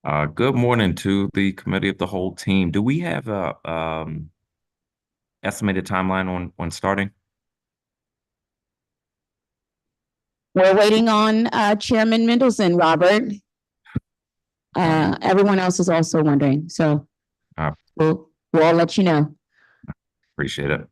Good morning to the committee of the whole team. Do we have a estimated timeline on starting? We're waiting on Chairman Mendelson, Robert. Everyone else is also wondering. So I we'll all let you know. appreciate it.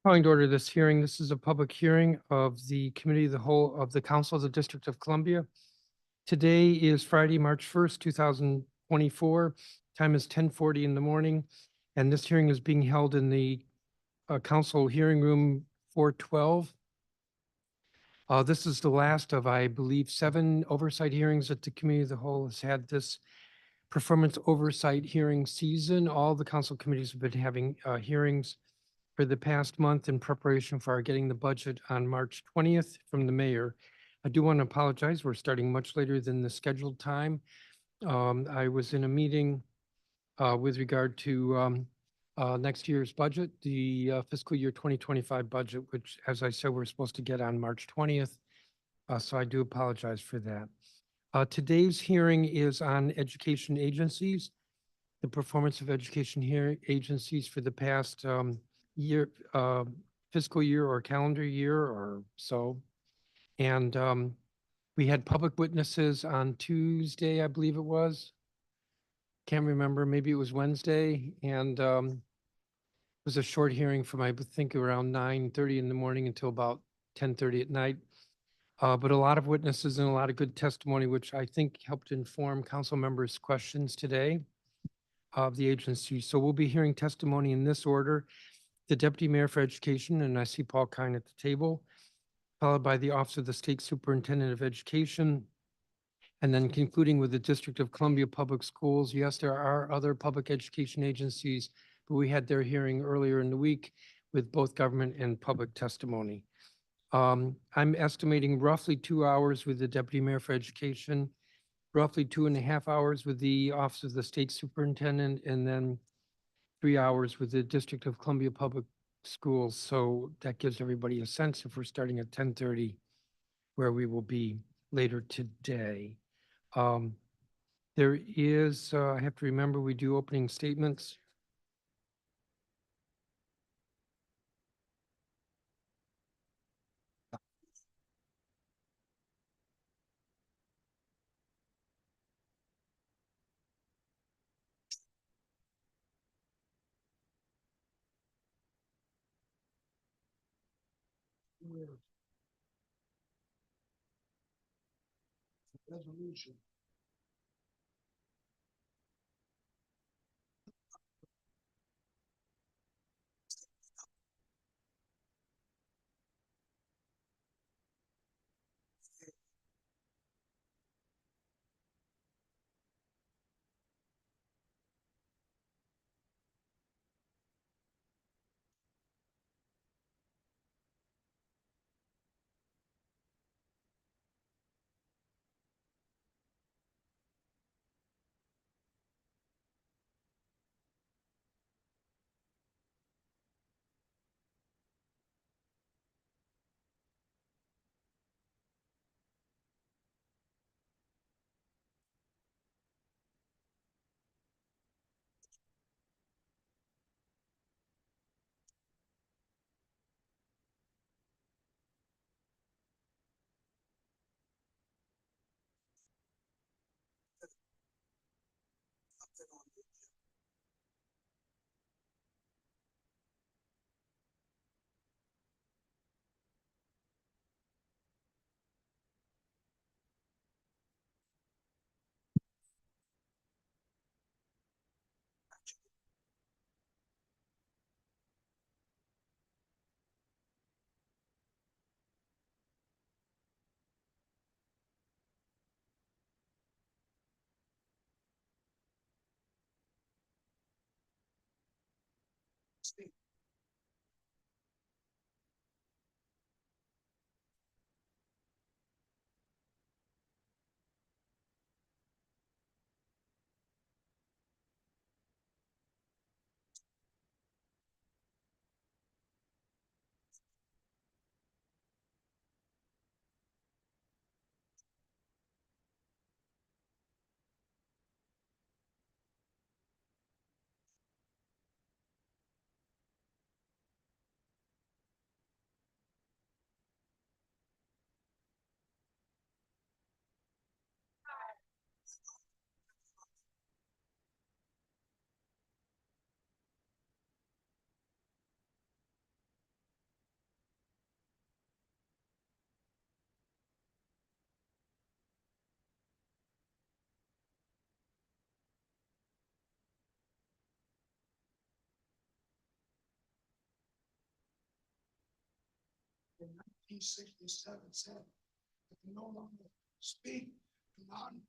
Calling to order this hearing. This is a public hearing of the Committee of the Whole of the Council of the District of Columbia. Today is Friday, March 1st, 2024. Time is 10:40 in the morning, and this hearing is being held in the Council Hearing Room 412. This is the last of, I believe, 7 oversight hearings that the Committee of the Whole has had this performance oversight hearing season. All the council committees have been having hearings for the past month in preparation for our getting the budget on March 20th from the mayor. I do want to apologize. We're starting much later than the scheduled time. I was in a meeting with regard to next year's budget, the fiscal year 2025 budget, which, as I said, we're supposed to get on March 20th. So I do apologize for that. Today's hearing is on education agencies, the performance of education agencies for the past year, fiscal year or calendar year or so. And we had public witnesses on Tuesday, I believe it was. Can't remember, maybe it was Wednesday. And it was a short hearing from, I think, around 9:30 in the morning until about 10:30 at night. But a lot of witnesses and a lot of good testimony, which I think helped inform council members' questions today of the agency. So we'll be hearing testimony in this order. The Deputy Mayor for Education, and I see Paul Kine at the table, followed by the Office of the State Superintendent of Education, and then concluding with the District of Columbia Public Schools. Yes, there are other public education agencies, but we had their hearing earlier in the week with both government and public testimony. I'm estimating roughly 2 hours with the Deputy Mayor for Education, roughly 2.5 hours with the Office of the State Superintendent, and then 3 hours with the District of Columbia Public Schools. So that gives everybody a sense if we're starting at 10:30, where we will be later today. There is, I have to remember, we do opening statements. Resolution. in 1967 said that they no longer speak non.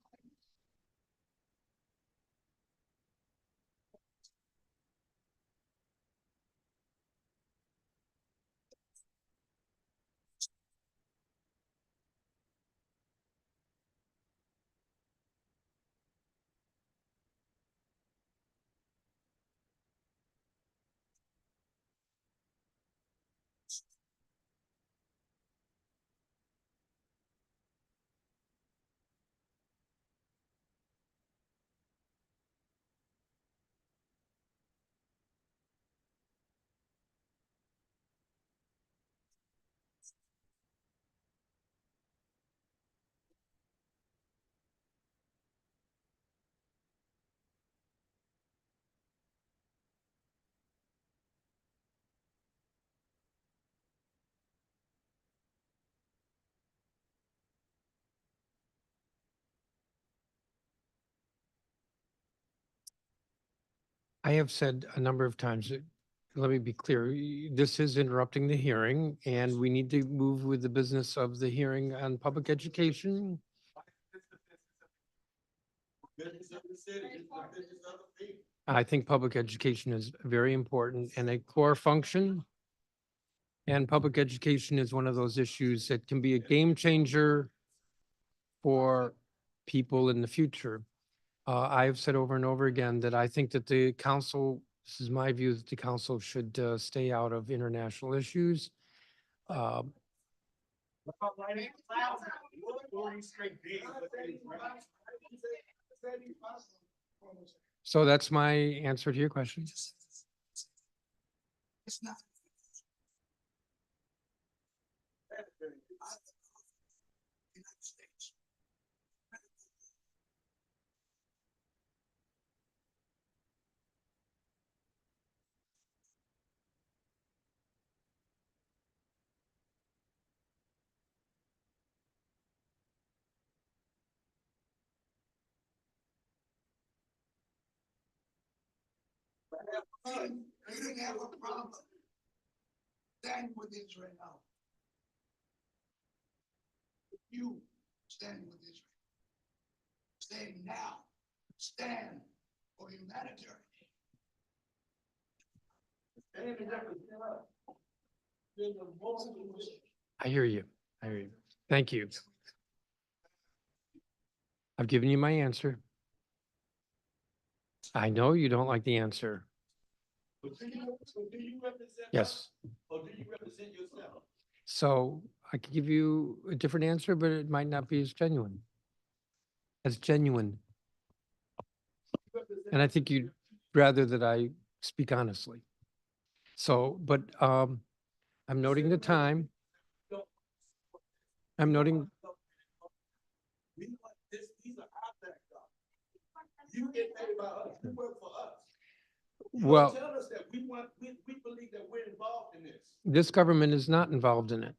I have said a number of times, let me be clear, this is interrupting the hearing and we need to move with the business of the hearing on public education. I think public education is very important and a core function. And public education is one of those issues that can be a game changer for people in the future. I've said over and over again that I think that the council, this is my view, that the council should stay out of international issues. So that's my answer to your question. It's not. United States. You didn't have a problem. Stand with Israel. You stand with Israel. Stand now. Stand for humanitarian. I hear you. I hear you. Thank you. I've given you my answer. I know you don't like the answer. Yes. Or do you represent yourself? So I could give you a different answer, but it might not be as genuine. As genuine. And I think you'd rather that I speak honestly. So, but I'm noting the time. I'm noting, These are our tax dollars. You get paid by us, you work for us. You don't well, tell us that we believe that we're involved in this. this government is not involved in it.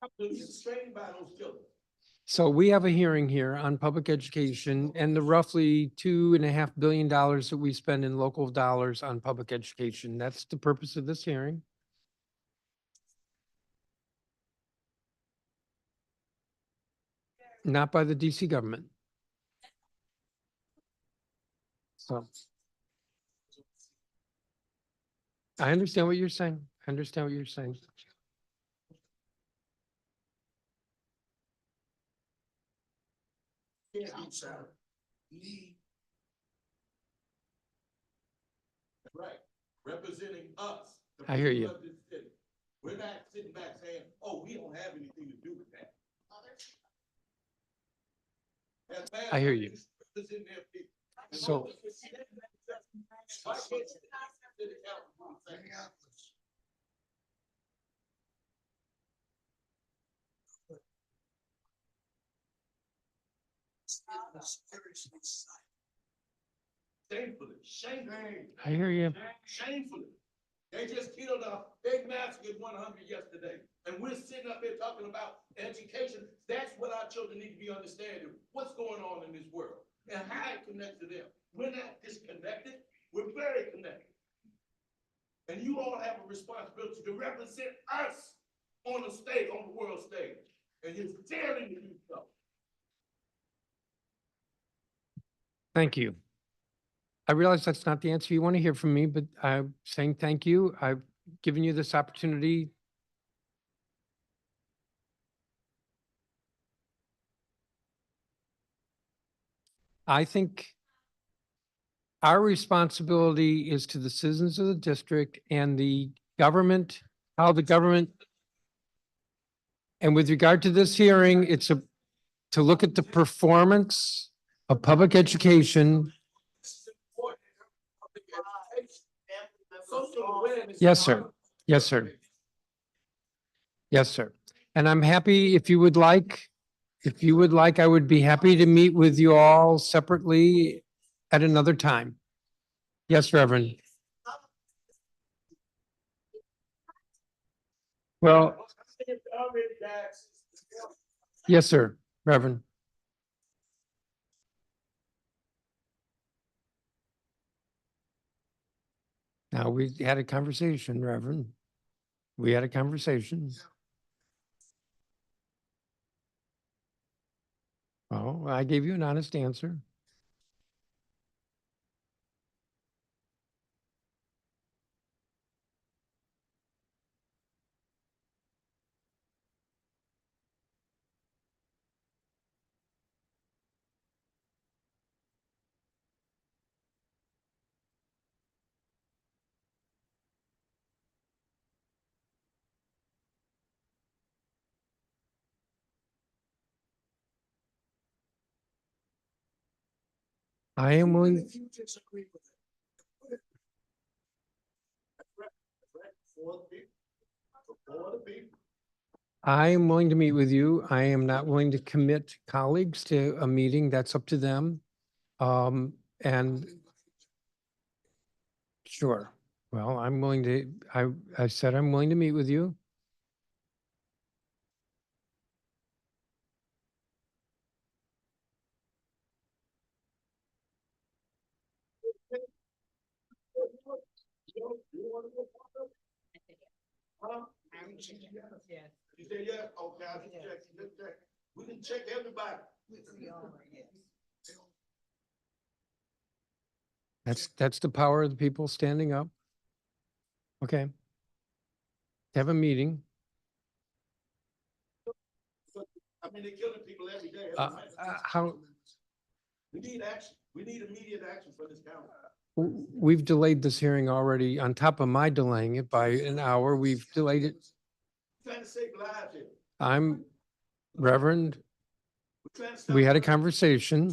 So you restrained by those children. So we have a hearing here on public education and the roughly $2.5 billion that we spend in local dollars on public education. That's the purpose of this hearing. Not by the DC government. So I understand what you're saying. I understand what you're saying. Council need. Right, representing us. the I hear people you. of this city. We're not sitting back saying, oh, we don't have anything to do with that. As bad I hear as you. representing their people. And So- why can't you sit the city council do the same? Minneapolis. Seriously, Shamefully, shamefully. I hear you. Shamefully. They just killed they massacred 100 yesterday. And we're sitting up here talking about education. That's what our children need to be understanding. What's going on in this world and how it connects to them. We're not disconnected. We're very connected. And you all have a responsibility to represent us on the stage, on the world stage. And you're failing to do so. Thank you. I realize that's not the answer you want to hear from me, but I'm saying thank you. I've given you this opportunity. I think our responsibility is to the citizens of the district and the government, how the government. And with regard to this hearing, it's to look at the performance of public education. Social awareness. Yes, sir. Yes, sir. Yes, sir. And I'm happy if you would like, I would be happy to meet with you all separately at another time. Yes, Reverend. Well, yes, sir, Reverend. Now, we had a conversation, Reverend. We had a conversation. Well, I gave you an honest answer. I am willing, If you disagree with it, put it. For the people. For the people. I am willing to meet with you. I am not willing to commit colleagues to a meeting. That's up to them. And sure. Well, I'm willing to, I said I'm willing to meet with you. Huh? You say yes? Okay, I can check, just check. We can check everybody. That's the power of the people standing up. Okay. Have a meeting. I mean, they're killing people every day. Uh, How, We need action. We need immediate action for this county. we've delayed this hearing already. On top of my delaying it by an hour, we've delayed it. Trying to save lives here. I'm, Reverend, We're trying to stop. we had a conversation.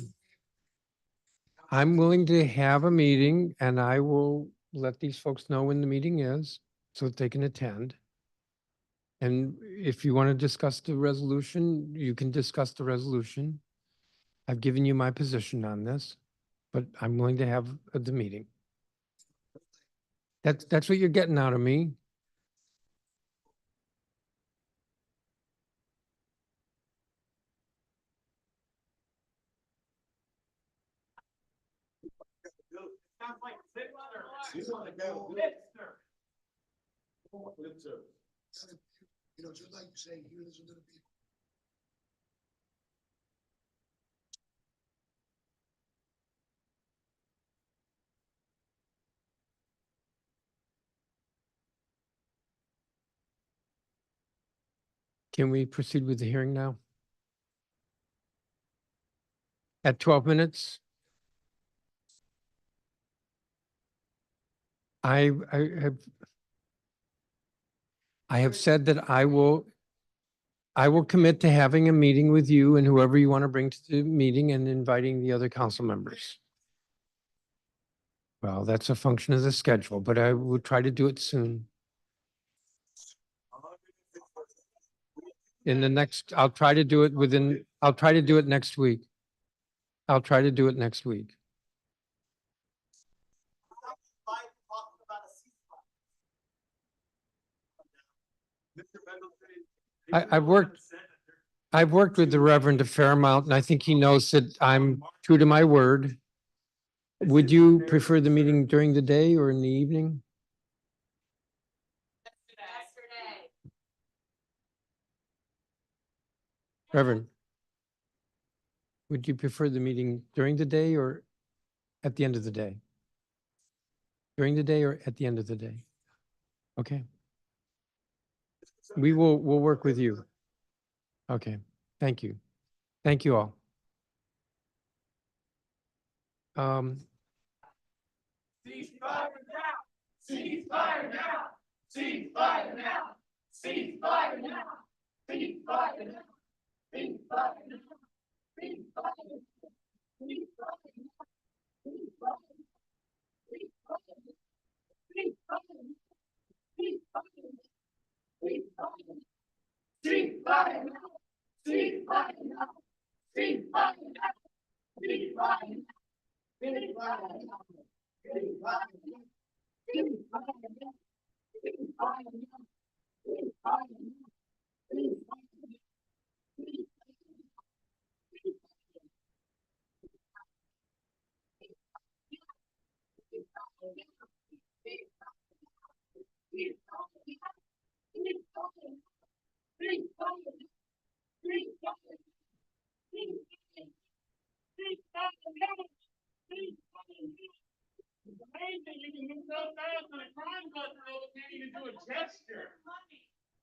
I'm willing to have a meeting and I will let these folks know when the meeting is so that they can attend. And if you want to discuss the resolution, you can discuss the resolution. I've given you my position on this, but I'm willing to have the meeting. That's what you're getting out of me. We want to go. Lip service. You know, just like you say, here is a little people. Can we proceed with the hearing now? At 12 minutes? I have said that I will commit to having a meeting with you and whoever you want to bring to the meeting and inviting the other council members. Well, that's a function of the schedule, but I will try to do it soon. In the next, I'll try to do it next week. I'll try to do it next week. I've worked with the Reverend a fair amount, and I think he knows that I'm true to my word. Would you prefer the meeting during the day or in the evening? Reverend, would you prefer the meeting during the day or at the end of the day? During the day or at the end of the day? Okay. We'll work with you. Okay, thank you. Thank you all. Ceasefire now! Ceasefire now! Ceasefire now! Ceasefire now! Ceasefire now! Ceasefire now!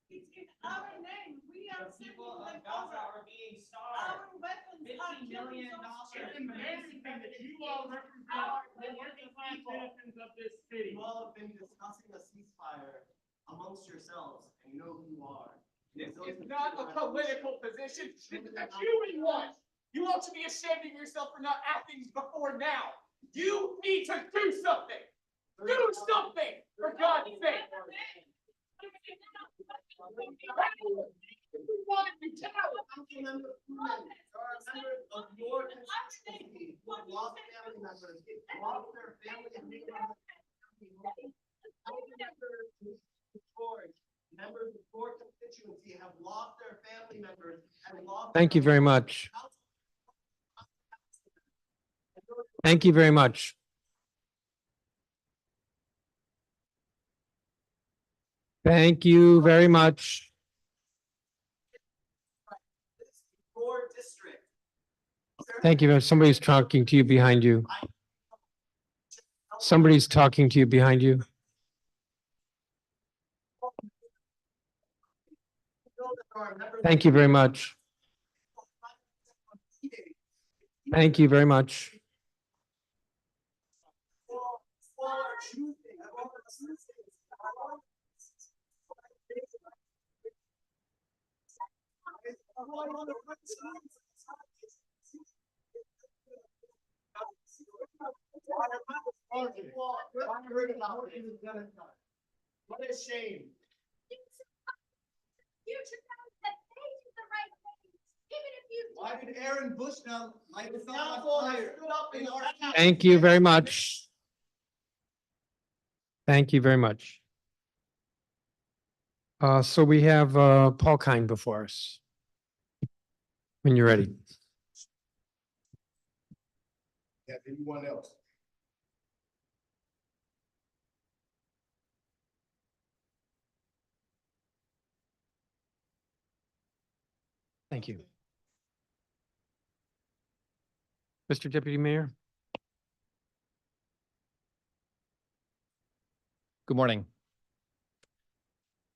It's in our name. We are people of Gaza are being starved. Our weapons are $50 million. It's amazing that you all represent the working class citizens of this city. You all have been discussing a ceasefire amongst yourselves, and you know who you are. This is not a political position. This is a human one. You all should be ashamed of yourself for not acting before now. You need to do something. Do something, for God's sake. Councilmember Fruman, there are members of your constituency who have lost family members, lost their family and members of your constituency have lost their family members and lost. Thank you very much. Thank you very much. Thank you very much. Your district. Thank you. Somebody's talking to you behind you. Somebody's talking to you behind you. Thank you very much. Thank you very much. What a shame. You should know that they did the right thing, even if you. Why did Aaron Bushnell light the Council has stood up in our. Thank you very much. Thank you very much. So we have Paul Kine before us. When you're ready. Yeah, anyone else? Thank you. Mr. Deputy Mayor? Good morning.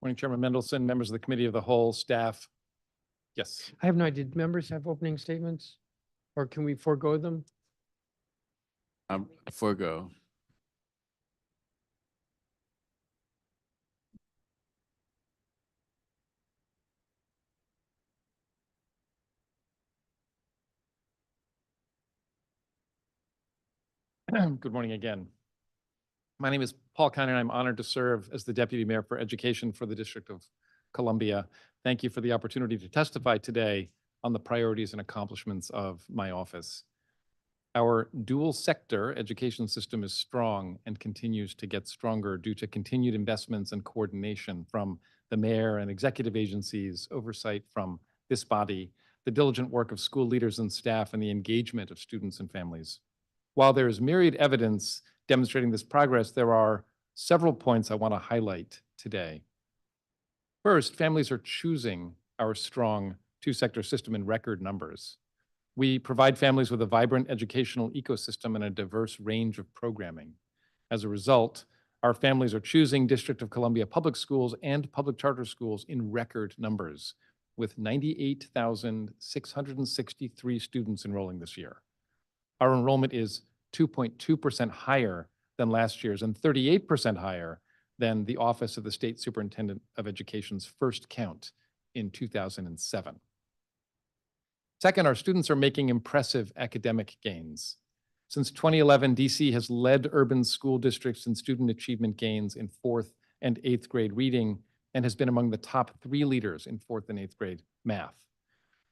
Morning, Chairman Mendelson, members of the Committee of the Whole, staff. Yes, I have no idea. Did members have opening statements? Or can we forego them? Forgo. good morning again. My name is Paul Kiner, and I'm honored to serve as the Deputy Mayor for Education for the District of Columbia. Thank you for the opportunity to testify today on the priorities and accomplishments of my office. Our dual sector education system is strong and continues to get stronger due to continued investments and coordination from the mayor and executive agencies, oversight from this body, the diligent work of school leaders and staff, and the engagement of students and families. While there is myriad evidence demonstrating this progress, there are several points I want to highlight today. First, families are choosing our strong two-sector system in record numbers. We provide families with a vibrant educational ecosystem and a diverse range of programming. As a result, our families are choosing District of Columbia public schools and public charter schools in record numbers, with 98,663 students enrolling this year. Our enrollment is 2.2% higher than last year's and 38% higher than the Office of the State Superintendent of Education's first count in 2007. Second, our students are making impressive academic gains. Since 2011, DC has led urban school districts in student achievement gains in 4th and 8th grade reading and has been among the top 3 leaders in 4th and 8th grade math.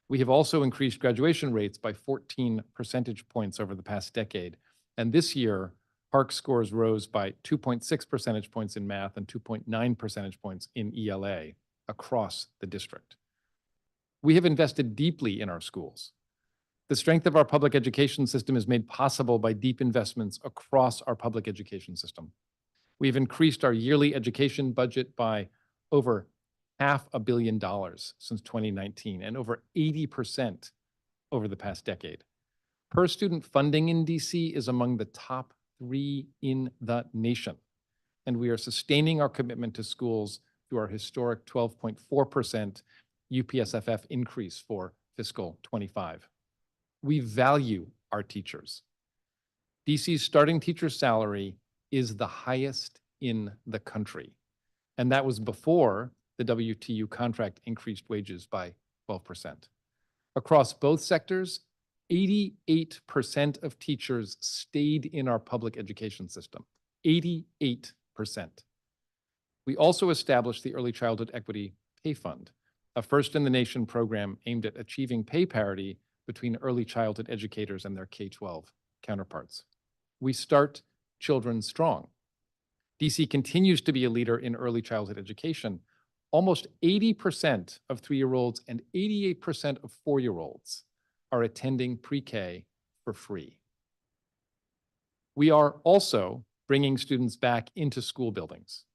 We have also increased graduation rates by 14 percentage points over the past decade. And this year, PARCC scores rose by 2.6 percentage points in math and 2.9 percentage points in ELA across the district. We have invested deeply in our schools. The strength of our public education system is made possible by deep investments across our public education system. We've increased our yearly education budget by over $500 million since 2019 and over 80% over the past decade. Per student funding in DC is among the top 3 in the nation. And we are sustaining our commitment to schools through our historic 12.4% UPSFF increase for fiscal '25. We value our teachers. DC's starting teacher salary is the highest in the country. And that was before the WTU contract increased wages by 12%. Across both sectors, 88% of teachers stayed in our public education system. 88%. We also established the Early Childhood Equity Pay Fund, a first-in-the-nation program aimed at achieving pay parity between early childhood educators and their K-12 counterparts. We start children strong. DC continues to be a leader in early childhood education. Almost 80% of 3-year-olds and 88% of 4-year-olds are attending pre-K for free. We are also bringing students back into school buildings.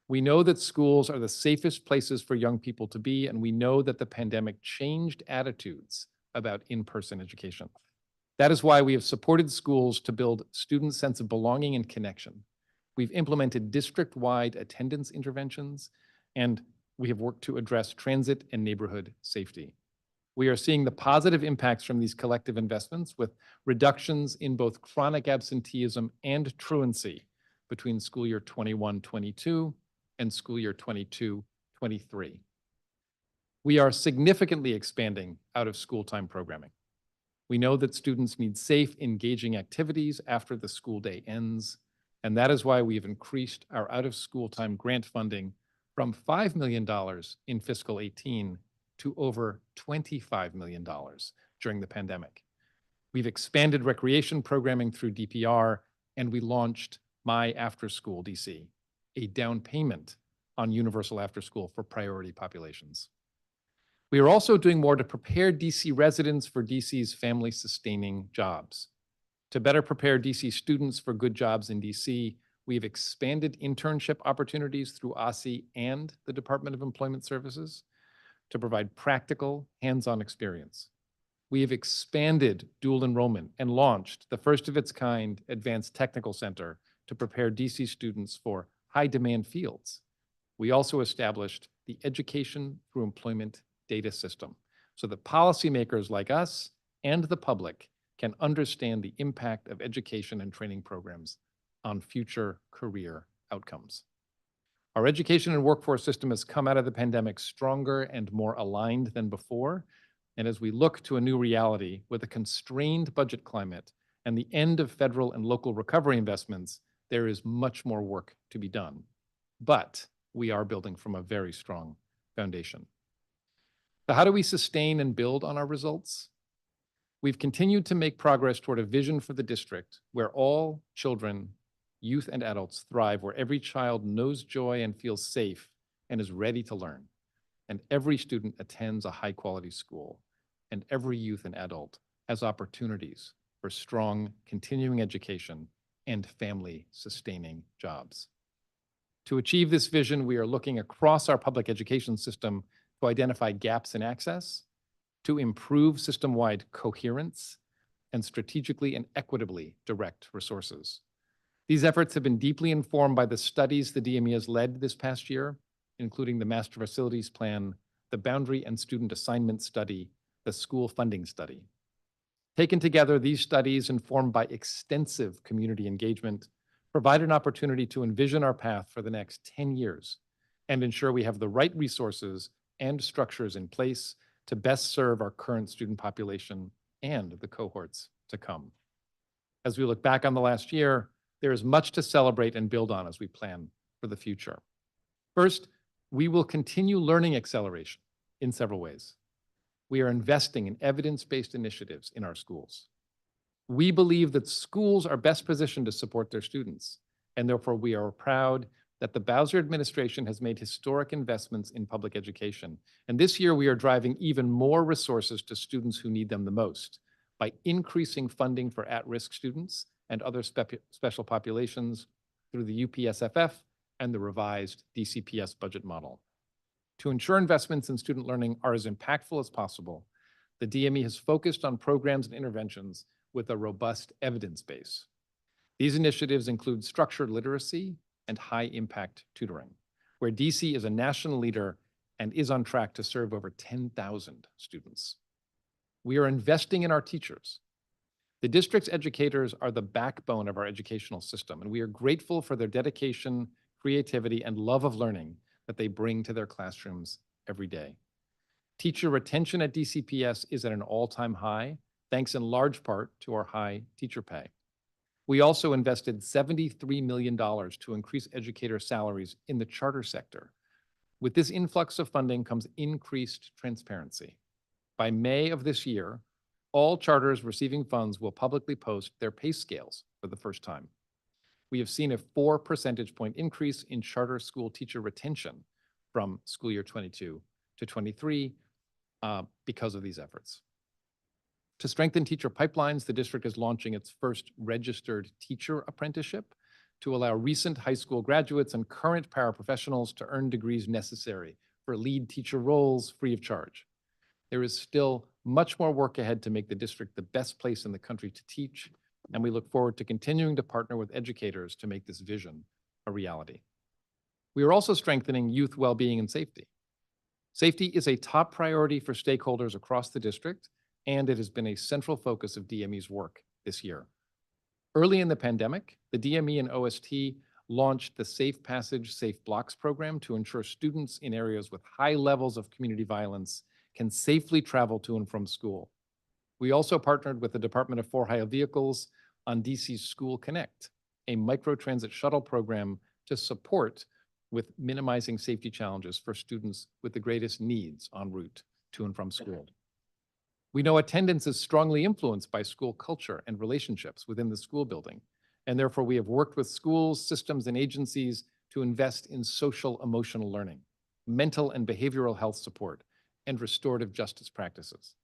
We know that schools are the safest places for young people to be, and we know that the pandemic changed attitudes about in-person education. That is why we have supported schools to build students' sense of belonging and connection. We've implemented district-wide attendance interventions, and we have worked to address transit and neighborhood safety. We are seeing the positive impacts from these collective investments with reductions in both chronic absenteeism and truancy between school year 21-22 and school year 22-23. We are significantly expanding out-of-school time programming. We know that students need safe, engaging activities after the school day ends, and that is why we have increased our out-of-school time grant funding from $5 million in fiscal 18 to over $25 million during the pandemic. We've expanded recreation programming through DPR, and we launched My After School DC, a down payment on universal after school for priority populations. We are also doing more to prepare DC residents for DC's family-sustaining jobs. To better prepare DC students for good jobs in DC, we have expanded internship opportunities through OSSE and the Department of Employment Services to provide practical, hands-on experience. We have expanded dual enrollment and launched the first of its kind Advanced Technical Center to prepare DC students for high-demand fields. We also established the Education Through Employment Data System so that policymakers like us and the public can understand the impact of education and training programs on future career outcomes. Our education and workforce system has come out of the pandemic stronger and more aligned than before. And as we look to a new reality with a constrained budget climate and the end of federal and local recovery investments, there is much more work to be done. But we are building from a very strong foundation. So how do we sustain and build on our results? We've continued to make progress toward a vision for the district where all children, youth, and adults thrive, where every child knows joy and feels safe and is ready to learn, and every student attends a high-quality school, and every youth and adult has opportunities for strong continuing education and family-sustaining jobs. To achieve this vision, we are looking across our public education system to identify gaps in access to improve system-wide coherence and strategically and equitably direct resources. These efforts have been deeply informed by the studies the DME has led this past year, including the Master Facilities Plan, the Boundary and Student Assignment Study, the School Funding Study. Taken together, these studies, informed by extensive community engagement, provide an opportunity to envision our path for the next 10 years and ensure we have the right resources and structures in place to best serve our current student population and the cohorts to come. As we look back on the last year, there is much to celebrate and build on as we plan for the future. First, we will continue learning acceleration in several ways. We are investing in evidence-based initiatives in our schools. We believe that schools are best positioned to support their students, and therefore we are proud that the Bowser administration has made historic investments in public education. And this year we are driving even more resources to students who need them the most by increasing funding for at-risk students and other special populations through the UPSFF and the revised DCPS budget model. To ensure investments in student learning are as impactful as possible, the DME has focused on programs and interventions with a robust evidence base. These initiatives include structured literacy and high-impact tutoring, where DC is a national leader and is on track to serve over 10,000 students. We are investing in our teachers. The district's educators are the backbone of our educational system, and we are grateful for their dedication, creativity, and love of learning that they bring to their classrooms every day. Teacher retention at DCPS is at an all-time high, thanks in large part to our high teacher pay. We also invested $73 million to increase educator salaries in the charter sector. With this influx of funding comes increased transparency. By May of this year, all charters receiving funds will publicly post their pay scales for the first time. We have seen a 4 percentage point increase in charter school teacher retention from school year 22 to 23 because of these efforts. To strengthen teacher pipelines, the district is launching its first registered teacher apprenticeship to allow recent high school graduates and current paraprofessionals to earn degrees necessary for lead teacher roles free of charge. There is still much more work ahead to make the district the best place in the country to teach, and we look forward to continuing to partner with educators to make this vision a reality. We are also strengthening youth well-being and safety. Safety is a top priority for stakeholders across the district, and it has been a central focus of DME's work this year. Early in the pandemic, the DME and OST launched the Safe Passage, Safe Blocks program to ensure students in areas with high levels of community violence can safely travel to and from school. We also partnered with the Department of For-Hire Vehicles on DC's School Connect, a microtransit shuttle program to support with minimizing safety challenges for students with the greatest needs en route to and from school. We know attendance is strongly influenced by school culture and relationships within the school building, and therefore we have worked with schools, systems, and agencies to invest in social emotional learning, mental and behavioral health support, and restorative justice practices.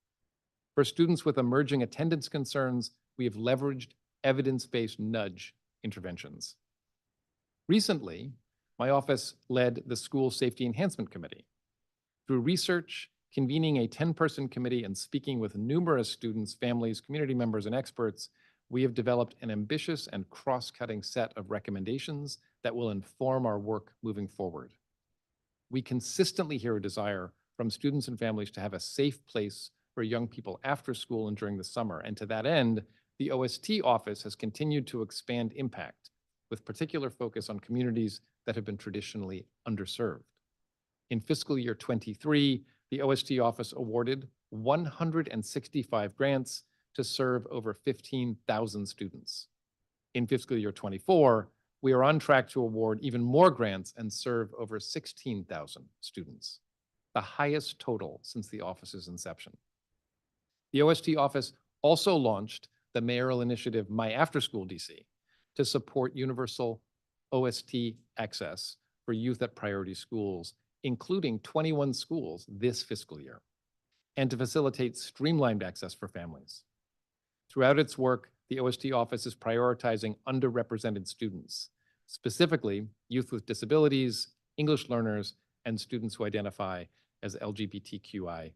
For students with emerging attendance concerns, we have leveraged evidence-based nudge interventions. Recently, my office led the School Safety Enhancement Committee. Through research, convening a 10-person committee, and speaking with numerous students, families, community members, and experts, we have developed an ambitious and cross-cutting set of recommendations that will inform our work moving forward. We consistently hear a desire from students and families to have a safe place for young people after school and during the summer. And to that end, the OST office has continued to expand impact with particular focus on communities that have been traditionally underserved. In fiscal year 23, the OST office awarded 165 grants to serve over 15,000 students. In fiscal year 24, we are on track to award even more grants and serve over 16,000 students, the highest total since the office's inception. The OST office also launched the mayoral initiative My After School DC to support universal OST access for youth at priority schools, including 21 schools this fiscal year, and to facilitate streamlined access for families. Throughout its work, the OST office is prioritizing underrepresented students, specifically youth with disabilities, English learners, and students who identify as LGBTQI+.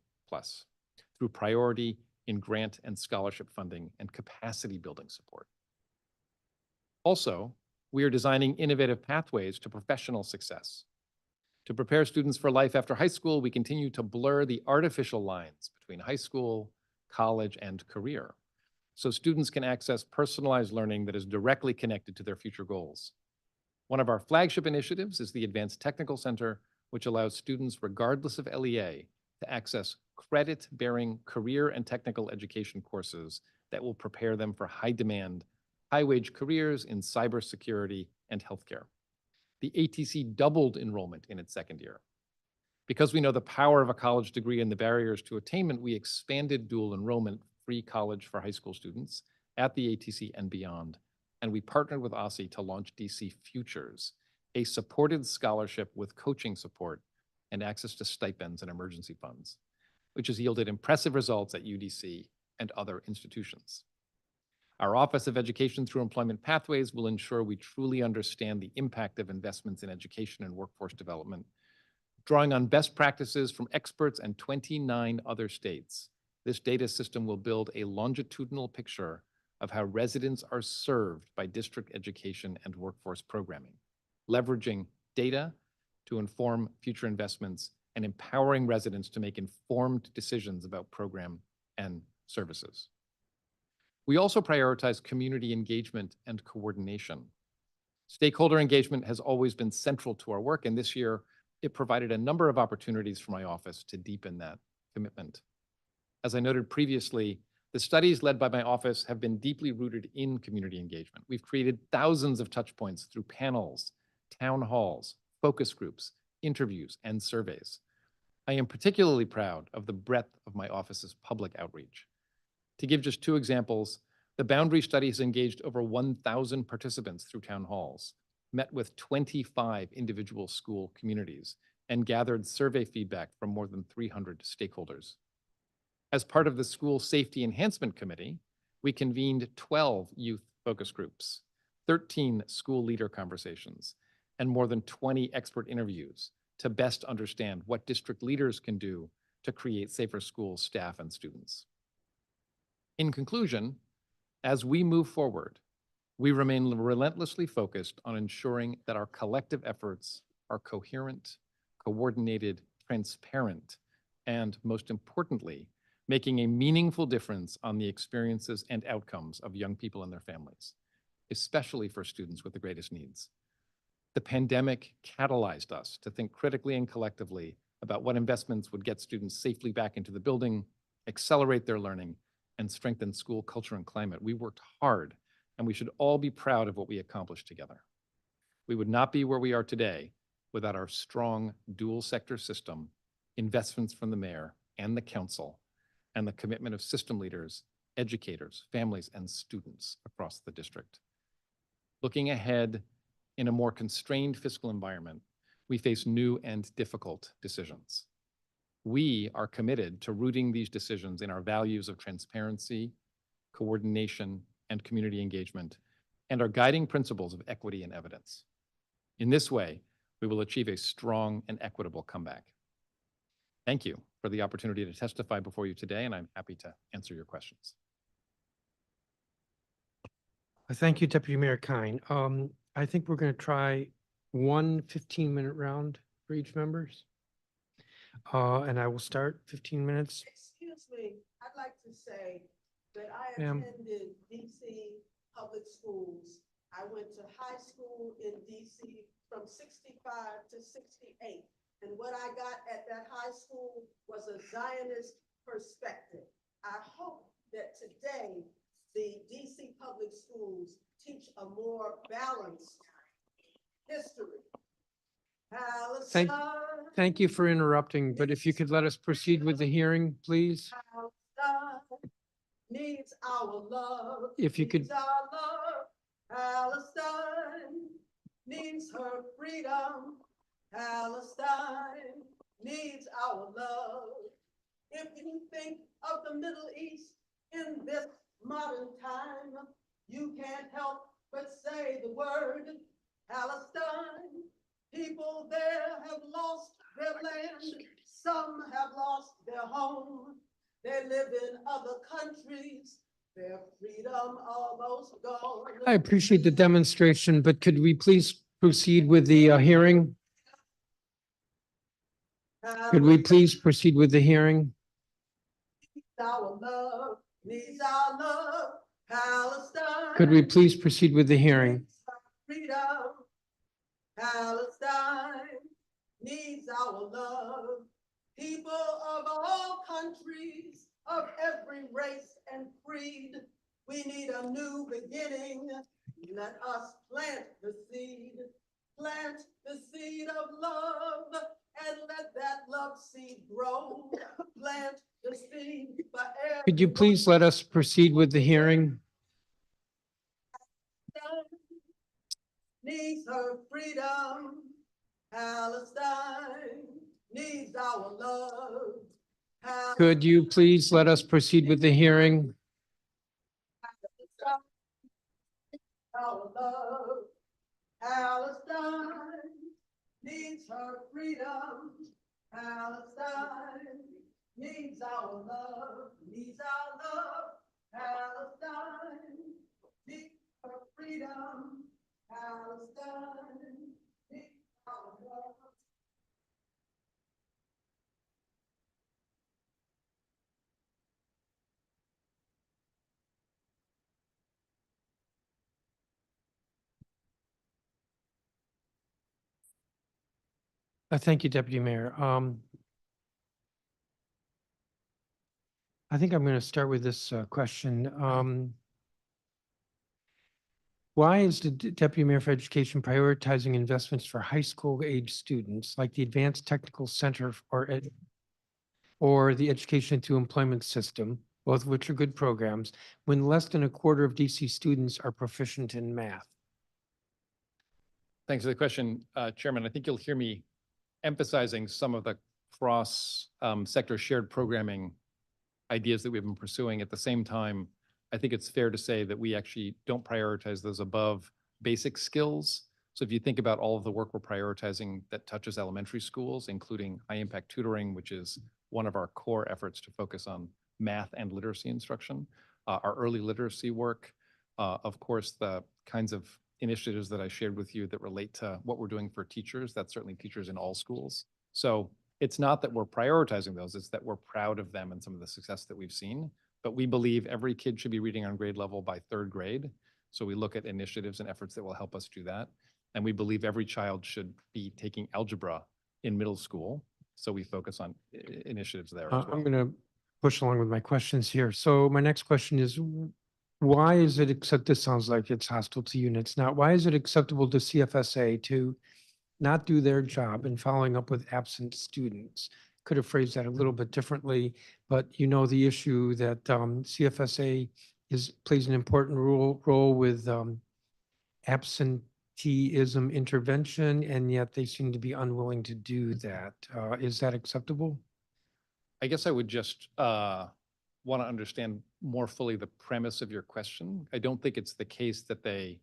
through priority in grant and scholarship funding and capacity building support. Also, we are designing innovative pathways to professional success. To prepare students for life after high school, we continue to blur the artificial lines between high school, college, and career, so students can access personalized learning that is directly connected to their future goals. One of our flagship initiatives is the Advanced Technical Center, which allows students, regardless of LEA, to access credit-bearing career and technical education courses that will prepare them for high-demand, high-wage careers in cybersecurity and healthcare. The ATC doubled enrollment in its second year. Because we know the power of a college degree and the barriers to attainment, we expanded dual enrollment, free college for high school students at the ATC and beyond. And we partnered with OSSE to launch DC Futures, a supported scholarship with coaching support and access to stipends and emergency funds, which has yielded impressive results at UDC and other institutions. Our Office of Education through Employment Pathways will ensure we truly understand the impact of investments in education and workforce development. Drawing on best practices from experts and 29 other states, this data system will build a longitudinal picture of how residents are served by district education and workforce programming, leveraging data to inform future investments and empowering residents to make informed decisions about program and services. We also prioritize community engagement and coordination. Stakeholder engagement has always been central to our work, and this year it provided a number of opportunities for my office to deepen that commitment. As I noted previously, the studies led by my office have been deeply rooted in community engagement. We've created thousands of touch points through panels, town halls, focus groups, interviews, and surveys. I am particularly proud of the breadth of my office's public outreach. To give just two examples, the Boundary Study has engaged over 1,000 participants through town halls, met with 25 individual school communities, and gathered survey feedback from more than 300 stakeholders. As part of the School Safety Enhancement Committee, we convened 12 youth focus groups, 13 school leader conversations, and more than 20 expert interviews to best understand what district leaders can do to create safer schools, staff, and students. In conclusion, as we move forward, we remain relentlessly focused on ensuring that our collective efforts are coherent, coordinated, transparent, and most importantly, making a meaningful difference on the experiences and outcomes of young people and their families, especially for students with the greatest needs. The pandemic catalyzed us to think critically and collectively about what investments would get students safely back into the building, accelerate their learning, and strengthen school culture and climate. We worked hard, and we should all be proud of what we accomplished together. We would not be where we are today without our strong dual sector system, investments from the mayor and the council, and the commitment of system leaders, educators, families, and students across the district. Looking ahead, in a more constrained fiscal environment, we face new and difficult decisions. We are committed to rooting these decisions in our values of transparency, coordination, and community engagement, and our guiding principles of equity and evidence. In this way, we will achieve a strong and equitable comeback. Thank you for the opportunity to testify before you today, and I'm happy to answer your questions. Thank you, Deputy Mayor Kine. I think we're going to try one 15-minute round for each members. And I will start 15 minutes. Excuse me, I'd like to say that I Ma'am. attended DC public schools. I went to high school in DC from 65 to 68. And what I got at that high school was a Zionist perspective. I hope that today the DC public schools teach a more balanced history. Palestine. Thank you for interrupting, but if you could let us proceed with the hearing, please. Palestine needs our love. If you could- Needs our love. Palestine needs her freedom. Palestine needs our love. If you think of the Middle East in this modern time, you can't help but say the word Palestine. People there have lost their land. Some have lost their home. They live in other countries, their freedom almost gone. I appreciate the demonstration, but could we please proceed with the hearing? Could we please proceed with the hearing? Our love needs our love, Palestine. Could we please proceed with the hearing? Freedom, Palestine needs our love. People of all countries, of every race and creed, we need a new beginning. Let us plant the seed of love, and let that love seed grow. Plant the seed for everyone. Could you please let us proceed with the hearing? Needs her freedom. Palestine needs our love. Could you please let us proceed with the hearing? Our love. Palestine needs her freedom. Palestine needs our love, Palestine needs her freedom. Palestine needs our love. Thank you, Deputy Mayor. I think I'm going to start with this question. Why is the Deputy Mayor for Education prioritizing investments for high school age students like the Advanced Technical Center or the Education to Employment System, both of which are good programs, when less than a quarter of DC students are proficient in math? Thanks for the question, Chairman. I think you'll hear me emphasizing some of the cross sector shared programming ideas that we've been pursuing. At the same time, I think it's fair to say that we actually don't prioritize those above basic skills. So if you think about all of the work we're prioritizing that touches elementary schools, including high impact tutoring, which is one of our core efforts to focus on math and literacy instruction, our early literacy work, of course, the kinds of initiatives that I shared with you that relate to what we're doing for teachers. That's certainly teachers in all schools. So it's not that we're prioritizing those, it's that we're proud of them and some of the success that we've seen. But we believe every kid should be reading on grade level by third grade. So we look at initiatives and efforts that will help us do that. And we believe every child should be taking algebra in middle school. So we focus on initiatives there as well. I'm going to push along with my questions here. So my next question is, why is it this sounds like it's hostile to units. Now, why is it acceptable to CFSA to not do their job in following up with absent students? Could have phrased that a little bit differently, but you know the issue that CFSA plays an important role with absenteeism intervention, and yet they seem to be unwilling to do that. Is that acceptable? I guess I would just want to understand more fully the premise of your question. I don't think it's the case that they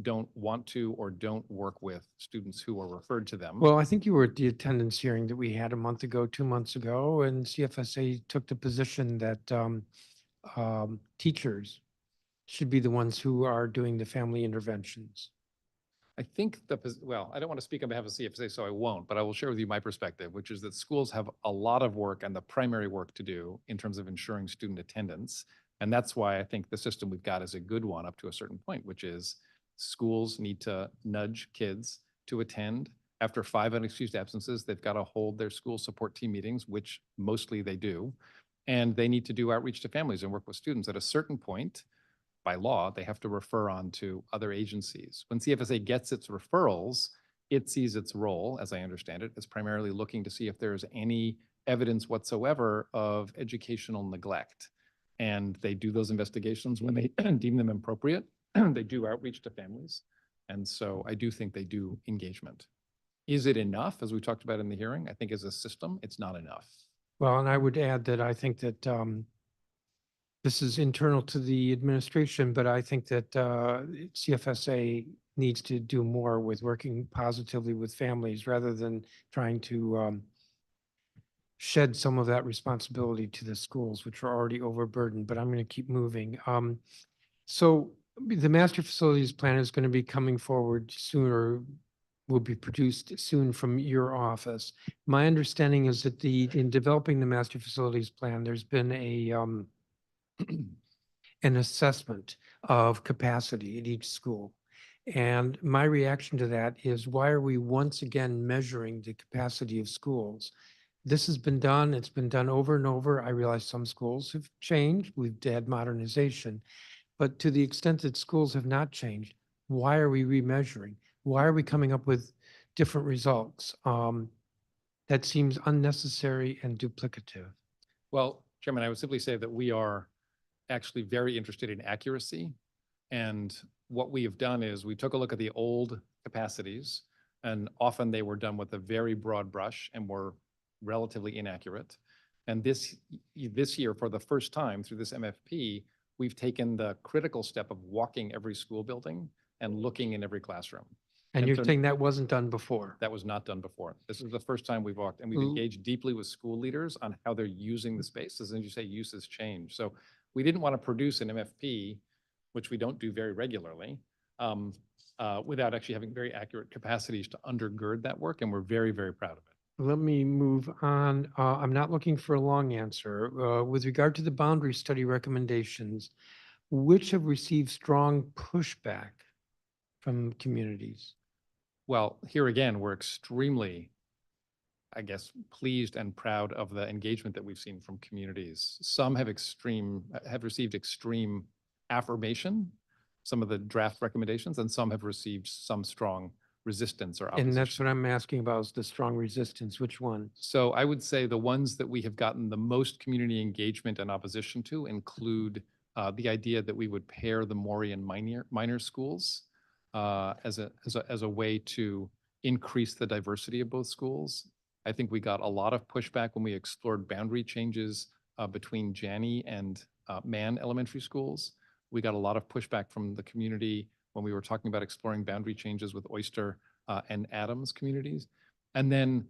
don't want to or don't work with students who are referred to them. Well, I think you were at the attendance hearing that we had a month ago, 2 months ago, and CFSA took the position that teachers should be the ones who are doing the family interventions. I think well, I don't want to speak on behalf of CFSA, so I won't, but I will share with you my perspective, which is that schools have a lot of work and the primary work to do in terms of ensuring student attendance. And that's why I think the system we've got is a good one up to a certain point, which is schools need to nudge kids to attend. After 5 unexcused absences, they've got to hold their school support team meetings, which mostly they do. And they need to do outreach to families and work with students. At a certain point, by law, they have to refer on to other agencies. When CFSA gets its referrals, it sees its role, as I understand it, as primarily looking to see if there's any evidence whatsoever of educational neglect. And they do those investigations when they deem them appropriate. They do outreach to families. And so I do think they do engagement. Is it enough, as we talked about in the hearing? I think as a system, it's not enough. Well, and I would add that I think that this is internal to the administration, but I think that CFSA needs to do more with working positively with families rather than trying to shed some of that responsibility to the schools, which are already overburdened, but I'm going to keep moving. So the master facilities plan is going to be coming forward soon, or will be produced soon from your office. My understanding is that in developing the master facilities plan, there's been an assessment of capacity at each school. And my reaction to that is, why are we once again measuring the capacity of schools? This has been done, it's been done over and over. I realize some schools have changed, we've had modernization. But to the extent that schools have not changed, why are we remeasuring? Why are we coming up with different results? That seems unnecessary and duplicative. Well, Chairman, I would simply say that we are actually very interested in accuracy. And what we have done is we took a look at the old capacities, and often they were done with a very broad brush and were relatively inaccurate. And this year, for the first time through this MFP, we've taken the critical step of walking every school building and looking in every classroom. And And you're so- saying that wasn't done before? That was not done before. This is the first time we've walked, and we've Ooh. engaged deeply with school leaders on how they're using the spaces. As you say, uses change. So we didn't want to produce an MFP, which we don't do very regularly, without actually having very accurate capacities to undergird that work, and we're very, very proud of it. Let me move on. I'm not looking for a long answer. With regard to the boundary study recommendations, which have received strong pushback from communities? Well, here again, we're extremely, I guess, pleased and proud of the engagement that we've seen from communities. Some have received extreme affirmation, some of the draft recommendations, and some have received some strong resistance or opposition. And that's what I'm asking about, is the strong resistance. Which one? So I would say the ones that we have gotten the most community engagement and opposition to include the idea that we would pair the Maury and minor schools as a way to increase the diversity of both schools. I think we got a lot of pushback when we explored boundary changes between Janney and Mann elementary schools. We got a lot of pushback from the community when we were talking about exploring boundary changes with Oyster and Adams communities. And then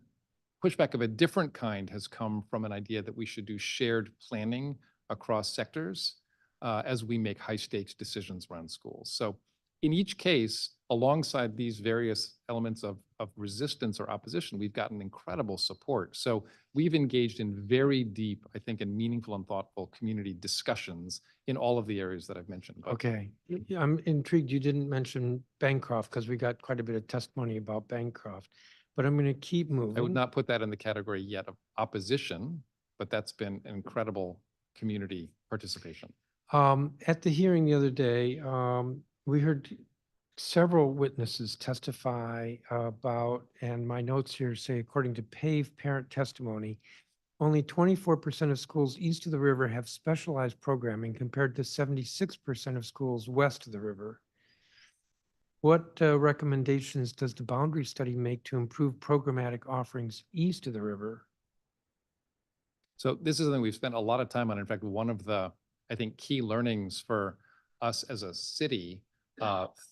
pushback of a different kind has come from an idea that we should do shared planning across sectors as we make high stakes decisions around schools. So in each case, alongside these various elements of resistance or opposition, we've gotten incredible support. So we've engaged in very deep, I think, and meaningful and thoughtful community discussions in all of the areas that I've mentioned. But Okay. Yeah, I'm intrigued you didn't mention Bancroft, because we got quite a bit of testimony about Bancroft, but I'm going to keep moving. I would not put that in the category yet of opposition, but that's been an incredible community participation. At the hearing the other day, we heard several witnesses testify about, and my notes here say, according to PAVE parent testimony, only 24% of schools east of the river have specialized programming compared to 76% of schools west of the river. What recommendations does the boundary study make to improve programmatic offerings east of the river? So this is something we've spent a lot of time on. In fact, one of the, I think, key learnings for us as a city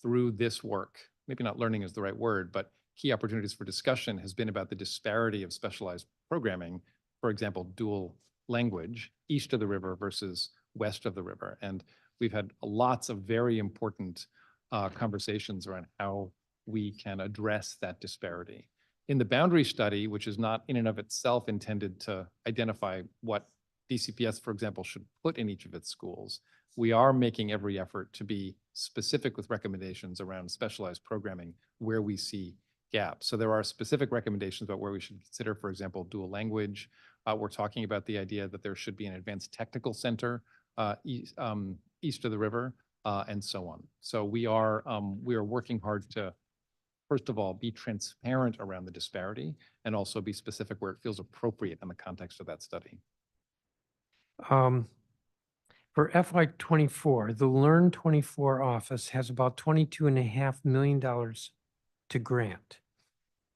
through this work, maybe not learning is the right word, but key opportunities for discussion has been about the disparity of specialized programming, for example, dual language, east of the river versus west of the river. And we've had lots of very important conversations around how we can address that disparity. In the boundary study, which is not in and of itself intended to identify what DCPS, for example, should put in each of its schools, we are making every effort to be specific with recommendations around specialized programming where we see gaps. So there are specific recommendations about where we should consider, for example, dual language. We're talking about the idea that there should be an advanced technical center east of the river, and so on. So we are working hard to, first of all, be transparent around the disparity and also be specific where it feels appropriate in the context of that study. For FY '24, the Learn 24 office has about $22.5 million to grant.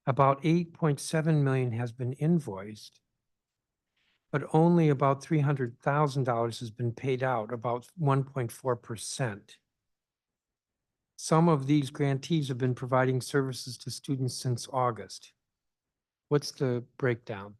About $8.7 million has been invoiced, but only about $300,000 has been paid out, about 1.4%. Some of these grantees have been providing services to students since August. What's the breakdown?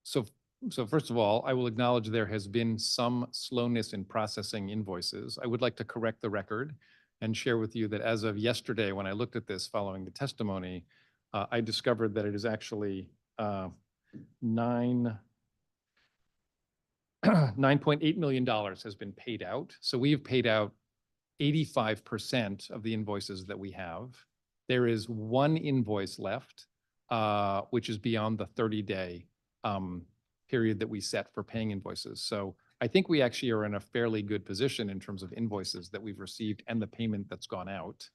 So, so first of all, I will acknowledge there has been some slowness in processing invoices. I would like to correct the record and share with you that as of yesterday, when I looked at this following the testimony, I discovered that it is actually $9.8 million has been paid out. So we have paid out 85% of the invoices that we have. There is one invoice left, which is beyond the 30-day period that we set for paying invoices. So I think we actually are in a fairly good position in terms of invoices that we've received and the payment that's gone out.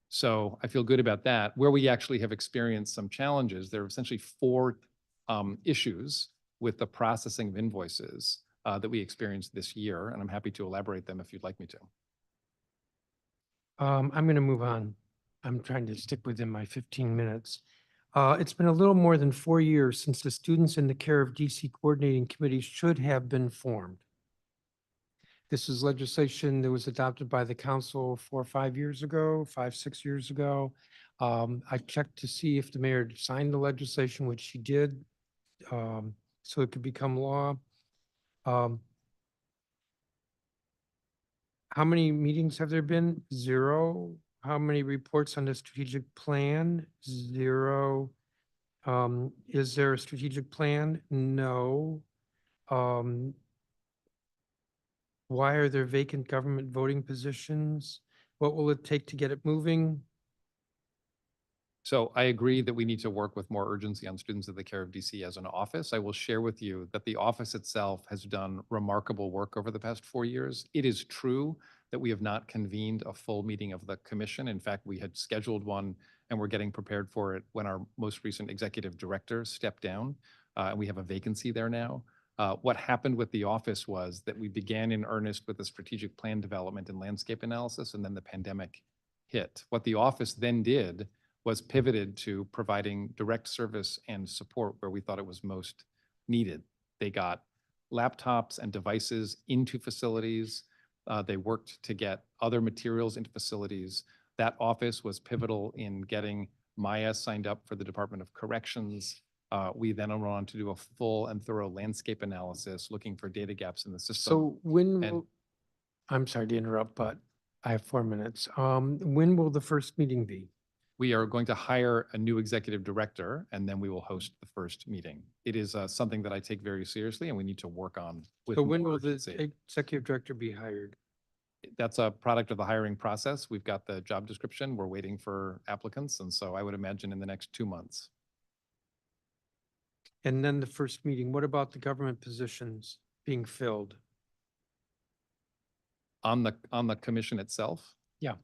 So I feel good about that. Where we actually have experienced some challenges, there are essentially four issues with the processing of invoices that we experienced this year, and I'm happy to elaborate them if you'd like me to. I'm going to move on. I'm trying to stick within my 15 minutes. It's been a little more than 4 years since the students in the care of DC coordinating committees should have been formed. This is legislation that was adopted by the council 4 or 5 years ago, 5, 6 years ago. I checked to see if the mayor signed the legislation, which she did, so it could become law. How many meetings have there been? 0. How many reports on the strategic plan? 0. Is there a strategic plan? No. Why are there vacant government voting positions? What will it take to get it moving? So I agree that we need to work with more urgency on students of the care of DC as an office. I will share with you that the office itself has done remarkable work over the past 4 years. It is true that we have not convened a full meeting of the commission. In fact, we had scheduled one and we're getting prepared for it when our most recent executive director stepped down. And we have a vacancy there now. What happened with the office was that we began in earnest with the strategic plan development and landscape analysis, and then the pandemic hit. What the office then did was pivoted to providing direct service and support where we thought it was most needed. They got laptops and devices into facilities. They worked to get other materials into facilities. That office was pivotal in getting Maya signed up for the Department of Corrections. We then went on to do a full and thorough landscape analysis, looking for data gaps in the system. So when And- will, I'm sorry to interrupt, but I have 4 minutes. When will the first meeting be? We are going to hire a new executive director, and then we will host the first meeting. It is something that I take very seriously, and we need to work on with So when more will the urgency. executive director be hired? That's a product of the hiring process. We've got the job description. We're waiting for applicants, and so I would imagine in the next 2 months. And then the first meeting, what about the government positions being filled? On the commission itself? Yeah.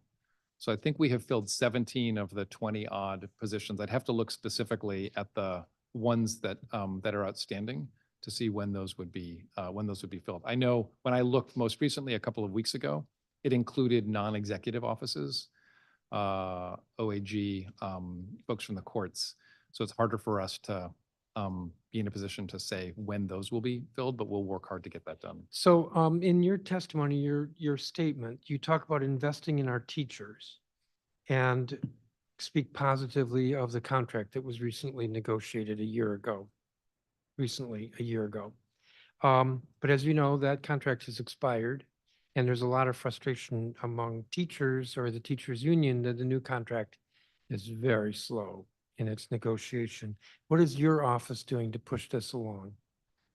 So I think we have filled 17 of the 20 odd positions. I'd have to look specifically at the ones that that are outstanding to see when those would be filled. I know when I looked most recently a couple of weeks ago, it included non-executive offices, OAG, folks from the courts. So it's harder for us to be in a position to say when those will be filled, but we'll work hard to get that done. So in your testimony, your statement, you talk about investing in our teachers and speak positively of the contract that was recently negotiated a year ago. But as you know, that contract has expired, and there's a lot of frustration among teachers or the teachers union that the new contract is very slow in its negotiation. What is your office doing to push this along?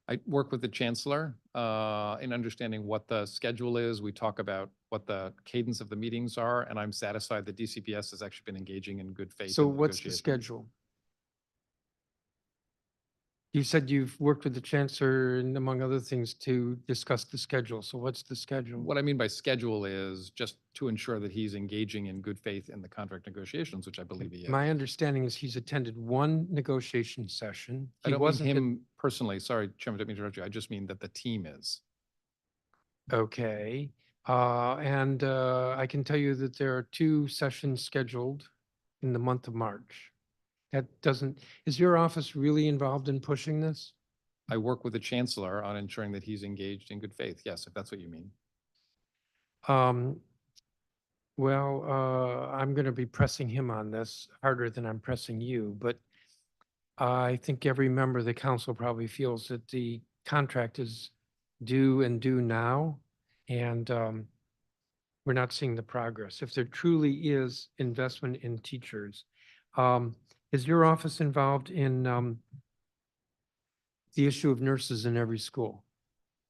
I work with the chancellor in understanding what the schedule is. We talk about what the cadence of the meetings are, and I'm satisfied that DCPS has actually been engaging in good faith. So in what's the negotiations. schedule? You said you've worked with the chancellor and among other things to discuss the schedule. So what's the schedule? What I mean by schedule is just to ensure that he's engaging in good faith in the contract negotiations, which I believe he is. My understanding is he's attended one negotiation session. I He don't mean wasn't at- him personally. Sorry, Chairman, didn't mean to interrupt you. I just mean that the team is. Okay. And I can tell you that there are 2 sessions scheduled in the month of March. That doesn't, is your office really involved in pushing this? I work with the chancellor on ensuring that he's engaged in good faith. Yes, if that's what you mean. Well, I'm going to be pressing him on this harder than I'm pressing you, but I think every member of the council probably feels that the contract is due and due now. And we're not seeing the progress. If there truly is investment in teachers, is your office involved in the issue of nurses in every school?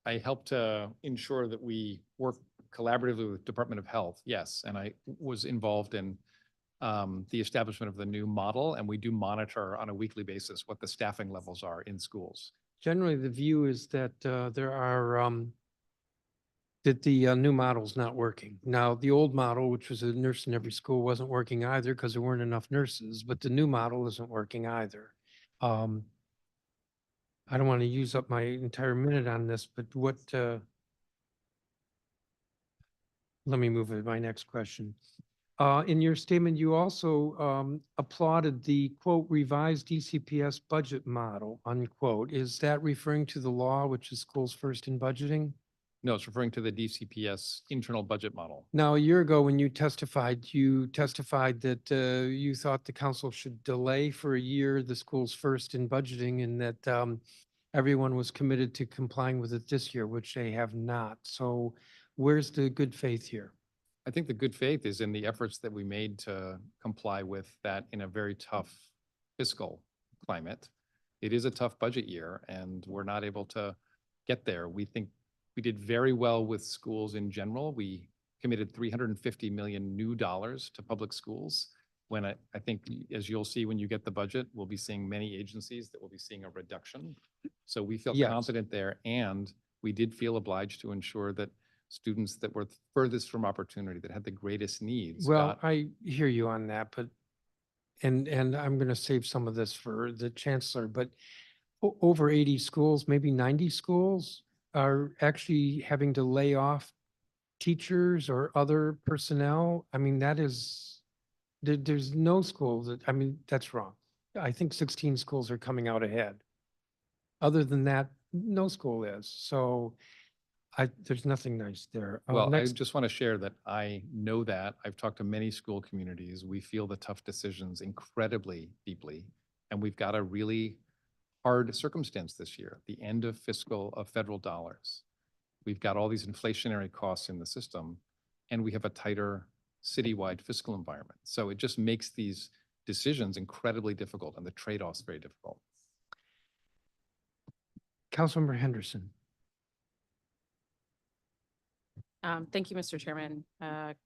I help to ensure that we work collaboratively with Department of Health, yes, and I was involved in the establishment of the new model, and we do monitor on a weekly basis what the staffing levels are in schools. Generally, the view is that there are that the new model's not working. Now, the old model, which was a nurse in every school, wasn't working either because there weren't enough nurses, but the new model isn't working either. I don't want to use up my entire minute on this, but what, let me move to my next question. In your statement, you also applauded the quote revised DCPS budget model, unquote. Is that referring to the law, which is schools first in budgeting? No, it's referring to the DCPS internal budget model. Now, a year ago, when you testified that you thought the council should delay for a year the schools first in budgeting, and that everyone was committed to complying with it this year, which they have not. So where's the good faith here? I think the good faith is in the efforts that we made to comply with that in a very tough fiscal climate. It is a tough budget year, and we're not able to get there. We think we did very well with schools in general. We committed $350 million new dollars to public schools. When I think, as you'll see when you get the budget, we'll be seeing many agencies that will be seeing a reduction. So we feel Yes. confident there, and we did feel obliged to ensure that students that were furthest from opportunity, that had the greatest needs. Well, I hear you on that, but, and I'm going to save some of this for the chancellor, but over 80 schools, maybe 90 schools are actually having to lay off teachers or other personnel. I mean, that is, there's no school that, I mean, that's wrong. I think 16 schools are coming out ahead. Other than that, no school is. So there's nothing nice there. Well, I Next, just want to share that I know that. I've talked to many school communities. We feel the tough decisions incredibly deeply, and we've got a really hard circumstance this year, the end of federal dollars. We've got all these inflationary costs in the system, and we have a tighter citywide fiscal environment. So it just makes these decisions incredibly difficult, and the trade-offs very difficult. Councilmember Henderson. Thank you, Mr. Chairman.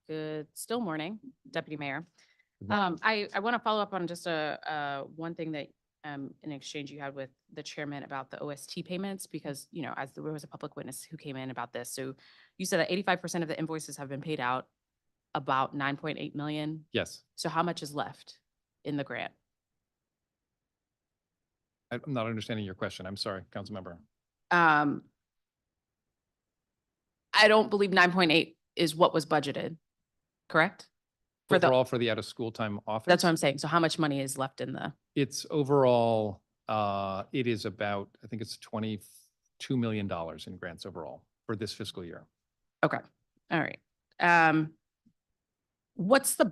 Good still morning, Deputy Mayor. I want to follow up on just one thing that an exchange you had with the chairman about the OST payments, because, you know, as there was a public witness who came in about this. So you said that 85% of the invoices have been paid out, about 9.8 million. Yes, So how much is left in the grant? I'm not understanding your question. I'm sorry, council member. I don't believe 9.8 is what was budgeted, correct? Overall for the out-of-school time office? That's what I'm saying. So how much money is left in the? It's overall, it is about, I think it's $22 million in grants overall for this fiscal year. Okay, all right. What's the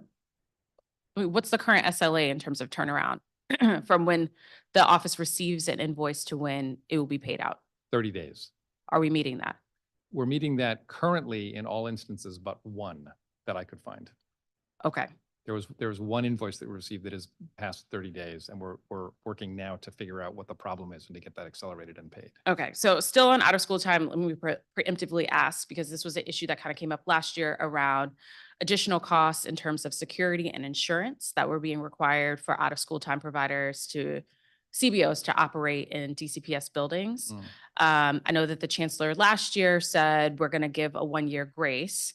current SLA in terms of turnaround from when the office receives an invoice to when it will be paid out? 30 days. Are we meeting that? We're meeting that currently in all instances, but one that I could find. Okay, There was one invoice that we received that is past 30 days, and we're working now to figure out what the problem is and to get that accelerated and paid. okay. So still on out of school time, let me preemptively ask, because this was an issue that kind of came up last year around additional costs in terms of security and insurance that were being required for out of school time providers to CBOs to operate in DCPS buildings. I know that the chancellor last year said we're going to give a 1-year grace.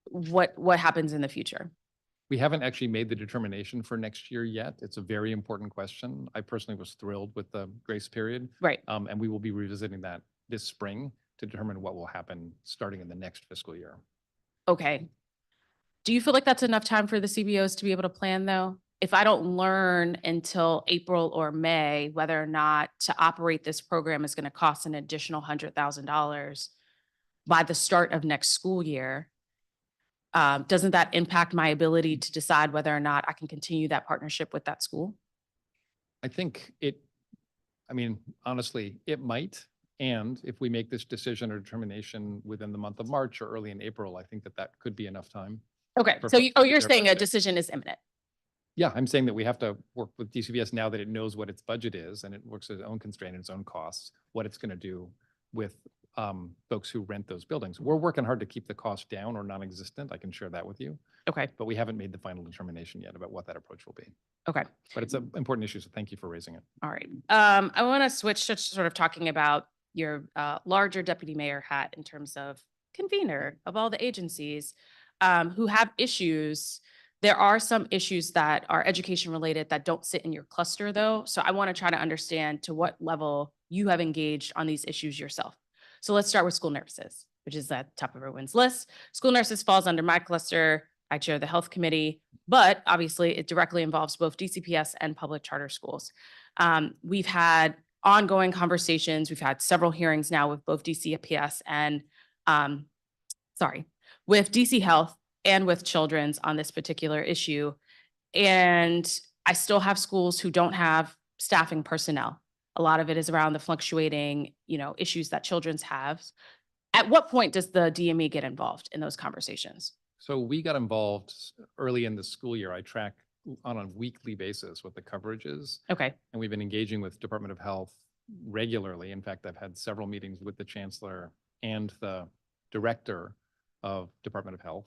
What happens in the future? We haven't actually made the determination for next year yet. It's a very important question. I personally was thrilled with the grace period. Right. And we will be revisiting that this spring to determine what will happen starting in the next fiscal year. Okay. Do you feel like that's enough time for the CBOs to be able to plan, though? If I don't learn until April or May whether or not to operate this program is going to cost an additional $100,000 by the start of next school year, doesn't that impact my ability to decide whether or not I can continue that partnership with that school? I think I mean, honestly, it might. And if we make this decision or determination within the month of March or early in April, I think that that could be enough time. Okay, For so folks oh, to you're get their saying a budget. decision is imminent. Yeah, I'm saying that we have to work with DCPS now that it knows what its budget is and it works at its own constraint and its own costs, what it's going to do with folks who rent those buildings. We're working hard to keep the cost down or non-existent. I can share that with you, Okay, but we haven't made the final determination yet about what that approach will be. okay. But it's an important issue, so thank you for raising it. All right. I want to switch to sort of talking about your larger deputy mayor hat in terms of convener of all the agencies who have issues. There are some issues that are education related that don't sit in your cluster though. So I want to try to understand to what level you have engaged on these issues yourself. So let's start with school nurses, which is at the top of everyone's list. School nurses falls under my cluster. I chair the health committee, but obviously it directly involves both DCPS and public charter schools. We've had ongoing conversations. We've had several hearings now with both DCPS and, with DC Health and with Children's on this particular issue. And I still have schools who don't have staffing personnel. A lot of it is around the fluctuating, issues that Children's have. At what point does the DME get involved in those conversations? So we got involved early in the school year. I track on a weekly basis what the coverage is. Okay, And we've been engaging with Department of Health regularly. In fact, I've had several meetings with the chancellor and the director of Department of Health.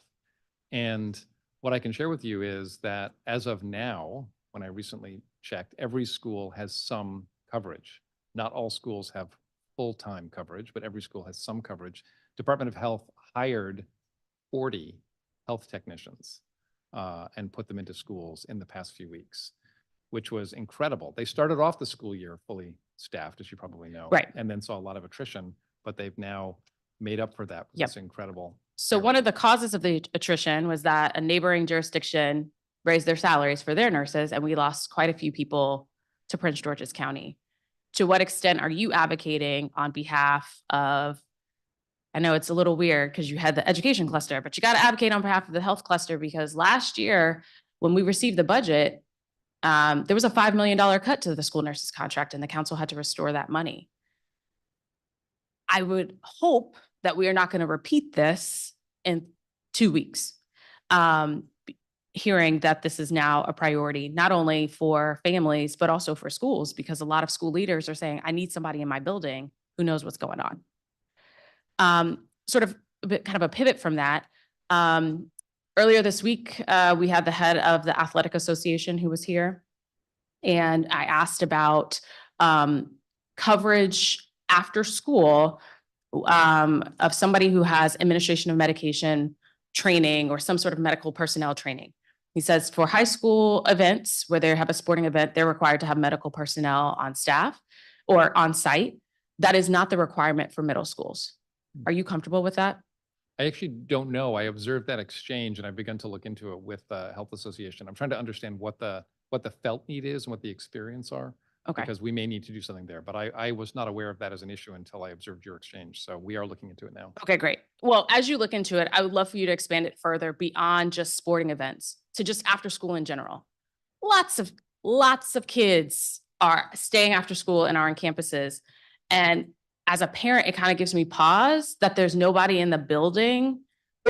And what I can share with you is that as of now, when I recently checked, every school has some coverage. Not all schools have full-time coverage, but every school has some coverage. Department of Health hired 40 health technicians and put them into schools in the past few weeks, which was incredible. They started off the school year fully staffed, as you probably know. Right. And then saw a lot of attrition, but they've now made up for that with Yep. this incredible. so one of the causes of the attrition was that a neighboring jurisdiction raised their salaries for their nurses, and we lost quite a few people to Prince George's County. To what extent are you advocating on behalf of, I know it's a little weird because you had the education cluster, but you got to advocate on behalf of the health cluster because last year when we received the budget, there was a $5 million cut to the school nurses contract and the council had to restore that money. I would hope that we are not going to repeat this in 2 weeks. Hearing that this is now a priority, not only for families, but also for schools, because a lot of school leaders are saying, I need somebody in my building who knows what's going on. Sort of kind of a pivot from that. Earlier this week, we had the head of the Athletic Association who was here. And I asked about coverage after school of somebody who has administration of medication training or some sort of medical personnel training. He says for high school events where they have a sporting event, they're required to have medical personnel on staff or on site. That is not the requirement for middle schools. Are you comfortable with that? I actually don't know. I observed that exchange and I've begun to look into it with the Health Association. I'm trying to understand what the felt need is and what the experience are. Okay. Because we may need to do something there, but I was not aware of that as an issue until I observed your exchange. So we are looking into it now. Okay, great. Well, as you look into it, I would love for you to expand it further beyond just sporting events to just after school in general. Lots of kids are staying after school and are on campuses. And as a parent, it kind of gives me pause that there's nobody in the building,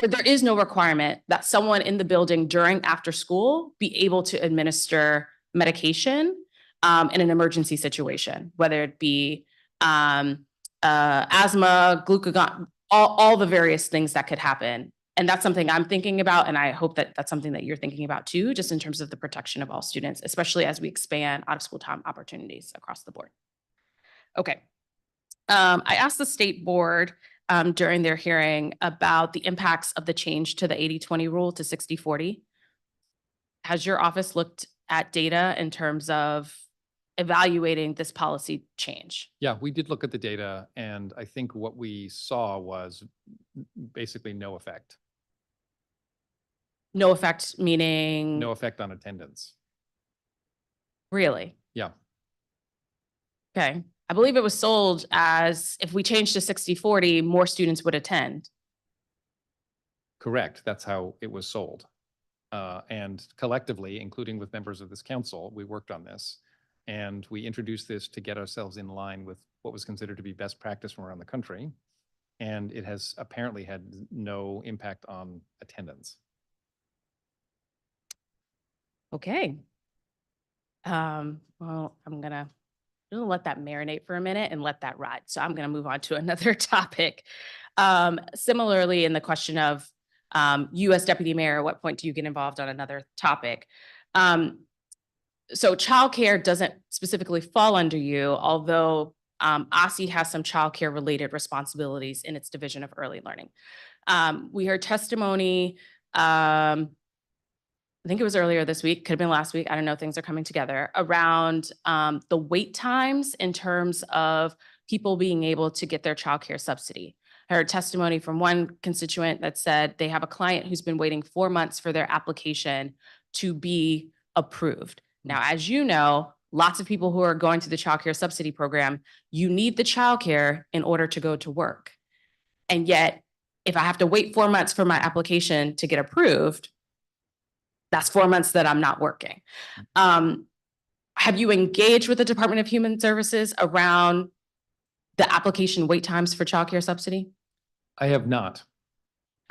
or there is no requirement that someone in the building during after school be able to administer medication in an emergency situation, whether it be asthma, glucagon, all the various things that could happen. And that's something I'm thinking about. And I hope that that's something that you're thinking about too, just in terms of the protection of all students, especially as we expand out of school time opportunities across the board. Okay. I asked the state board during their hearing about the impacts of the change to the 80-20 rule to 60-40. Has your office looked at data in terms of evaluating this policy change? Yeah, we did look at the data and I think what we saw was basically no effect. No effect, meaning? No effect on attendance. Really? Yeah. Okay. I believe it was sold as if we changed to 60-40, more students would attend. Correct. That's how it was sold. And collectively, including with members of this council, we worked on this. And we introduced this to get ourselves in line with what was considered to be best practice from around the country. And it has apparently had no impact on attendance. Okay. Well, I'm gonna let that marinate for a minute and let that ride. So I'm gonna move on to another topic. Similarly, in the question of you as deputy mayor, at what point do you get involved on another topic? So childcare doesn't specifically fall under you, although OSSE has some childcare related responsibilities in its division of early learning. We heard testimony, I think it was earlier this week, could have been last week, I don't know, things are coming together, around the wait times in terms of people being able to get their childcare subsidy. I heard testimony from one constituent that said they have a client who's been waiting 4 months for their application to be approved. Now, as you know, lots of people who are going through the childcare subsidy program, you need the childcare in order to go to work. And yet, if I have to wait 4 months for my application to get approved, that's 4 months that I'm not working. Have you engaged with the Department of Human Services around the application wait times for childcare subsidy? I have not.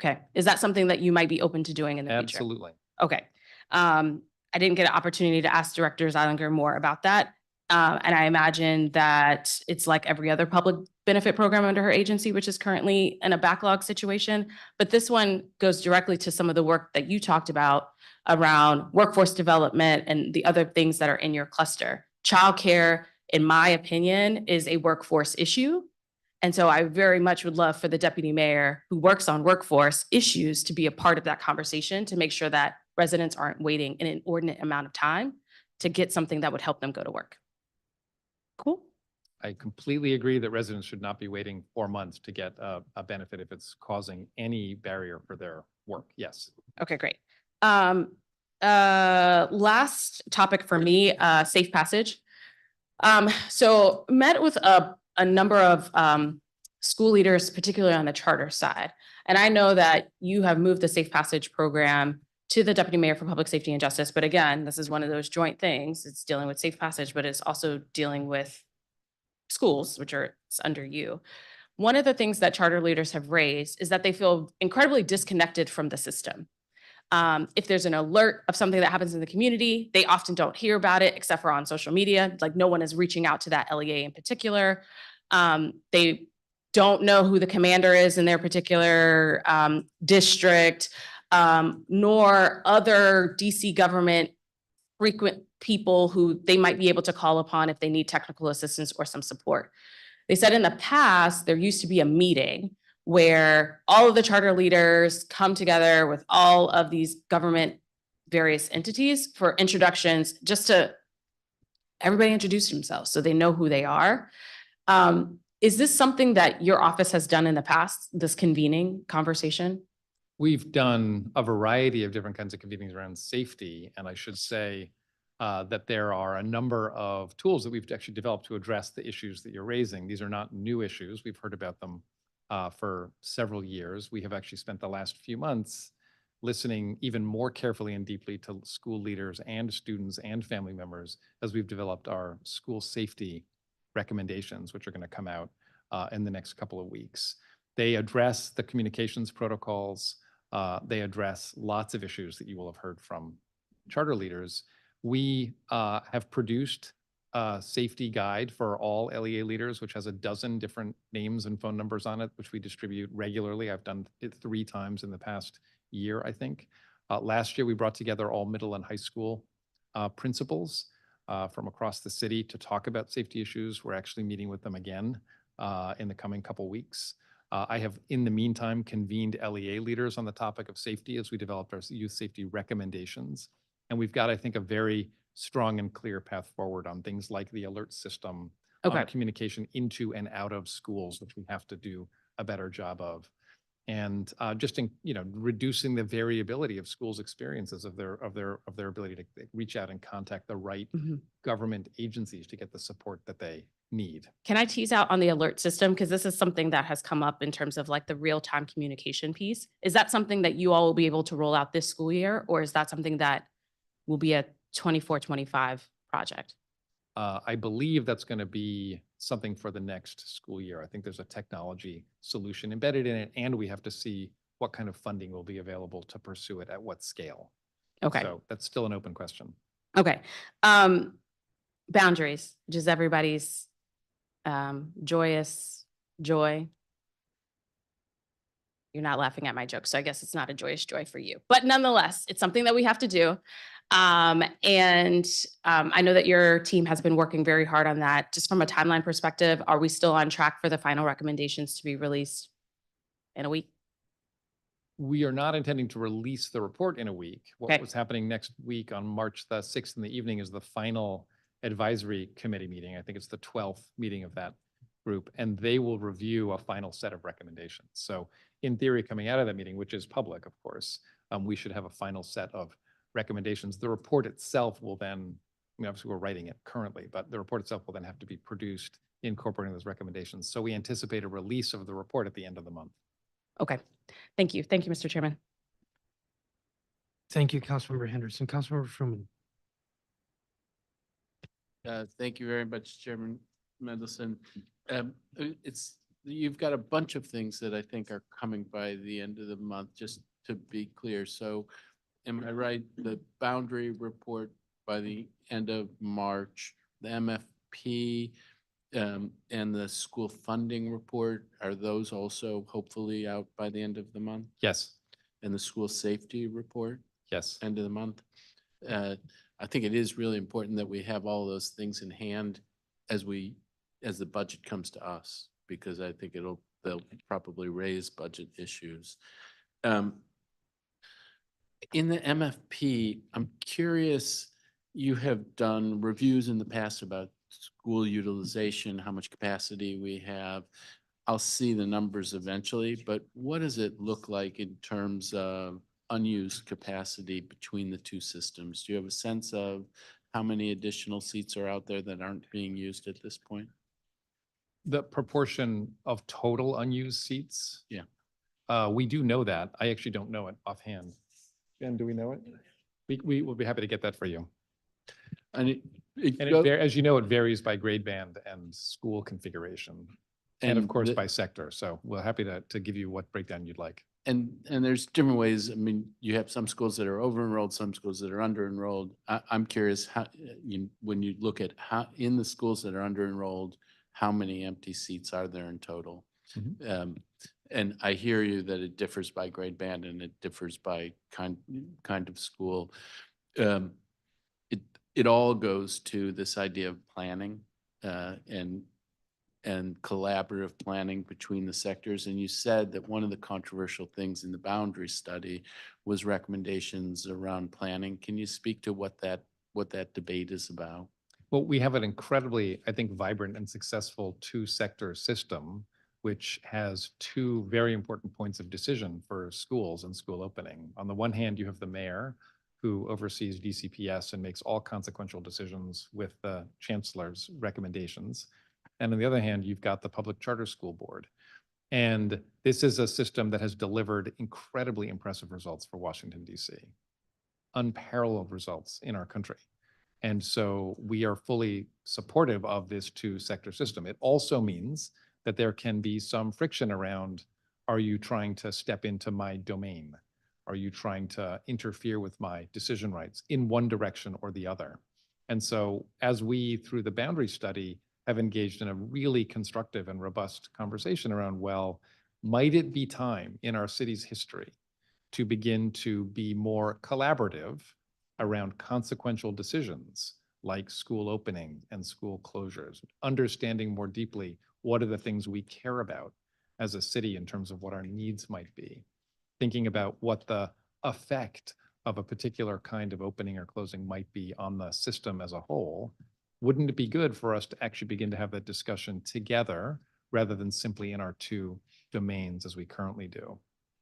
Okay. Is that something that you might be open to doing in the future? Absolutely. Okay. I didn't get an opportunity to ask Director Zeilinger more about that. And I imagine that it's like every other public benefit program under her agency, which is currently in a backlog situation. But this one goes directly to some of the work that you talked about around workforce development and the other things that are in your cluster. Childcare, in my opinion, is a workforce issue. And so I very much would love for the deputy mayor who works on workforce issues to be a part of that conversation to make sure that residents aren't waiting an inordinate amount of time to get something that would help them go to work. Cool. I completely agree that residents should not be waiting 4 months to get a benefit if it's causing any barrier for their work. Yes. Okay, great. Last topic for me, safe passage. So met with a number of school leaders, particularly on the charter side. And I know that you have moved the safe passage program to the Deputy Mayor for Public Safety and Justice. But again, this is one of those joint things. It's dealing with safe passage, but it's also dealing with schools, which are under you. One of the things that charter leaders have raised is that they feel incredibly disconnected from the system. If there's an alert of something that happens in the community, they often don't hear about it except for on social media. Like no one is reaching out to that LEA in particular. They don't know who the commander is in their particular district, nor other DC government frequent people who they might be able to call upon if they need technical assistance or some support. They said in the past, there used to be a meeting where all of the charter leaders come together with all of these government various entities for introductions, just to everybody introduce themselves so they know who they are. Is this something that your office has done in the past, this convening conversation? We've done a variety of different kinds of convenings around safety, and I should say that there are a number of tools that we've actually developed to address the issues that you're raising. These are not new issues. We've heard about them for several years. We have actually spent the last few months listening even more carefully and deeply to school leaders and students and family members as we've developed our school safety recommendations, which are going to come out in the next couple of weeks. They address the communications protocols. They address lots of issues that you will have heard from charter leaders. We have produced a safety guide for all LEA leaders, which has 12 different names and phone numbers on it, which we distribute regularly. I've done it 3 times in the past year, I think. Last year, we brought together all middle and high school principals from across the city to talk about safety issues. We're actually meeting with them again in the coming couple weeks. I have, in the meantime, convened LEA leaders on the topic of safety as we developed our youth safety recommendations. And we've got, I think, a very strong and clear path forward on things like the alert system, communication into and out of schools, which we have to do a better job of. And just in, reducing the variability of schools' experiences of their ability to reach out and contact the right government agencies to get the support that they need. Can I tease out on the alert system? Because this is something that has come up in terms of like the real-time communication piece. Is that something that you all will be able to roll out this school year? Or is that something that will be a 24-25 project? I believe that's going to be something for the next school year. I think there's a technology solution embedded in it, and we have to see what kind of funding will be available to pursue it at what scale. Okay, So that's still an open question. okay. Boundaries, just everybody's joyous joy. You're not laughing at my joke, so I guess it's not a joyous joy for you. But nonetheless, it's something that we have to do. I know that your team has been working very hard on that. Just from a timeline perspective, are we still on track for the final recommendations to be released in a week? We are not intending to release the report in a week. What Okay. was happening next week on March the 6th in the evening is the final advisory committee meeting. I think it's the 12th meeting of that group, and they will review a final set of recommendations. So in theory, coming out of that meeting, which is public, of course, we should have a final set of recommendations. The report itself will then, I mean, obviously we're writing it currently, but the report itself will then have to be produced incorporating those recommendations. So we anticipate a release of the report at the end of the month. Okay, thank you. Thank you, Mr. Chairman. Thank you, Councilmember Henderson. Councilmember Fruman. Thank you very much, Chairman Mendelson. You've got a bunch of things that I think are coming by the end of the month, just to be clear. So am I right? The boundary report by the end of March, the MFP, and the school funding report, are those also hopefully out by the end of the month? Yes, And the school safety report, yes. end of the month? I think it is really important that we have all those things in hand as the budget comes to us, because I think they'll probably raise budget issues. In the MFP, I'm curious, you have done reviews in the past about school utilization, how much capacity we have. I'll see the numbers eventually, but what does it look like in terms of unused capacity between the two systems? Do you have a sense of how many additional seats are out there that aren't being used at this point? The proportion of total unused seats? Yeah. We do know that. I actually don't know it offhand. Jen, do we know it? We will be happy to get that for you. And As you know, it varies by grade band and school configuration. And of course, by sector. So we're happy to give you what breakdown you'd like. And there's different ways. I mean, you have some schools that are over-enrolled, some schools that are under-enrolled. I'm curious how, when you look at how, in the schools that are under-enrolled, how many empty seats are there in total? And I hear you that it differs by grade band and it differs by kind of school. It all goes to this idea of planning and collaborative planning between the sectors. And you said that one of the controversial things in the boundary study was recommendations around planning. Can you speak to what that debate is about? Well, we have an incredibly, I think, vibrant and successful two-sector system, which has two very important points of decision for schools and school opening. On the one hand, you have the mayor, who oversees DCPS and makes all consequential decisions with the chancellor's recommendations. And on the other hand, you've got the Public Charter School Board. And this is a system that has delivered incredibly impressive results for Washington, D.C. Unparalleled results in our country. And so we are fully supportive of this two-sector system. It also means that there can be some friction around, are you trying to step into my domain? Are you trying to interfere with my decision rights in one direction or the other? And so as we, through the boundary study, have engaged in a really constructive and robust conversation around, well, might it be time in our city's history to begin to be more collaborative around consequential decisions like school opening and school closures, understanding more deeply what are the things we care about as a city in terms of what our needs might be, thinking about what the effect of a particular kind of opening or closing might be on the system as a whole. Wouldn't it be good for us to actually begin to have that discussion together rather than simply in our two domains as we currently do?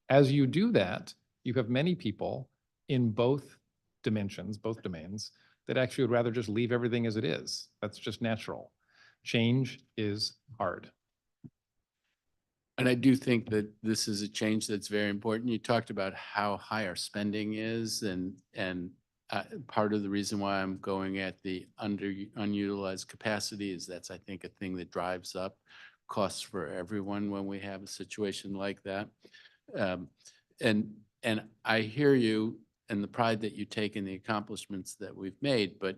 As you do that, you have many people in both dimensions, both domains, that actually would rather just leave everything as it is. That's just natural. Change is hard. And I do think that this is a change that's very important. You talked about how high our spending is, and part of the reason why I'm going at the unutilized capacity is that's, I think, a thing that drives up costs for everyone when we have a situation like that. Um, and I hear you and the pride that you take in the accomplishments that we've made, but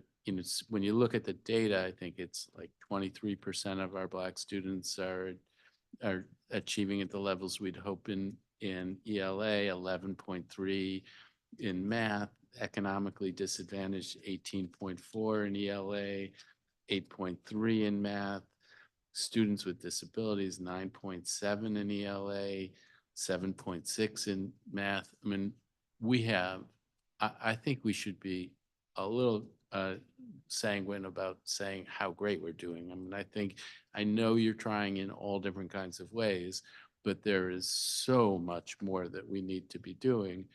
when you look at the data, I think it's like 23% of our Black students are achieving at the levels we'd hope in ELA, 11.3 in math, economically disadvantaged 18.4 in ELA, 8.3 in math, students with disabilities 9.7 in ELA, 7.6 in math. I mean, I think we should be a little sanguine about saying how great we're doing. I mean, I know you're trying in all different kinds of ways, but there is so much more that we need to be doing.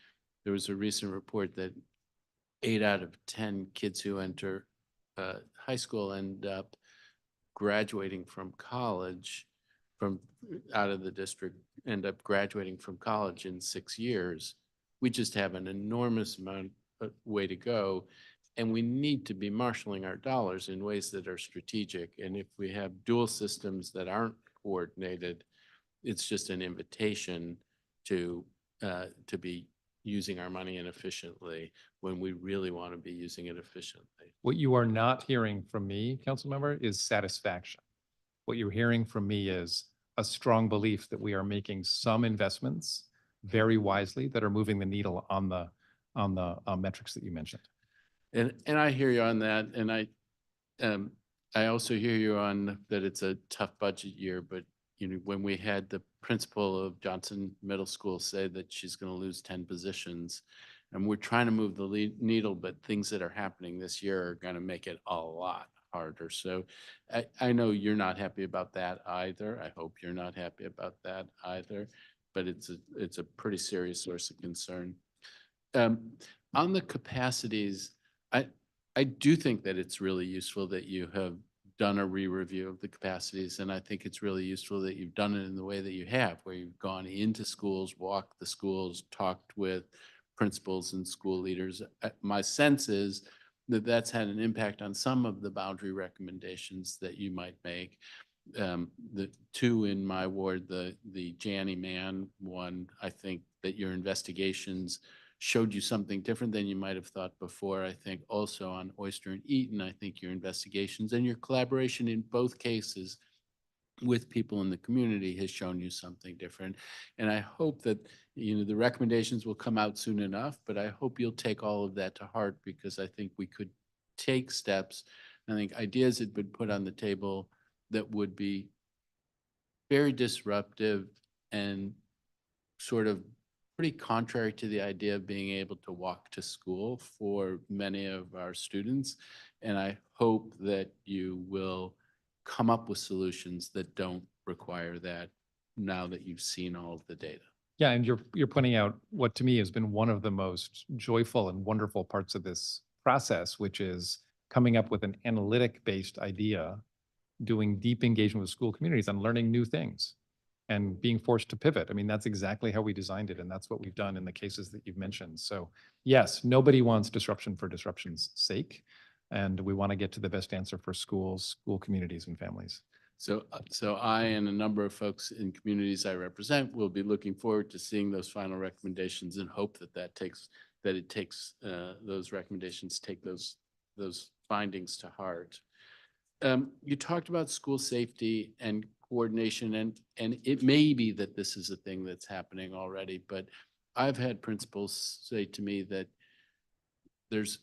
There was a recent report that 8 out of 10 kids who enter high school end up graduating from college, from out of the district, end up graduating from college in 6 years. We just have an enormous amount of way to go. And we need to be marshaling our dollars in ways that are strategic. And if we have dual systems that aren't coordinated, it's just an invitation to be using our money inefficiently when we really want to be using it efficiently. What you are not hearing from me, council member, is satisfaction. What you're hearing from me is a strong belief that we are making some investments very wisely that are moving the needle on the metrics that you mentioned. And I hear you on that. And I also hear you on that it's a tough budget year, but when we had the principal of Johnson Middle School say that she's going to lose 10 positions, and we're trying to move the needle, but things that are happening this year are going to make it a lot harder. So I know you're not happy about that either. I hope you're not happy about that either, but it's a pretty serious source of concern. On the capacities, I do think that it's really useful that you have done a re-review of the capacities, and I think it's really useful that you've done it in the way that you have, where you've gone into schools, walked the schools, talked with principals and school leaders. My sense is that that's had an impact on some of the boundary recommendations that you might make. The two in my ward, the Janny Man one, I think that your investigations showed you something different than you might have thought before. I think also on Oyster and Eaton, I think your investigations and your collaboration in both cases with people in the community has shown you something different. And I hope that, the recommendations will come out soon enough, but I hope you'll take all of that to heart, because I think we could take steps. I think ideas had been put on the table that would be very disruptive and sort of pretty contrary to the idea of being able to walk to school for many of our students. And I hope that you will come up with solutions that don't require that now that you've seen all of the data. Yeah, and you're pointing out what to me has been one of the most joyful and wonderful parts of this process, which is coming up with an analytic-based idea, doing deep engagement with school communities and learning new things and being forced to pivot. I mean, that's exactly how we designed it, and that's what we've done in the cases that you've mentioned. So yes, nobody wants disruption for disruption's sake, and we want to get to the best answer for schools, school communities, and families. So I and a number of folks in communities I represent will be looking forward to seeing those final recommendations, and hope that those recommendations take those findings to heart. You talked about school safety and coordination, and it may be that this is a thing that's happening already, but I've had principals say to me that there's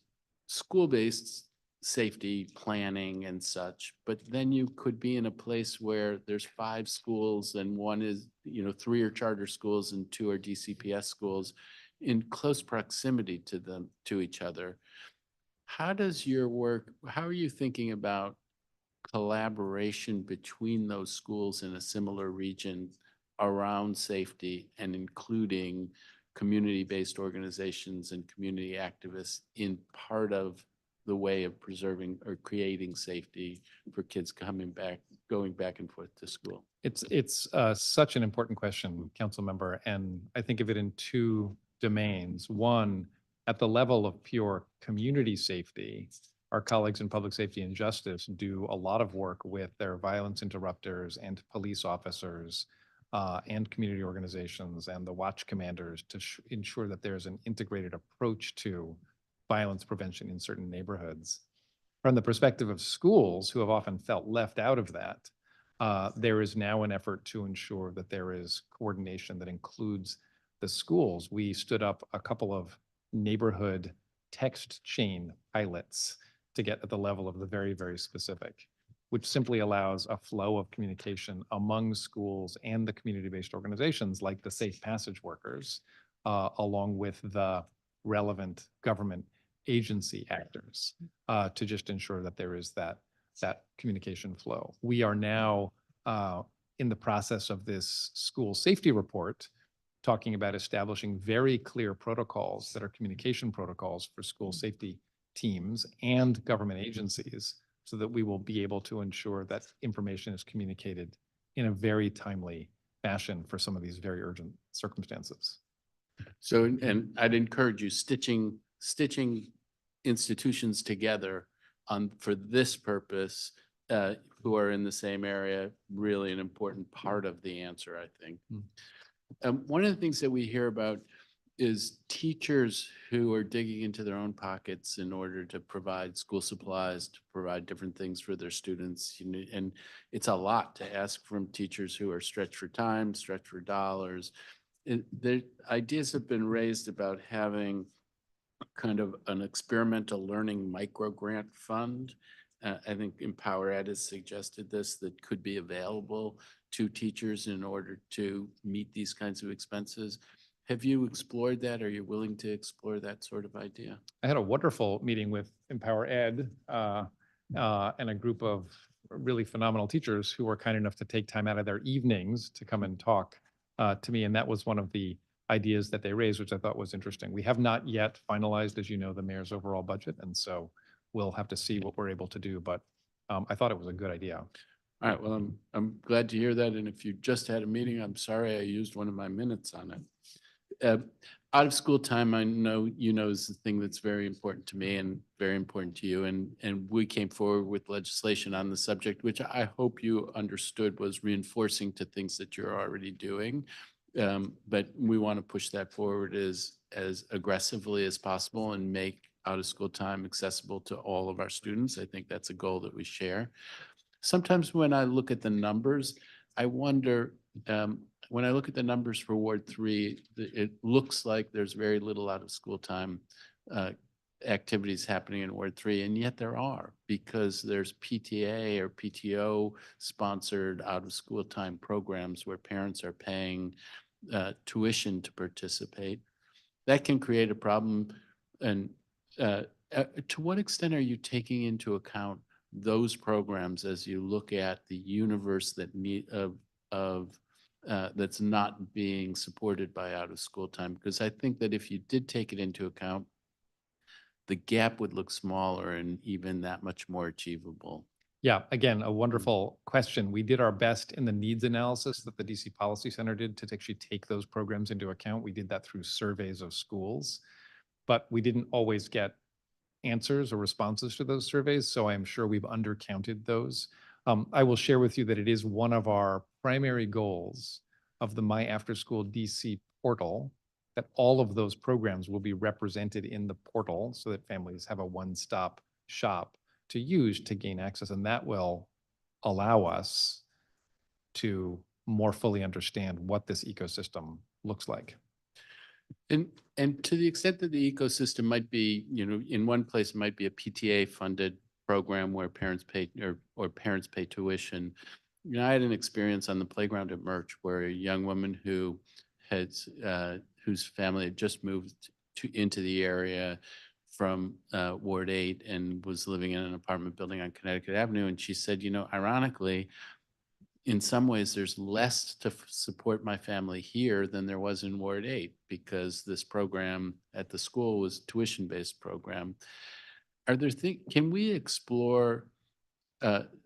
school-based safety planning and such, but then you could be in a place where there's 5 schools and one is, 3 are charter schools and 2 are DCPS schools in close proximity to each other. How are you thinking about collaboration between those schools in a similar region around safety, and including community-based organizations and community activists in part of the way of preserving or creating safety for kids going back and forth to school? It's such an important question, council member, and I think of it in 2 domains. One, At the level of pure community safety, our colleagues in public safety and justice do a lot of work with their violence interrupters and police officers and community organizations and the watch commanders to ensure that there's an integrated approach to violence prevention in certain neighborhoods. From the perspective of schools, who have often felt left out of that, there is now an effort to ensure that there is coordination that includes the schools. We stood up a couple of neighborhood text chain pilots to get at the level of the very, very specific, which simply allows a flow of communication among schools and the community-based organizations like the Safe Passage Workers, along with the relevant government agency actors, to just ensure that there is that communication flow. We are now in the process of this school safety report, talking about establishing very clear protocols that are communication protocols for school safety teams and government agencies, so that we will be able to ensure that information is communicated in a very timely fashion for some of these very urgent circumstances. So, and I'd encourage you stitching institutions together for this purpose, who are in the same area, really an important part of the answer, I think. One of the things that we hear about is teachers who are digging into their own pockets in order to provide school supplies, to provide different things for their students. And it's a lot to ask from teachers who are stretched for time, stretched for dollars. The ideas have been raised about having kind of an experimental learning micro grant fund. I think Empower Ed has suggested this, that could be available to teachers in order to meet these kinds of expenses. Have you explored that? Are you willing to explore that sort of idea? I had a wonderful meeting with Empower Ed and a group of really phenomenal teachers who were kind enough to take time out of their evenings to come and talk to me. And that was one of the ideas that they raised, which I thought was interesting. We have not yet finalized, as you know, the mayor's overall budget. And so we'll have to see what we're able to do. But I thought it was a good idea. All right, well, I'm glad to hear that. And if you just had a meeting, I'm sorry I used one of my minutes on it. Out of school time, I know is the thing that's very important to me and very important to you. And we came forward with legislation on the subject, which I hope you understood was reinforcing to things that you're already doing. But we want to push that forward as aggressively as possible and make out of school time accessible to all of our students. I think that's a goal that we share. Sometimes when I look at the numbers, I wonder, when I look at the numbers for Ward 3, it looks like there's very little out of school time activities happening in Ward 3, and yet there are, because there's PTA or PTO sponsored out of school time programs where parents are paying tuition to participate. That can create a problem. And to what extent are you taking into account those programs as you look at the universe that that's not being supported by out of school time? Because I think that if you did take it into account, the gap would look smaller and even that much more achievable. Yeah, again, a wonderful question. We did our best in the needs analysis that the DC Policy Center did to actually take those programs into account. We did that through surveys of schools, but we didn't always get answers or responses to those surveys. So I'm sure we've undercounted those. I will share with you that it is one of our primary goals of the My After School DC portal, that all of those programs will be represented in the portal so that families have a one-stop shop to use to gain access. And that will allow us to more fully understand what this ecosystem looks like. And to the extent that the ecosystem might be, in one place, it might be a PTA funded program where parents pay or parents pay tuition. I had an experience on the playground at Murch where a young woman who has whose family had just moved into the area from Ward 8 and was living in an apartment building on Connecticut Avenue. And she said, ironically, in some ways, there's less to support my family here than there was in Ward 8 because this program at the school was tuition-based program. Are there can we explore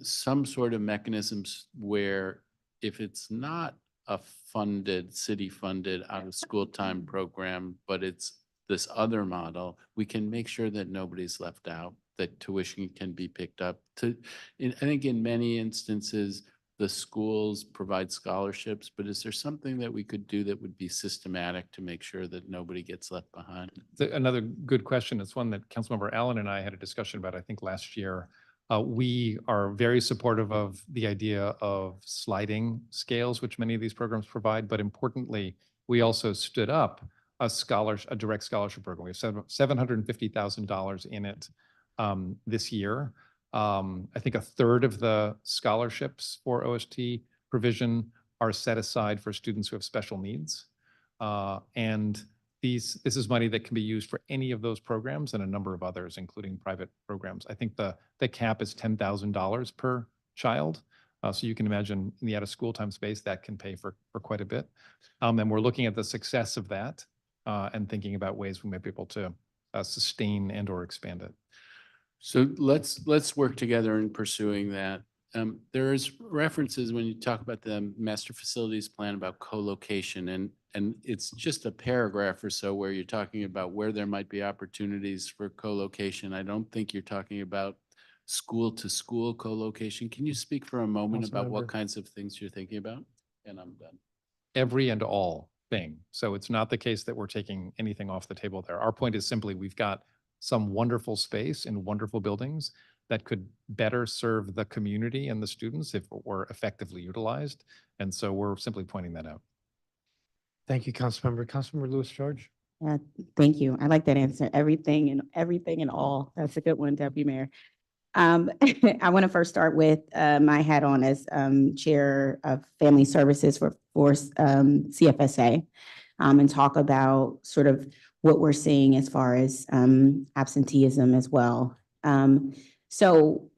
some sort of mechanisms where if it's not a funded, city-funded out-of-school time program, but it's this other model, we can make sure that nobody's left out, that tuition can be picked up I think in many instances, the schools provide scholarships, but is there something that we could do that would be systematic to make sure that nobody gets left behind? Another good question. It's one that Councilmember Allen and I had a discussion about, I think, last year. We are very supportive of the idea of sliding scales, which many of these programs provide. But importantly, we also stood up a direct scholarship program. We have $750,000 in it this year. I think a third of the scholarships for OST provision are set aside for students who have special needs. And this is money that can be used for any of those programs and a number of others, including private programs. I think the cap is $10,000 per child. So you can imagine in the out-of-school time space, that can pay for quite a bit. And we're looking at the success of that and thinking about ways we might be able to sustain and or expand it. So let's work together in pursuing that. There is references when you talk about the master facilities plan about co-location, and it's just a paragraph or so where you're talking about where there might be opportunities for co-location. I don't think you're talking about school to school co-location. Can you speak for a moment about what kinds of things you're thinking about? And I'm done. Every and all thing. So it's not the case that we're taking anything off the table there. Our point is simply we've got some wonderful space in wonderful buildings that could better serve the community and the students if it were effectively utilized. And so we're simply pointing that out. Thank you, Councilmember. Councilmember Lewis George. Thank you. I like that answer. Everything and all. That's a good one, Deputy Mayor. I want to first start with my hat on as Chair of Family Services for CFSA and talk about sort of what we're seeing as far as absenteeism as well. So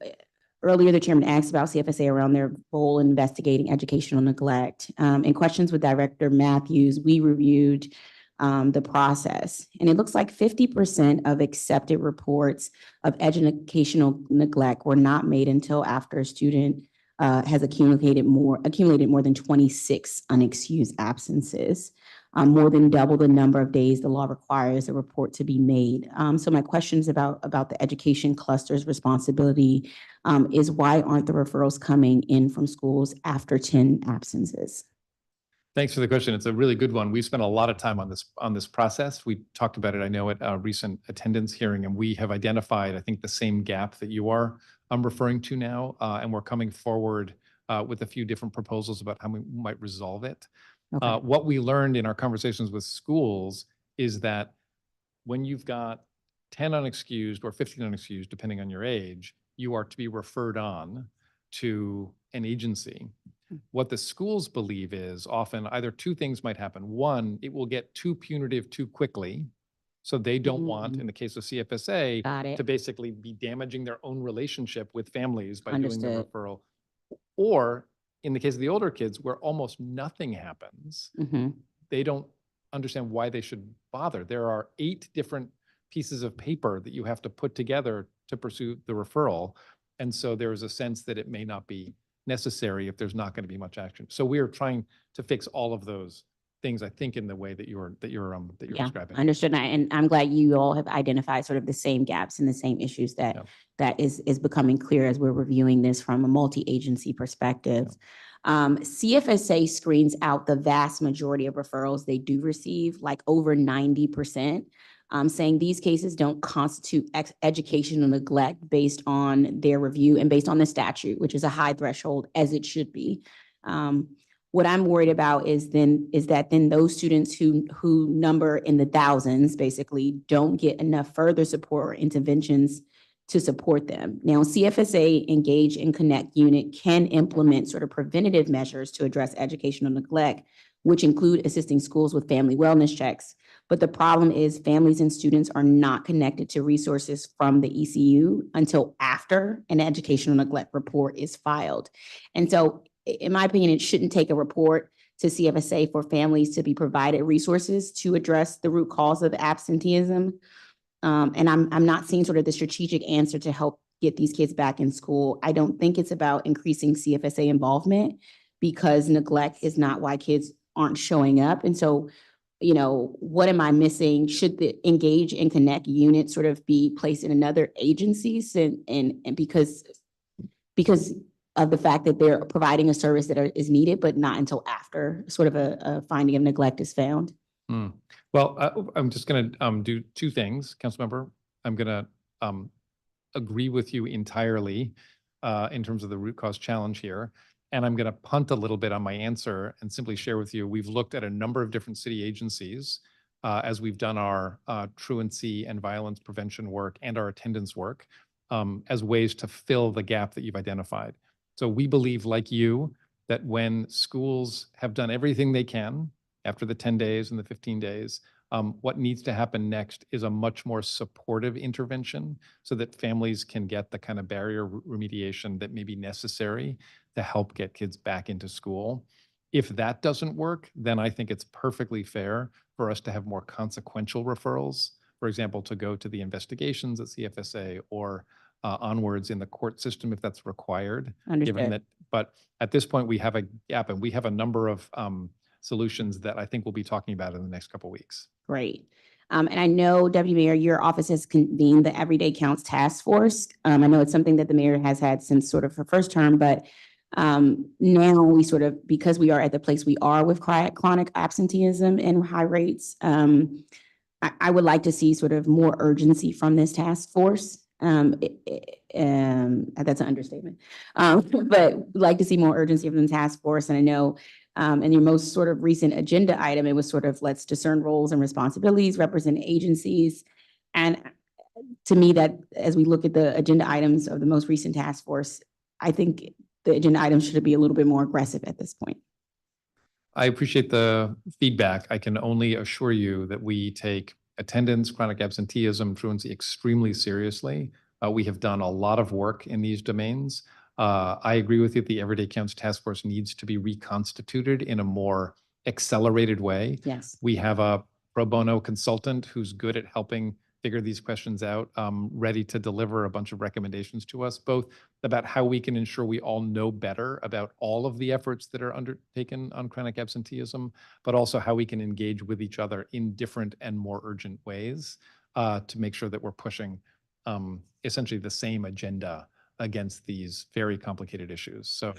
earlier, the chairman asked about CFSA around their role in investigating educational neglect. In questions with Director Matthews, we reviewed the process, and it looks like 50% of accepted reports of educational neglect were not made until after a student has accumulated more than 26 unexcused absences. More than double the number of days the law requires a report to be made. So my questions about the education cluster's responsibility is why aren't the referrals coming in from schools after 10 absences? Thanks for the question. It's a really good one. We spent a lot of time on this process. We talked about it, I know, at a recent attendance hearing, and we have identified, I think, the same gap that you are referring to now, and we're coming forward with a few different proposals about how we might resolve it. Okay. What we learned in our conversations with schools is that when you've got 10 unexcused or 15 unexcused, depending on your age, you are to be referred on to an agency. What the schools believe is often either two things might happen. One, it will get too punitive too quickly. So they don't want, in the case of CFSA, to basically be damaging their own relationship with families by doing the referral. Or in the case of the older kids, where almost nothing happens, they don't understand why they should bother. There are 8 different pieces of paper that you have to put together to pursue the referral. And so there is a sense that it may not be necessary if there's not going to be much action. So we are trying to fix all of those things, I think, in the way that you're describing. Understood. And I'm glad you all have identified sort of the same gaps and the same issues that is becoming clear as we're reviewing this from a multi-agency perspective. CFSA screens out the vast majority of referrals they do receive, like over 90%, saying these cases don't constitute educational neglect based on their review and based on the statute, which is a high threshold, as it should be. What I'm worried about is that those students who number in the thousands basically don't get enough further support or interventions to support them. Now, CFSA Engage and Connect unit can implement sort of preventative measures to address educational neglect, which include assisting schools with family wellness checks. But the problem is families and students are not connected to resources from the ECU until after an educational neglect report is filed. And so, in my opinion, it shouldn't take a report to CFSA for families to be provided resources to address the root cause of absenteeism. And I'm not seeing sort of the strategic answer to help get these kids back in school. I don't think it's about increasing CFSA involvement, because neglect is not why kids aren't showing up. And so you know, what am I missing? Should the engage and connect unit sort of be placed in another agencies and because of the fact that they're providing a service that is needed, but not until after sort of a finding of neglect is found? Well, I'm just going to do two things, Councilmember. I'm going to agree with you entirely in terms of the root cause challenge here. And I'm going to punt a little bit on my answer and simply share with you, we've looked at a number of different city agencies as we've done our truancy and violence prevention work and our attendance work as ways to fill the gap that you've identified. So we believe, like you, that when schools have done everything they can after the 10 days and the 15 days, what needs to happen next is a much more supportive intervention so that families can get the kind of barrier remediation that may be necessary to help get kids back into school. If that doesn't work, then I think it's perfectly fair for us to have more consequential referrals, for example, to go to the investigations at CFSA or onwards in the court system if that's required. Given Understood. that, but at this point, we have a gap and we have a number of solutions that I think we'll be talking about in the next couple of weeks. Great. And I know, Deputy Mayor, your office has convened the Everyday Counts Task Force. I know it's something that the mayor has had since sort of her first term, but now we sort of, because we are at the place we are with chronic absenteeism and high rates, I would like to see sort of more urgency from this task force. That's an understatement. But like to see more urgency from the task force. And I know in your most sort of recent agenda item, it was sort of let's discern roles and responsibilities, represent agencies. And to me, that as we look at the agenda items of the most recent task force, I think the agenda items should be a little bit more aggressive at this point. I appreciate the feedback. I can only assure you that we take attendance, chronic absenteeism, truancy extremely seriously. We have done a lot of work in these domains. I agree with you that the Everyday Counts Task Force needs to be reconstituted in a more accelerated way. Yes. We have a pro bono consultant who's good at helping figure these questions out, ready to deliver a bunch of recommendations to us, both about how we can ensure we all know better about all of the efforts that are undertaken on chronic absenteeism, but also how we can engage with each other in different and more urgent ways to make sure that we're pushing essentially the same agenda against these very complicated issues. So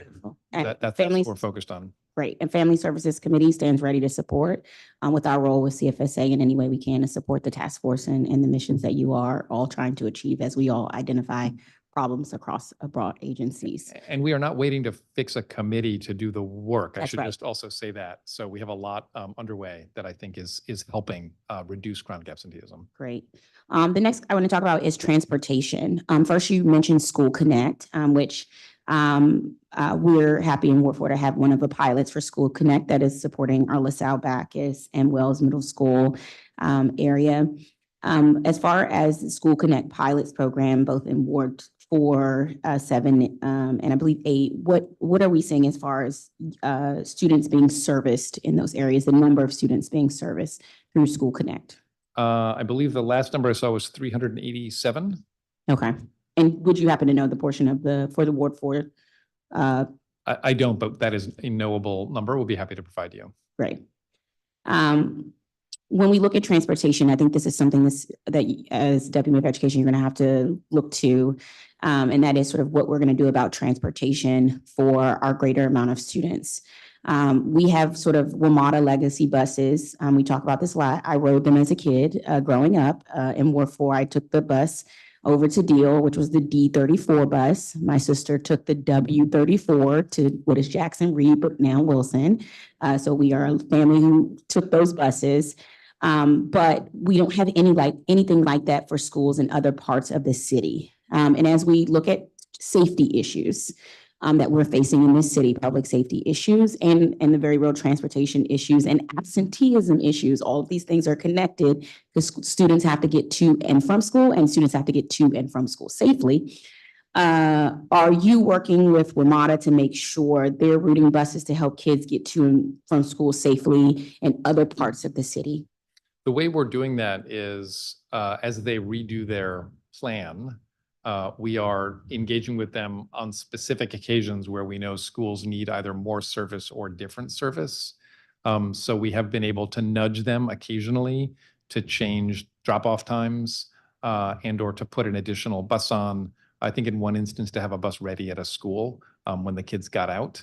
that's what we're focused on. Great. And Family Services Committee stands ready to support with our role with CFSA in any way we can to support the task force and the missions that you are all trying to achieve as we all identify problems across broad agencies. And we are not waiting to fix a committee to do the work. I That's should right. just also say that. So we have a lot underway that I think is helping reduce chronic absenteeism. Great. The next I want to talk about is transportation. First, you mentioned School Connect, which we're happy and we're to have one of the pilots for School Connect that is supporting our LaSalle Bacchus and Wells Middle School area. As far as the School Connect pilots program, both in Ward 4, 7, and I believe 8, what are we seeing as far as students being serviced in those areas, the number of students being serviced through School Connect? I believe the last number I saw was 387. Okay. And would you happen to know the portion of for the Ward 4? I don't, but that is a knowable number. We'll be happy to provide you. Great. When we look at transportation, I think this is something that as Deputy Mayor of Education, you're going to have to look to, and that is sort of what we're going to do about transportation for our greater amount of students. We have sort of WMATA legacy buses. We talk about this a lot. I rode them as a kid growing up. In Ward 4, I took the bus over to Deal, which was the D34 bus. My sister took the W34 to what is Jackson Reed, but now Wilson. So we are a family who took those buses. But we don't have anything like that for schools in other parts of the city. And as we look at safety issues that we're facing in this city, public safety issues and the very real transportation issues and absenteeism issues, all of these things are connected because students have to get to and from school and students have to get to and from school safely. Are you working with WMATA to make sure they're routing buses to help kids get to and from school safely in other parts of the city? The way we're doing that is as they redo their plan, we are engaging with them on specific occasions where we know schools need either more service or different service. So we have been able to nudge them occasionally to change drop-off times and or to put an additional bus on. I think in one instance to have a bus ready at a school when the kids got out.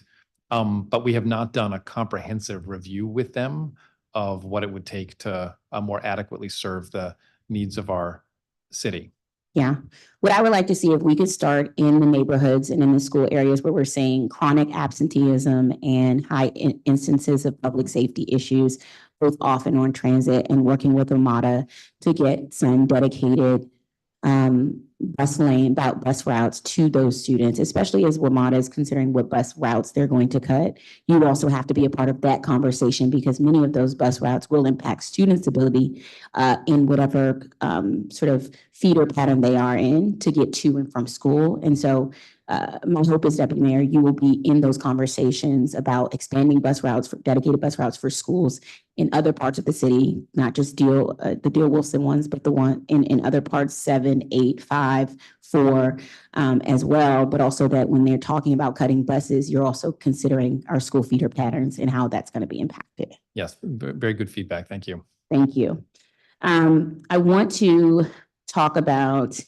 But we have not done a comprehensive review with them of what it would take to more adequately serve the needs of our city. Yeah. What I would like to see if we could start in the neighborhoods and in the school areas where we're seeing chronic absenteeism and high instances of public safety issues, both off and on transit, and working with Omada to get some dedicated bus routes to those students, especially as WMATA is considering what bus routes they're going to cut. You also have to be a part of that conversation because many of those bus routes will impact students' ability in whatever sort of feeder pattern they are in to get to and from school. And so my hope is, Deputy Mayor, you will be in those conversations about expanding bus routes, for dedicated bus routes for schools in other parts of the city, not just the Deal Wilson ones, but the one in other parts, 7, 8, 5, 4 as well. But also that when they're talking about cutting buses, you're also considering our school feeder patterns and how that's going to be impacted. Yes, very good feedback. Thank you. Thank you. I want to talk about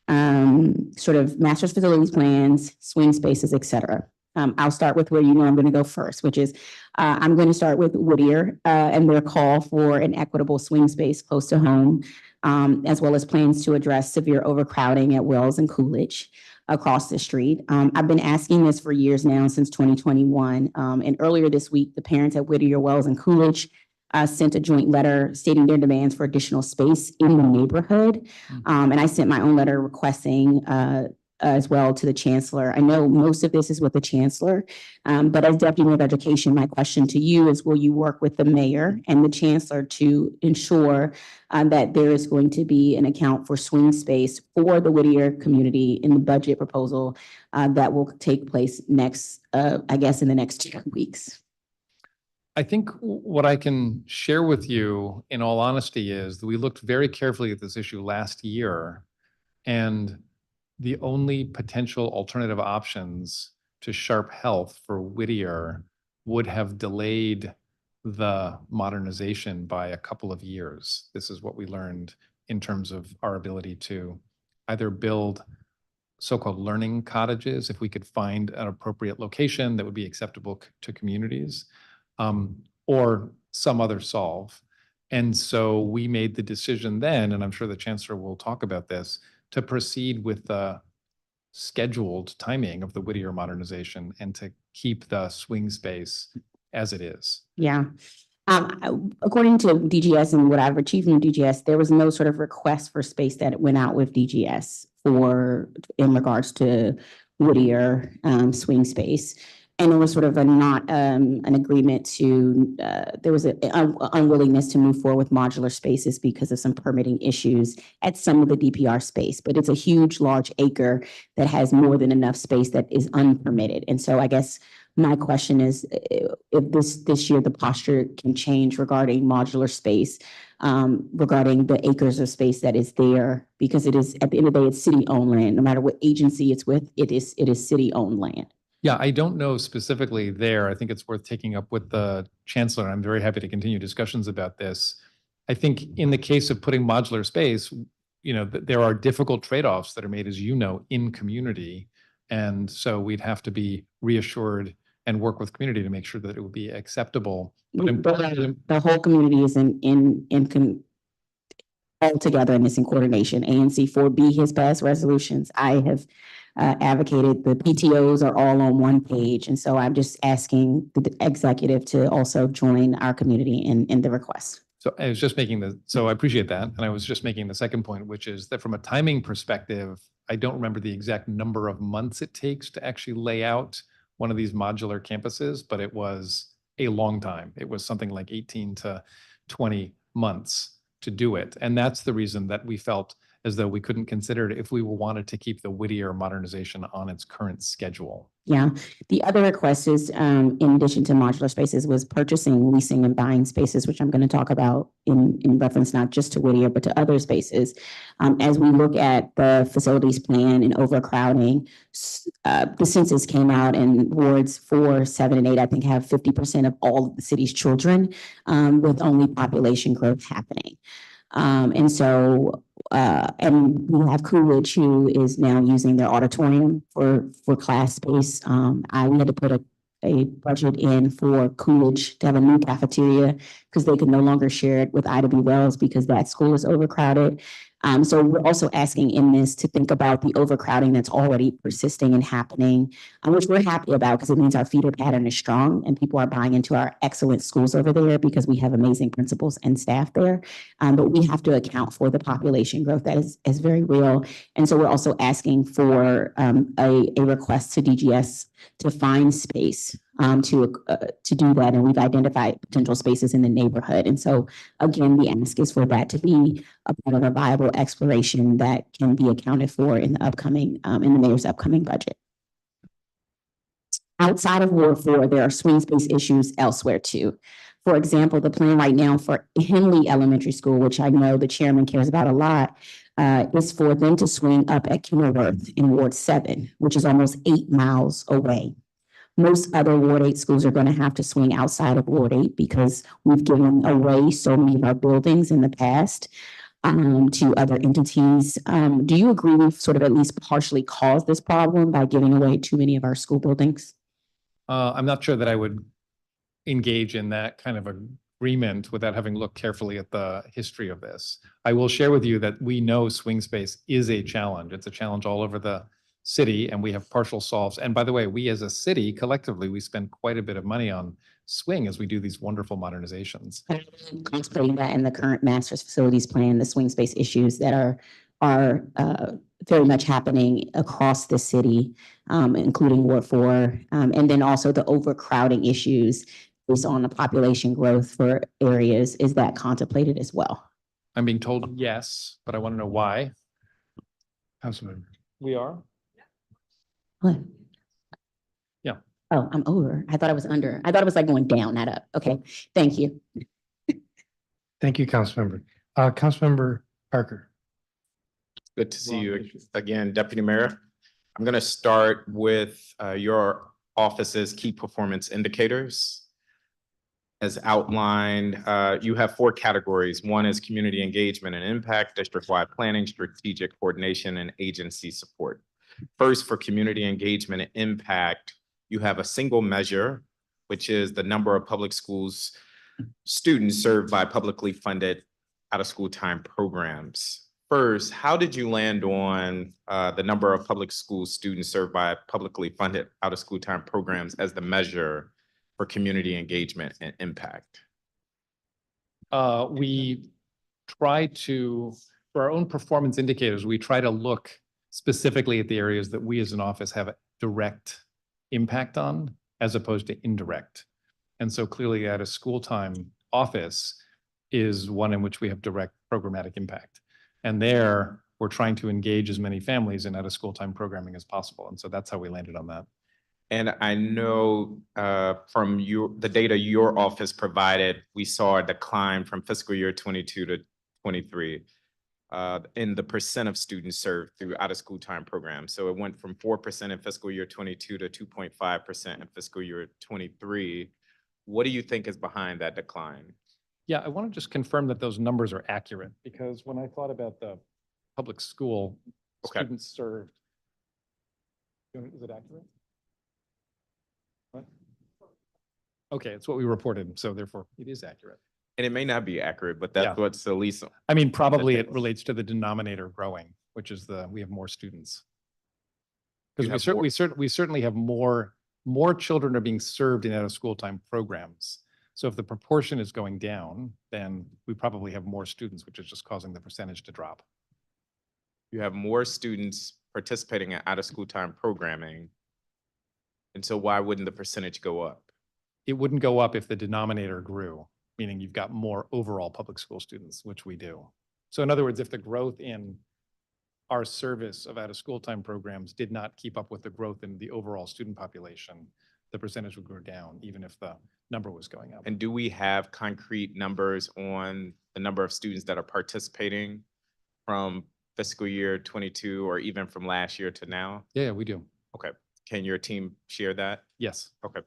sort of master's facilities plans, swing spaces, et cetera. I'll start with where you know I'm going to go first, which is I'm going to start with Whittier and their call for an equitable swing space close to home, as well as plans to address severe overcrowding at Wells and Coolidge across the street. I've been asking this for years now, since 2021. And earlier this week, the parents at Whittier, Wells, and Coolidge sent a joint letter stating their demands for additional space in the neighborhood. And I sent my own letter requesting as well to the chancellor. I know most of this is with the chancellor, but as Deputy Mayor of Education, my question to you is, will you work with the mayor and the chancellor to ensure that there is going to be an account for swing space for the Whittier community in the budget proposal that will take place next, I guess, in the next 2 weeks? I think what I can share with you in all honesty is that we looked very carefully at this issue last year, and the only potential alternative options to Sharp Health for Whittier would have delayed the modernization by a couple of years. This is what we learned in terms of our ability to either build so-called learning cottages, if we could find an appropriate location that would be acceptable to communities, or some other solve. And so we made the decision then, and I'm sure the chancellor will talk about this, to proceed with the scheduled timing of the Whittier modernization and to keep the swing space as it is. Yeah. According to DGS and what I've achieved from DGS, there was no sort of request for space that went out with DGS in regards to Whittier swing space. And it was sort of an agreement to, there was an unwillingness to move forward with modular spaces because of some permitting issues at some of the DPR space. But it's a huge, large acre that has more than enough space that is unpermitted. And so I guess my question is, if this year the posture can change regarding modular space, regarding the acres of space that is there, because it is, at the end of the day, it's city-owned land. No matter what agency it's with, it is city-owned land. Yeah, I don't know specifically there. I think it's worth taking up with the chancellor. I'm very happy to continue discussions about this. I think in the case of putting modular space, you know, there are difficult trade-offs that are made, as you know, in community. And so we'd have to be reassured and work with community to make sure that it would be acceptable. But the whole community is all together in this in coordination. ANC 4B has passed resolutions. I have advocated, the PTOs are all on one page. And so I'm just asking the executive to also join our community in the request. So I was just making so I appreciate that. And I was just making the second point, which is that from a timing perspective, I don't remember the exact number of months it takes to actually lay out one of these modular campuses, but it was a long time. It was something like 18 to 20 months to do it. And that's the reason that we felt as though we couldn't consider it if we wanted to keep the Whittier modernization on its current schedule. Yeah, the other request is, in addition to modular spaces, was purchasing, leasing, and buying spaces, which I'm going to talk about in reference not just to Whittier, but to other spaces. As we look at the facilities plan and overcrowding, the census came out and wards 4, 7, and 8, I think, have 50% of all of the city's children, with only population growth happening. And so, and we have Coolidge, who is now using their auditorium for class space. We had to put a budget in for Coolidge to have a new cafeteria because they could no longer share it with Ida B. Wells because that school is overcrowded. So we're also asking in this to think about the overcrowding that's already persisting and happening, which we're happy about because it means our feeder pattern is strong and people are buying into our excellent schools over there because we have amazing principals and staff there. But we have to account for the population growth that is very real. And so we're also asking for a request to DGS to find space to do that. And we've identified potential spaces in the neighborhood. And so again, the ask is for that to be a part of a viable exploration that can be accounted for in the upcoming, in the mayor's upcoming budget. Outside of Ward 4, there are swing space issues elsewhere too. For example, the plan right now for Henley Elementary School, which I know the chairman cares about a lot, is for them to swing up at Kenilworth in Ward 7, which is almost 8 miles away. Most other Ward 8 schools are going to have to swing outside of Ward 8 because we've given away so many of our buildings in the past to other entities. Do you agree we've sort of at least partially caused this problem by giving away too many of our school buildings? I'm not sure that I would engage in that kind of agreement without having looked carefully at the history of this. I will share with you that we know swing space is a challenge. It's a challenge all over the city, and we have partial solves. And by the way, we as a city collectively, we spend quite a bit of money on swing as we do these wonderful modernizations. Contemplating that in the current master's facilities plan, the swing space issues that are very much happening across the city, including Ward 4, and then also the overcrowding issues based on the population growth for areas. Is that contemplated as well? I'm being told yes, but I want to know why. Councilmember. We are? What? Yeah. Oh, I'm over. I thought I was under. I thought it was like going down, not up. Okay, thank you. Thank you, Councilmember. Councilmember Parker. Good to see you again, Deputy Mayor. I'm going to start with your office's key performance indicators. As outlined, you have 4 categories. One is community engagement and impact, district-wide planning, strategic coordination, and agency support. First, for community engagement and impact, you have a single measure, which is the number of public schools students served by publicly funded out-of-school time programs. First, how did you land on the number of public school students served by publicly funded out-of-school time programs as the measure for community engagement and impact? We try to, for our own performance indicators, we try to look specifically at the areas that we as an office have a direct impact on as opposed to indirect. And so clearly at a school time office is one in which we have direct programmatic impact. And there we're trying to engage as many families in out of school time programming as possible. And so that's how we landed on that. And I know from the data your office provided, we saw a decline from fiscal year 22 to 23 in the percent of students served through out-of-school time programs. So it went from 4% in fiscal year 22 to 2.5% in fiscal year 23. What do you think is behind that decline? Yeah, I want to just confirm that those numbers are accurate because when I thought about the public school students served, is it accurate? What? Okay, it's what we reported, so therefore it is accurate. And it may not be accurate, but that's what's the least. I mean, probably it relates to the denominator growing, which is we have more students. Because we certainly have more children are being served in out of school time programs. So if the proportion is going down, then we probably have more students, which is just causing the percentage to drop. You have more students participating in out of school time programming. And so why wouldn't the percentage go up? It wouldn't go up if the denominator grew, meaning you've got more overall public school students, which we do. So in other words, if the growth in our service of out-of-school time programs did not keep up with the growth in the overall student population, the percentage would go down, even if the number was going up. And do we have concrete numbers on the number of students that are participating from fiscal year 22 or even from last year to now? Yeah, we do. Okay. Can your team share that? Yes. Okay.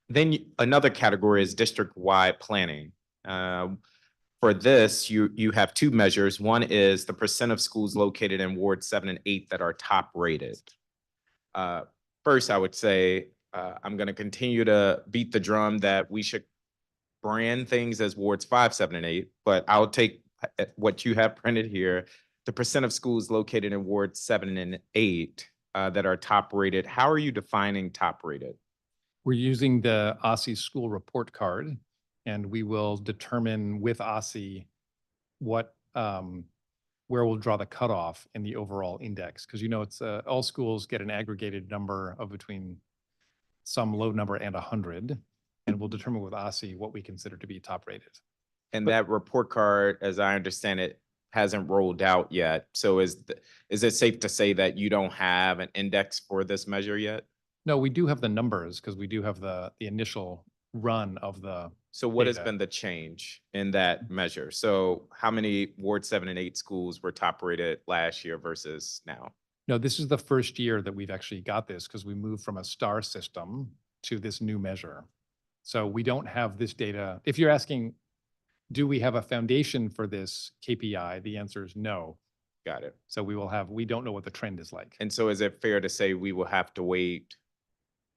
Then another category is district-wide planning. For this, you have two measures. One is the percent of schools located in Ward 7 and 8 that are top rated. First, I would say I'm going to continue to beat the drum that we should brand things as wards 5, 7, and 8, but I'll take what you have printed here. The percent of schools located in wards 7 and 8 that are top rated. How are you defining top rated? We're using the OSSE school report card, and we will determine with OSSE what, where we'll draw the cutoff in the overall index. Because you know, it's all schools get an aggregated number of between some low number and 100, and we'll determine with OSSE what we consider to be top rated. And that report card, as I understand it, hasn't rolled out yet. So is it safe to say that you don't have an index for this measure yet? No, we do have the numbers because we do have the initial run of the. So what has data. been the change in that measure? So how many Ward 7 and 8 schools were top rated last year versus now? No, this is the first year that we've actually got this because we moved from a star system to this new measure. So we don't have this data. If you're asking, do we have a foundation for this KPI? The answer is no. Got it. So we don't know what the trend is like. And so is it fair to say we will have to wait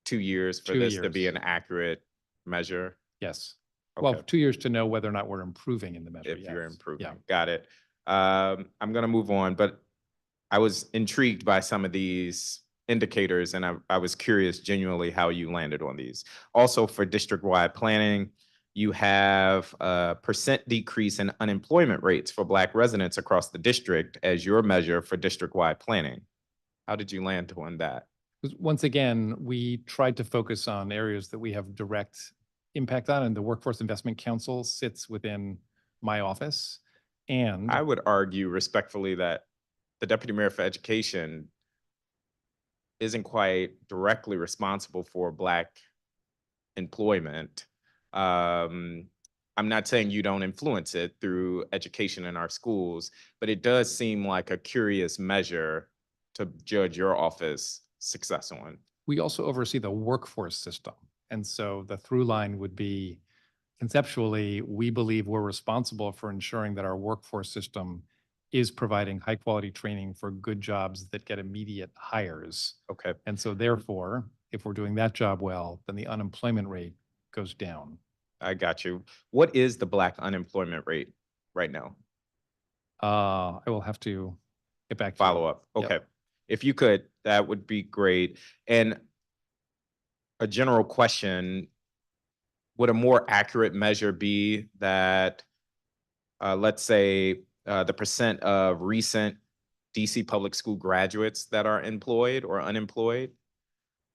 2 years for 2 this to be years. an accurate measure? Yes. Okay. Well, 2 years to know whether or not we're improving in the measure. If you're yes. improving. Yeah. Got it. I'm going to move on, but I was intrigued by some of these indicators, and I was curious genuinely how you landed on these. Also, for district-wide planning, you have a percent decrease in unemployment rates for Black residents across the district as your measure for district-wide planning. How did you land on that? Once again, we tried to focus on areas that we have direct impact on, and the Workforce Investment Council sits within my office. And I would argue respectfully that the Deputy Mayor for Education isn't quite directly responsible for Black employment. I'm not saying you don't influence it through education in our schools, but it does seem like a curious measure to judge your office success on. we also oversee the workforce system. And so the through line would be conceptually, we believe we're responsible for ensuring that our workforce system is providing high quality training for good jobs that get immediate hires. Okay. And so therefore, if we're doing that job well, then the unemployment rate goes down. I got you. What is the Black unemployment rate right now? I will have to get back to Follow up. Yep. Okay. If you could, that would be great. And a general question, would a more accurate measure be that, let's say, the percent of recent DC public school graduates that are employed or unemployed?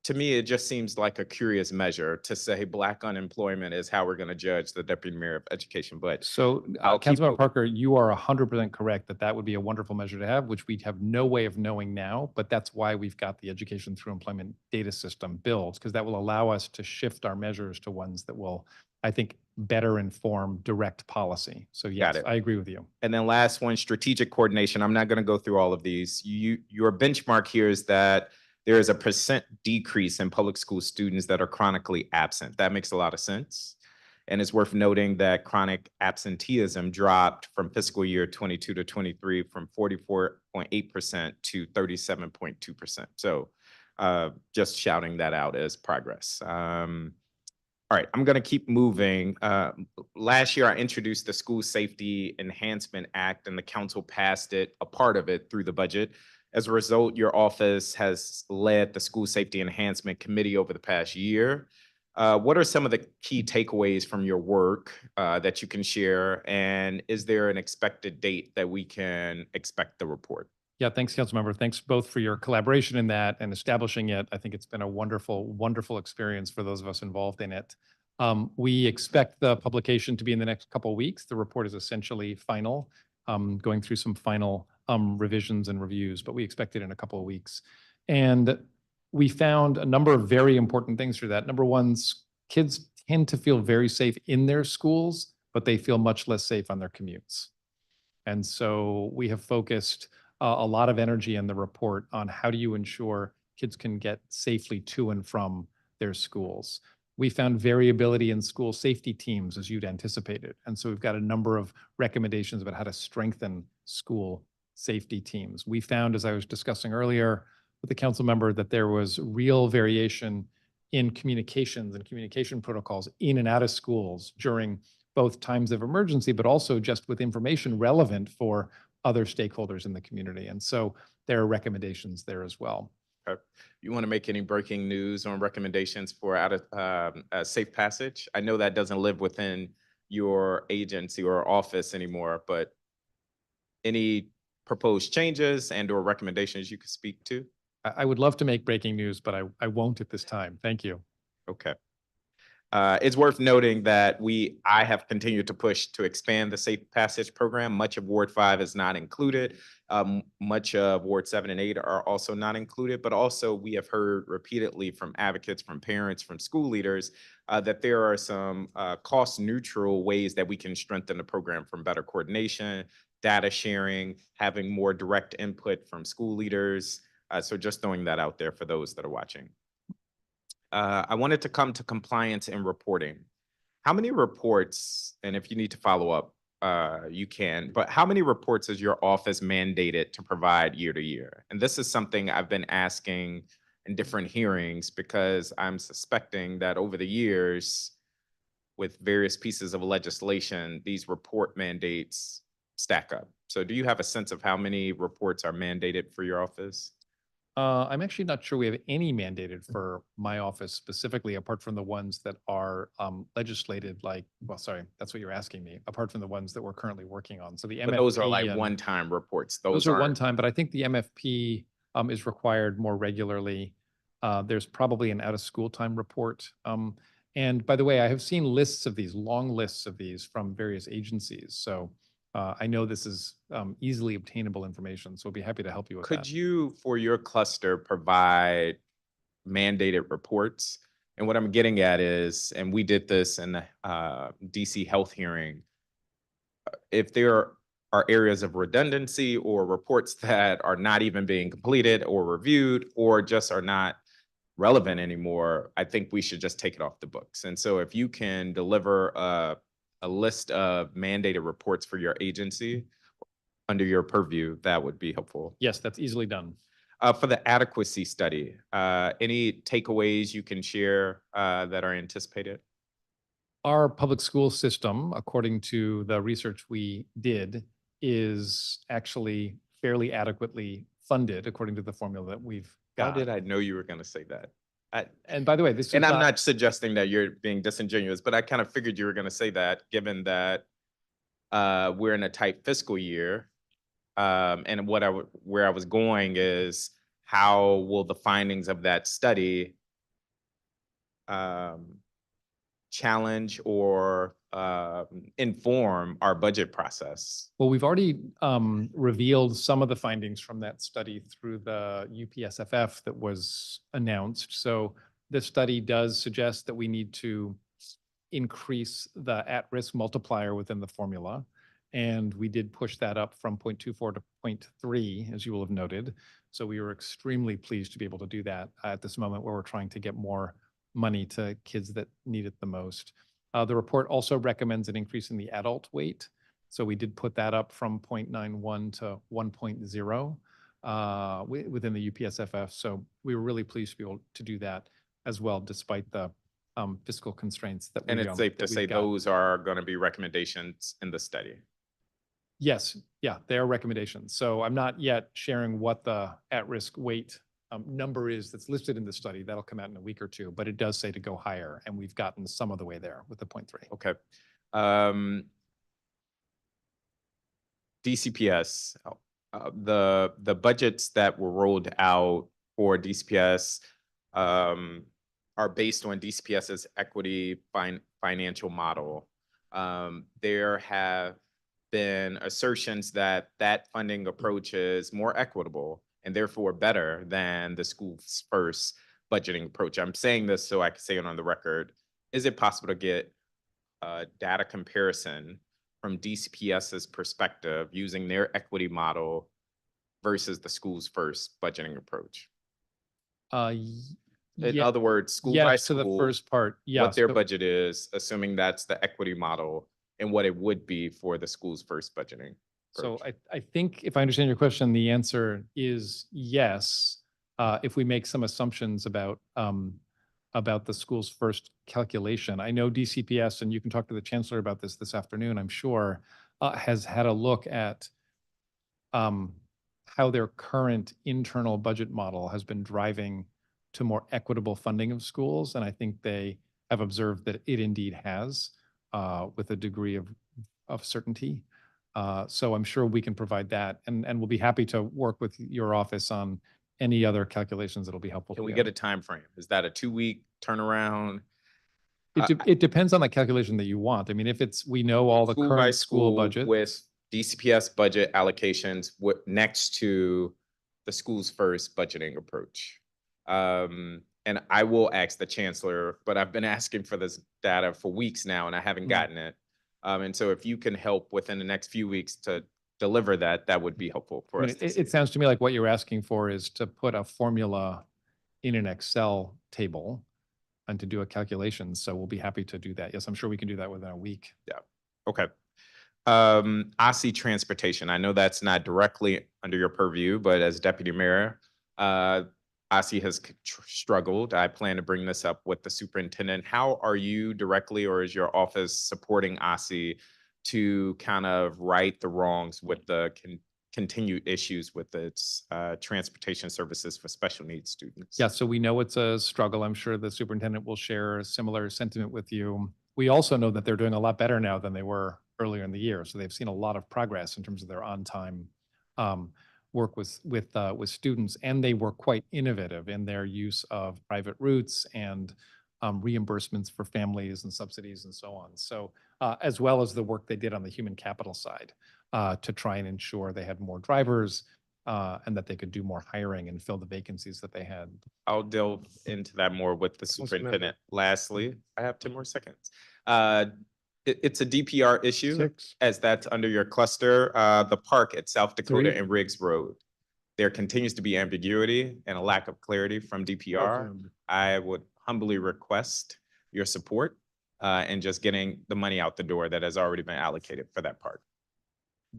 To me, it just seems like a curious measure to say Black unemployment is how we're going to judge the Deputy Mayor of Education. But So, I'll keep Councilmember it- Parker, you are 100% correct that that would be a wonderful measure to have, which we have no way of knowing now, but that's why we've got the education through employment data system built, because that will allow us to shift our measures to ones that will, I think, better inform direct policy. So yes, it. I agree with you. And then last one, strategic coordination. I'm not going to go through all of these. Your benchmark here is that there is a percent decrease in public school students that are chronically absent. That makes a lot of sense. And it's worth noting that chronic absenteeism dropped from fiscal year 22 to 23 from 44.8% to 37.2%. So just shouting that out as progress. All right, I'm going to keep moving. Last year, I introduced the School Safety Enhancement Act, and the council passed it, a part of it, through the budget. As a result, your office has led the School Safety Enhancement Committee over the past year. What are some of the key takeaways from your work that you can share? And is there an expected date that we can expect the report? Yeah, thanks, Councilmember. Thanks both for your collaboration in that and establishing it. I think it's been a wonderful, wonderful experience for those of us involved in it. We expect the publication to be in the next couple of weeks. The report is essentially final, going through some final revisions and reviews, but we expect it in a couple of weeks. And we found a number of very important things through that. Number one, kids tend to feel very safe in their schools, but they feel much less safe on their commutes. And so we have focused a lot of energy in the report on how do you ensure kids can get safely to and from their schools. We found variability in school safety teams, as you'd anticipated. And so we've got a number of recommendations about how to strengthen school safety teams. We found, as I was discussing earlier with the council member, that there was real variation in communications and communication protocols in and out of schools during both times of emergency, but also just with information relevant for other stakeholders in the community. And so there are recommendations there as well. Okay. You want to make any breaking news on recommendations for safe passage? I know that doesn't live within your agency or office anymore, but any proposed changes and or recommendations you could speak to? I would love to make breaking news, but I won't at this time. Thank you. Okay. It's worth noting that I have continued to push to expand the Safe Passage program. Much of Ward 5 is not included. Much of Ward 7 and 8 are also not included, but also we have heard repeatedly from advocates, from parents, from school leaders, that there are some cost neutral ways that we can strengthen the program, from better coordination, data sharing, having more direct input from school leaders. So just throwing that out there for those that are watching. I wanted to come to compliance and reporting. How many reports, and if you need to follow up, you can, but how many reports is your office mandated to provide year to year? And this is something I've been asking in different hearings because I'm suspecting that over the years, with various pieces of legislation, these report mandates stack up. So do you have a sense of how many reports are mandated for your office? I'm actually not sure we have any mandated for my office specifically, apart from the ones that are legislated, like, well, sorry, that's what you're asking me, apart from the ones that we're currently working on. So the MFP. But those are like one-time reports. Those are one-time, but I think the MFP is required more regularly. There's probably an out-of-school time report. And by the way, I have seen lists of these, long lists of these from various agencies. So I know this is easily obtainable information, so I'll be happy to help you with that. Could you, for your cluster, provide mandated reports? And what I'm getting at is, and we did this in the DC health hearing, if there are areas of redundancy or reports that are not even being completed or reviewed or just are not relevant anymore, I think we should just take it off the books. And so if you can deliver a list of mandated reports for your agency under your purview, that would be helpful. Yes, that's easily done. For the adequacy study, any takeaways you can share that are anticipated? Our public school system, according to the research we did, is actually fairly adequately funded according to the formula that we've got. How did I know you were going to say that? And by the way, this is and I'm not suggesting that you're being disingenuous, but I kind of figured you were going to say that, given that we're in a tight fiscal year. And where I was going is, how will the findings of that study challenge or inform our budget process? Well, we've already revealed some of the findings from that study through the UPSFF that was announced. So this study does suggest that we need to increase the at-risk multiplier within the formula. And we did push that up from 0.24 to 0.3, as you will have noted. So we were extremely pleased to be able to do that at this moment where we're trying to get more money to kids that need it the most. The report also recommends an increase in the adult weight. So we did put that up from 0.91 to 1.0 within the UPSFF. So we were really pleased to be able to do that as well, despite the fiscal constraints that we And it's safe to say those are going to be recommendations in the study. Yes, yeah, they are recommendations. So I'm not yet sharing what the at-risk weight number is that's listed in the study. That'll come out in a week or two, but it does say to go higher, and we've gotten some of the way there with the 0.3. Okay. DCPS, the budgets that were rolled out for DCPS are based on DCPS's equity financial model. There have been assertions that that funding approach is more equitable and therefore better than the schools first budgeting approach. I'm saying this so I can say it on the record. Is it possible to get data comparison from DCPS's perspective using their equity model versus the schools first budgeting approach? In other words, school by Yes, to the school, first part, what yes. their budget is, assuming that's the equity model and what it would be for the schools first budgeting. So approach. I think if I understand your question, the answer is yes. If we make some assumptions about the school's first calculation. I know DCPS, and you can talk to the chancellor about this afternoon, I'm sure, has had a look at how their current internal budget model has been driving to more equitable funding of schools. And I think they have observed that it indeed has, with a degree of certainty. So I'm sure we can provide that, and we'll be happy to work with your office on any other calculations that'll be helpful. Can to we you. get a time frame? Is that a 2-week turnaround? It depends on the calculation that you want. I mean, if it's, we know all the School by current school school budget. with DCPS budget allocations next to the schools first budgeting approach. And I will ask the chancellor, but I've been asking for this data for weeks now and I haven't gotten it. And so if you can help within the next few weeks to deliver that, that would be helpful for I mean, us. to it see. sounds to me like what you're asking for is to put a formula in an Excel table and to do a calculation. So we'll be happy to do that. Yes, I'm sure we can do that within a week. Okay. OSSE transportation. I know that's not directly under your purview, but as deputy mayor, OSSE has struggled. I plan to bring this up with the superintendent. How are you directly, or is your office supporting OSSE to kind of right the wrongs with the continued issues with its transportation services for special needs students? Yeah, so we know it's a struggle. I'm sure the superintendent will share a similar sentiment with you. We also know that they're doing a lot better now than they were earlier in the year. So they've seen a lot of progress in terms of their on-time work with students, and they were quite innovative in their use of private routes and reimbursements for families and subsidies and so on. So as well as the work they did on the human capital side to try and ensure they had more drivers and that they could do more hiring and fill the vacancies that they had. I'll delve into that more with the Councilmember. superintendent. Lastly, I have 10 more seconds. It's a DPR issue, 6. as that's under your cluster, the park at South Dakota 3. and Riggs Road. There continues to be ambiguity and a lack of clarity from DPR. Councilmember. I would humbly request your support in just getting the money out the door that has already been allocated for that park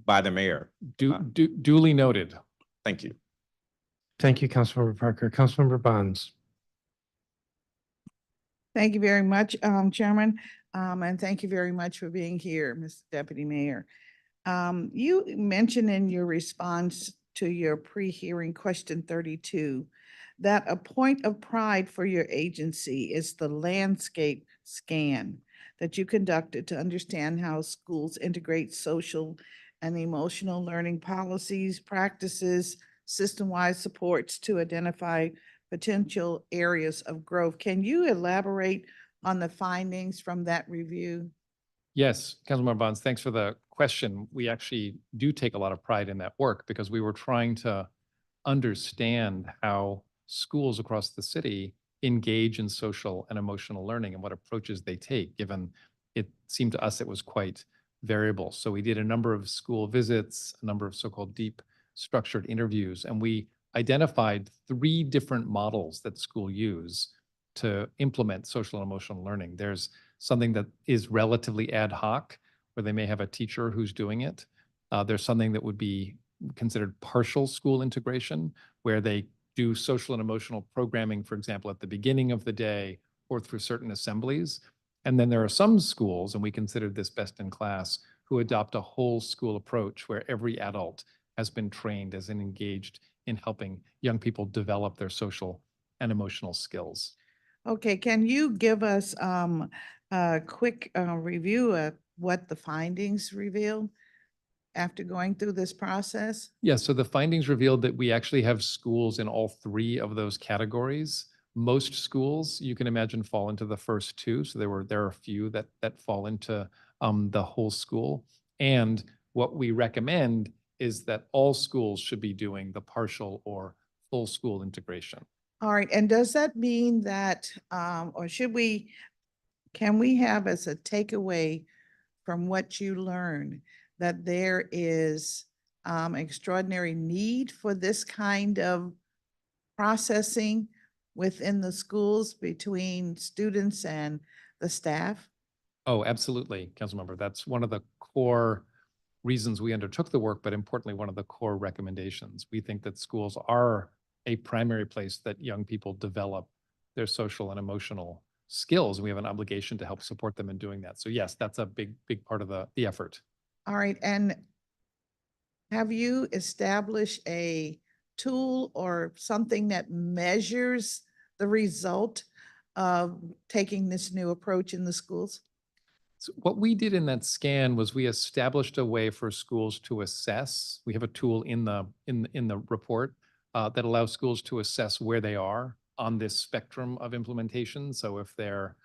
by the mayor. Duly noted. Thank you. Thank you, Councilmember Parker. Councilmember Bonds. Thank you very much, Chairman, and thank you very much for being here, Mr. Deputy Mayor. You mentioned in your response to your pre-hearing question 32 that a point of pride for your agency is the landscape scan that you conducted to understand how schools integrate social and emotional learning policies, practices, system-wide supports to identify potential areas of growth. Can you elaborate on the findings from that review? Yes, Councilmember Bonds, thanks for the question. We actually do take a lot of pride in that work because we were trying to understand how schools across the city engage in social and emotional learning and what approaches they take, given it seemed to us it was quite variable. So we did a number of school visits, a number of so-called deep structured interviews, and we identified 3 different models that school use to implement social and emotional learning. There's something that is relatively ad hoc, where they may have a teacher who's doing it. There's something that would be considered partial school integration, where they do social and emotional programming, for example, at the beginning of the day or through certain assemblies. And then there are some schools, and we considered this best in class, who adopt a whole school approach where every adult has been trained as an engaged in helping young people develop their social and emotional skills. Okay, can you give us a quick review of what the findings revealed after going through this process? Yeah, so the findings revealed that we actually have schools in all 3 of those categories. Most schools, you can imagine, fall into the first 2. So there are a few that fall into the whole school. And What we recommend is that all schools should be doing the partial or full school integration. All right, and does that mean that, or can we have as a takeaway from what you learned that there is extraordinary need for this kind of processing within the schools between students and the staff? Oh, absolutely, Councilmember. That's one of the core reasons we undertook the work, but importantly, one of the core recommendations. We think that schools are a primary place that young people develop their social and emotional skills. We have an obligation to help support them in doing that. So yes, that's a big part of the effort. All right, and have you established a tool or something that measures the result of taking this new approach in the schools? So what we did in that scan was we established a way for schools to assess. We have a tool in the report that allows schools to assess where they are on this spectrum of implementation. So if they're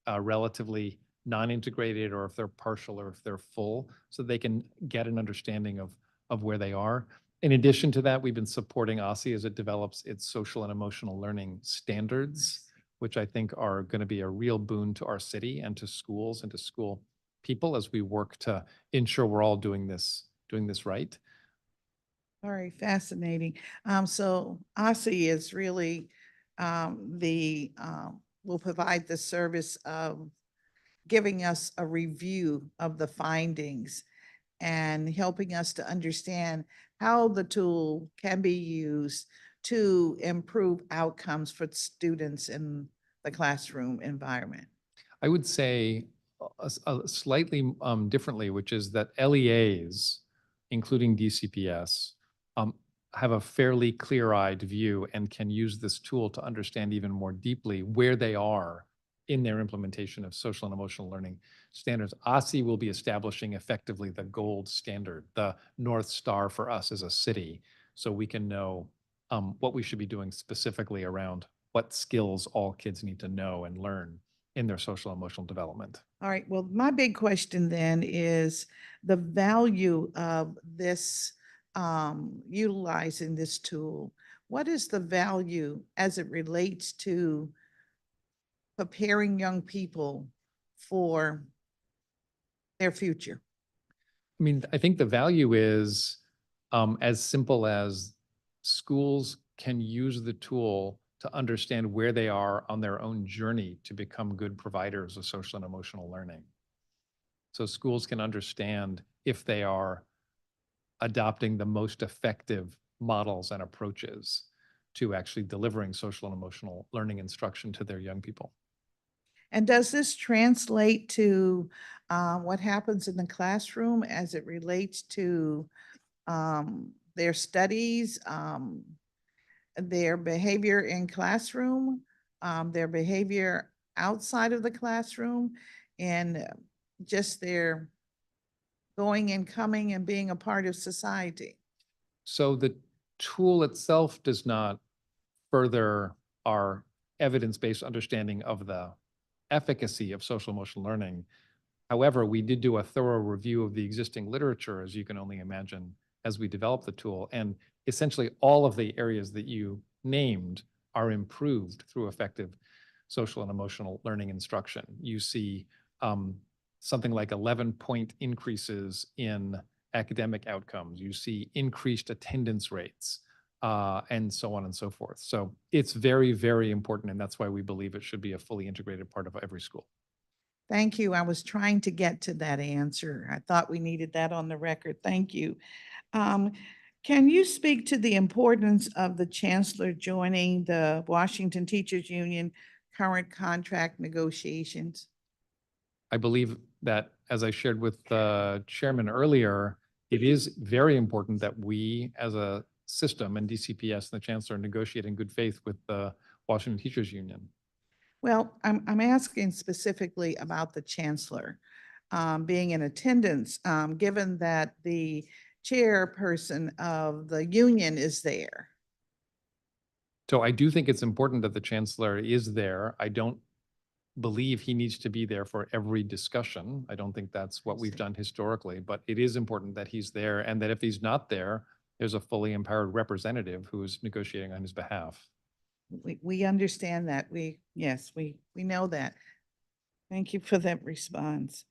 relatively non-integrated, or if they're partial, or if they're full, so they can get an understanding of where they are. In addition to that, we've been supporting OSSE as it develops its social and emotional learning standards, which I think are going to be a real boon to our city and to schools and to school people as we work to ensure we're all doing this right. All right, fascinating. So OSSE is really will provide the service of giving us a review of the findings and helping us to understand how the tool can be used to improve outcomes for students in the classroom environment. I would say slightly differently, which is that LEAs, including DCPS, have a fairly clear-eyed view and can use this tool to understand even more deeply where they are in their implementation of social and emotional learning standards. OSSE will be establishing effectively the gold standard, the North Star for us as a city, so we can know what we should be doing specifically around what skills all kids need to know and learn in their social and emotional development. All right, well, my big question then is the value of this, utilizing this tool. What is the value as it relates to preparing young people for their future? I mean, I think the value is as simple as schools can use the tool to understand where they are on their own journey to become good providers of social and emotional learning. So schools can understand if they are adopting the most effective models and approaches to actually delivering social and emotional learning instruction to their young people. And does this translate to what happens in the classroom as it relates to their studies, their behavior in classroom, their behavior outside of the classroom, and just their going and coming and being a part of society? So the tool itself does not further our evidence-based understanding of the efficacy of social emotional learning. However, we did do a thorough review of the existing literature, as you can only imagine, as we developed the tool. And essentially all of the areas that you named are improved through effective social and emotional learning instruction. You see something like 11-point increases in academic outcomes. You see increased attendance rates, and so on and so forth. So it's very, very important, and that's why we believe it should be a fully integrated part of every school. Thank you. I was trying to get to that answer. I thought we needed that on the record. Thank you. Can you speak to the importance of the chancellor joining the Washington Teachers Union current contract negotiations? I believe that, as I shared with the chairman earlier, it is very important that we as a system and DCPS and the chancellor negotiate in good faith with the Washington Teachers Union. Well, I'm asking specifically about the chancellor being in attendance, given that the chairperson of the union is there. So I do think it's important that the chancellor is there. I don't believe he needs to be there for every discussion. I don't think that's what we've done historically, but it is important that he's there, and that if he's not there, there's a fully empowered representative who is negotiating on his behalf. We understand that. Yes, we know that. Thank you for that response.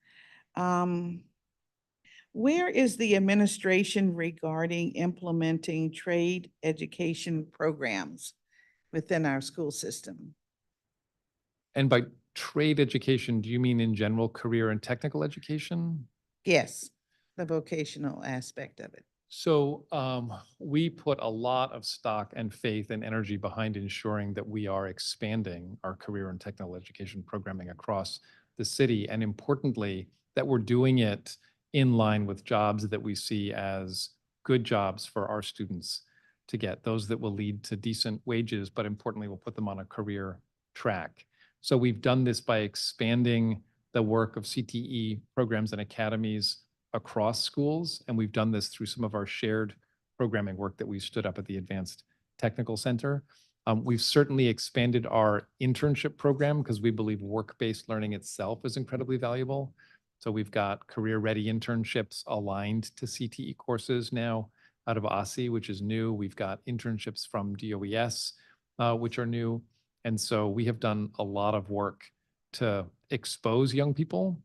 Where is the administration regarding implementing trade education programs within our school system? And by trade education, do you mean in general career and technical education? Yes, the vocational aspect of it. So we put a lot of stock and faith and energy behind ensuring that we are expanding our career and technical education programming across the city. And importantly, that we're doing it in line with jobs that we see as good jobs for our students to get, those that will lead to decent wages, but importantly, we'll put them on a career track. So we've done this by expanding the work of CTE programs and academies across schools. And we've done this through some of our shared programming work that we stood up at the Advanced Technical Center. We've certainly expanded our internship program because we believe work-based learning itself is incredibly valuable. So we've got career-ready internships aligned to CTE courses now out of OSSE, which is new. We've got internships from DOES, which are new. And so we have done a lot of work to expose young people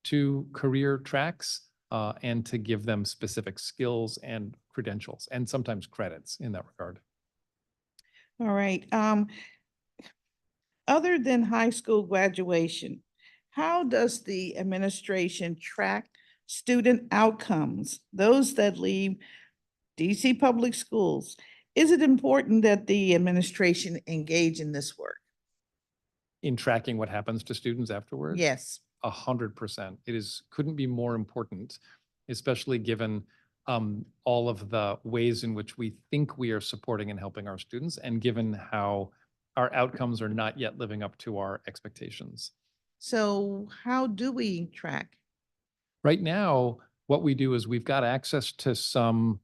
to career tracks and to give them specific skills and credentials, and sometimes credits in that regard. All right. Other than high school graduation, how does the administration track student outcomes, those that leave DC public schools? Is it important that the administration engage in this work? In tracking what happens to students afterwards? Yes. 100%. Couldn't be more important, especially given all of the ways in which we think we are supporting and helping our students, and given how our outcomes are not yet living up to our expectations. So how do we track? Right now, what we do is we've got access to some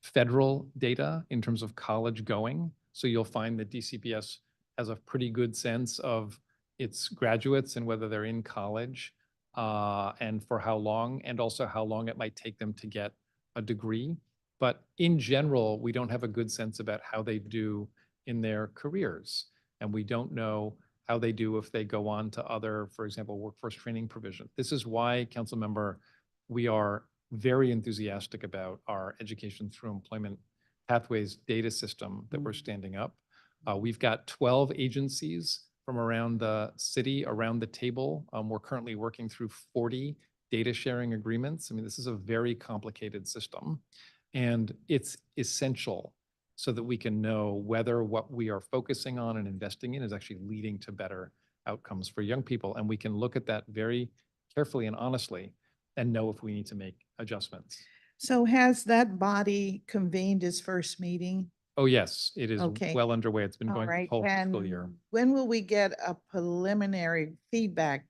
federal data in terms of college going. So you'll find that DCPS has a pretty good sense of its graduates and whether they're in college and for how long, and also how long it might take them to get a degree. But in general, we don't have a good sense about how they do in their careers. And we don't know how they do if they go on to other, for example, workforce training provision. This is why, council member, we are very enthusiastic about our education through employment pathways data system that we're standing up. We've got 12 agencies from around the city, around the table. We're currently working through 40 data sharing agreements. I mean, this is a very complicated system, and it's essential so that we can know whether what we are focusing on and investing in is actually leading to better outcomes for young people. And we can look at that very carefully and honestly and know if we need to make adjustments. So has that body convened its first meeting? Oh, yes, it is Okay. well underway. It's been All going the right, whole fiscal and year. when will we get a preliminary feedback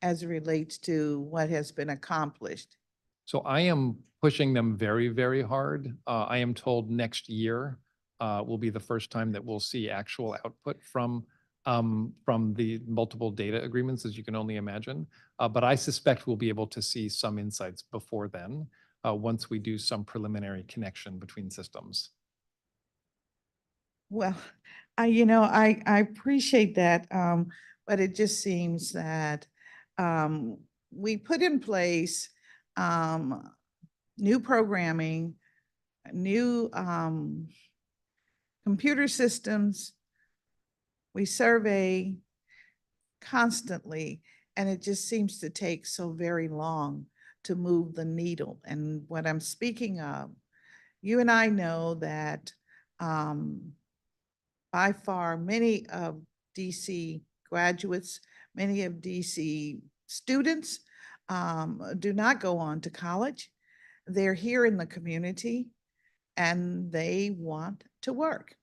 as it relates to what has been accomplished? So I am pushing them very, very hard. I am told next year will be the first time that we'll see actual output from the multiple data agreements, as you can only imagine. But I suspect we'll be able to see some insights before then, once we do some preliminary connection between systems. Well, I appreciate that, but it just seems that we put in place new programming, new computer systems. We survey constantly, and it just seems to take so very long to move the needle. And what I'm speaking of, you and I know that by far, many of DC graduates, many of DC students do not go on to college. They're here in the community and they want to work.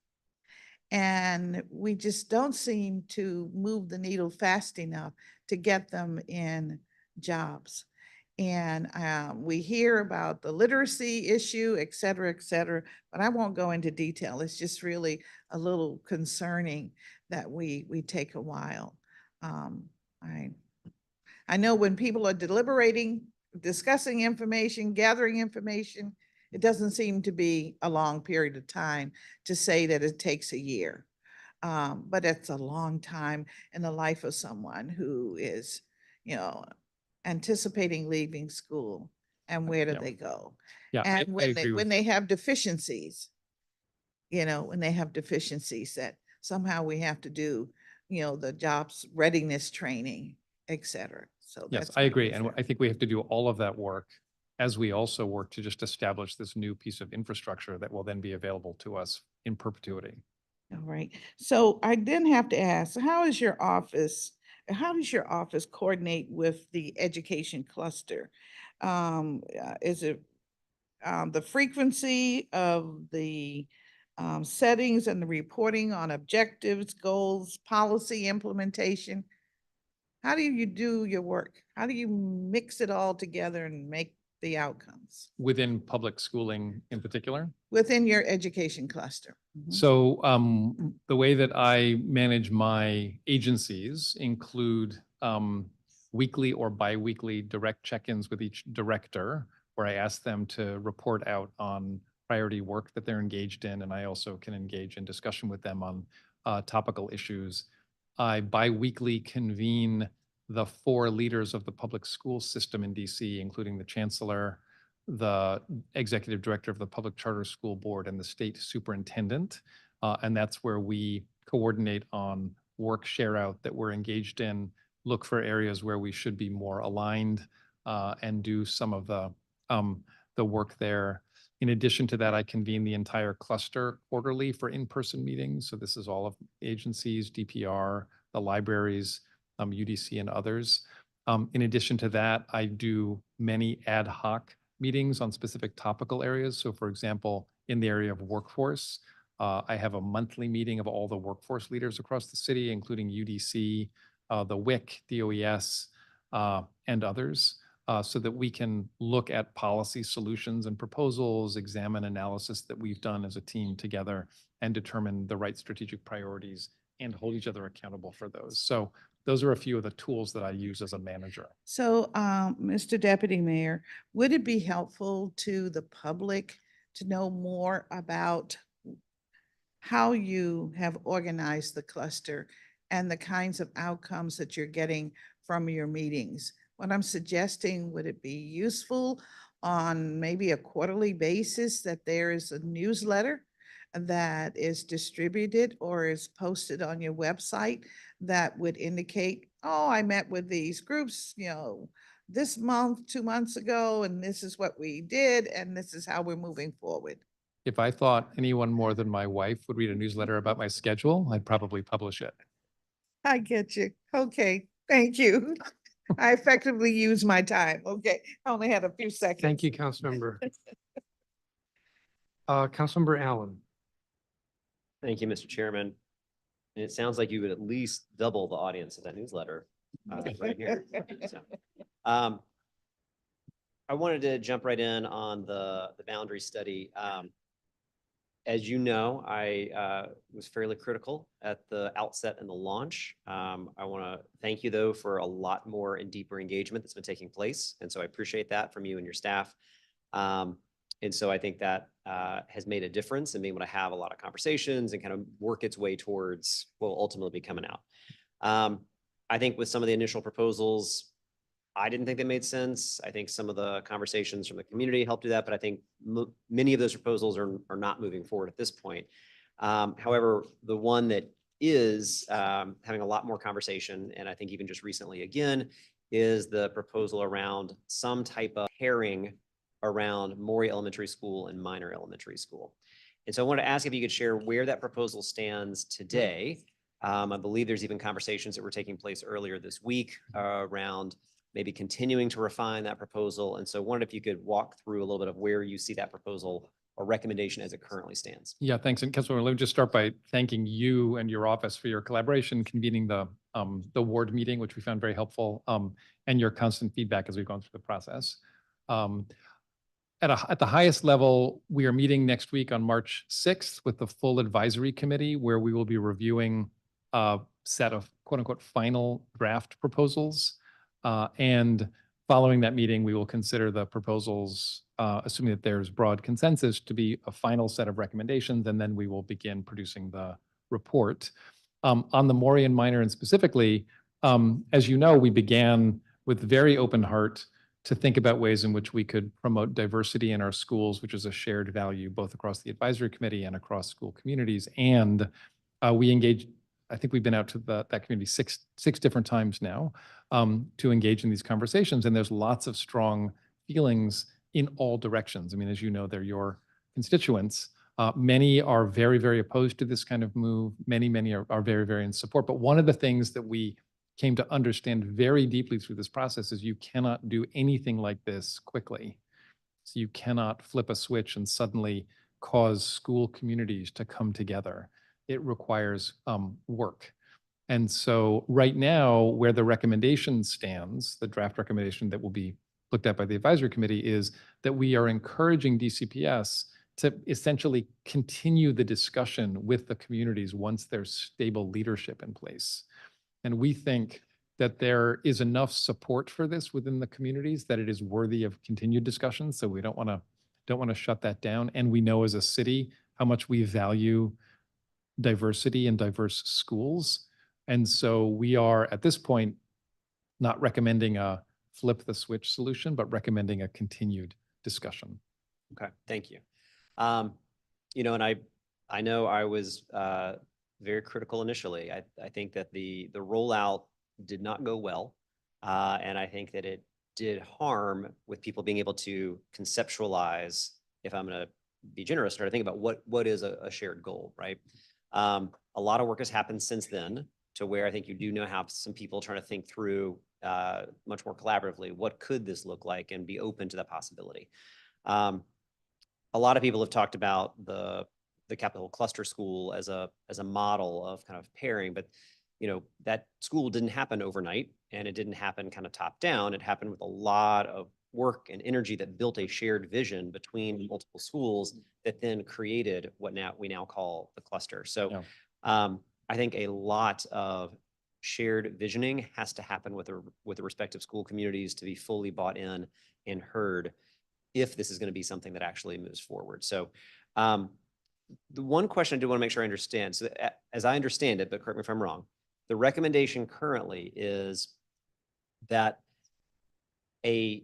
And we just don't seem to move the needle fast enough to get them in jobs. And we hear about the literacy issue, et cetera, but I won't go into detail. It's just really a little concerning that we take a while. Um, I know when people are deliberating, discussing information, gathering information, it doesn't seem to be a long period of time to say that it takes a year. But it's a long time in the life of someone who is, you know, anticipating leaving school, and where do Yeah. they go? Yeah, And I when agree when with they have deficiencies, when they have deficiencies that somehow we have to do, the jobs readiness training, et cetera. So Yes, that's I my agree. And concern. I think we have to do all of that work as we also work to just establish this new piece of infrastructure that will then be available to us in perpetuity. All right. So I then have to ask, how does your office coordinate with the education cluster? Is it the frequency of the settings and the reporting on objectives, goals, policy implementation? How do you do your work? How do you mix it all together and make the outcomes Within public schooling in particular. within your education cluster? Mhm. So the way that I manage my agencies include weekly or biweekly direct check-ins with each director, where I ask them to report out on priority work that they're engaged in, and I also can engage in discussion with them on topical issues. I biweekly convene the 4 leaders of the public school system in DC, including the chancellor, the executive director of the Public Charter School Board, and the state superintendent. And that's where we coordinate on work share out that we're engaged in, look for areas where we should be more aligned, and do some of the work there. In addition to that, I convene the entire cluster quarterly for in-person meetings. So this is all of agencies, DPR, the libraries, UDC, and others. In addition to that, I do many ad hoc meetings on specific topical areas. So for example, in the area of workforce, I have a monthly meeting of all the workforce leaders across the city, including UDC, the WIC, the OES, and others, so that we can look at policy solutions and proposals, examine analysis that we've done as a team together, and determine the right strategic priorities and hold each other accountable for those. So those are a few of the tools that I use as a manager. So, Mr. Deputy Mayor, would it be helpful to the public to know more about how you have organized the cluster and the kinds of outcomes that you're getting from your meetings? What I'm suggesting, would it be useful on maybe a quarterly basis that there is a newsletter that is distributed or is posted on your website that would indicate, oh, I met with these groups, this month, 2 months ago, and this is what we did, and this is how we're moving forward? If I thought anyone more than my wife would read a newsletter about my schedule, I'd probably publish it. I get you. Okay, thank you. I effectively used my time. Okay, I only had a few seconds. Thank you, Councilmember. Councilmember Allen. Thank you, Mr. Chairman. And it sounds like you would at least double the audience of that newsletter right here. So, I wanted to jump right in on the boundary study. As you know, I was fairly critical at the outset and the launch. I want to thank you, though, for a lot more and deeper engagement that's been taking place. And so I appreciate that from you and your staff. And so I think that has made a difference in being able to have a lot of conversations and kind of work its way towards what will ultimately be coming out. I think with some of the initial proposals, I didn't think they made sense. I think some of the conversations from the community helped do that, but I think many of those proposals are not moving forward at this point. However, the one that is having a lot more conversation, and I think even just recently again, is the proposal around some type of pairing around Maury Elementary School and Minor Elementary School. And so I wanted to ask if you could share where that proposal stands today. I believe there's even conversations that were taking place earlier this week around maybe continuing to refine that proposal. And so I wondered if you could walk through a little bit of where you see that proposal or recommendation as it currently stands. Yeah, thanks. And Councilmember, let me just start by thanking you and your office for your collaboration, convening the ward meeting, which we found very helpful, and your constant feedback as we've gone through the process. At the highest level, we are meeting next week on March 6th with the full advisory committee, where we will be reviewing set of quote unquote final draft proposals. And following that meeting, we will consider the proposals, assuming that there's broad consensus, to be a final set of recommendations, and then we will begin producing the report. On the Maury and Minor and specifically, as you know, we began with very open heart to think about ways in which we could promote diversity in our schools, which is a shared value both across the advisory committee and across school communities. And we engaged, I think we've been out to that community six different times now to engage in these conversations. And there's lots of strong feelings in all directions. I mean, as you know, they're your constituents. Many are very, very opposed to this kind of move. Many are very, very in support. But one of the things that we came to understand very deeply through this process is you cannot do anything like this quickly. So you cannot flip a switch and suddenly cause school communities to come together. It requires work. And so right now, where the recommendation stands, the draft recommendation that will be looked at by the advisory committee, is that we are encouraging DCPS to essentially continue the discussion with the communities once there's stable leadership in place. And we think that there is enough support for this within the communities that it is worthy of continued discussion. So we don't want to shut that down. And we know as a city how much we value diversity and diverse schools. And so we are at this point not recommending a flip the switch solution, but recommending a continued discussion. Okay, thank you. You know, and I know I was very critical initially. I think that the rollout did not go well. And I think that it did harm with people being able to conceptualize, if I'm going to be generous, start to think about what is a shared goal, right? A lot of work has happened since then to where I think you do now have some people trying to think through much more collaboratively, what could this look like, and be open to that possibility. A lot of people have talked about the Capitol Cluster School as a model of kind of pairing, but you know, that school didn't happen overnight, and it didn't happen kind of top down. It happened with a lot of work and energy that built a shared vision between multiple schools that then created what we now call the cluster. So I think a lot of shared visioning has to happen with the respective school communities to be fully bought in and heard if this is going to be something that actually moves forward. So the one question I do want to make sure I understand, so as I understand it, but correct me if I'm wrong, the recommendation currently is that a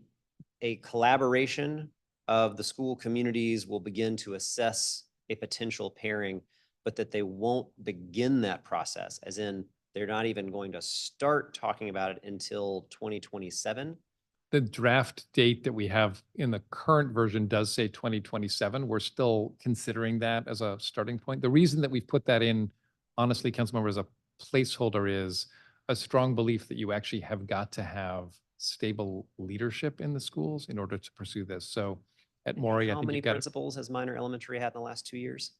collaboration of the school communities will begin to assess a potential pairing, but that they won't begin that process, as in they're not even going to start talking about it until 2027. The draft date that we have in the current version does say 2027. We're still considering that as a starting point. The reason that we've put that in, honestly, Councilmember, as a placeholder is a strong belief that you actually have got to have stable leadership in the schools in order to pursue this. So at Maury, I How think many you've got, principals has Minor Elementary had in the last 2 years?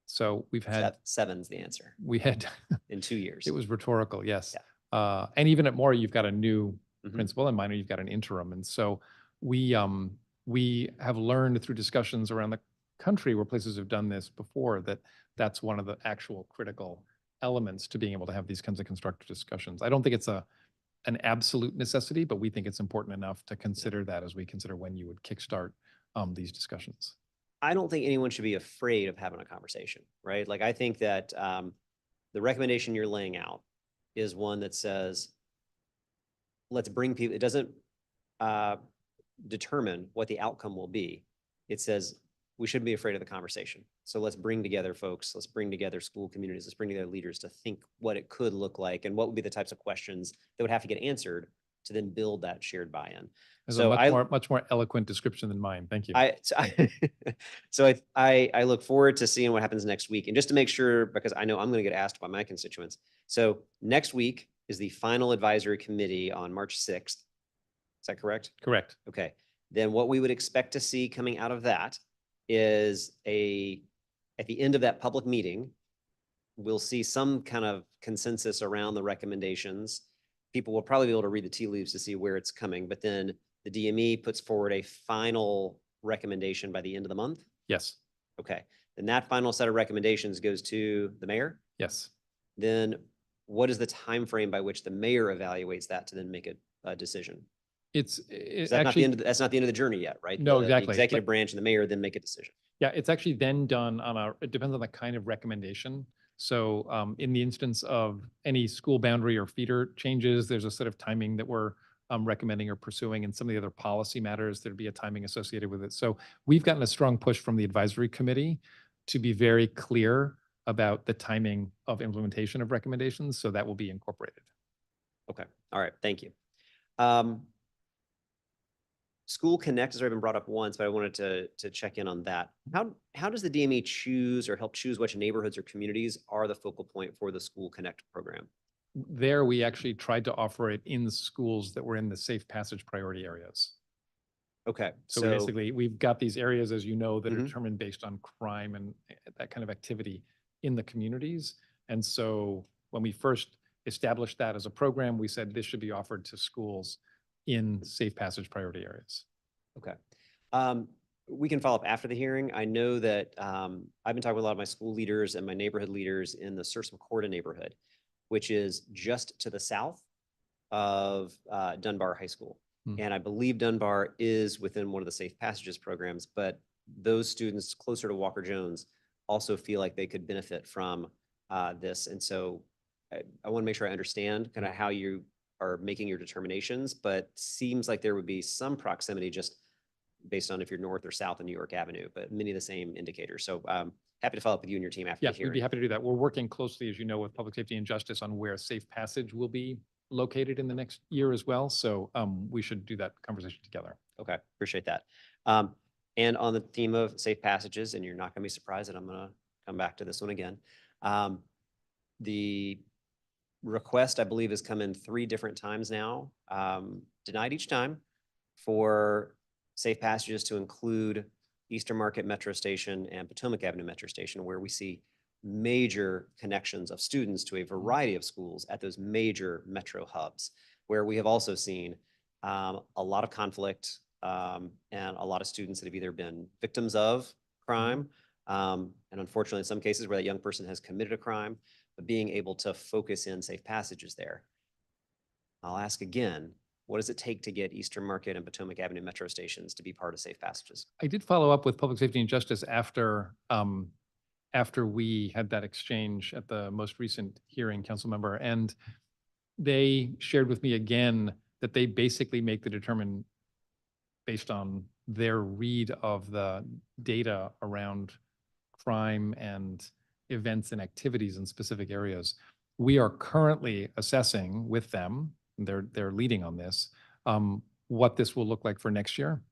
so we've had, Seven's the answer. we had, In 2 years. it was rhetorical, yes. Yeah. And even at Maury, you've got a new Mhm. principal, and Minor, you've got an interim. And so we have learned through discussions around the country where places have done this before that that's one of the actual critical elements to being able to have these kinds of constructive discussions. I don't think it's an absolute necessity, but we think it's important enough to consider that as we consider when you would kickstart these discussions. I don't think anyone should be afraid of having a conversation, right? Like, I think that the recommendation you're laying out is one that says, let's bring people, it doesn't determine what the outcome will be. It says we shouldn't be afraid of the conversation. So let's bring together folks, let's bring together school communities, let's bring together leaders to think what it could look like and what would be the types of questions that would have to get answered to then build that shared buy-in. There's So a much more eloquent description than mine. Thank you. I look forward to seeing what happens next week. And just to make sure, because I know I'm going to get asked by my constituents. So next week is the final advisory committee on March 6th. Is that correct? Correct. Okay. Then what we would expect to see coming out of that is at the end of that public meeting, we'll see some kind of consensus around the recommendations. People will probably be able to read the tea leaves to see where it's coming, but then the DME puts forward a final recommendation by the end of the month. Yes. Okay. Then that final set of recommendations goes to the mayor. Yes. Then what is the time frame by which the mayor evaluates that to then make a decision? It's Is that not the actually, end of, that's not the end of the journey yet, right? No, The exactly. executive But- branch and the mayor then make a decision. yeah, it's actually then done on it depends on the kind of recommendation. So in the instance of any school boundary or feeder changes, there's a set of timing that we're recommending or pursuing, and some of the other policy matters, there'd be a timing associated with it. So we've gotten a strong push from the advisory committee to be very clear about the timing of implementation of recommendations, so that will be incorporated. Okay, all right, thank you. School Connect has already been brought up once, but I wanted to check in on that. How does the DME choose or help choose which neighborhoods or communities are the focal point for the School Connect program? There, we actually tried to offer it in the schools that were in the safe passage priority areas. Okay, So basically, we've got these areas, as you know, that are Mhm. determined based on crime and that kind of activity in the communities. And so when we first established that as a program, we said this should be offered to schools in safe passage priority areas. Okay. We can follow up after the hearing. I know that I've been talking with a lot of my school leaders and my neighborhood leaders in the Sursum Corda neighborhood, which is just to the south of Dunbar High School. And I believe Dunbar is within one of the Safe Passages programs, but those students closer to Walker Jones also feel like they could benefit from this. And so I want to make sure I understand kind of how you are making your determinations, but seems like there would be some proximity just based on if you're north or south of New York Avenue, but many of the same indicators. So happy to follow up with you and your team after Yeah, the we'd be hearing. happy to do that. We're working closely, as you know, with Public Safety and Justice on where safe passage will be located in the next year as well. So we should do that conversation together. Okay, appreciate that. And on the theme of safe passages, and you're not going to be surprised that I'm going to come back to this one again. The request, I believe, has come in 3 different times now, denied each time, for safe passages to include Eastern Market Metro Station and Potomac Avenue Metro Station, where we see major connections of students to a variety of schools at those major metro hubs, where we have also seen a lot of conflict and a lot of students that have either been victims of crime and unfortunately in some cases where that young person has committed a crime, but being able to focus in safe passages there. I'll ask again, what does it take to get Eastern Market and Potomac Avenue Metro stations to be part of safe passages? I did follow up with Public Safety and Justice after we had that exchange at the most recent hearing, council member, and they shared with me again that they basically make the determination based on their read of the data around crime and events and activities in specific areas. We are currently assessing with them, they're leading on this, what this will look like for next year.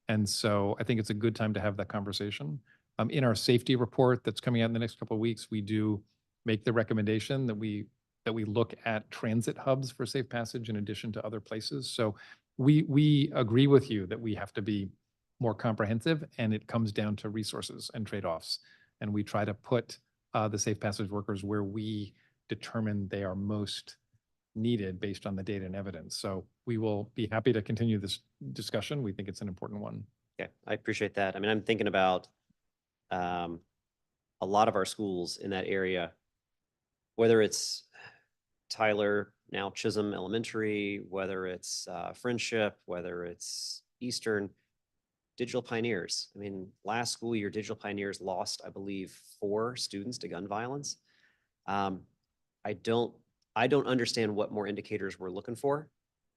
And so I think it's a good time to have that conversation. In our safety report that's coming out in the next couple of weeks, we do make the recommendation that we look at transit hubs for safe passage in addition to other places. So we agree with you that we have to be more comprehensive, and it comes down to resources and trade-offs. And we try to put the safe passage workers where we determine they are most needed based on the data and evidence. So we will be happy to continue this discussion. We think it's an important one. Okay, I appreciate that. I mean, I'm thinking about a lot of our schools in that area, whether it's Tyler, now Chisholm Elementary, whether it's Friendship, whether it's Eastern, Digital Pioneers. I mean, last school year, Digital Pioneers lost, I believe, 4 students to gun violence. I don't understand what more indicators we're looking for.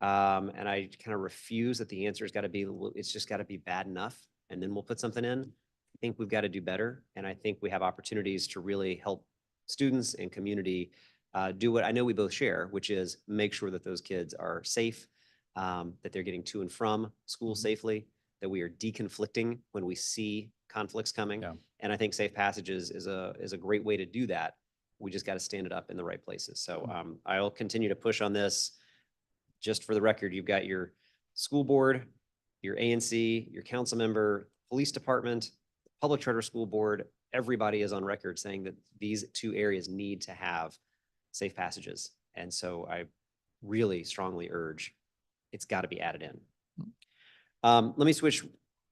And I kind of refuse that the answer's got to be, it's just got to be bad enough, and then we'll put something in. I think we've got to do better. And I think we have opportunities to really help students and community do what I know we both share, which is make sure that those kids are safe, that they're getting to and from school safely, that we are deconflicting when we see conflicts coming. Yeah. And I think safe passages is a great way to do that. We just got to stand it up in the right places. So I'll continue to push on this. Just for the record, you've got your school board, your ANC, your council member, police department, public charter school board. Everybody is on record saying that these 2 areas need to have safe passages. And so I really strongly urge it's got to be added in. Let me switch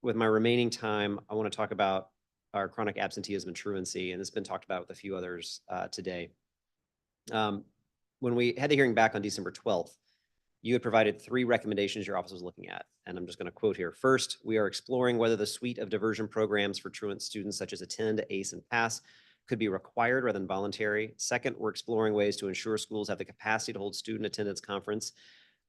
with my remaining time. I want to talk about our chronic absenteeism and truancy, and it's been talked about with a few others today. when we had the hearing back on December 12th, you had provided 3 recommendations your office was looking at. And I'm just going to quote here. First, we are exploring whether the suite of diversion programs for truant students such as Attend, ACE, and PASS could be required rather than voluntary. Second, we're exploring ways to ensure schools have the capacity to hold student attendance conference,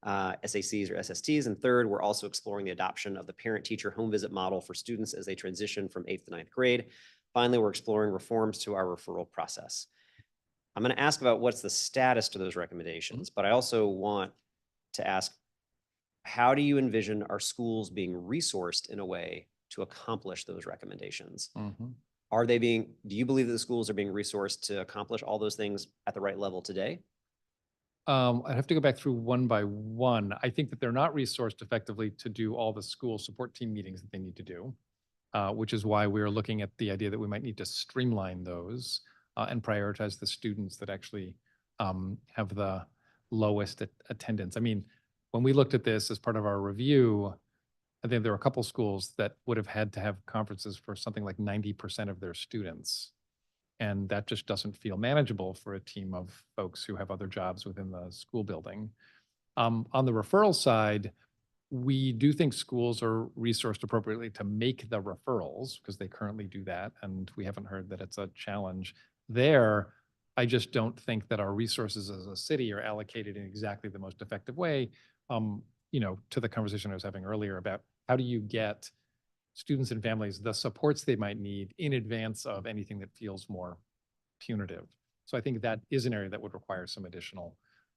SACs or SSTs. And third, we're also exploring the adoption of the parent-teacher home visit model for students as they transition from 8th to 9th grade. Finally, we're exploring reforms to our referral process. I'm going to ask about what's the status to those recommendations, but I also want to ask, how do you envision our schools being resourced in a way to accomplish those recommendations? Are they being, do you believe that the schools are being resourced to accomplish all those things at the right level today? I'd have to go back through one by one. I think that they're not resourced effectively to do all the school support team meetings that they need to do, which is why we're looking at the idea that we might need to streamline those and prioritize the students that actually have the lowest attendance. I mean, when we looked at this as part of our review, I think there were a couple schools that would have had to have conferences for something like 90% of their students. And that just doesn't feel manageable for a team of folks who have other jobs within the school building. On the referral side, we do think schools are resourced appropriately to make the referrals because they currently do that. And we haven't heard that it's a challenge there. I just don't think that our resources as a city are allocated in exactly the most effective way. To the conversation I was having earlier about how do you get students and families the supports they might need in advance of anything that feels more punitive. So I think that is an area that would require some additional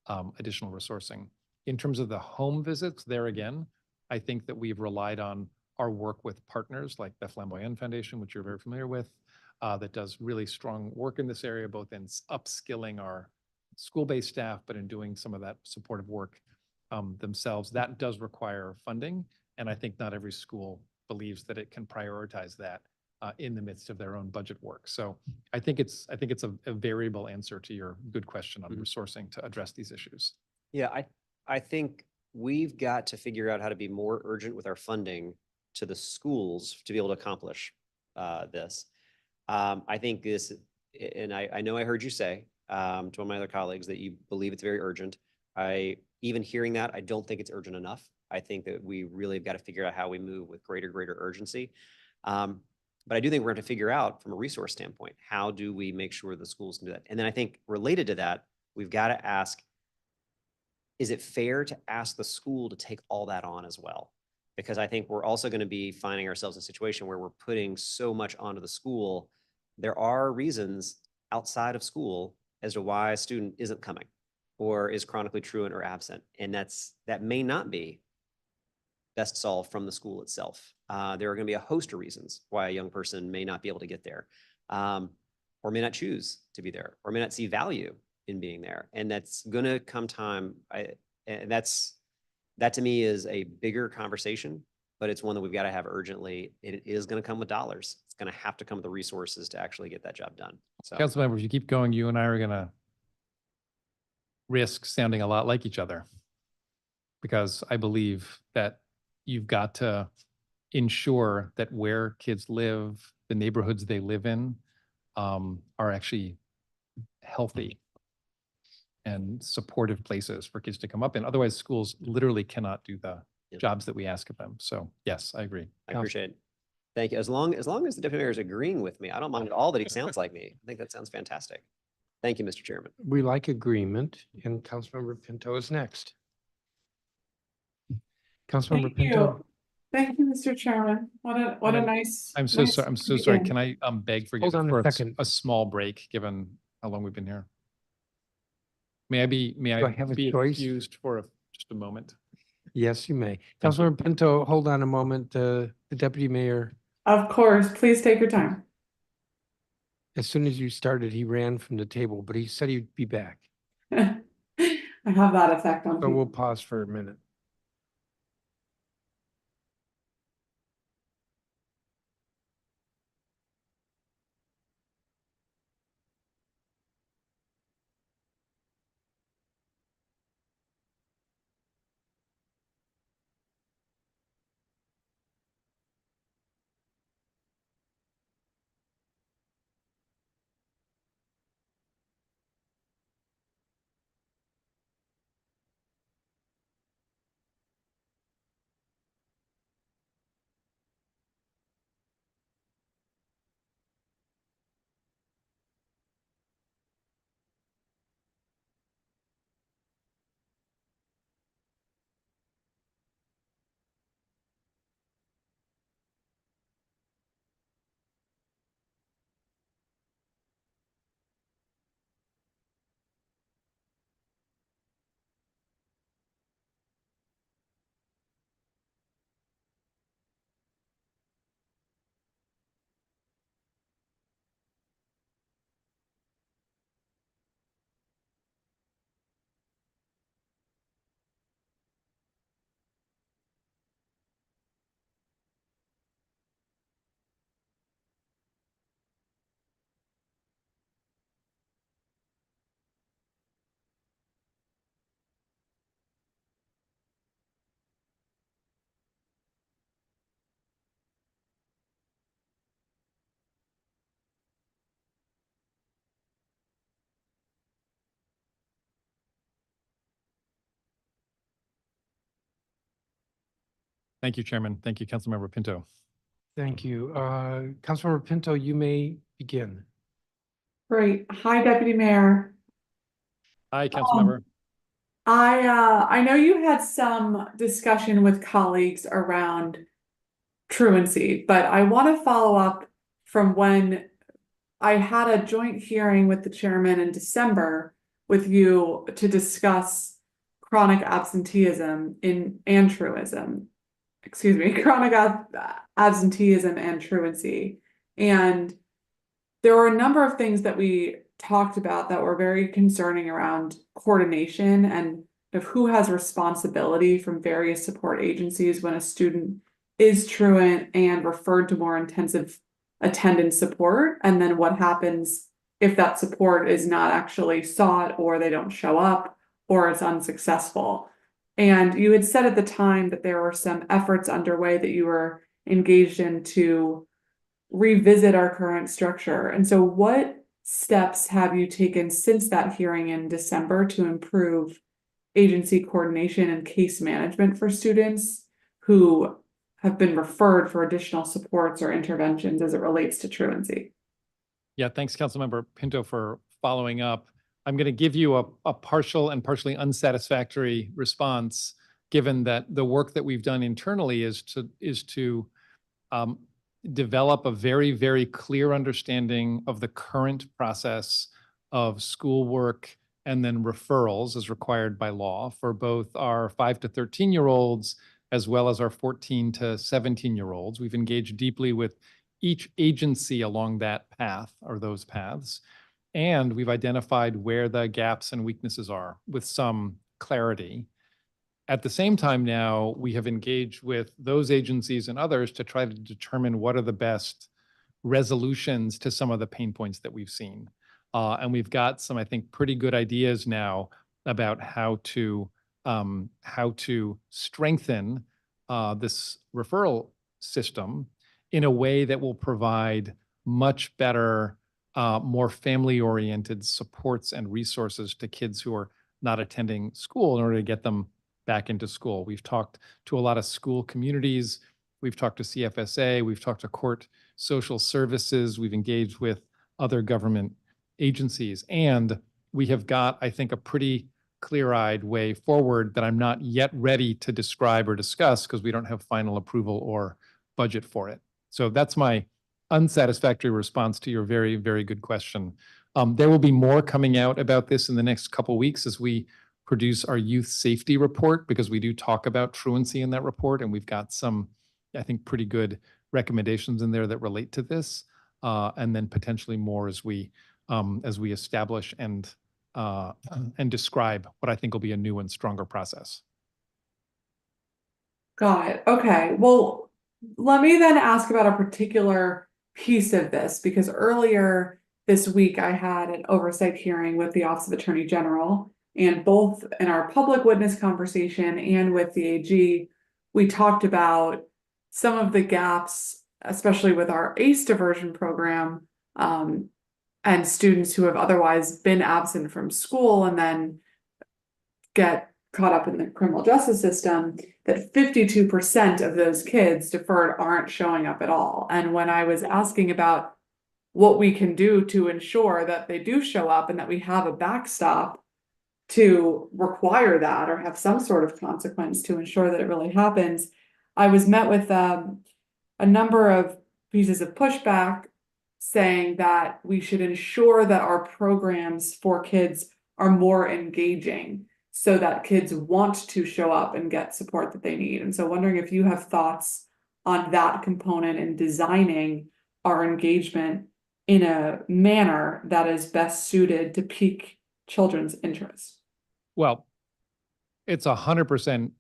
resourcing. In terms of the home visits, there again, I think that we've relied on our work with partners like the Flamboyant Foundation, which you're very familiar with, that does really strong work in this area, both in upskilling our school-based staff, but in doing some of that supportive work themselves. That does require funding. And I think not every school believes that it can prioritize that in the midst of their own budget work. So I think it's a variable answer to your good question on resourcing to address these issues. Yeah, I think we've got to figure out how to be more urgent with our funding to the schools to be able to accomplish this. I think this, and I know I heard you say to one of my other colleagues that you believe it's very urgent. Even hearing that, I don't think it's urgent enough. I think that we really have got to figure out how we move with greater urgency. But I do think we're going to figure out from a resource standpoint, how do we make sure the schools can do that? And then I think related to that, we've got to ask, is it fair to ask the school to take all that on as well? Because I think we're also going to be finding ourselves in a situation where we're putting so much onto the school. There are reasons outside of school as to why a student isn't coming or is chronically truant or absent. And that may not be best solved from the school itself. There are going to be a host of reasons why a young person may not be able to get there, or may not choose to be there, or may not see value in being there. And that's going to come time. And that to me is a bigger conversation, but it's one that we've got to have urgently. It is going to come with dollars. It's going to have to come with the resources to actually get that job done. So, Council members, if you keep going, you and I are going to risk sounding a lot like each other, because I believe that you've got to ensure that where kids live, the neighborhoods they live in, are actually healthy and supportive places for kids to come up in. Otherwise, schools literally cannot do the jobs that we ask of them. So yes, I agree. I appreciate it. Thank you. As long as the deputy mayor is agreeing with me, I don't mind at all that he sounds like me. I think that sounds fantastic. Thank you, Mr. Chairman. We like agreement, and Councilmember Pinto is next. Councilmember Pinto. Thank you, Mr. Chairman. What a nice. I'm so sorry. I'm so sorry. Can I beg forgiveness Hold on for a second. a small break, given how long we've been here? May I Do I have a be choice? excused for just a moment? Yes, you may. Thank you. Councilmember Pinto, hold on a moment. The deputy mayor, Of course, please take your time. as soon as you started, he ran from the table, but he said he'd be back. I have that effect on So we'll people. pause for a minute. Thank you, Chairman. Thank you, Councilmember Pinto. Thank you. Councilmember Pinto, you may begin. Great. Hi, Deputy Mayor. Hi, Councilmember. I know you had some discussion with colleagues around truancy, but I want to follow up from when I had a joint hearing with the chairman in December with you to discuss chronic absenteeism and truism. Excuse me, absenteeism and truancy. And there were a number of things that we talked about that were very concerning around coordination and of who has responsibility from various support agencies when a student is truant and referred to more intensive attendance support, and then what happens if that support is not actually sought or they don't show up or it's unsuccessful. And you had said at the time that there were some efforts underway that you were engaged in to revisit our current structure. And so what steps have you taken since that hearing in December to improve agency coordination and case management for students who have been referred for additional supports or interventions as it relates to truancy? Yeah, thanks, Councilmember Pinto, for following up. I'm going to give you a partial and partially unsatisfactory response, given that the work that we've done internally is to develop a very, very clear understanding of the current process of schoolwork and then referrals as required by law for both our 5 to 13-year-olds as well as our 14 to 17-year-olds. We've engaged deeply with each agency along that path or those paths. And we've identified where the gaps and weaknesses are with some clarity. At the same time now, we have engaged with those agencies and others to try to determine what are the best resolutions to some of the pain points that we've seen. And we've got some, I think, pretty good ideas now about how to strengthen this referral system in a way that will provide much better, more family-oriented supports and resources to kids who are not attending school in order to get them back into school. We've talked to a lot of school communities. We've talked to CFSA. We've talked to court social services. We've engaged with other government agencies. And we have got, I think, a pretty clear-eyed way forward that I'm not yet ready to describe or discuss because we don't have final approval or budget for it. So that's my unsatisfactory response to your very, very good question. There will be more coming out about this in the next couple weeks as we produce our youth safety report, because we do talk about truancy in that report, and we've got some, I think, pretty good recommendations in there that relate to this, and then potentially more as we establish and describe what I think will be a new and stronger process. Got it. Okay. Well, let me then ask about a particular piece of this, because earlier this week I had an oversight hearing with the Office of Attorney General, and both in our public witness conversation and with the AG, we talked about some of the gaps, especially with our ACE diversion program, and students who have otherwise been absent from school and then get caught up in the criminal justice system, that 52% of those kids deferred aren't showing up at all. And when I was asking about what we can do to ensure that they do show up and that we have a backstop to require that or have some sort of consequence to ensure that it really happens, I was met with a number of pieces of pushback saying that we should ensure that our programs for kids are more engaging so that kids want to show up and get support that they need. And so wondering if you have thoughts on that component in designing our engagement in a manner that is best suited to pique children's interest. Well, it's 100%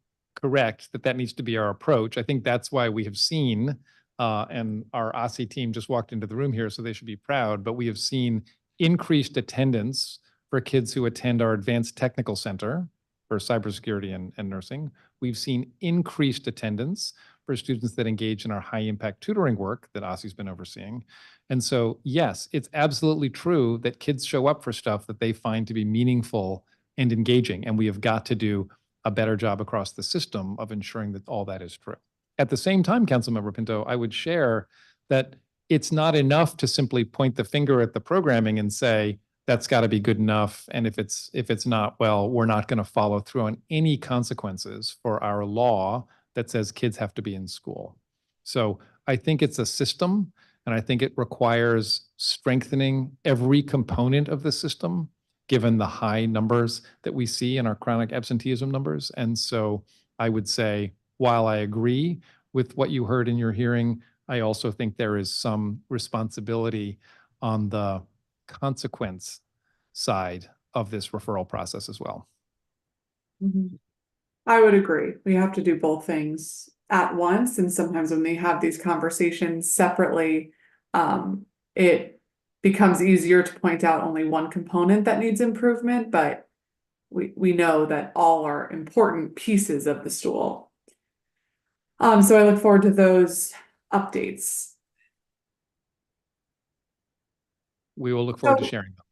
correct that needs to be our approach. I think that's why we have seen, and our OSSE team just walked into the room here, so they should be proud, but we have seen increased attendance for kids who attend our Advanced Technical Center for cybersecurity and nursing. We've seen increased attendance for students that engage in our high impact tutoring work that OSSE's been overseeing. And so, yes, it's absolutely true that kids show up for stuff that they find to be meaningful and engaging. And we have got to do a better job across the system of ensuring that all that is true. At the same time, Councilmember Pinto, I would share that it's not enough to simply point the finger at the programming and say, that's got to be good enough. And if it's not, well, we're not going to follow through on any consequences for our law that says kids have to be in school. So I think it's a system, and I think it requires strengthening every component of the system, given the high numbers that we see in our chronic absenteeism numbers. And so I would say, while I agree with what you heard in your hearing, I also think there is some responsibility on the consequence side of this referral process as well. I would agree. We have to do both things at once. And sometimes when they have these conversations separately, it becomes easier to point out only one component that needs improvement, but we know that all are important pieces of the stool. So I look forward to those updates. We will look forward to sharing them.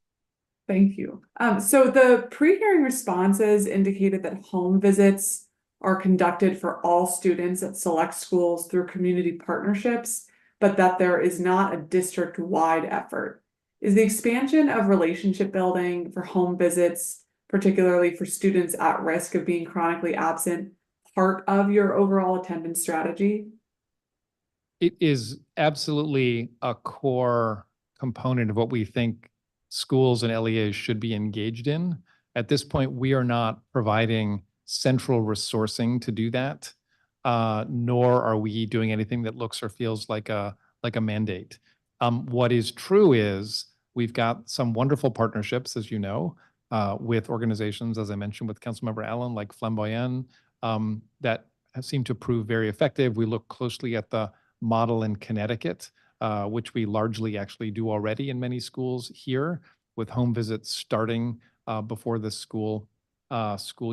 Thank you. So the pre-hearing responses indicated that home visits are conducted for all students at select schools through community partnerships, but that there is not a district-wide effort. Is the expansion of relationship building for home visits, particularly for students at risk of being chronically absent, part of your overall attendance strategy? It is absolutely a core component of what we think schools and LEAs should be engaged in. At this point, we are not providing central resourcing to do that, nor are we doing anything that looks or feels like a mandate. What is true is we've got some wonderful partnerships, as you know, with organizations, as I mentioned, with Councilmember Allen, like Flamboyant, that seem to prove very effective. We look closely at the model in Connecticut, which we largely actually do already in many schools here, with home visits starting before the school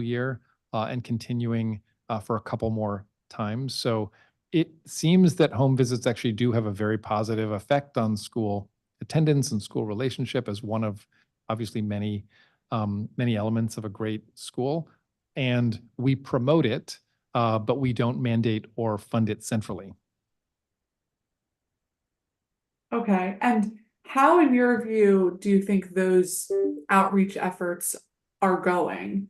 year and continuing for a couple more times. So it seems that home visits actually do have a very positive effect on school attendance and school relationship as one of obviously many elements of a great school. And we promote it, but we don't mandate or fund it centrally. Okay, and how, in your view, do you think those outreach efforts are going?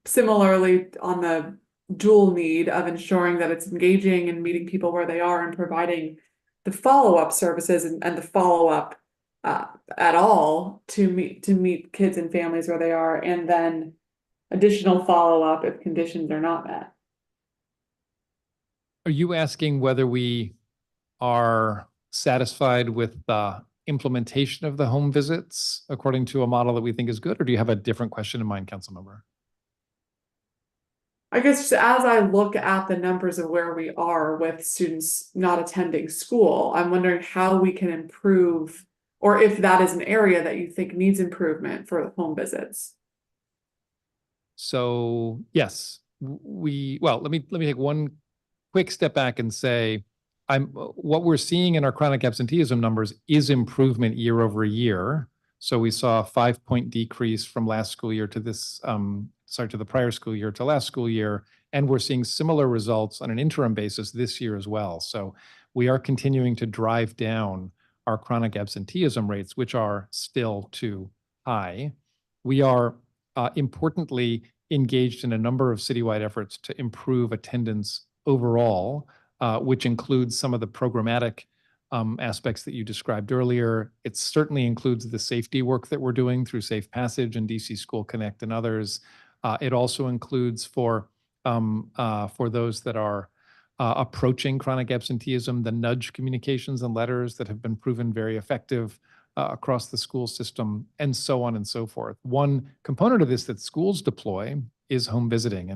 Similarly, on the dual need of ensuring that it's engaging and meeting people where they are and providing the follow-up services and the follow-up at all to meet kids and families where they are, and then additional follow-up if conditions are not met. Are you asking whether we are satisfied with the implementation of the home visits according to a model that we think is good, or do you have a different question in mind, Councilmember? I guess just as I look at the numbers of where we are with students not attending school, I'm wondering how we can improve, or if that is an area that you think needs improvement for home visits. So yes, well, let me take one quick step back and say, what we're seeing in our chronic absenteeism numbers is improvement year over year. So we saw a 5-point decrease from last school year to this, to the prior school year to last school year. And we're seeing similar results on an interim basis this year as well. So we are continuing to drive down our chronic absenteeism rates, which are still too high. We are importantly engaged in a number of citywide efforts to improve attendance overall, which includes some of the programmatic aspects that you described earlier. It certainly includes the safety work that we're doing through Safe Passage and DC School Connect and others. It also includes for those that are approaching chronic absenteeism, the nudge communications and letters that have been proven very effective across the school system, and so on and so forth. One component of this that schools deploy is home visiting.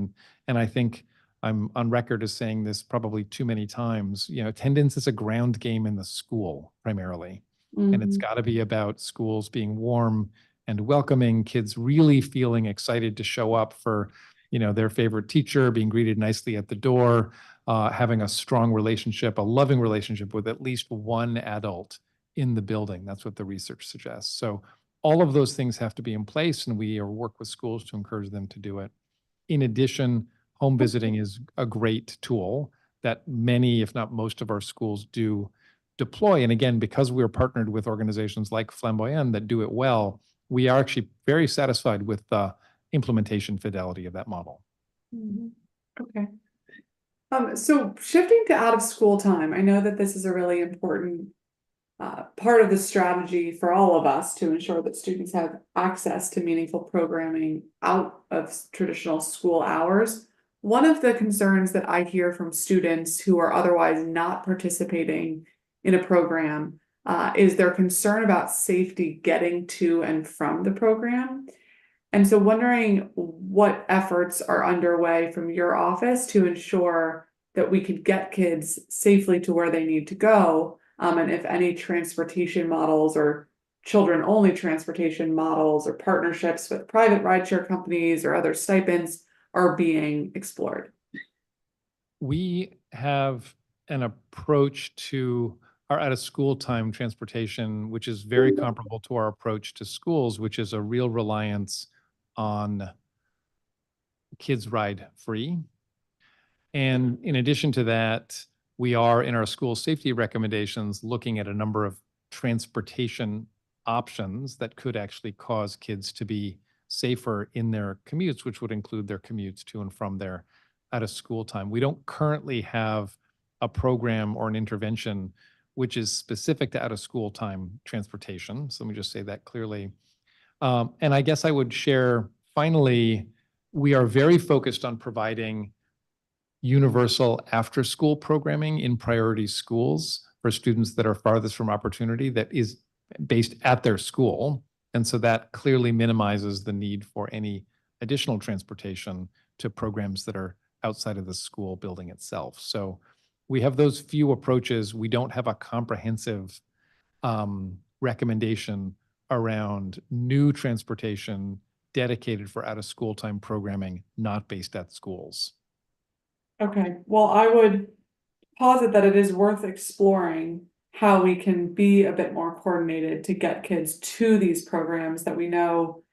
And I think I'm on record as saying this probably too many times, attendance is a ground game in the school primarily. Mm-hmm. And it's got to be about schools being warm and welcoming, kids really feeling excited to show up for, their favorite teacher, being greeted nicely at the door, having a strong relationship, a loving relationship with at least one adult in the building. That's what the research suggests. So all of those things have to be in place, and we work with schools to encourage them to do it. In addition, home visiting is a great tool that many, if not most of our schools do deploy. And again, because we're partnered with organizations like Flamboyant that do it well, we are actually very satisfied with the implementation fidelity of that model. Okay. So shifting to out of school time, I know that this is a really important part of the strategy for all of us to ensure that students have access to meaningful programming out of traditional school hours. One of the concerns that I hear from students who are otherwise not participating in a program is their concern about safety getting to and from the program. And so wondering what efforts are underway from your office to ensure that we could get kids safely to where they need to go, and if any transportation models or children-only transportation models or partnerships with private rideshare companies or other stipends are being explored. We have an approach to our out-of-school time transportation, which is very comparable to our approach to schools, which is a real reliance on kids ride free. And in addition to that, we are in our school safety recommendations looking at a number of transportation options that could actually cause kids to be safer in their commutes, which would include their commutes to and from their out of school time. We don't currently have a program or an intervention which is specific to out of school time transportation. So let me just say that clearly. And I guess I would share, finally, we are very focused on providing universal after-school programming in priority schools for students that are farthest from opportunity that is based at their school. And so that clearly minimizes the need for any additional transportation to programs that are outside of the school building itself. So we have those few approaches. We don't have a comprehensive recommendation around new transportation dedicated for out-of-school time programming, not based at schools. Okay, well, I would posit that it is worth exploring how we can be a bit more coordinated to get kids to these programs that we know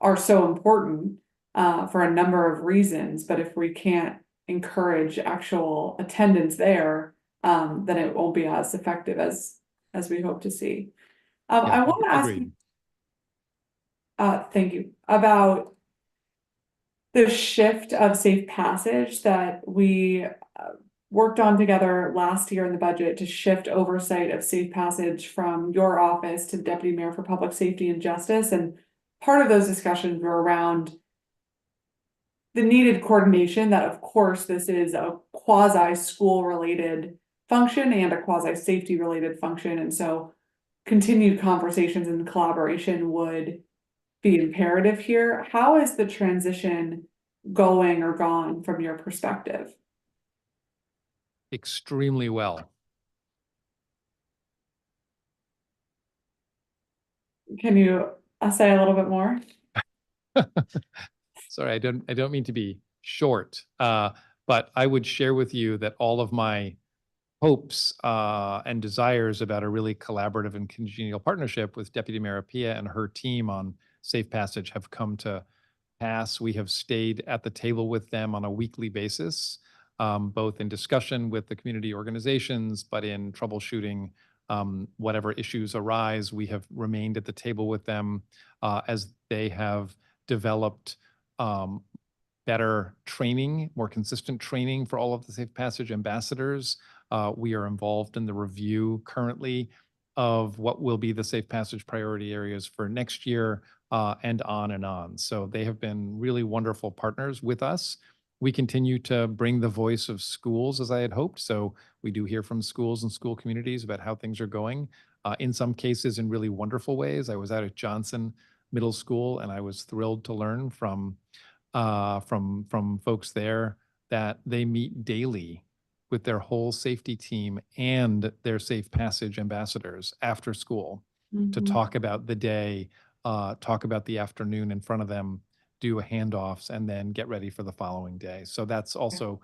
are so important for a number of reasons. But if we can't encourage actual attendance there, then it won't be as effective as we hope to see. I want to ask you, thank you, about the shift of safe passage that we worked on together last year in the budget to shift oversight of safe passage from your office to Deputy Mayor for Public Safety and Justice. And part of those discussions were around the needed coordination that, of course, this is a quasi-school related function and a quasi-safety related function. And so continued conversations and collaboration would be imperative here. How is the transition going or gone from your perspective? Extremely well. Can you say a little bit more? Sorry, I don't mean to be short, but I would share with you that all of my hopes and desires about a really collaborative and congenial partnership with Deputy Mayor Pia and her team on safe passage have come to pass. We have stayed at the table with them on a weekly basis, both in discussion with the community organizations, but in troubleshooting whatever issues arise. We have remained at the table with them as they have developed better training, more consistent training for all of the safe passage ambassadors. We are involved in the review currently of what will be the safe passage priority areas for next year, and on and on. So they have been really wonderful partners with us. We continue to bring the voice of schools as I had hoped. So we do hear from schools and school communities about how things are going, in some cases in really wonderful ways. I was out at Johnson Middle School and I was thrilled to learn from folks there that they meet daily with their whole safety team and their safe passage ambassadors after school to talk about the day, talk about the afternoon in front of them, do handoffs, and then get ready for the following day. So that's also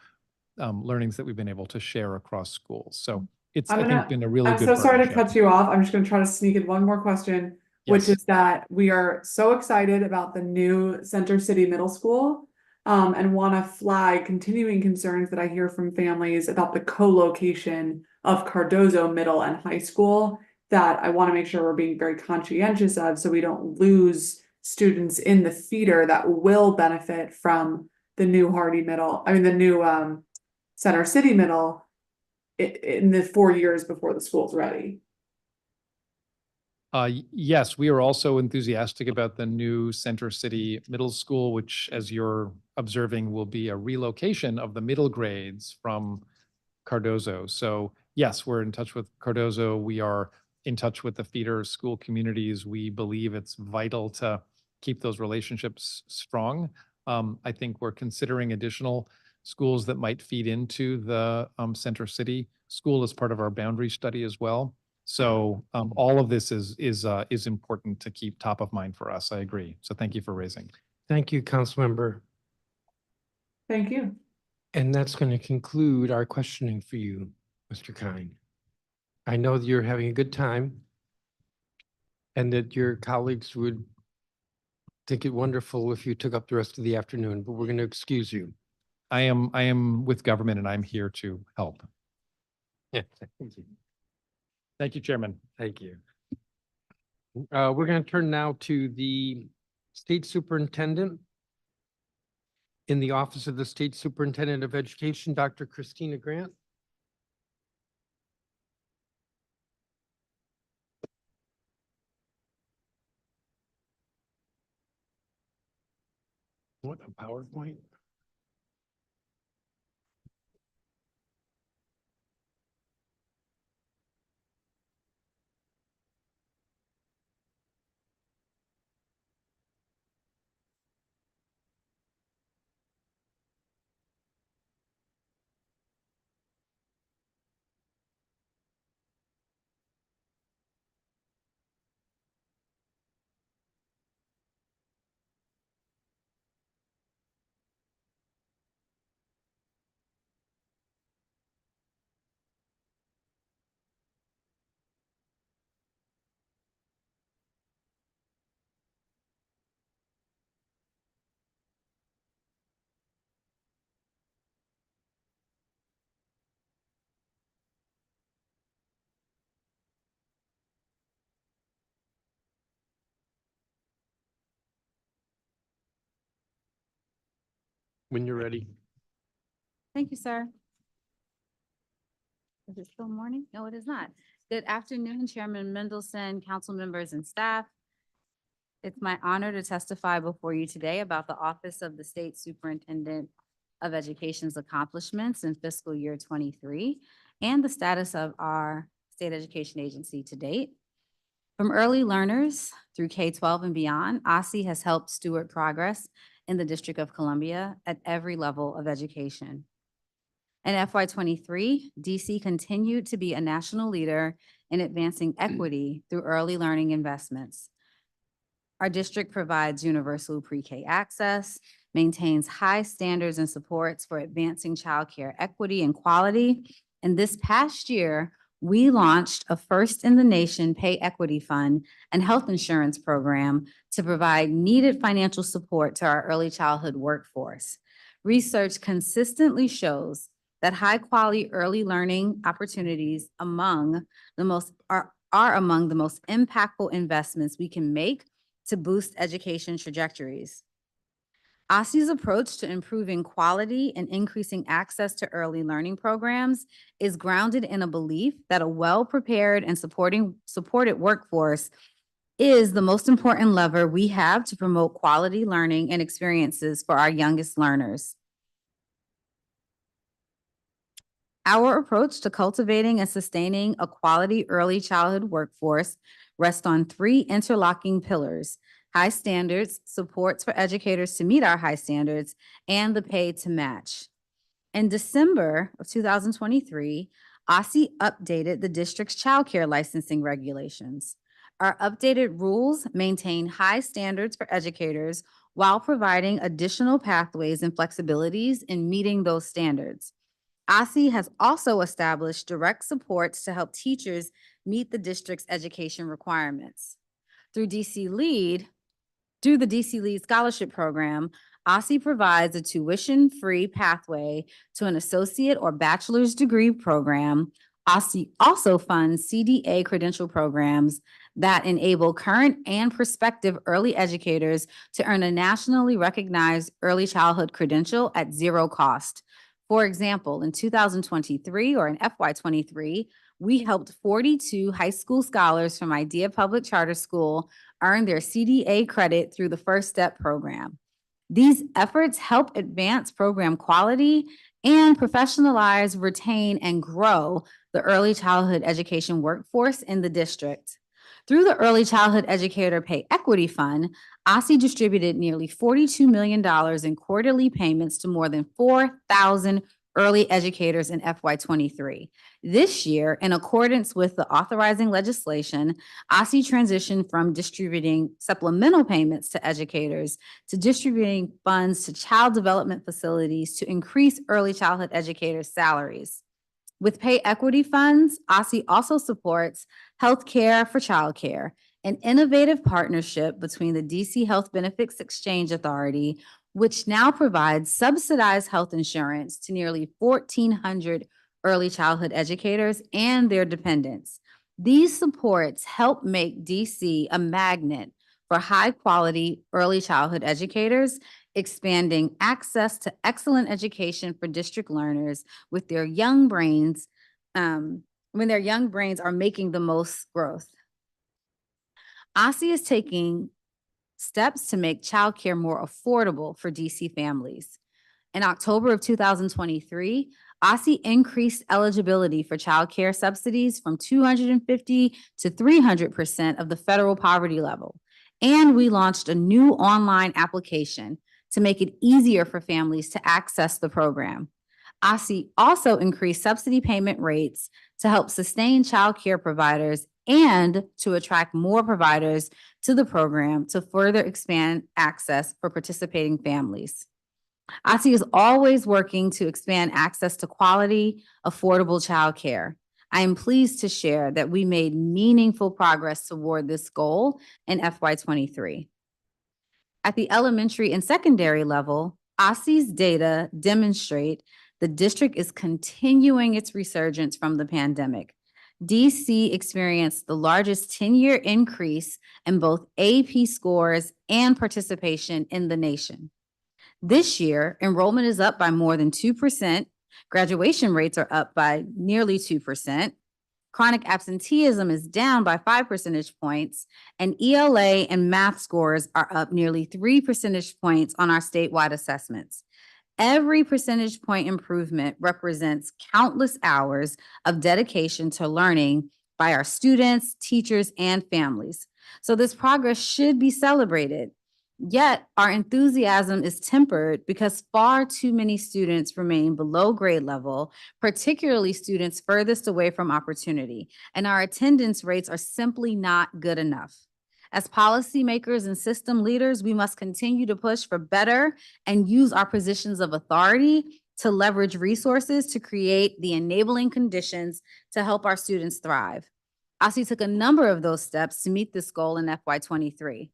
learnings that we've been able to share across schools. So it's, I think, been a really good I'm so sorry to partnership. cut you off. I'm just going to try to sneak in one more question, which Yes. is that we are so excited about the new Center City Middle School. and want to flag continuing concerns that I hear from families about the co-location of Cardozo Middle and High School that I want to make sure we're being very conscientious of, so we don't lose students in the feeder that will benefit from the new the new Center City Middle in the 4 years before the school's ready. Yes, we are also enthusiastic about the new Center City Middle School, which, as you're observing, will be a relocation of the middle grades from Cardozo. So yes, we're in touch with Cardozo. We are in touch with the feeder school communities. We believe it's vital to keep those relationships strong. I think we're considering additional schools that might feed into the Center City School as part of our boundary study as well. So all of this is important to keep top of mind for us. I agree. So thank you for raising. Thank you, Councilmember. Thank you. And that's going to conclude our questioning for you, Mr. Kine. I know that you're having a good time and that your colleagues would think it wonderful if you took up the rest of the afternoon, but we're going to excuse you. I am with government and I'm here to help. Yeah, thank you. Thank you, Chairman. Thank you. We're going to turn now to the State Superintendent. In the Office of the State Superintendent of Education, Dr. Christina Grant. What a PowerPoint. When you're ready. Thank you, sir. Is it still morning? No, it is not. Good afternoon, Chairman Mendelson, council members and staff. It's my honor to testify before you today about the Office of the State Superintendent of Education's accomplishments in fiscal year 23 and the status of our state education agency to date. From early learners through K-12 and beyond, OSSE has helped steward progress in the District of Columbia at every level of education. In FY23, DC continued to be a national leader in advancing equity through early learning investments. Our district provides universal pre-K access, maintains high standards and supports for advancing childcare equity and quality. And this past year, we launched a first-in-the-nation pay equity fund and health insurance program to provide needed financial support to our early childhood workforce. Research consistently shows that high-quality early learning opportunities are among the most impactful investments we can make to boost education trajectories. OSSE's approach to improving quality and increasing access to early learning programs is grounded in a belief that a well-prepared and supported workforce is the most important lever we have to promote quality learning and experiences for our youngest learners. Our approach to cultivating and sustaining a quality early childhood workforce rests on 3 interlocking pillars: high standards, supports for educators to meet our high standards, and the pay to match. In December of 2023, OSSE updated the district's childcare licensing regulations. Our updated rules maintain high standards for educators while providing additional pathways and flexibilities in meeting those standards. OSSE has also established direct supports to help teachers meet the district's education requirements. Through the DC Lead Scholarship Program, OSSE provides a tuition-free pathway to an associate or bachelor's degree program. OSSE also funds CDA credential programs that enable current and prospective early educators to earn a nationally recognized early childhood credential at zero cost. For example, in 2023 or in FY23, we helped 42 high school scholars from Idea Public Charter School earn their CDA credit through the First Step program. These efforts help advance program quality and professionalize, retain, and grow the early childhood education workforce in the district. Through the Early Childhood Educator Pay Equity Fund, OSSE distributed nearly $42 million in quarterly payments to more than 4,000 early educators in FY23. This year, in accordance with the authorizing legislation, OSSE transitioned from distributing supplemental payments to educators to distributing funds to child development facilities to increase early childhood educators' salaries. With pay equity funds, OSSE also supports Healthcare for Childcare, an innovative partnership between the DC Health Benefits Exchange Authority, which now provides subsidized health insurance to nearly 1,400 early childhood educators and their dependents. These supports help make DC a magnet for high-quality early childhood educators, expanding access to excellent education for district learners with their young brains, when their young brains are making the most growth. OSSE is taking steps to make childcare more affordable for DC families. In October of 2023, OSSE increased eligibility for childcare subsidies from 250 to 300% of the federal poverty level. And we launched a new online application to make it easier for families to access the program. OSSE also increased subsidy payment rates to help sustain childcare providers and to attract more providers to the program to further expand access for participating families. OSSE is always working to expand access to quality, affordable childcare. I am pleased to share that we made meaningful progress toward this goal in FY23. At the elementary and secondary level, OSSE's data demonstrate the district is continuing its resurgence from the pandemic. DC experienced the largest 10-year increase in both AP scores and participation in the nation. This year, enrollment is up by more than 2%, graduation rates are up by nearly 2%, chronic absenteeism is down by 5 percentage points, and ELA and math scores are up nearly 3 percentage points on our statewide assessments. Every percentage point improvement represents countless hours of dedication to learning by our students, teachers, and families. So this progress should be celebrated. Yet our enthusiasm is tempered because far too many students remain below grade level, particularly students furthest away from opportunity, and our attendance rates are simply not good enough. As policymakers and system leaders, we must continue to push for better and use our positions of authority to leverage resources to create the enabling conditions to help our students thrive. OSSE took a number of those steps to meet this goal in FY23.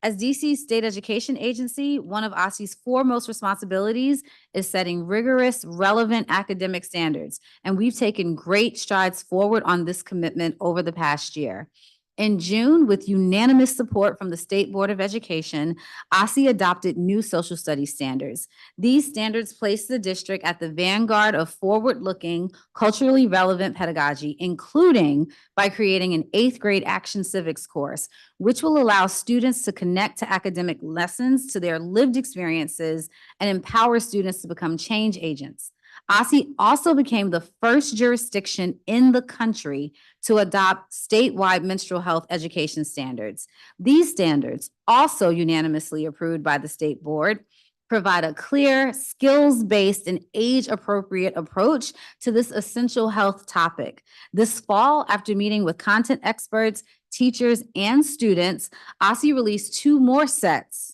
As DC's state education agency, one of OSSE's foremost responsibilities is setting rigorous, relevant academic standards, and we've taken great strides forward on this commitment over the past year. In June, with unanimous support from the State Board of Education, OSSE adopted new social studies standards. These standards place the district at the vanguard of forward-looking, culturally relevant pedagogy, including by creating an 8th grade action civics course, which will allow students to connect to academic lessons to their lived experiences and empower students to become change agents. OSSE also became the first jurisdiction in the country to adopt statewide menstrual health education standards. These standards, also unanimously approved by the state board, provide a clear, skills-based, and age-appropriate approach to this essential health topic. This fall, after meeting with content experts, teachers, and students, OSSE released 2 more sets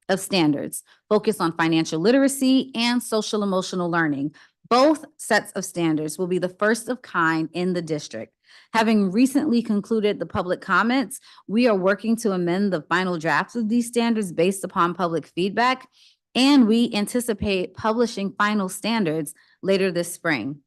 of standards focused on financial literacy and social emotional learning. Both sets of standards will be the first of kind in the district. Having recently concluded the public comments, we are working to amend the final drafts of these standards based upon public feedback. and we anticipate publishing final standards later this spring.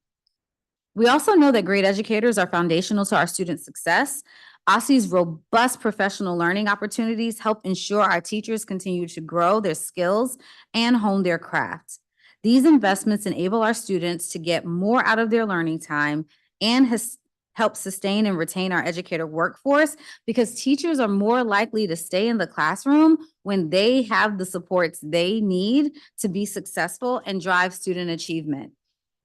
We also know that great educators are foundational to our students' success. OSSE's robust professional learning opportunities help ensure our teachers continue to grow their skills and hone their craft. These investments enable our students to get more out of their learning time and help sustain and retain our educator workforce, because teachers are more likely to stay in the classroom when they have the supports they need to be successful and drive student achievement.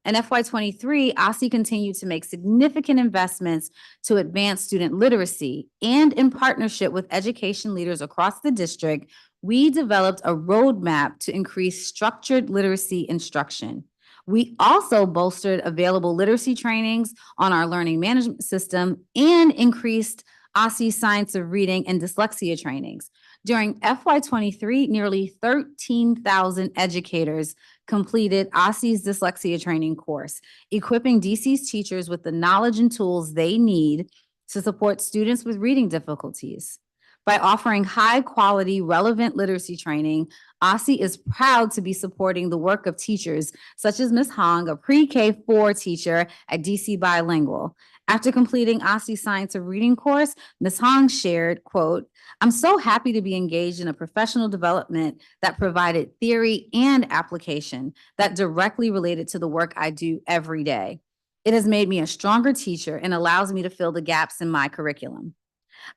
In FY23, OSSE continued to make significant investments to advance student literacy, and in partnership with education leaders across the district, we developed a roadmap to increase structured literacy instruction. We also bolstered available literacy trainings on our learning management system and increased OSSE Science of Reading and Dyslexia trainings. During FY23, nearly 13,000 educators completed OSSE's dyslexia training course, equipping DC's teachers with the knowledge and tools they need to support students with reading difficulties. By offering high-quality, relevant literacy training, OSSE is proud to be supporting the work of teachers such as Ms. Hong, a pre-K 4 teacher at DC Bilingual. After completing OSSE Science of Reading course, Ms. Hong shared, quote, "I'm so happy to be engaged in a professional development that provided theory and application that directly related to the work I do every day. It has made me a stronger teacher and allows me to fill the gaps in my curriculum."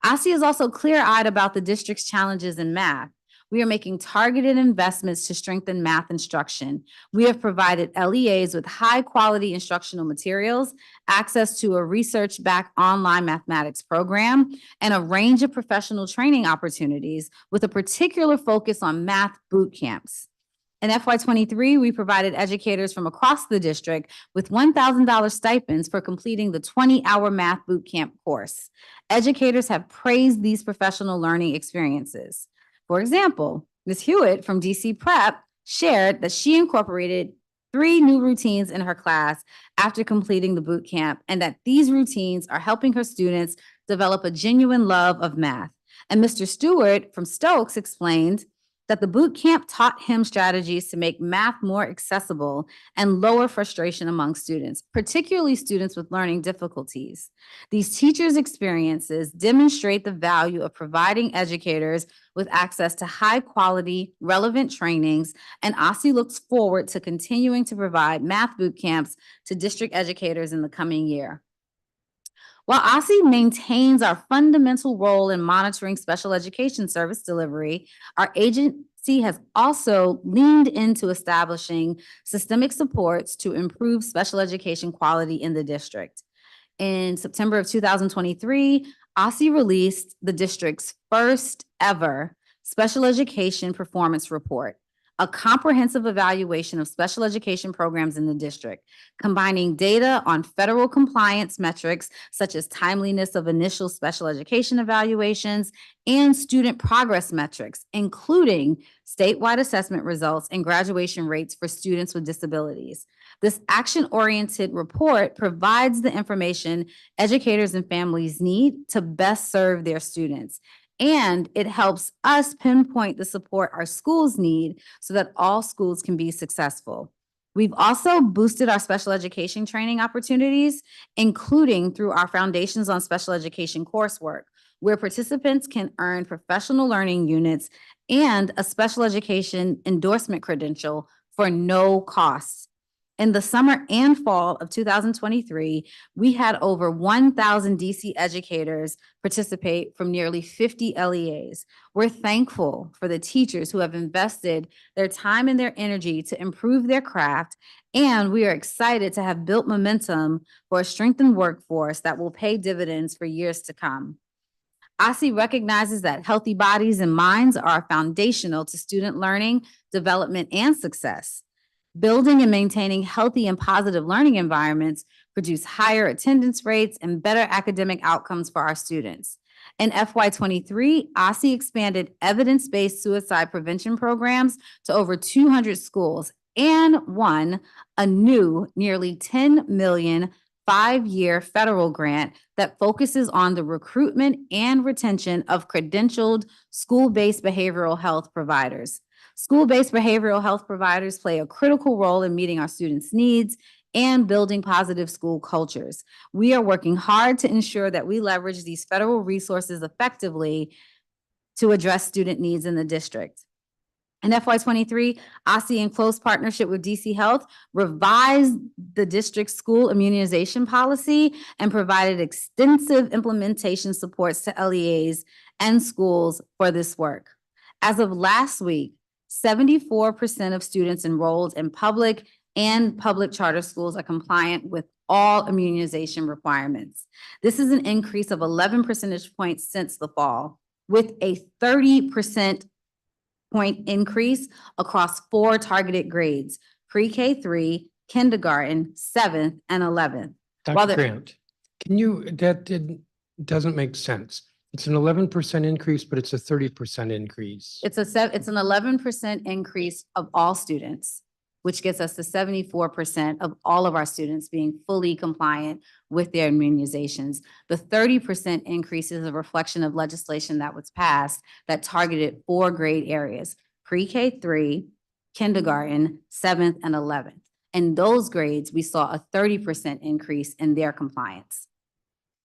OSSE is also clear-eyed about the district's challenges in math. We are making targeted investments to strengthen math instruction. We have provided LEAs with high-quality instructional materials, access to a research-backed online mathematics program, and a range of professional training opportunities with a particular focus on math boot camps. In FY23, we provided educators from across the district with $1,000 stipends for completing the 20-hour math boot camp course. Educators have praised these professional learning experiences. For example, Ms. Hewitt from DC Prep shared that she incorporated 3 new routines in her class after completing the boot camp, and that these routines are helping her students develop a genuine love of math. And Mr. Stewart from Stokes explained that the boot camp taught him strategies to make math more accessible and lower frustration among students, particularly students with learning difficulties. These teachers' experiences demonstrate the value of providing educators with access to high-quality, relevant trainings, and OSSE looks forward to continuing to provide math boot camps to district educators in the coming year. While OSSE maintains our fundamental role in monitoring special education service delivery, our agency has also leaned into establishing systemic supports to improve special education quality in the district. In September of 2023, OSSE released the district's first ever Special Education Performance Report, a comprehensive evaluation of special education programs in the district, combining data on federal compliance metrics such as timeliness of initial special education evaluations and student progress metrics, including statewide assessment results and graduation rates for students with disabilities. This action-oriented report provides the information educators and families need to best serve their students. And it helps us pinpoint the support our schools need so that all schools can be successful. We've also boosted our special education training opportunities, including through our Foundations on Special Education coursework, where participants can earn professional learning units and a special education endorsement credential for no cost. In the summer and fall of 2023, we had over 1,000 DC educators participate from nearly 50 LEAs. We're thankful for the teachers who have invested their time and their energy to improve their craft, and we are excited to have built momentum for a strengthened workforce that will pay dividends for years to come. OSSE recognizes that healthy bodies and minds are foundational to student learning, development, and success. Building and maintaining healthy and positive learning environments produce higher attendance rates and better academic outcomes for our students. In FY23, OSSE expanded evidence-based suicide prevention programs to over 200 schools and won a new nearly $10 million 5-year federal grant that focuses on the recruitment and retention of credentialed school-based behavioral health providers. School-based behavioral health providers play a critical role in meeting our students' needs and building positive school cultures. We are working hard to ensure that we leverage these federal resources effectively to address student needs in the district. In FY23, OSSE, in close partnership with DC Health, revised the district's school immunization policy and provided extensive implementation supports to LEAs and schools for this work. As of last week, 74% of students enrolled in public and public charter schools are compliant with all immunization requirements. This is an increase of 11 percentage points since the fall, with a 30% point increase across 4 targeted grades: pre-K 3, kindergarten, 7th, and 11th. While Dr. the- Grant, doesn't make sense. It's an 11% increase, but it's a 30% increase. It's an 11% increase of all students, which gets us to 74% of all of our students being fully compliant with their immunizations. The 30% increase is a reflection of legislation that was passed that targeted 4 grade areas: pre-K 3, kindergarten, 7th, and 11th. In those grades, we saw a 30% increase in their compliance.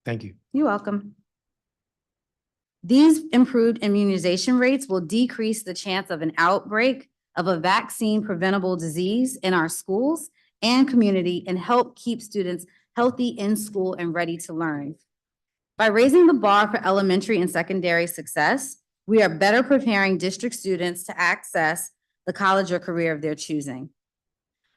Thank you. You're welcome. These improved immunization rates will decrease the chance of an outbreak of a vaccine preventable disease in our schools and community and help keep students healthy in school and ready to learn. By raising the bar for elementary and secondary success, we are better preparing district students to access the college or career of their choosing.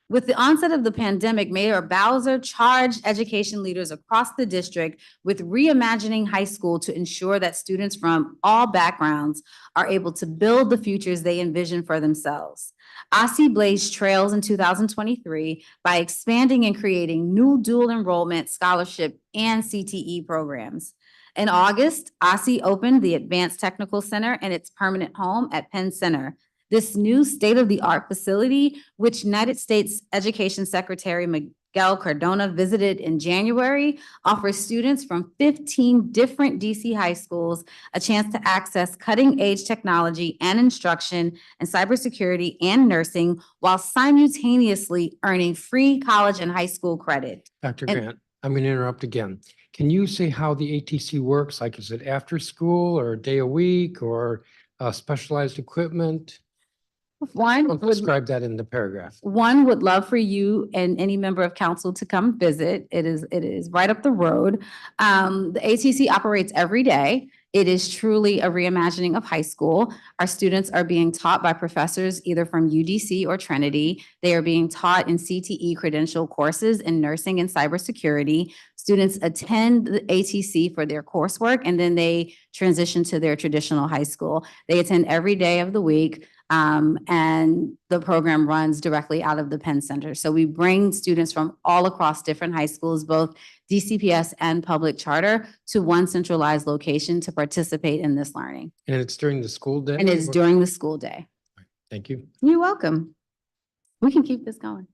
With the onset of the pandemic, Mayor Bowser charged education leaders across the district with reimagining high school to ensure that students from all backgrounds are able to build the futures they envision for themselves. OSSE blazed trails in 2023 by expanding and creating new dual enrollment, scholarship, and CTE programs. In August, OSSE opened the Advanced Technical Center and its permanent home at Penn Center. This new state-of-the-art facility, which United States Education Secretary Miguel Cardona visited in January, offers students from 15 different DC high schools a chance to access cutting-edge technology and instruction in cybersecurity and nursing while simultaneously earning free college and high school credit. Dr. Grant, I'm going to interrupt again. Can you say how the ATC works? Like, is it after school or a day a week or specialized equipment? Describe that in the paragraph. One would love for you and any member of council to come visit. It is right up the road. The ATC operates every day. It is truly a reimagining of high school. Our students are being taught by professors either from UDC or Trinity. They are being taught in CTE credential courses in nursing and cybersecurity. Students attend the ATC for their coursework and then they transition to their traditional high school. They attend every day of the week. And the program runs directly out of the Penn Center. So we bring students from all across different high schools, both DCPS and public charter, to one centralized location to participate in this learning. And it's during the school day? And it's during the school day. Thank you. You're welcome. We can keep this going.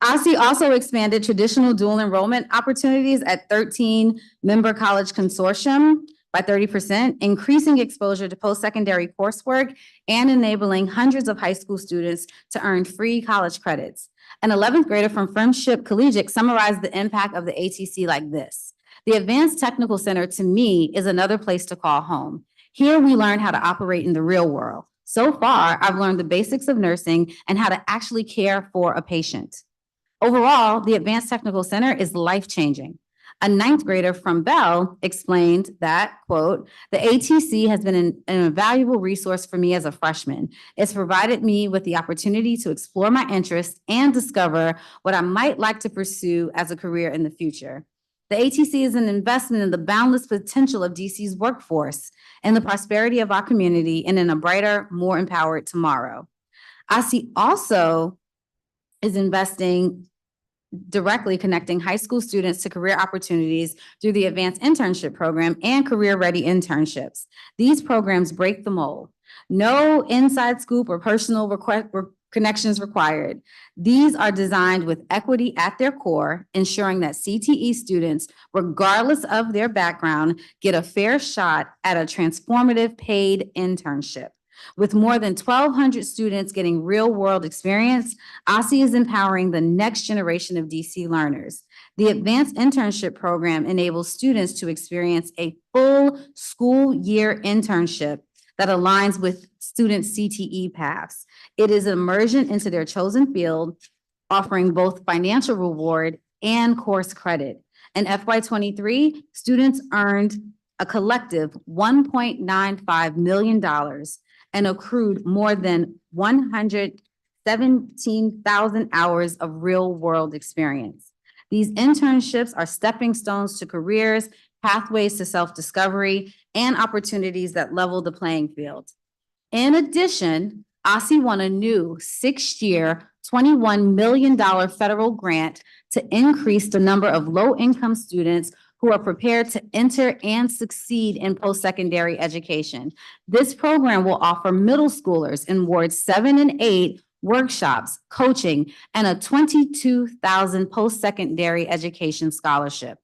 OSSE also expanded traditional dual enrollment opportunities at 13 member college consortium by 30%, increasing exposure to post-secondary coursework and enabling hundreds of high school students to earn free college credits. An 11th grader from Friendship Collegiate summarized the impact of the ATC like this: the Advanced Technical Center to me is another place to call home. Here we learn how to operate in the real world. So far, I've learned the basics of nursing and how to actually care for a patient. Overall, the Advanced Technical Center is life-changing. A 9th grader from Bell explained that, quote, the ATC has been an invaluable resource for me as a freshman. It's provided me with the opportunity to explore my interests and discover what I might like to pursue as a career in the future. The ATC is an investment in the boundless potential of DC's workforce and the prosperity of our community and in a brighter, more empowered tomorrow. OSSE also is investing directly connecting high school students to career opportunities through the Advanced Internship Program and Career Ready Internships. These programs break the mold. No inside scoop or personal connections required. These are designed with equity at their core, ensuring that CTE students, regardless of their background, get a fair shot at a transformative paid internship. With more than 1,200 students getting real-world experience, OSSE is empowering the next generation of DC learners. The Advanced Internship Program enables students to experience a full school year internship that aligns with students' CTE paths. It is immersion into their chosen field, offering both financial reward and course credit. In FY '23, students earned a collective $1.95 million and accrued more than 117,000 hours of real-world experience. These internships are stepping stones to careers, pathways to self-discovery, and opportunities that level the playing field. In addition, OSSE won a new 6-year, $21 million federal grant to increase the number of low-income students who are prepared to enter and succeed in post-secondary education. This program will offer middle schoolers in wards 7 and 8 workshops, coaching, and a $22,000 post-secondary education scholarship.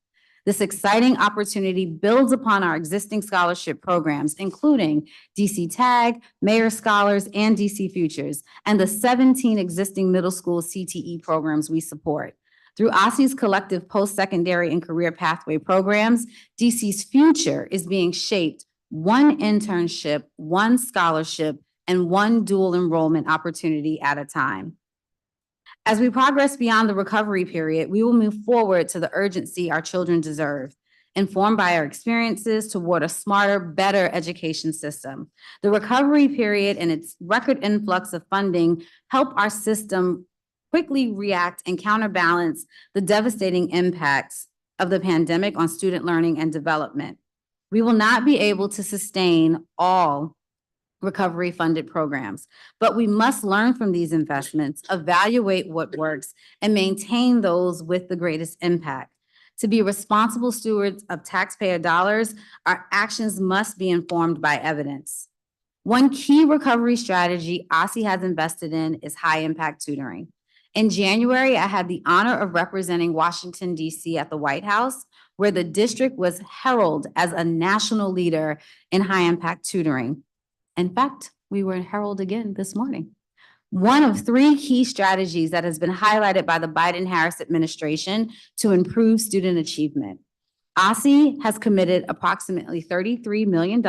This exciting opportunity builds upon our existing scholarship programs, including DC Tag, Mayor Scholars, and DC Futures, and the 17 existing middle school CTE programs we support. Through OSSE's collective post-secondary and career pathway programs, DC's future is being shaped one internship, one scholarship, and one dual enrollment opportunity at a time. As we progress beyond the recovery period, we will move forward to the urgency our children deserve, informed by our experiences toward a smarter, better education system. The recovery period and its record influx of funding help our system quickly react and counterbalance the devastating impacts of the pandemic on student learning and development. We will not be able to sustain all recovery funded programs, but we must learn from these investments, evaluate what works, and maintain those with the greatest impact. To be responsible stewards of taxpayer dollars, our actions must be informed by evidence. One key recovery strategy OSSE has invested in is high impact tutoring. In January, I had the honor of representing Washington, DC at the White House, where the district was heralded as a national leader in high impact tutoring. In fact, we were heralded again this morning. One of 3 key strategies that has been highlighted by the Biden-Harris administration to improve student achievement. OSSE has committed approximately $33 million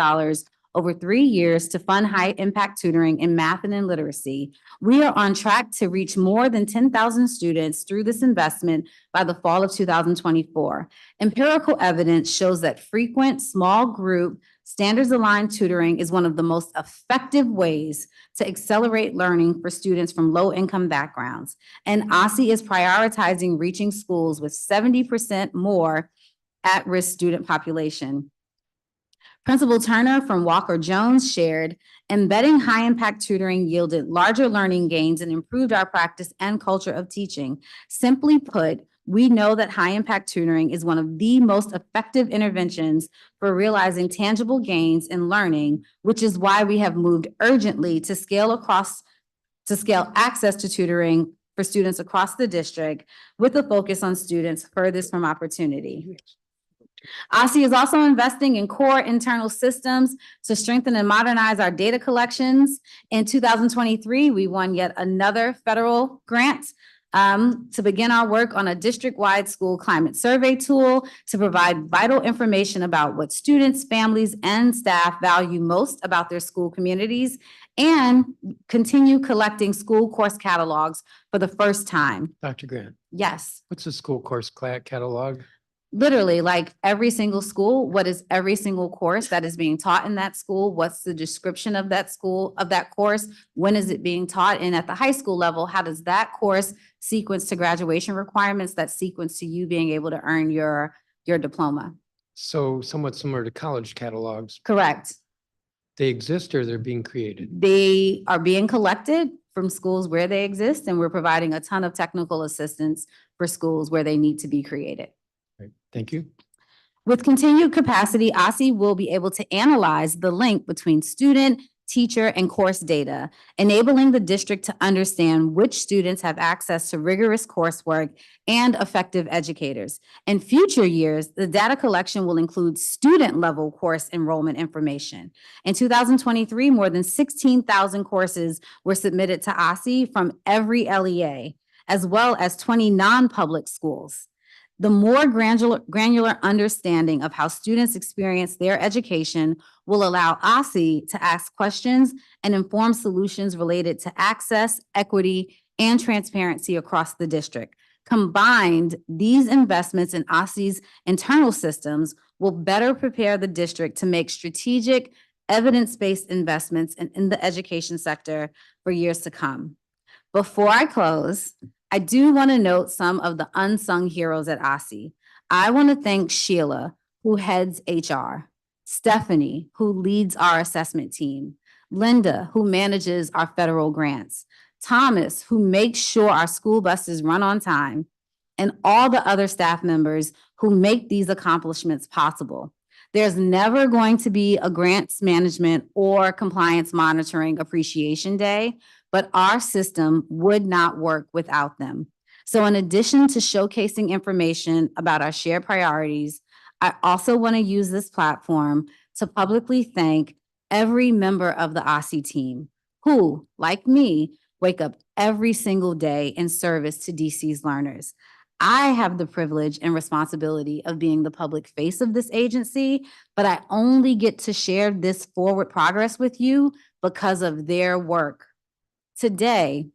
over 3 years to fund high-impact tutoring in math and in literacy. We are on track to reach more than 10,000 students through this investment by the fall of 2024. Empirical evidence shows that frequent, small group, standards-aligned tutoring is one of the most effective ways to accelerate learning for students from low-income backgrounds. And OSSE is prioritizing reaching schools with 70% more at-risk student population. Principal Turner from Walker Jones shared, embedding high-impact tutoring yielded larger learning gains and improved our practice and culture of teaching. Simply put, we know that high-impact tutoring is one of the most effective interventions for realizing tangible gains in learning, which is why we have moved urgently to scale access to tutoring for students across the district with a focus on students furthest from opportunity. OSSE is also investing in core internal systems to strengthen and modernize our data collections. In 2023, we won yet another federal grant to begin our work on a district-wide school climate survey tool to provide vital information about what students, families, and staff value most about their school communities, and continue collecting school course catalogs for the first time. Dr. Grant, Yes. what's a school course catalog? Literally, like every single school, what is every single course that is being taught in that school? What's the description of that school, of that course? When is it being taught? And at the high school level, how does that course sequence to graduation requirements, that sequence to you being able to earn your diploma? So somewhat similar to college catalogs. Correct. They exist or they're being created? They are being collected from schools where they exist, and we're providing a ton of technical assistance for schools where they need to be created. Right. Thank you. With continued capacity, OSSE will be able to analyze the link between student, teacher, and course data, enabling the district to understand which students have access to rigorous coursework and effective educators. In future years, the data collection will include student-level course enrollment information. In 2023, more than 16,000 courses were submitted to OSSE from every LEA, as well as 20 non-public schools. The more granular understanding of how students experience their education will allow OSSE to ask questions and inform solutions related to access, equity, and transparency across the district. Combined, these investments in OSSE's internal systems will better prepare the district to make strategic, evidence-based investments in the education sector for years to come. Before I close, I do want to note some of the unsung heroes at OSSE. I want to thank Sheila, who heads HR, Stephanie, who leads our assessment team, Linda, who manages our federal grants, Thomas, who makes sure our school buses run on time, and all the other staff members who make these accomplishments possible. There's never going to be a grants management or compliance monitoring appreciation day, but our system would not work without them. So in addition to showcasing information about our shared priorities, I also want to use this platform to publicly thank every member of the OSSE team who, like me, wake up every single day in service to DC's learners. I have the privilege and responsibility of being the public face of this agency, but I only get to share this forward progress with you because of their work. Today,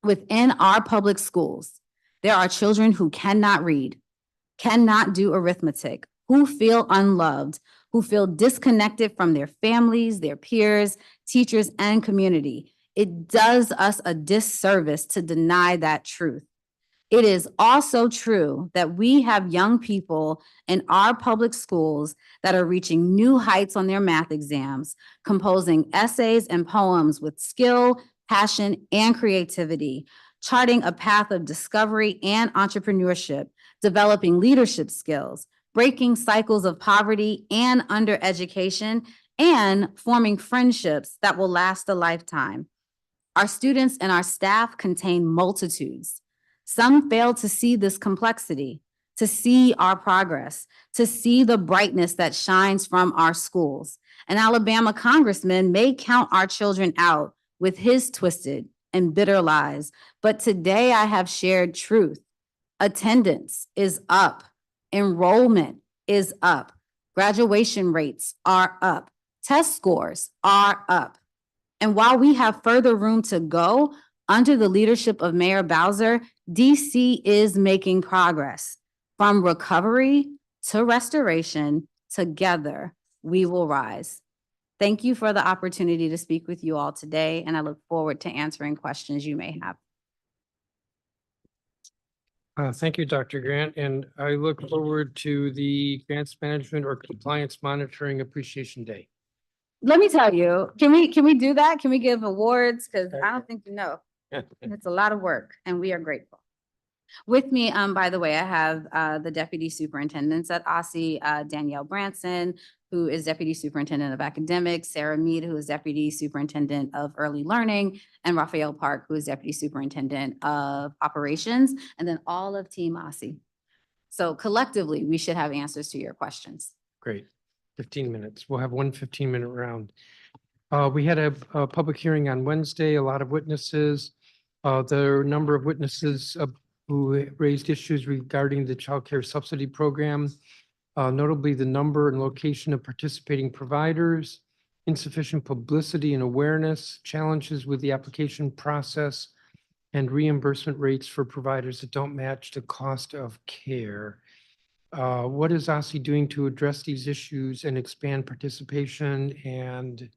within our public schools, there are children who cannot read, cannot do arithmetic, who feel unloved, who feel disconnected from their families, their peers, teachers, and community. It does us a disservice to deny that truth. It is also true that we have young people in our public schools that are reaching new heights on their math exams, composing essays and poems with skill, passion, and creativity, charting a path of discovery and entrepreneurship, developing leadership skills, breaking cycles of poverty and undereducation, and forming friendships that will last a lifetime. Our students and our staff contain multitudes. Some fail to see this complexity, to see our progress, to see the brightness that shines from our schools. An Alabama congressman may count our children out with his twisted and bitter lies, but today I have shared truth. Attendance is up, enrollment is up, graduation rates are up, test scores are up. And while we have further room to go, under the leadership of Mayor Bowser, DC is making progress. From recovery to restoration, together we will rise. Thank you for the opportunity to speak with you all today, and I look forward to answering questions you may have. Thank you, Dr. Grant, and I look forward to the Grants Management or Compliance Monitoring Appreciation Day. Let me tell you, can we do that? Can we give awards? Because I don't think you know. It's a lot of work, and we are grateful. With me, by the way, I have the Deputy Superintendents at OSSE, Danielle Branson, who is Deputy Superintendent of Academics, Sarah Mead, who is Deputy Superintendent of Early Learning, and Raphael Park, who is Deputy Superintendent of Operations, and then all of Team OSSE. So collectively, we should have answers to your questions. Great. 15 minutes. We'll have one 15-minute round. We had a public hearing on Wednesday, a lot of witnesses. The number of witnesses who raised issues regarding the child care subsidy program, notably the number and location of participating providers, insufficient publicity and awareness, challenges with the application process, and reimbursement rates for providers that don't match the cost of care. What is OSSE doing to address these issues and expand participation? And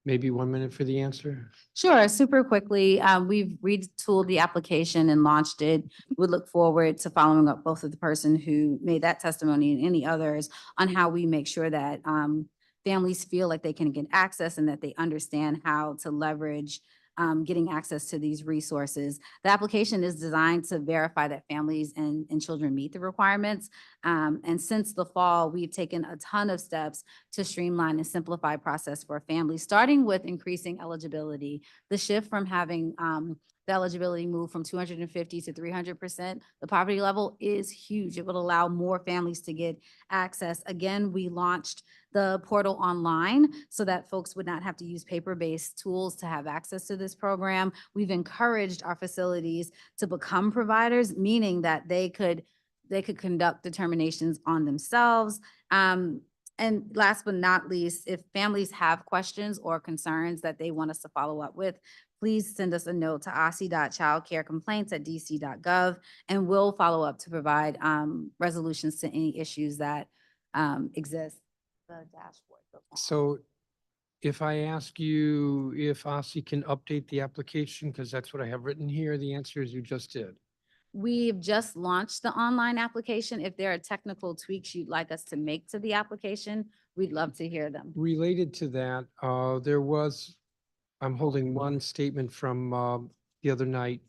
maybe 1 minute for the answer. Sure, super quickly. We've retooled the application and launched it. We look forward to following up both with the person who made that testimony and any others on how we make sure that families feel like they can get access and that they understand how to leverage getting access to these resources. The application is designed to verify that families and children meet the requirements. And since the fall, we've taken a ton of steps to streamline and simplify process for families, starting with increasing eligibility. The shift from having the eligibility move from 250 to 300%, the poverty level is huge. It will allow more families to get access. Again, we launched the portal online so that folks would not have to use paper-based tools to have access to this program. We've encouraged our facilities to become providers, meaning that they could conduct determinations on themselves. And last but not least, if families have questions or concerns that they want us to follow up with, please send us a note to OSSE.childcarecomplaints@dc.gov, and we'll follow up to provide resolutions to any issues that exist. The dashboard. So if I ask you if OSSE can update the application, because that's what I have written here, the answer is you just did. We've just launched the online application. If there are technical tweaks you'd like us to make to the application, we'd love to hear them. Related to that, I'm holding one statement from the other night.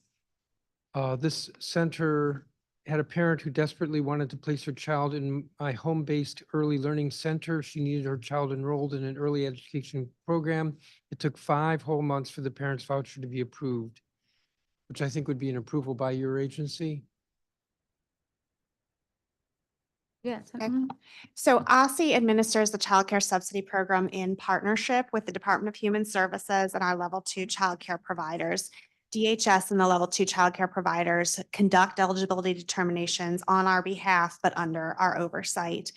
This center had a parent who desperately wanted to place her child in my home-based early learning center. She needed her child enrolled in an early education program. It took 5 whole months for the parent's voucher to be approved, which I think would be an approval by your agency. Yes. Okay. So OSSE administers the child care subsidy program in partnership with the Department of Human Services and our level 2 child care providers. DHS and the level 2 child care providers conduct eligibility determinations on our behalf, but under our oversight.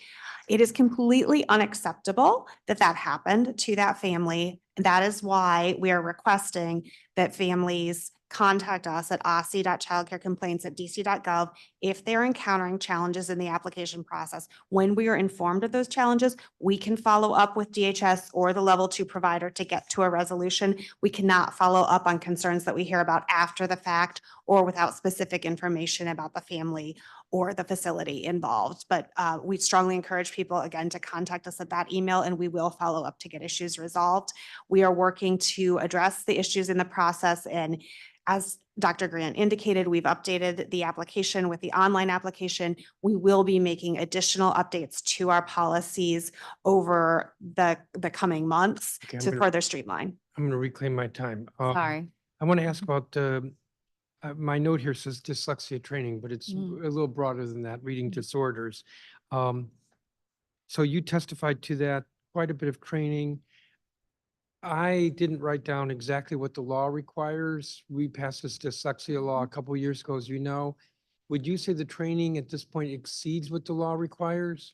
It is completely unacceptable that that happened to that family. And that is why we are requesting that families contact us at OSSE.childcarecomplaints@dc.gov if they're encountering challenges in the application process. When we are informed of those challenges, we can follow up with DHS or the level 2 provider to get to a resolution. We cannot follow up on concerns that we hear about after the fact or without specific information about the family or the facility involved. But we strongly encourage people, again, to contact us at that email, and we will follow up to get issues resolved. We are working to address the issues in the process, and as Dr. Grant indicated, we've updated the application with the online application. We will be making additional updates to our policies over the coming months Okay, to further streamline. I'm going to reclaim my time. Sorry. I want to ask about, my note here says dyslexia training, but it's a little broader than that, reading disorders. So you testified to that, quite a bit of training. I didn't write down exactly what the law requires. We passed this dyslexia law a couple of years ago, as you know. Would you say the training at this point exceeds what the law requires?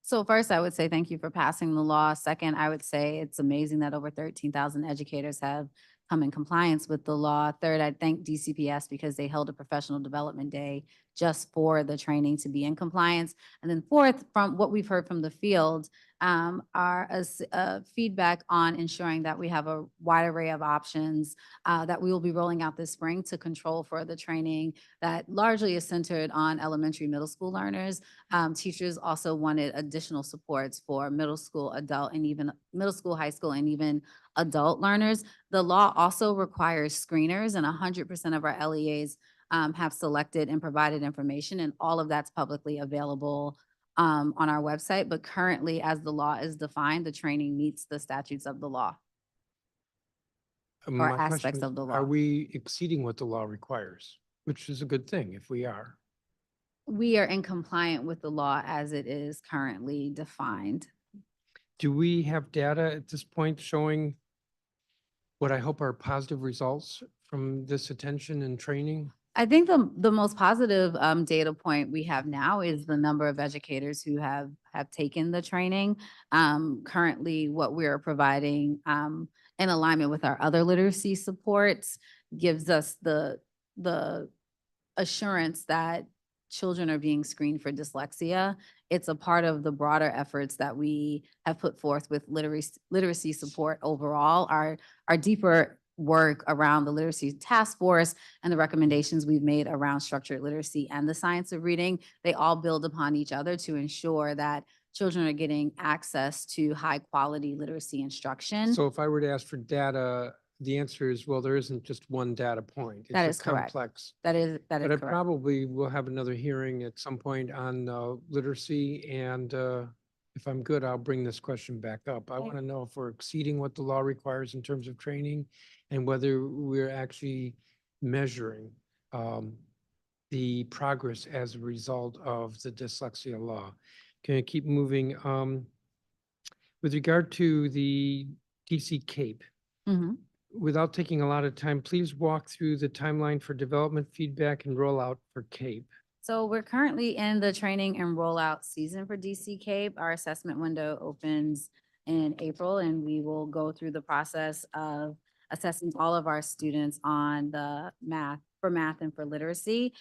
So first, I would say thank you for passing the law. Second, I would say it's amazing that over 13,000 educators have come in compliance with the law. Third, I'd thank DCPS because they held a professional development day just for the training to be in compliance. And then fourth, from what we've heard from the field, our feedback on ensuring that we have a wide array of options that we will be rolling out this spring to control for the training that largely is centered on elementary, middle school learners. Teachers also wanted additional supports for middle school, adult, and even middle school, high school, and even adult learners. The law also requires screeners, and 100% of our LEAs have selected and provided information, and all of that's publicly available on our website. But currently, as the law is defined, the training meets the statutes of the law My or aspects question of the is, law. are we exceeding what the law requires? Which is a good thing if we are. We are in compliant with the law as it is currently defined. Do we have data at this point showing what I hope are positive results from this attention and training? I think the most positive data point we have now is the number of educators who have taken the training. Currently, what we're providing in alignment with our other literacy supports gives us the assurance that children are being screened for dyslexia. It's a part of the broader efforts that we have put forth with literacy support overall. Our deeper work around the literacy task force and the recommendations we've made around structured literacy and the science of reading, they all build upon each other to ensure that children are getting access to high quality literacy instruction. So if I were to ask for data the answer is, well, there isn't just one data point. That It's is a correct. complex. That is But I correct. probably will have another hearing at some point on literacy, and if I'm good, I'll bring this question back up. I Okay. want to know if we're exceeding what the law requires in terms of training and whether we're actually measuring the progress as a result of the dyslexia law. Can I keep moving? With regard to the DC CAPE, Mhm. without taking a lot of time, please walk through the timeline for development, feedback, and rollout for CAPE. So we're currently in the training and rollout season for DC Cape. Our assessment window opens in April, and we will go through the process of assessing all of our students on the math and for literacy.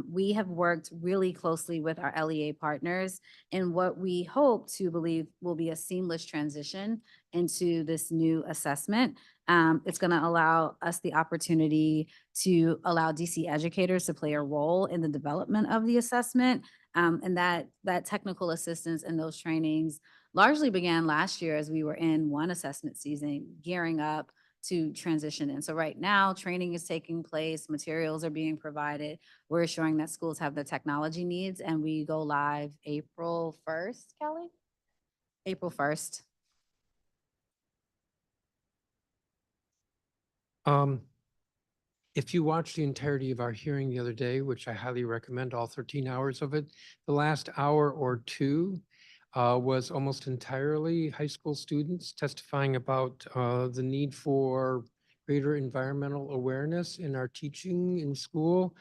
We have worked really closely with our LEA partners in what we hope to believe will be a seamless transition into this new assessment. It's going to allow us the opportunity to allow DC educators to play a role in the development of the assessment. And that technical assistance and those trainings largely began last year as we were in one assessment season, gearing up to transition in. So right now, training is taking place, materials are being provided. We're assuring that schools have the technology needs, and we go live April 1st, Kelly? April 1st. If you watched the entirety of our hearing the other day, which I highly recommend, all 13 hours of it, the last hour or two was almost entirely high school students testifying about the need for greater environmental awareness in our teaching in school.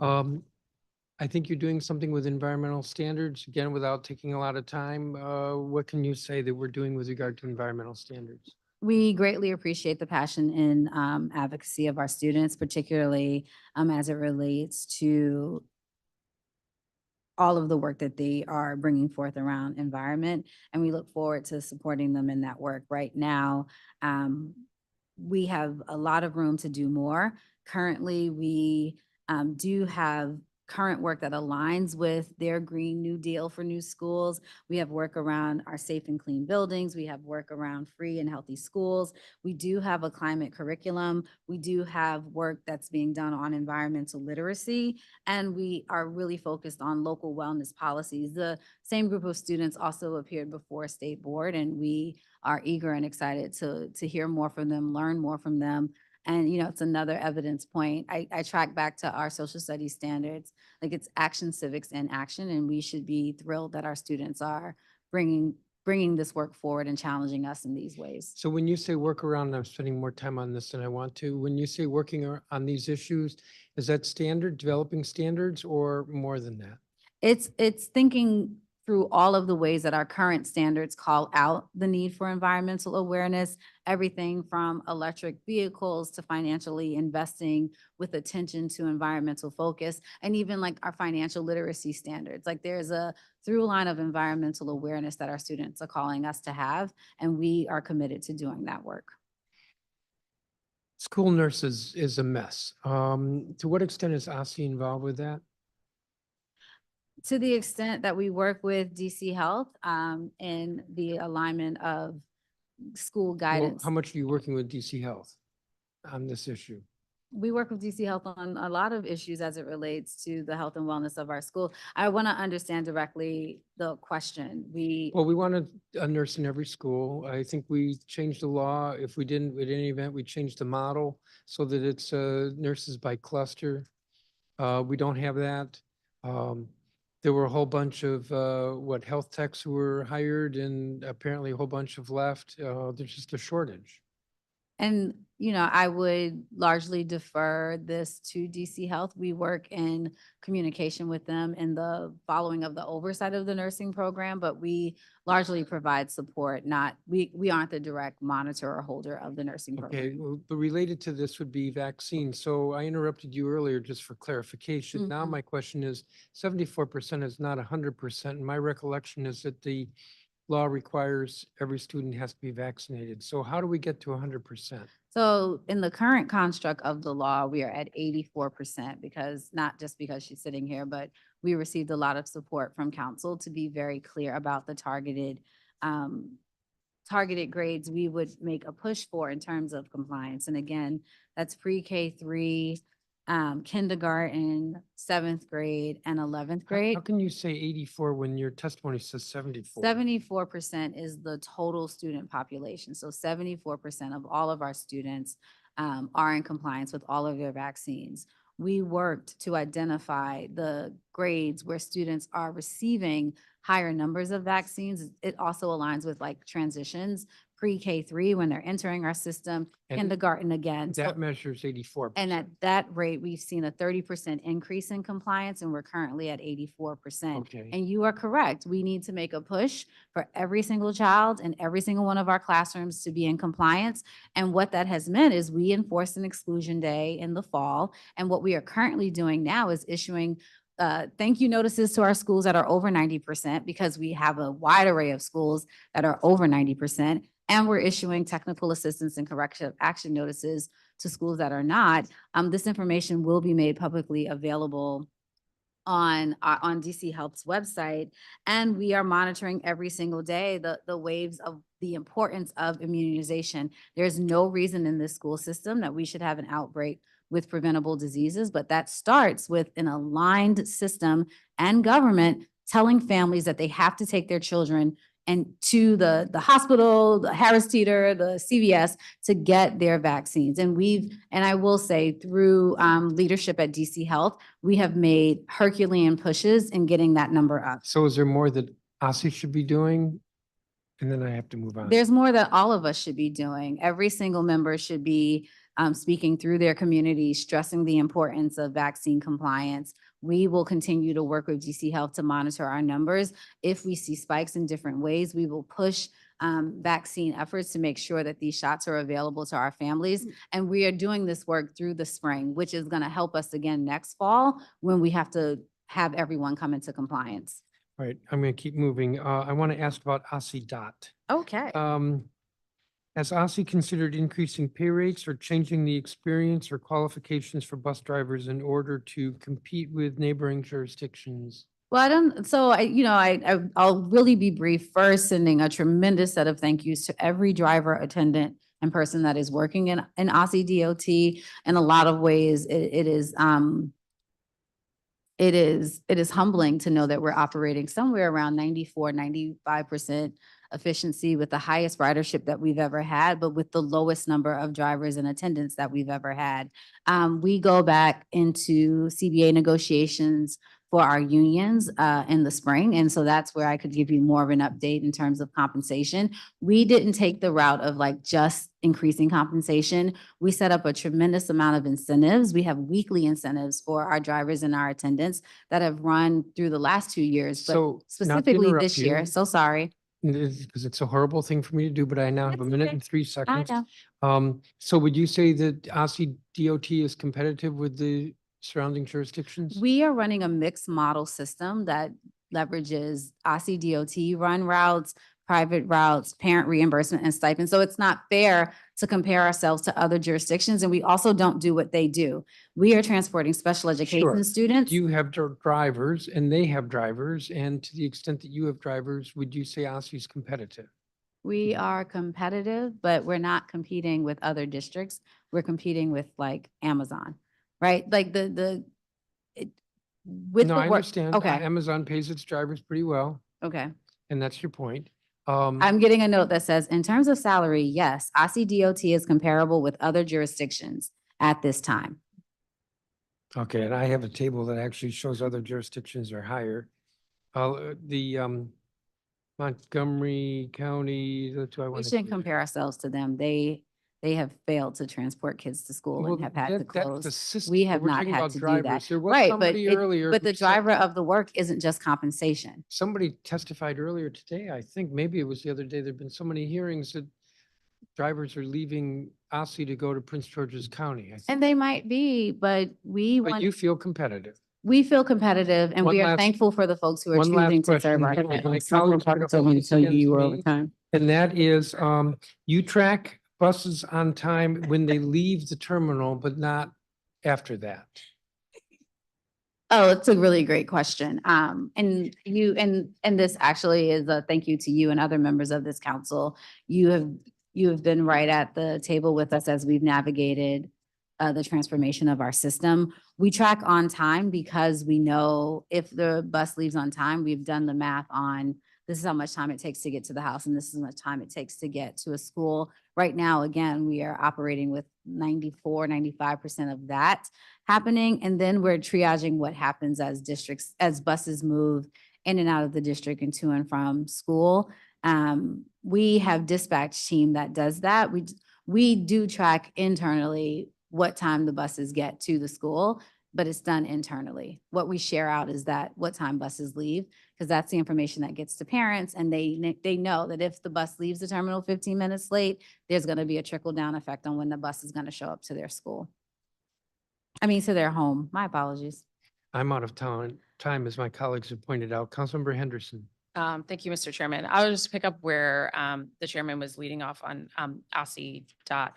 I think you're doing something with environmental standards, again, without taking a lot of time. What can you say that we're doing with regard to environmental standards? We greatly appreciate the passion and advocacy of our students, particularly as it relates to all of the work that they are bringing forth around environment. And we look forward to supporting them in that work. Right now, we have a lot of room to do more. Currently, we do have current work that aligns with their Green New Deal for new schools. We have work around our safe and clean buildings. We have work around free and healthy schools. We do have a climate curriculum. We do have work that's being done on environmental literacy, and we are really focused on local wellness policies. The same group of students also appeared before State Board, and we are eager and excited to hear more from them, learn more from them. And, it's another evidence point. I track back to our social studies standards, like it's action, civics, and action. And we should be thrilled that our students are bringing this work forward and challenging us in these ways. So when you say work around, I'm spending more time on this than I want to. When you say working on these issues, is that standard, developing standards, or more than that? It's thinking through all of the ways that our current standards call out the need for environmental awareness, everything from electric vehicles to financially investing with attention to environmental focus, and even like our financial literacy standards. Like there's a through line of environmental awareness that our students are calling us to have, and we are committed to doing that work. School nurses is a mess. To what extent is OSSE involved with that? To the extent that we work with DC Health in the alignment of school Well, guidance. how much are you working with DC Health on this issue? We work with DC Health on a lot of issues as it relates to the health and wellness of our school. I want to understand directly the question. Well, we wanted a nurse in every school. I think we changed the law. If we didn't, at any event, we changed the model so that it's nurses by cluster. We don't have that. There were a whole bunch of health techs who were hired, and apparently a whole bunch have left. There's just a shortage. And, I would largely defer this to DC Health. We work in communication with them in the following of the oversight of the nursing program, but we largely provide support, we aren't the direct monitor or holder of the nursing program. Okay, well, but related to this would be vaccines. So I interrupted you earlier just for clarification. Now my question is 74% is not 100%. And my recollection is that the law requires every student has to be vaccinated. So how do we get to 100%? So in the current construct of the law, we are at 84% because not just because she's sitting here, but we received a lot of support from council to be very clear about the targeted targeted grades we would make a push for in terms of compliance. And again, that's pre-K 3, kindergarten, 7th grade and 11th grade. How can you say 84 when your testimony says 74? 74% is the total student population. So 74% of all of our students are in compliance with all of their vaccines. We worked to identify the grades where students are receiving higher numbers of vaccines. It also aligns with like transitions, pre-K 3 when they're entering our system, And kindergarten again. So- That measures 84%. and at that rate, we've seen a 30% increase in compliance, and we're currently at 84%. Okay. And you are correct. We need to make a push for every single child in every single one of our classrooms to be in compliance. And what that has meant is we enforced an exclusion day in the fall. And what we are currently doing now is issuing thank you notices to our schools that are over 90% because we have a wide array of schools that are over 90%. And we're issuing technical assistance and corrective action notices to schools that are not. This information will be made publicly available on DC Health's website. And we are monitoring every single day the waves of the importance of immunization. There's no reason in this school system that we should have an outbreak with preventable diseases, but that starts with an aligned system and government telling families that they have to take their children and to the hospital, the Harris Teeter, the CVS to get their vaccines. And I will say through leadership at DC Health, we have made Herculean pushes in getting that number up. So is there more that OSSE should be doing? And then I have to move on. There's more that all of us should be doing. Every single member should be speaking through their community, stressing the importance of vaccine compliance. We will continue to work with DC Health to monitor our numbers. If we see spikes in different ways, we will push vaccine efforts to make sure that these shots are available to our families. And we are doing this work through the spring, which is going to help us again next fall when we have to have everyone come into compliance. All right, I'm going to keep moving. I want to ask about OSSE DOT. Okay. Has OSSE considered increasing pay rates or changing the experience or qualifications for bus drivers in order to compete with neighboring jurisdictions? Well, I'll really be brief. First, sending a tremendous set of thank yous to every driver, attendant, and person that is working in OSSE DOT. In a lot of ways, it is humbling to know that we're operating somewhere around 94, 95% efficiency with the highest ridership that we've ever had, but with the lowest number of drivers and attendants that we've ever had. We go back into CBA negotiations for our unions in the spring. And so that's where I could give you more of an update in terms of compensation. We didn't take the route of like just increasing compensation. We set up a tremendous amount of incentives. We have weekly incentives for our drivers and our attendants that have run through the last 2 years, but So, not to specifically interrupt this year. you, So sorry. because it's a horrible thing for me to do, but I now have a minute okay. and 3 I seconds. know. So would you say that OSSE DOT is competitive with the surrounding jurisdictions? We are running a mixed model system that leverages OSSE DOT run routes, private routes, parent reimbursement and stipend. So it's not fair to compare ourselves to other jurisdictions. And we also don't do what they do. We are transporting special education Sure. students. You have drivers and they have drivers. And to the extent that you have drivers, would you say OSSE is competitive? We are competitive, but we're not competing with other districts. We're competing with like Amazon, right? Like with No, the I work. understand. Okay, Amazon pays its drivers pretty well, okay. and that's your point. I'm getting a note that says, in terms of salary, yes, OSSE DOT is comparable with other jurisdictions at this time. Okay, and I have a table that actually shows other jurisdictions are higher. The Montgomery County, that's who I We want shouldn't to. compare ourselves to them. They have failed to transport kids to school Well, and have had to that's the close. system, We but have we're not talking had about to do that. drivers. There was Right, but somebody earlier but who the said- driver of the work isn't just compensation. Somebody testified earlier today, I think maybe it was the other day, there've been so many hearings that drivers are leaving OSSE to go to Prince George's County. I think. And they might be, but But you feel competitive. we feel competitive and One we are last- thankful for the folks who are one last choosing to serve question. our My communities. colleagues are gonna hold this against me, and that is, you track buses on time when they leave the terminal, but not after that. Oh, it's a really great question. And this actually is a thank you to you and other members of this council. You have been right at the table with us as we've navigated the transformation of our system. We track on time because we know if the bus leaves on time, we've done the math on this is how much time it takes to get to the house and this is how much time it takes to get to a school. Right now, again, we are operating with 95% of that happening. And then we're triaging what happens as districts, as buses move in and out of the district and to and from school. We have dispatch team that does that. We do track internally what time the buses get to the school, but it's done internally. What we share out is that what time buses leave, because that's the information that gets to parents, and they know that if the bus leaves the terminal 15 minutes late, there's going to be a trickle down effect on when the bus is going to show up to their school. I mean, to their home. My apologies. I'm out of time, as my colleagues have pointed out. Councilmember Henderson. Thank you, Mr. Chairman. I'll just pick up where the chairman was leading off on OSSE dot.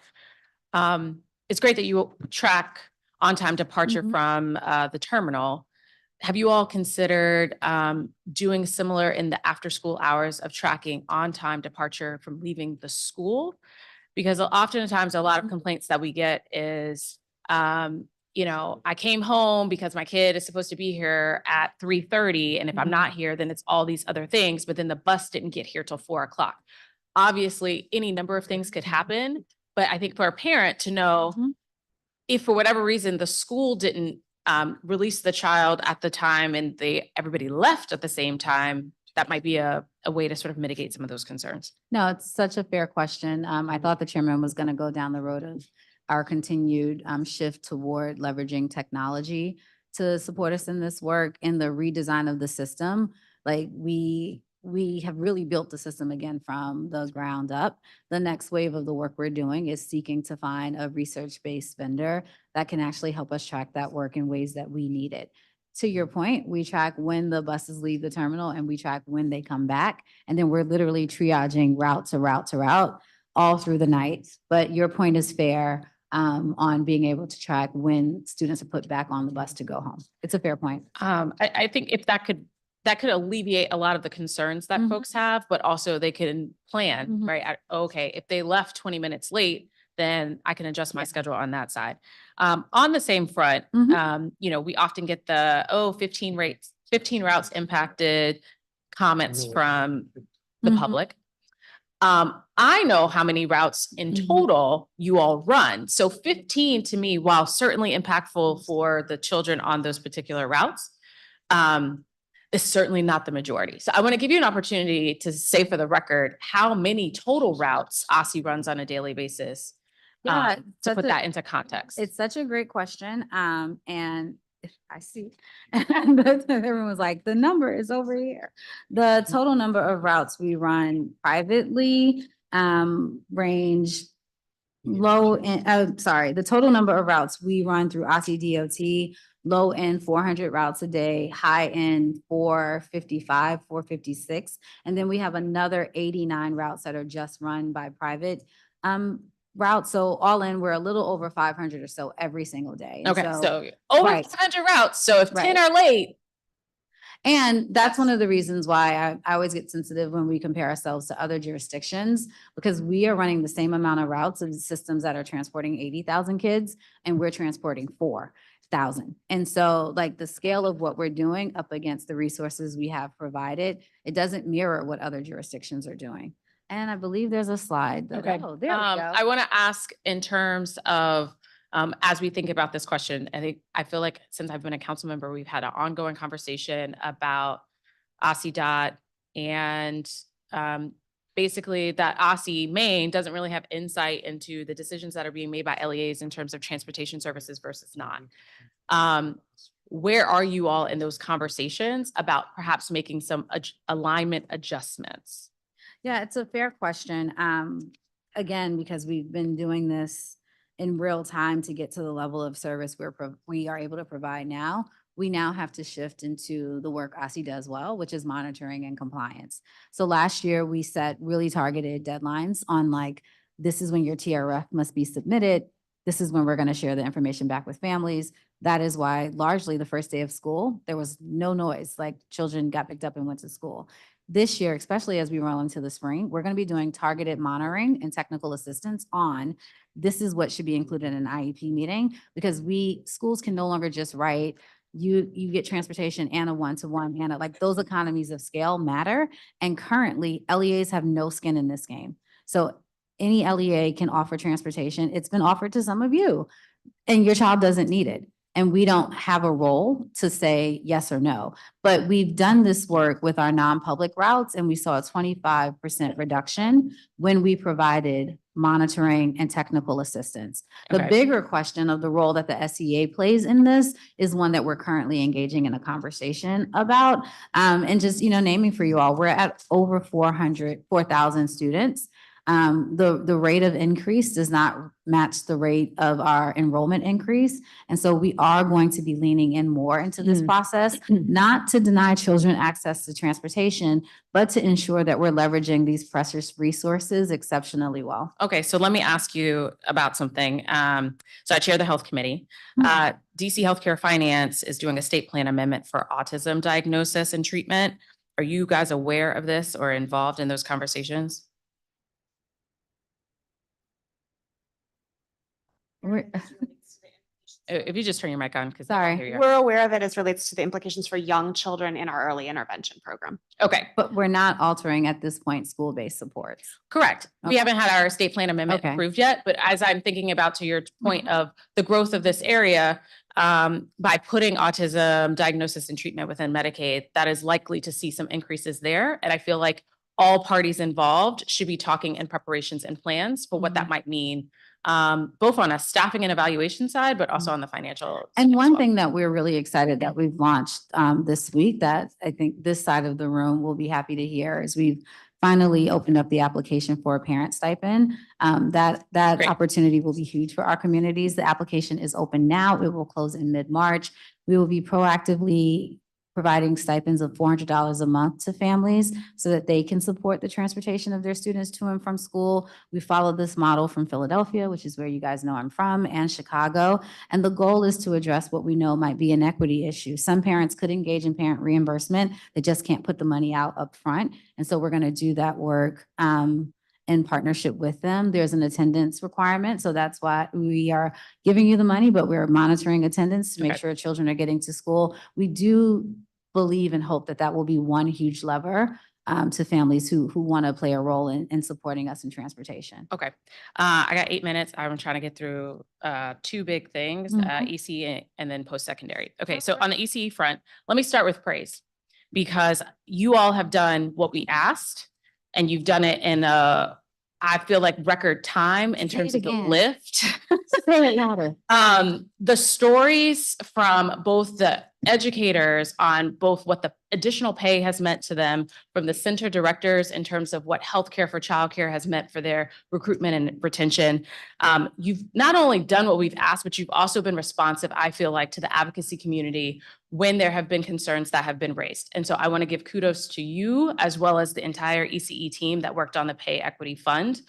It's great that you track on-time departure from the terminal. Have you all considered doing similar in the after-school hours of tracking on-time departure from leaving the school? Because oftentimes a lot of complaints that we get is, you know, I came home because my kid is supposed to be here at 3:30, and if I'm not here, then it's all these other things, but then the bus didn't get here till 4 o'clock. Obviously, any number of things could happen, but I think for a parent to know if for whatever reason the school didn't release the child at the time and everybody left at the same time, that might be a way to sort of mitigate some of those concerns. No, it's such a fair question. I thought the chairman was going to go down the road of our continued shift toward leveraging technology to support us in this work in the redesign of the system. Like we have really built the system again from the ground up. The next wave of the work we're doing is seeking to find a research-based vendor that can actually help us track that work in ways that we need it. To your point, we track when the buses leave the terminal and we track when they come back. And then we're literally triaging route to route to route all through the night. But your point is fair on being able to track when students are put back on the bus to go home. It's a fair point. I think if that could alleviate a lot of the concerns that folks have, but also they can plan, right? Okay, if they left 20 minutes late, then I can adjust my schedule on that side. On the same front, you know, we often get the 15 routes impacted comments from the public. I know how many routes in total you all run. So 15 to me, while certainly impactful for the children on those particular routes, is certainly not the majority. So I want to give you an opportunity to say for the record, how many total routes OSSE runs on a daily basis? Yeah, to put that into context. It's such a great question. And if I see, and everyone was like, the number is over here. The total number of routes we run privately range low and, the total number of routes we run through OSSE DOT, low end 400 routes a day, high end 455, 456. And then we have another 89 routes that are just run by private routes. So all in, we're a little over 500 or so every single day. And okay, so over 500 routes. So if 10 are late. And that's one of the reasons why I always get sensitive when we compare ourselves to other jurisdictions, because we are running the same amount of routes of systems that are transporting 80,000 kids, and we're transporting 4,000. And so like the scale of what we're doing up against the resources we have provided, it doesn't mirror what other jurisdictions are doing. And I believe there's a slide. Okay. Oh, there we go. I want to ask in terms of, as we think about this question, I feel like since I've been a council member, we've had an ongoing conversation about OSSE dot and basically that OSSE Maine doesn't really have insight into the decisions that are being made by LEAs in terms of transportation services versus not. Where are you all in those conversations about perhaps making some alignment adjustments? Yeah, it's a fair question. Again, because we've been doing this in real time to get to the level of service we are able to provide now, we now have to shift into the work OSSE does well, which is monitoring and compliance. So last year we set really targeted deadlines on like, this is when your TRF must be submitted. This is when we're going to share the information back with families. That is why largely the first day of school, there was no noise, like children got picked up and went to school. This year, especially as we roll into the spring, we're going to be doing targeted monitoring and technical assistance on this is what should be included in an IEP meeting, because schools can no longer just write, you get transportation and a one-to-one and like those economies of scale matter. And currently LEAs have no skin in this game. So any LEA can offer transportation. It's been offered to some of you and your child doesn't need it. And we don't have a role to say yes or no, but we've done this work with our non-public routes and we saw a 25% reduction when we provided monitoring and technical assistance. The Okay. bigger question of the role that the SEA plays in this is one that we're currently engaging in a conversation about. And just, naming for you all, we're at over 4,000 students. The rate of increase does not match the rate of our enrollment increase. And so we are going to be leaning in more into this process, not to deny children access to transportation, but to ensure that we're leveraging these precious resources exceptionally well. Okay, so let me ask you about something. So I chair the health committee. DC Healthcare Finance is doing a state plan amendment for autism diagnosis and treatment. Are you guys aware of this or involved in those conversations? If you just turn your mic on, because Sorry, we're aware of it as relates to the implications for young children in our early intervention program. Okay. But we're not altering at this point school-based supports. Correct. We Okay. haven't had our state plan amendment Okay. approved yet, but as I'm thinking about to your point of the growth of this area, by putting autism diagnosis and treatment within Medicaid, that is likely to see some increases there. And I feel like all parties involved should be talking in preparations and plans for what that might mean, both on a staffing and evaluation side, but also on the financial. And side as one well. thing that we're really excited that we've launched this week that I think this side of the room will be happy to hear is we've finally opened up the application for a parent stipend. That Great. opportunity will be huge for our communities. The application is open now. It will close in mid-March. We will be proactively providing stipends of $400 a month to families so that they can support the transportation of their students to and from school. We followed this model from Philadelphia, which is where you guys know I'm from, and Chicago. And the goal is to address what we know might be an equity issue. Some parents could engage in parent reimbursement. They just can't put the money out up front. And so we're going to do that work in partnership with them. There's an attendance requirement. So that's why we are giving you the money, but we're monitoring attendance to make Okay. sure children are getting to school. We do believe and hope that that will be one huge lever to families who want to play a role in supporting us in transportation. Okay. I got 8 minutes. I'm trying to get through two big things, ECE and then post-secondary. Okay, so on the ECE front, let me start with praise because you all have done what we asked and you've done it in I feel like record time in Say terms it of the again. lift. Say it louder. The stories from both the educators on both what the additional pay has meant to them from the center directors in terms of what healthcare for childcare has meant for their recruitment and retention. You've not only done what we've asked, but you've also been responsive, I feel like, to the advocacy community when there have been concerns that have been raised. And so I want to give kudos to you as well as the entire ECE team that worked on the Pay Equity Fund,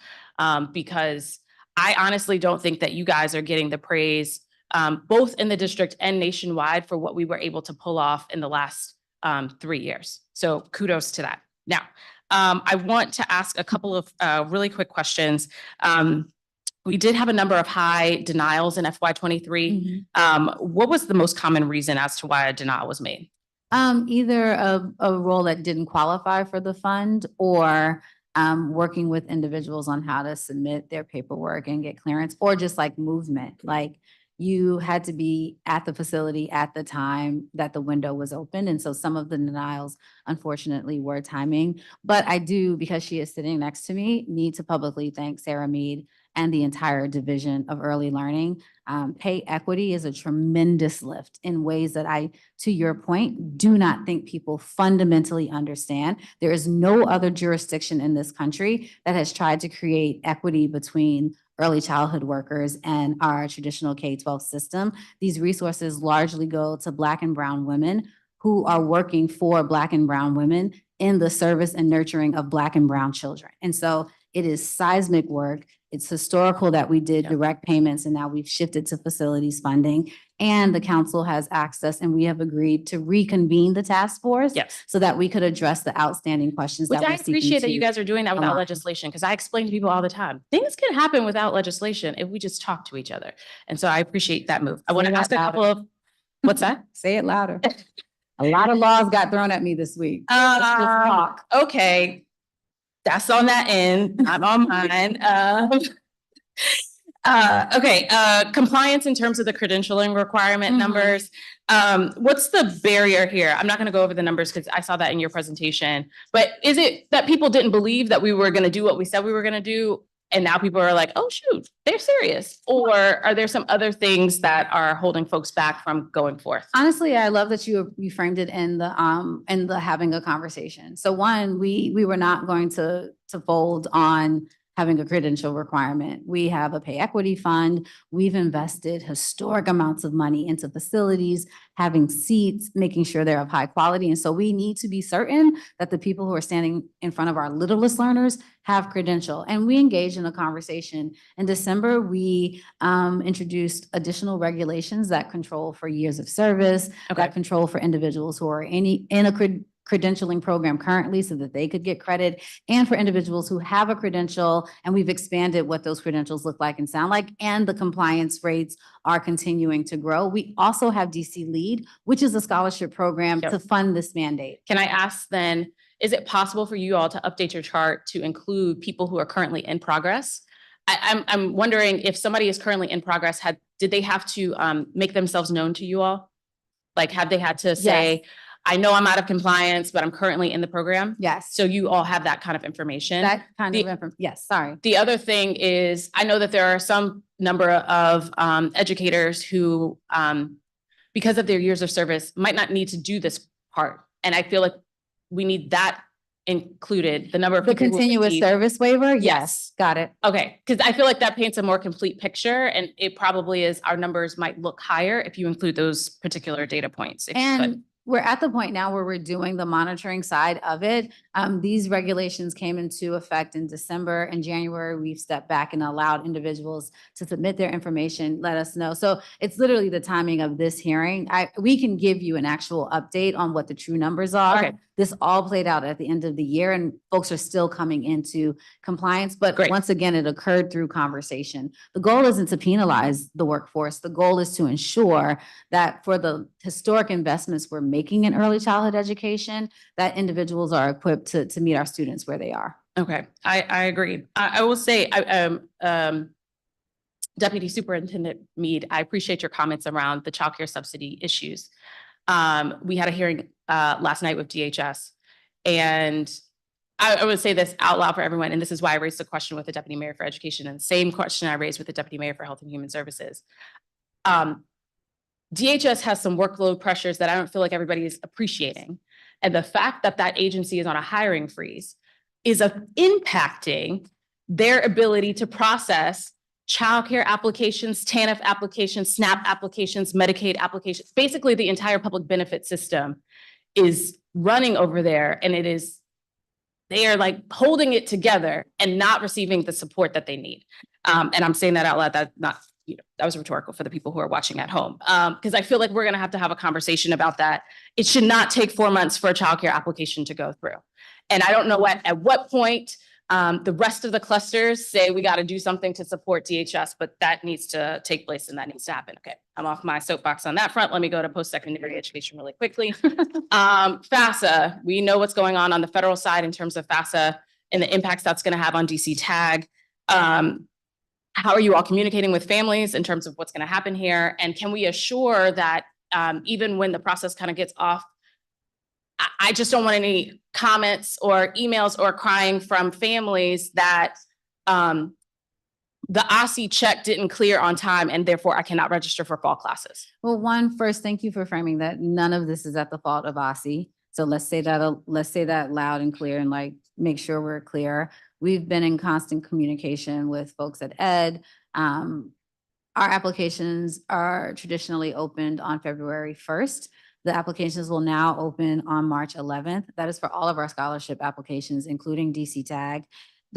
because I honestly don't think that you guys are getting the praise both in the district and nationwide for what we were able to pull off in the last 3 years. So kudos to that. Now, I want to ask a couple of really quick questions. We did have a number of high denials in FY23. What was the most common reason as to why a denial was made? Either a role that didn't qualify for the fund or working with individuals on how to submit their paperwork and get clearance, or just like movement, like you had to be at the facility at the time that the window was open. And so some of the denials, unfortunately, were timing. But I do, because she is sitting next to me, need to publicly thank Sarah Mead and the entire division of early learning. Pay equity is a tremendous lift in ways that I, to your point, do not think people fundamentally understand. There is no other jurisdiction in this country that has tried to create equity between early childhood workers and our traditional K-12 system. These resources largely go to Black and brown women who are working for Black and brown women in the service and nurturing of Black and brown children. And so it is seismic work. it's historical that we did Yeah. direct payments and now we've shifted to facilities funding. And the council has access and we have agreed to reconvene the task force. Yes. So that we could address the outstanding questions Which that I we're seeking appreciate that you to guys are doing that without align. legislation, because I explain to people all the time, things can happen without legislation if we just talk to each other. And so I appreciate that move. I want Say to that ask a couple louder. of, what's that? Say it louder. A lot of laws got thrown at me this week. Let's just talk. Okay. That's on that end, not on mine. Okay, compliance in terms of the credentialing requirement numbers. What's the barrier here? I'm not gonna go over the numbers because I saw that in your presentation. But is it that people didn't believe that we were gonna do what we said we were gonna do? And now people are like, oh, shoot, they're serious. Or are there some other things that are holding folks back from going forth? Honestly, I love that you framed it in the having a conversation. So one, we were not going to fold on having a credential requirement. We have a pay equity fund. We've invested historic amounts of money into facilities, having seats, making sure they're of high quality. And so we need to be certain that the people who are standing in front of our littlest learners have credential. And we engaged in a conversation. In December, we introduced additional regulations that control for years of service, that control for individuals who are in a credentialing program currently so that they could get credit, and for individuals who have a credential, and we've expanded what those credentials look like and sound like, and the compliance rates are continuing to grow. We also have DC Lead, which is a scholarship program to fund this mandate. Can I ask then, is it possible for you all to update your chart to include people who are currently in progress? I'm wondering if somebody is currently in progress, did they have to make themselves known to you all? Like, have they had to say, I know I'm out of compliance, but I'm currently in the program? Yes. So you all have that kind of information? That kind of information, yes, sorry. The other thing is, I know that there are some number of educators who, because of their years of service, might not need to do this part. And I feel like we need that included, the number of The people who continuous receive- service waiver? Yes. Got it. Okay, because I feel like that paints a more complete picture, and it probably is, our numbers might look higher if you include those particular data points. if you could. And we're at the point now where we're doing the monitoring side of it. These regulations came into effect in December. In January, we've stepped back and allowed individuals to submit their information, let us know. So it's literally the timing of this hearing. We can give you an actual update on what the true numbers are. Okay. This all played out at the end of the year and folks are still coming into compliance. But once again, it occurred through conversation. The goal isn't to penalize the workforce. The goal is to ensure that for the historic investments we're making in early childhood education, that individuals are equipped to meet our students where they are. Okay, I agree. I will say, Deputy Superintendent Mead, I appreciate your comments around the childcare subsidy issues. We had a hearing last night with DHS, and I would say this out loud for everyone, and this is why I raised the question with the Deputy Mayor for Education, and the same question I raised with the Deputy Mayor for Health and Human Services. DHS has some workload pressures that I don't feel like everybody is appreciating. And the fact that that agency is on a hiring freeze is impacting their ability to process childcare applications, TANF applications, SNAP applications, Medicaid applications. Basically, the entire public benefit system is running over there, and they are like holding it together and not receiving the support that they need. And I'm saying that out loud, that was rhetorical for the people who are watching at home. Because I feel like we're gonna have to have a conversation about that. It should not take 4 months for a childcare application to go through. And I don't know at what point the rest of the clusters say we got to do something to support DHS, but that needs to take place and that needs to happen. Okay, I'm off my soapbox on that front. Let me go to post-secondary education really quickly. FAFSA, we know what's going on the federal side in terms of FAFSA and the impacts that's going to have on DC TAG. How are you all communicating with families in terms of what's going to happen here? And can we assure that even when the process kind of gets off, I just don't want any comments or emails or crying from families that the OSSE check didn't clear on time and therefore I cannot register for fall classes. Well, first, thank you for framing that. None of this is at the fault of OSSE. So let's say that loud and clear and make sure we're clear. We've been in constant communication with folks at Ed. Our applications are traditionally opened on February 1st. The applications will now open on March 11th. That is for all of our scholarship applications, including DC TAG.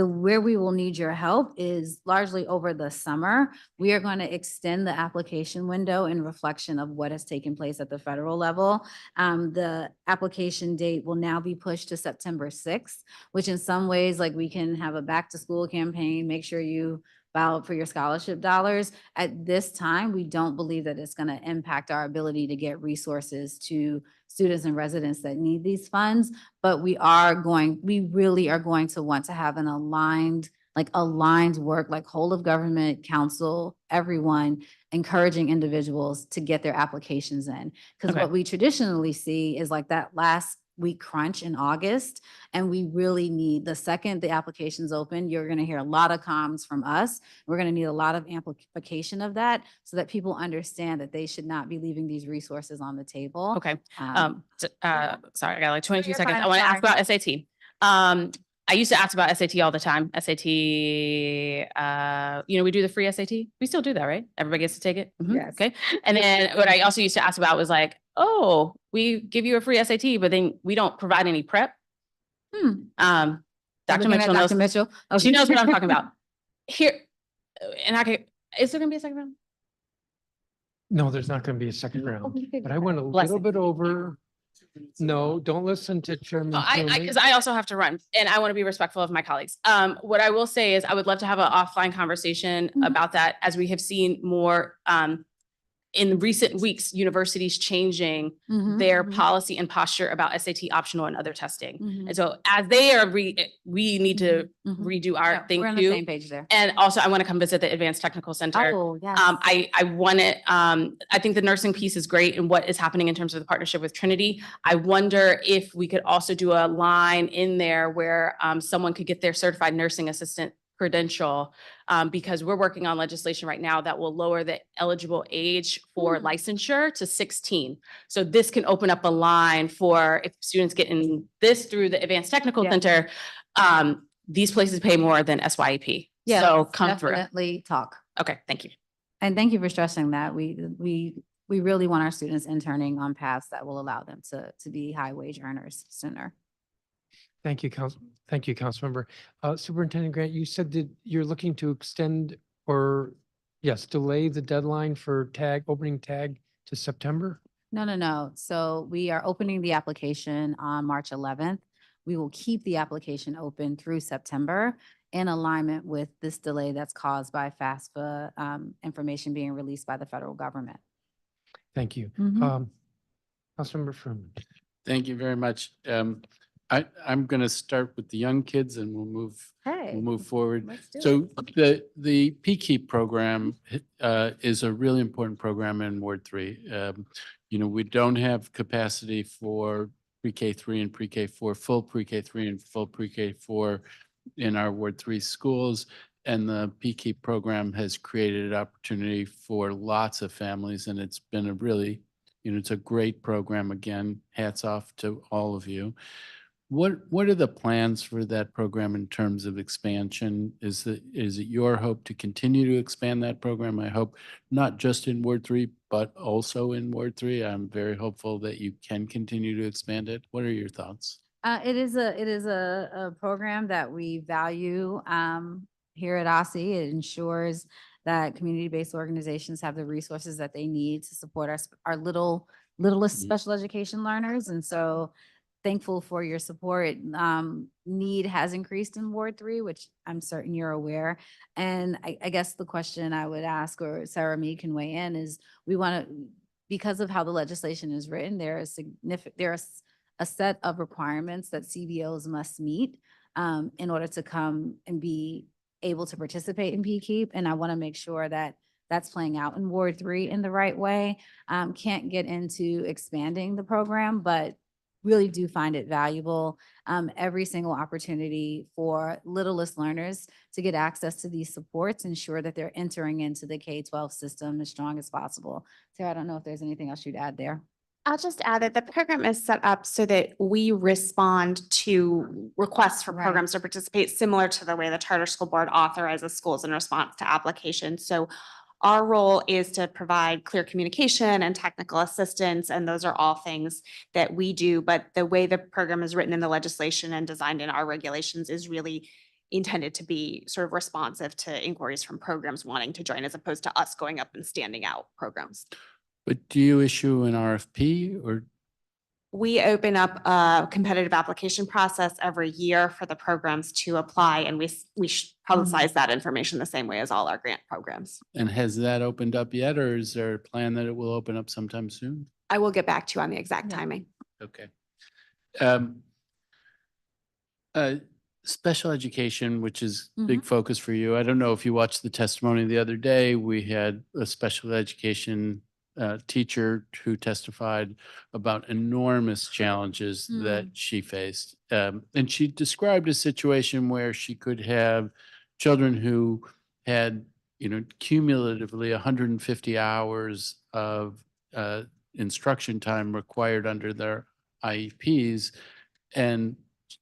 Where we will need your help is largely over the summer. We are going to extend the application window in reflection of what has taken place at the federal level. The application date will now be pushed to September 6th, which in some ways, like, we can have a back to school campaign, make sure you file for your scholarship dollars. At this time, we don't believe that it's going to impact our ability to get resources to students and residents that need these funds. But we really are going to want to have an aligned work, like whole of government, council, everyone, encouraging individuals to get their applications in. Because Okay. what we traditionally see is like that last week crunch in August. And we really need, the second the application's open, you're gonna hear a lot of comms from us. We're gonna need a lot of amplification of that so that people understand that they should not be leaving these resources on the table. Okay. Um, Sorry, I got like 22 you're seconds. fine, I want to ask sorry. about SAT. I used to ask about SAT all the time. SAT, we do the free SAT. We still do that, right? Everybody gets to take it? Mhm, Yes. okay. And then what I also used to ask about was like, oh, we give you a free SAT, but then we don't provide any prep. Dr. Looking at Mitchell knows. Dr. Mitchell. She knows what I'm talking about. Here, is there gonna be a second round? No, there's not going to be a second round, Okay, but I went a Bless little him. bit over. No, don't listen to Chairman Toomey. Because I also have to run and I want to be respectful of my colleagues. What I will say is I would love to have an offline conversation about that, as we have seen more in recent weeks, universities changing their policy and posture about SAT optional and other testing. And so as they are, we need to redo our thing We're on the too. same page there. And also I want to come visit the Advanced Technical Center. Oh, yes. I want it, I think the nursing piece is great and what is happening in terms of the partnership with Trinity. I wonder if we could also do a line in there where someone could get their certified nursing assistant credential, because we're working on legislation right now that will lower the eligible age for licensure to 16. So this can open up a line for if students get in this through the Advanced Technical Center, these places pay more than SYEP. Yeah, So let's come through. definitely talk. Okay, thank you. And thank you for stressing that. We really want our students interning on paths that will allow them to be high wage earners sooner. Thank you, Councilmember. Superintendent Grant, you said that you're looking to extend or, yes, delay the deadline for opening tag to September? No. So we are opening the application on March 11th. We will keep the application open through September in alignment with this delay that's caused by FAFSA information being released by the federal government. Thank you. Councilmember Furman. Thank you very much. I'm going to start with the young kids and we'll move forward. Let's do So the PKEEP program is a really important program in Ward 3. We don't have capacity for pre-K 3 and pre-K 4, full pre-K 3 and full pre-K 4 in our Ward 3 schools. And the PKEEP program has created an opportunity for lots of families, and it's been a really, it's a great program. Again, hats off to all of you. What are the plans for that program in terms of expansion? Is it your hope to continue to expand that program? I hope not just in Ward 3, but also in Ward 3. I'm very hopeful that you can continue to expand it. What are your thoughts? It is a program that we value here at OSSE. It ensures that community-based organizations have the resources that they need to support our littlest special education learners. And so thankful for your support. Need has increased in Ward 3, which I'm certain you're aware. And I guess the question I would ask, or Sarah Mead can weigh in, is we want to, because of how the legislation is written, there's a set of requirements that CBOs must meet in order to come and be able to participate in PKEEP. And I want to make sure that that's playing out in Ward 3 in the right way. Can't get into expanding the program, but really do find it valuable. Every single opportunity for littlest learners to get access to these supports, ensure that they're entering into the K-12 system as strong as possible. Sarah, I don't know if there's anything else you'd add there. I'll just add that the program is set up so that we respond to requests for programs to participate, similar to the way the Charter School Board authorizes schools in response to applications. So our role is to provide clear communication and technical assistance, and those are all things that we do. But the way the program is written in the legislation and designed in our regulations is really intended to be sort of responsive to inquiries from programs wanting to join, as opposed to us going up and standing out programs. But do you issue an RFP or? We open up a competitive application process every year for the programs to apply, and we publicize that information the same way as all our grant programs. And has that opened up yet, or is there a plan that it will open up sometime soon? I will get back to you on the exact timing. Okay. Special education, which is big focus for you. I don't know if you watched the testimony the other day. We had a special education teacher who testified about enormous challenges that she faced. And she described a situation where she could have children who had, cumulatively 150 hours of instruction time required under their IEPs, and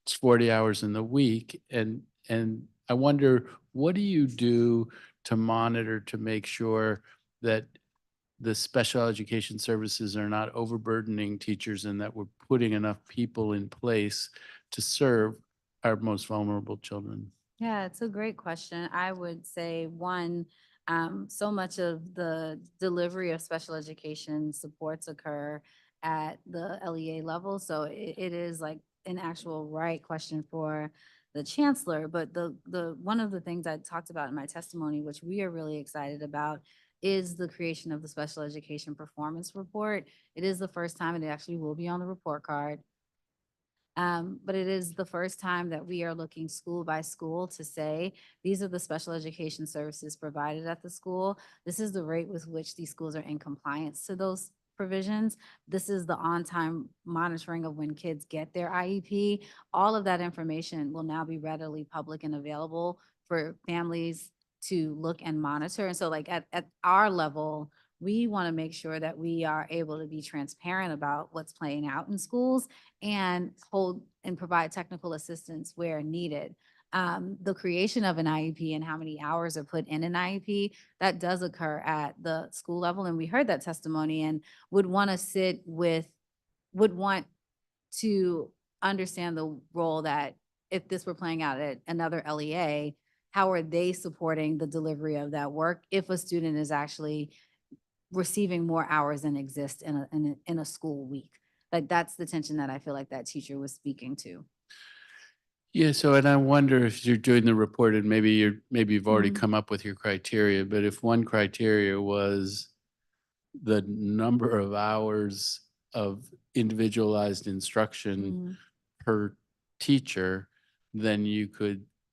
it's 40 hours in the week. And I wonder, what do you do to monitor to make sure that the special education services are not overburdening teachers and that we're putting enough people in place to serve our most vulnerable children? Yeah, it's a great question. I would say one, so much of the delivery of special education supports occur at the LEA level. So it is like an actual right question for the chancellor. But the one of the things I talked about in my testimony, which we are really excited about, is the creation of the special education performance report. It is the first time, and it actually will be on the report card. But it is the first time that we are looking school by school to say, these are the special education services provided at the school. This is the rate with which these schools are in compliance to those provisions. This is the on-time monitoring of when kids get their IEP. All of that information will now be readily public and available for families to look and monitor. And so like at our level, we want to make sure that we are able to be transparent about what's playing out in schools and hold and provide technical assistance where needed. The creation of an IEP and how many hours are put in an IEP, that does occur at the school level. And we heard that testimony and would want to understand the role that if this were playing out at another LEA, how are they supporting the delivery of that work if a student is actually receiving more hours than exist in a school week? Like that's the tension that I feel like that teacher was speaking to. Yeah, so and I wonder if you're doing the report and maybe you've already come up with your criteria, but if one criteria was the number of hours of individualized instruction per teacher, then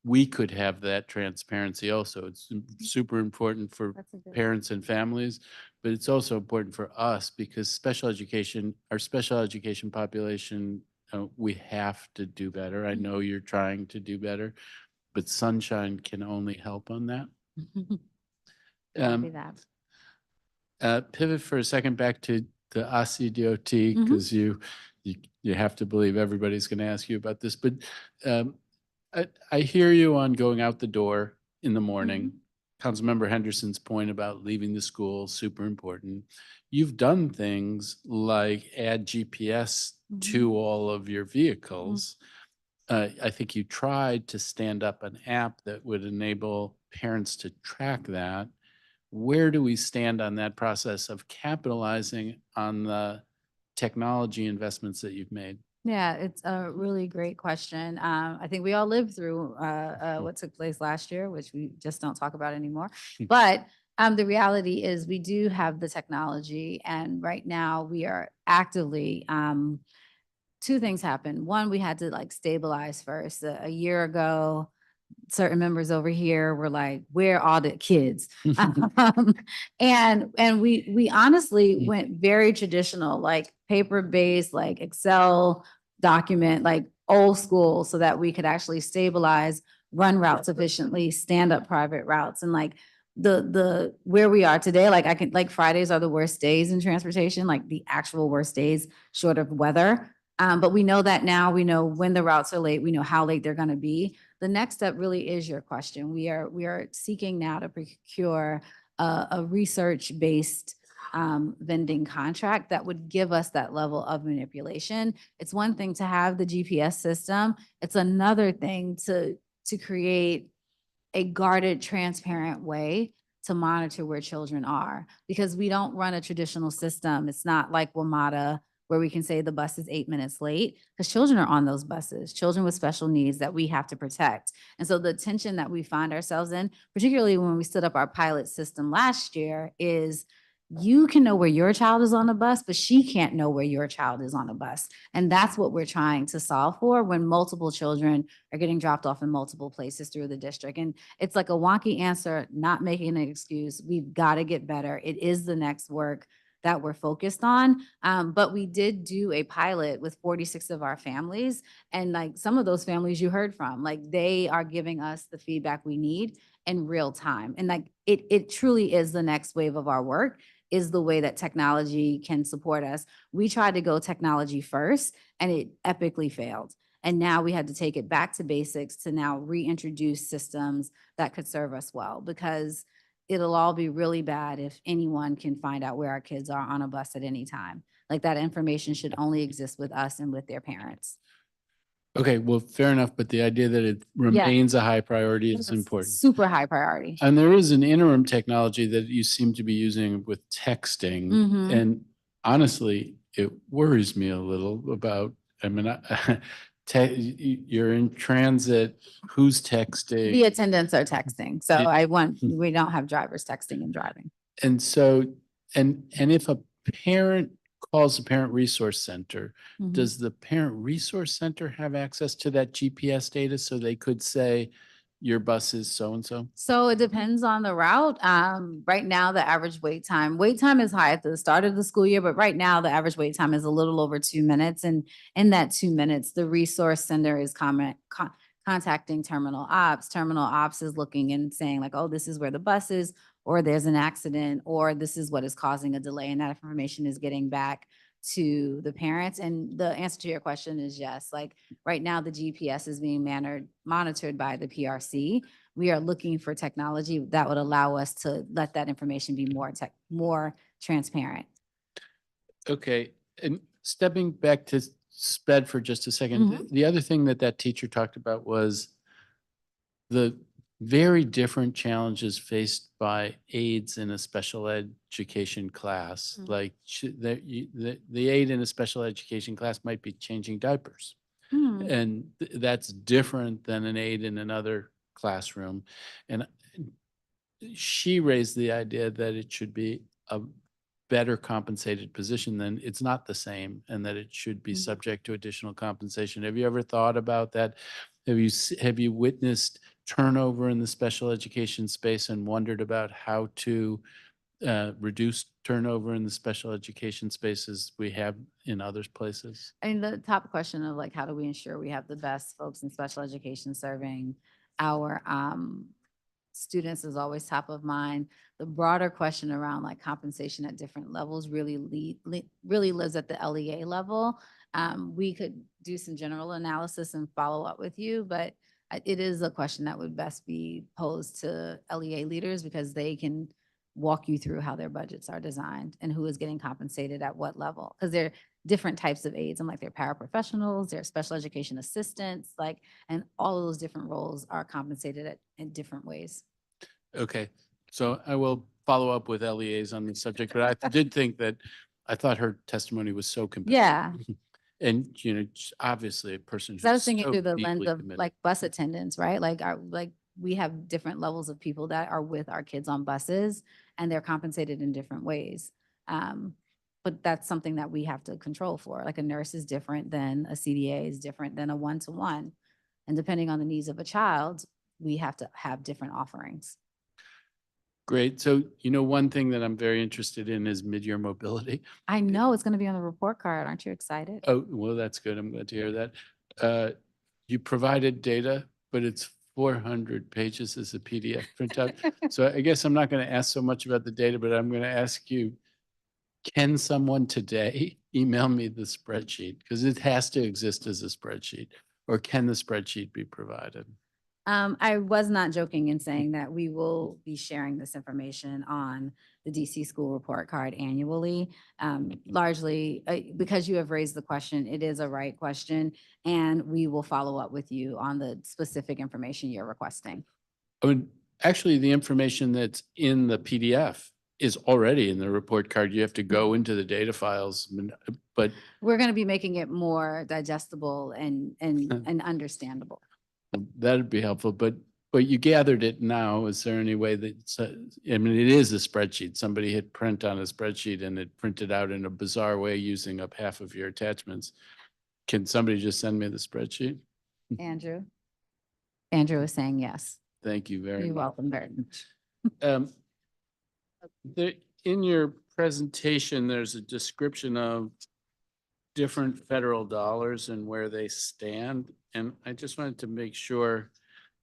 we could have that transparency also. It's super important for parents and families, but it's also important for us because our special education population, we have to do better. I know you're trying to do better, but Sunshine can only help on that. Pivot for a second back to the OSSE DOT, because you have to believe everybody's going to ask you about this, but I hear you on going out the door in the morning. Councilmember Henderson's point about leaving the school, super important. You've done things like add GPS to all of your vehicles. I think you tried to stand up an app that would enable parents to track that. Where do we stand on that process of capitalizing on the technology investments that you've made? Yeah, it's a really great question. I think we all lived through what took place last year, which we just don't talk about anymore. But the reality is we do have the technology, and right now we are actively, two things happened. One, we had to like stabilize first. A year ago, certain members over here were like, where are the kids? And we honestly went very traditional, like paper-based, like Excel document, like old school, so that we could actually stabilize, run routes efficiently, stand up private routes. And like the where we are today, like Fridays are the worst days in transportation, like the actual worst days short of weather. But we know that now. We know when the routes are late. We know how late they're going to be. The next step really is your question. We are seeking now to procure a research-based vending contract that would give us that level of manipulation. It's one thing to have the GPS system. It's another thing to to create a guarded, transparent way to monitor where children are, because we don't run a traditional system. It's not like WMATA, where we can say the bus is 8 minutes late, because children are on those buses, children with special needs that we have to protect. And so the tension that we find ourselves in, particularly when we stood up our pilot system last year, is you can know where your child is on the bus, but she can't know where your child is on the bus. And that's what we're trying to solve for when multiple children are getting dropped off in multiple places through the district. And it's like a wonky answer, not making an excuse. We've got to get better. It is the next work that we're focused on. But we did do a pilot with 46 of our families. And like some of those families you heard from, like they are giving us the feedback we need in real time. And like it truly is the next wave of our work, is the way that technology can support us. We tried to go technology first and it epically failed. And now we had to take it back to basics to now reintroduce systems that could serve us well, because it'll all be really bad if anyone can find out where our kids are on a bus at any time. Like that information should only exist with us and with their parents. Okay, well, fair enough, but the idea that it remains a high priority is important. Super high priority. And there is an interim technology that you seem to be using with texting. Mhm. And honestly, it worries me a little about, I mean, you're in transit, who's texting? The attendants are texting. So we don't have drivers texting and driving. And so, and if a parent calls the Parent Resource Center, Mhm. does the Parent Resource Center have access to that GPS data so they could say your bus is so-and-so? So it depends on the route. Right now, the average wait time is high at the start of the school year, but right now the average wait time is a little over 2 minutes. And in that 2 minutes, the resource center is contacting terminal ops. Terminal ops is looking and saying like, oh, this is where the bus is, or there's an accident, or this is what is causing a delay. And that information is getting back to the parents. And the answer to your question is yes. Like right now, the GPS is being monitored by the PRC. We are looking for technology that would allow us to let that information be more transparent. Okay, and stepping back to SPED for just a second, Mhm. the other thing that teacher talked about was the very different challenges faced by aides in a special education class. Mm. Like the aide in a special education class might be changing diapers. Hmm. And that's different than an aide in another classroom. And she raised the idea that it should be a better compensated position, than it's not the same, and that it should be Mhm. subject to additional compensation. Have you ever thought about that? Have you witnessed turnover in the special education space and wondered about how to reduce turnover in the special education spaces we have in other places? I mean, the top question of like, how do we ensure we have the best folks in special education serving our students is always top of mind. The broader question around like compensation at different levels really lives at the LEA level. We could do some general analysis and follow up with you, but it is a question that would best be posed to LEA leaders, because they can walk you through how their budgets are designed and who is getting compensated at what level. Because they're different types of aides. I'm like, they're paraprofessionals, they're special education assistants, like, and all of those different roles are compensated in different ways. Okay, so I will follow up with LEAs on this subject, but I did think that, I thought her testimony was so compelling. Yeah. And, you know, obviously a person. So I was who's thinking so through the deeply lens of committed. like bus attendants, right? Like we have different levels of people that are with our kids on buses, and they're compensated in different ways. But that's something that we have to control for. Like a nurse is different than a CDA, is different than a one-to-one. And depending on the needs of a child, we have to have different offerings. Great. So, you know, one thing that I'm very interested in is mid-year mobility. I know it's going to be on the report card. Aren't you excited? Oh, well, that's good. I'm glad to hear that. You provided data, but it's 400 pages as a PDF printout. So I guess I'm not going to ask so much about the data, but I'm going to ask you, can someone today email me the spreadsheet? Because it has to exist as a spreadsheet. Or can the spreadsheet be provided? I was not joking in saying that we will be sharing this information on the DC school report card annually. Largely, because you have raised the question, it is a right question, and we will follow up with you on the specific information you're requesting. I mean, actually, the information that's in the PDF is already in the report card. You have to go into the data files, but We're going to be making it more digestible and understandable. that'd be helpful. But you gathered it now. Is there any way that, I mean, it is a spreadsheet. Somebody hit print on a spreadsheet and it printed out in a bizarre way using up half of your attachments. Can somebody just send me the spreadsheet? Andrew? Andrew is saying yes. Thank you very much. You're welcome very much. In your presentation, there's a description of different federal dollars and where they stand. And I just wanted to make sure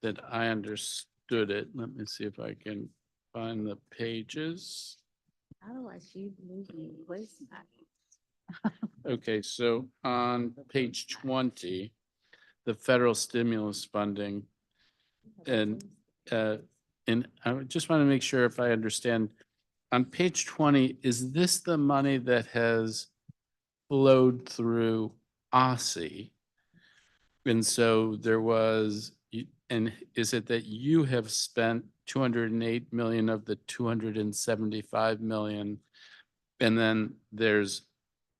that I understood it. Let me see if I can find the pages. How do I see moving place Okay, so on page 20, the federal stimulus funding, and I just want to make sure if I understand, on page 20, is this the money that has flowed through OSSE? And so there was, and is it that you have spent 208 million of the 275 million, and then there's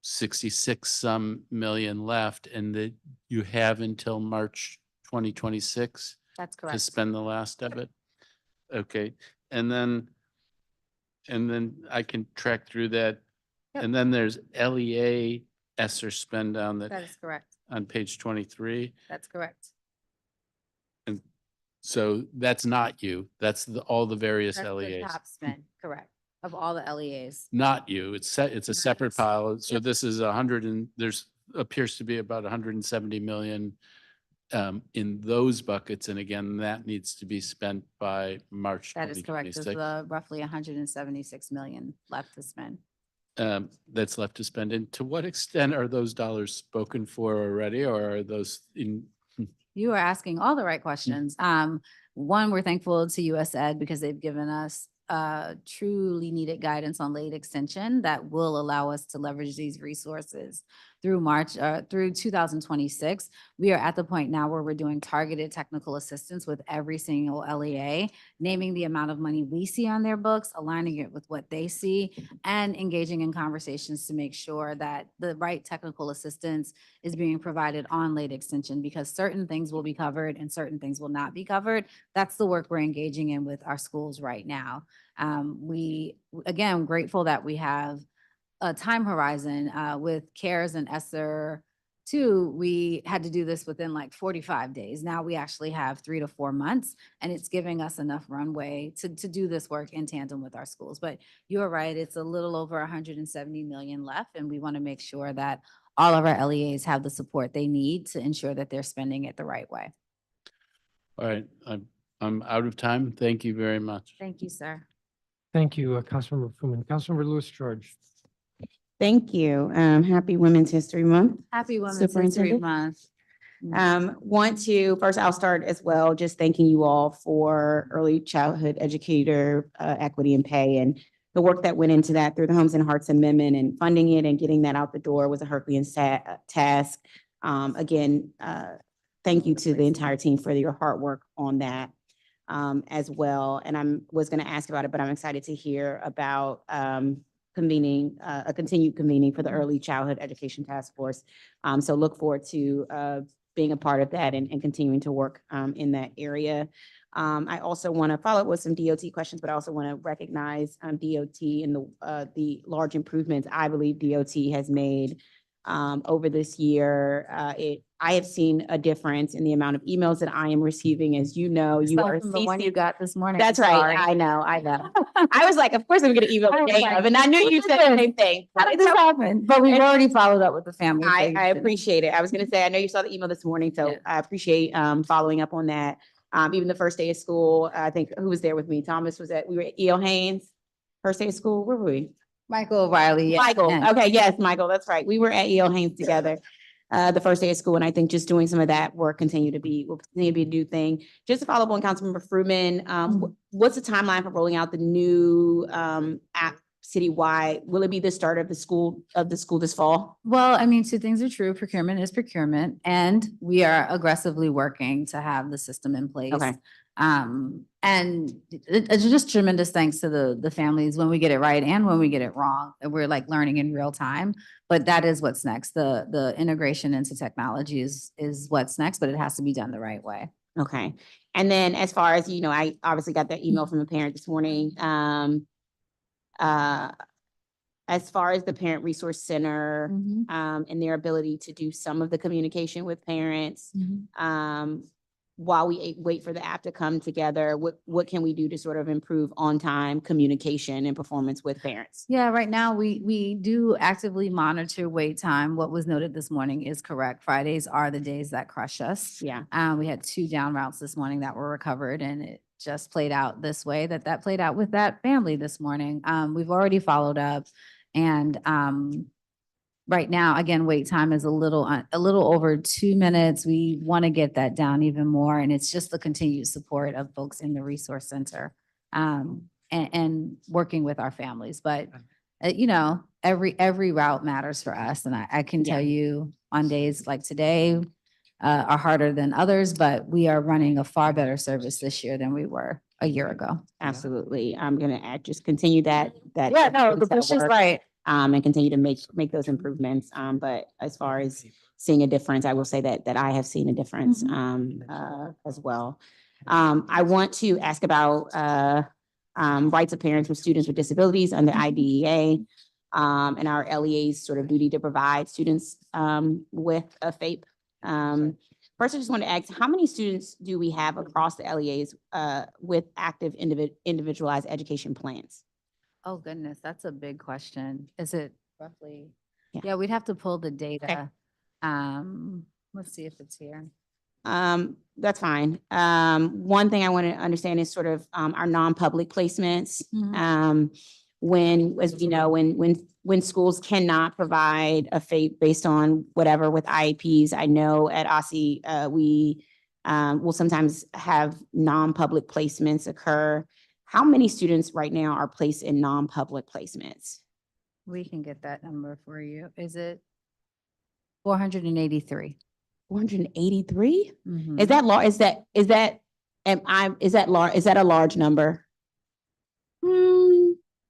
66 some million left, and that you have until March 2026? That's To correct. spend the last of it? Okay, and then I can track through that. Yep. And then there's LEA ESSER spend down That is correct. on page 23. That's correct. And so that's not you. That's all the various That's the LEAs. top spend, correct, of all the LEAs. Not you. It's a separate pile. So Yep. this is there's appears to be about 170 million in those buckets. And again, that needs to be spent by March That is correct. There's 2026. roughly 176 million left to spend. That's left to spend. And to what extent are those dollars spoken for already, or are those in? You are asking all the right questions. One, we're thankful to USAID because they've given us truly needed guidance on late extension that will allow us to leverage these resources through 2026. We are at the point now where we're doing targeted technical assistance with every single LEA, naming the amount of money we see on their books, aligning it with what they see, and engaging in conversations to make sure that the right technical assistance is being provided on late extension, because certain things will be covered and certain things will not be covered. That's the work we're engaging in with our schools right now. Again, grateful that we have a time horizon with CARES and ESSER 2. We had to do this within like 45 days. Now we actually have 3 to 4 months, and it's giving us enough runway to do this work in tandem with our schools. But you're right, it's a little over 170 million left, and we want to make sure that all of our LEAs have the support they need to ensure that they're spending it the right way. All right, I'm out of time. Thank you very much. Thank you, sir. Thank you, Councilmember Fuhrman. Councilmember Lewis George. Thank you. Happy Women's History Month. Happy Women's History Superintendent. Month. First I'll start as well, just thanking you all for early childhood educator equity and pay, and the work that went into that through the Homes and Hearts Amendment, and funding it and getting that out the door was a Herculean task. Again, thank you to the entire team for your hard work on that as well. And I was going to ask about it, but I'm excited to hear about convening, a continued convening for the Early Childhood Education Task Force. So look forward to being a part of that and continuing to work in that area. I also want to follow up with some DOT questions, but I also want to recognize DOT and the large improvements I believe DOT has made over this year. I have seen a difference in the amount of emails that I am receiving. As you know, you are The one you got this morning. That's I'm right. sorry. I know. I was like, of course I'm going to email the day of, and I knew you said the same thing. How did this happen? But we've already followed up with the family. I appreciate it. I was going to say, I know you saw the email this morning, so Yeah. I appreciate following up on that. Even the first day of school, I think, who was there with me? Thomas was we were at E.L. Haynes, first day of school. Where were we? Michael O'Reilly. Yes. Michael. Okay, yes, Michael, that's right. We were at E.L. Haynes together. the first day of school. And I think just doing some of that work will continue to be a new thing. Just to follow up on Councilmember Fruitman, what's the timeline for rolling out the new app citywide? Will it be the start of the school this fall? Well, I mean, two things are true. Procurement is procurement, and we are aggressively working to have the system in place. Okay. And it's just tremendous thanks to the families when we get it right and when we get it wrong. We're like learning in real time, but that is what's next. The integration into technology is what's next, but it has to be done the right way. Okay. And then as far as, I obviously got that email from a parent this morning. As far as the Parent Resource Center, and their ability to do some of the communication with parents, while we wait for the app to come together, what can we do to sort of improve on-time communication and performance with parents? Yeah, right now we do actively monitor wait time. What was noted this morning is correct. Fridays are the days that crush us. Yeah. We had 2 down routes this morning that were recovered, and it just played out this way, that played out with that family this morning. We've already followed up, and right now, again, wait time is a little over 2 minutes. We want to get that down even more, and it's just the continued support of folks in the resource center, and working with our families. But every route matters for us, and I can tell you on days like today are harder than others, but we are running a far better service this year than we were a year ago. Absolutely. I'm gonna just continue that. Yeah, no, the push is right. And continue to make those improvements. But as far as seeing a difference, I will say that I have seen a difference as well. I want to ask about rights of parents with students with disabilities under IDEA, and our LEA's sort of duty to provide students with a FAPE. First, I just want to ask, how many students do we have across the LEAs with active individualized education plans? Oh, goodness, that's a big question. Is it roughly? Yeah, we'd have to pull the data. Let's see if it's here. That's fine. One thing I want to understand is sort of our non-public placements. When, as we know, when schools cannot provide a FAPE based on whatever with IEPs, I know at OSSE, we will sometimes have non-public placements occur. How many students right now are placed in non-public placements? We can get that number for you. Is it 483? 483? Is that large? Is that a large number?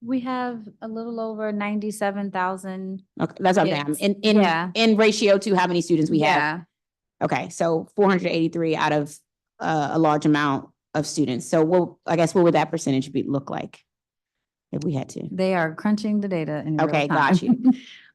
We have a little over 97,000. Okay, that's what I'm saying. In ratio to how many students we have. Okay, so 483 out of a large amount of students. So I guess what would that percentage look like if we had to? They are crunching the data in real Okay, time. got you.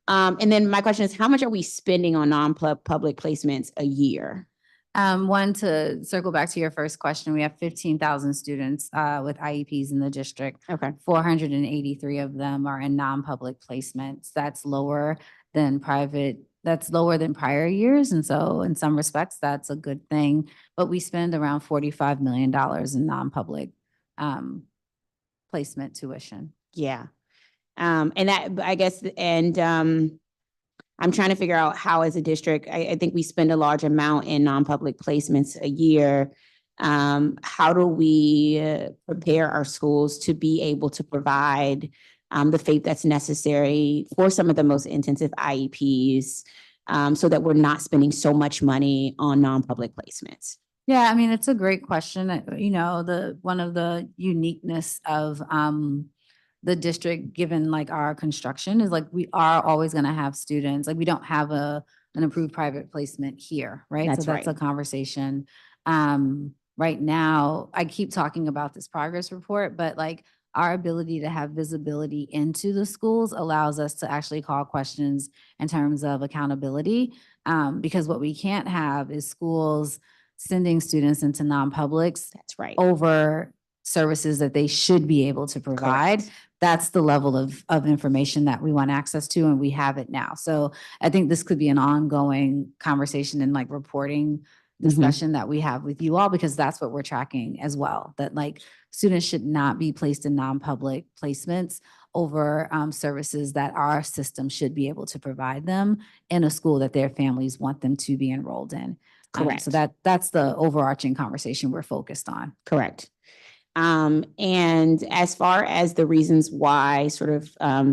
And then my question is, how much are we spending on non-public placements a year? One, to circle back to your first question, we have 15,000 students with IEPs in the district. Okay. 483 of them are in non-public placements. That's lower than prior years. And so in some respects, that's a good thing. But we spend around $45 million in non-public placement tuition. Yeah. And that, I guess, and I'm trying to figure out how as a district, I think we spend a large amount in non-public placements a year. How do we prepare our schools to be able to provide the FAPE that's necessary for some of the most intensive IEPs, so that we're not spending so much money on non-public placements? Yeah, I mean, it's a great question. One of the uniqueness of the district, given like our construction, is like we are always going to have students. Like we don't have an approved private placement here, right? That's so that's right. a conversation. Right now, I keep talking about this progress report, but like our ability to have visibility into the schools allows us to actually call questions in terms of accountability. Because what we can't have is schools sending students into non-publics. That's right. Over services that they should be able to provide. Correct. That's the level of information that we want access to, and we have it now. So I think this could be an ongoing conversation and like reporting discussion that we have with you all, because that's what we're tracking as well. That like students should not be placed in non-public placements over services that our system should be able to provide them in a school that their families want them to be enrolled in. Correct. So that's the overarching conversation we're focused on. Correct. And as far as the reasons why, sort of,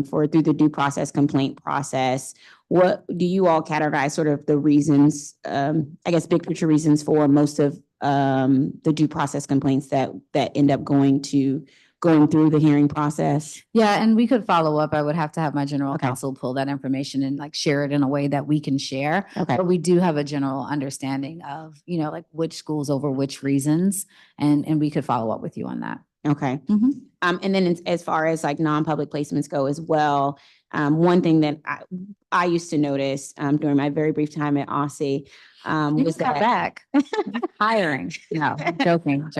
for through the due process complaint process, what do you all categorize sort of the reasons, I guess, big picture reasons for most of the due process complaints that end up going through the hearing process? Yeah, and we could follow up. I would have to have my general Okay. counsel pull that information and like share it in a way that we can share. Okay. But we do have a general understanding of, you know, like which schools over which reasons, and we could follow up with you on that. Okay. Mhm. And then as far as like non-public placements go as well, one thing that I used to notice during my very brief time at OSSE You was got that back hiring. No, joking.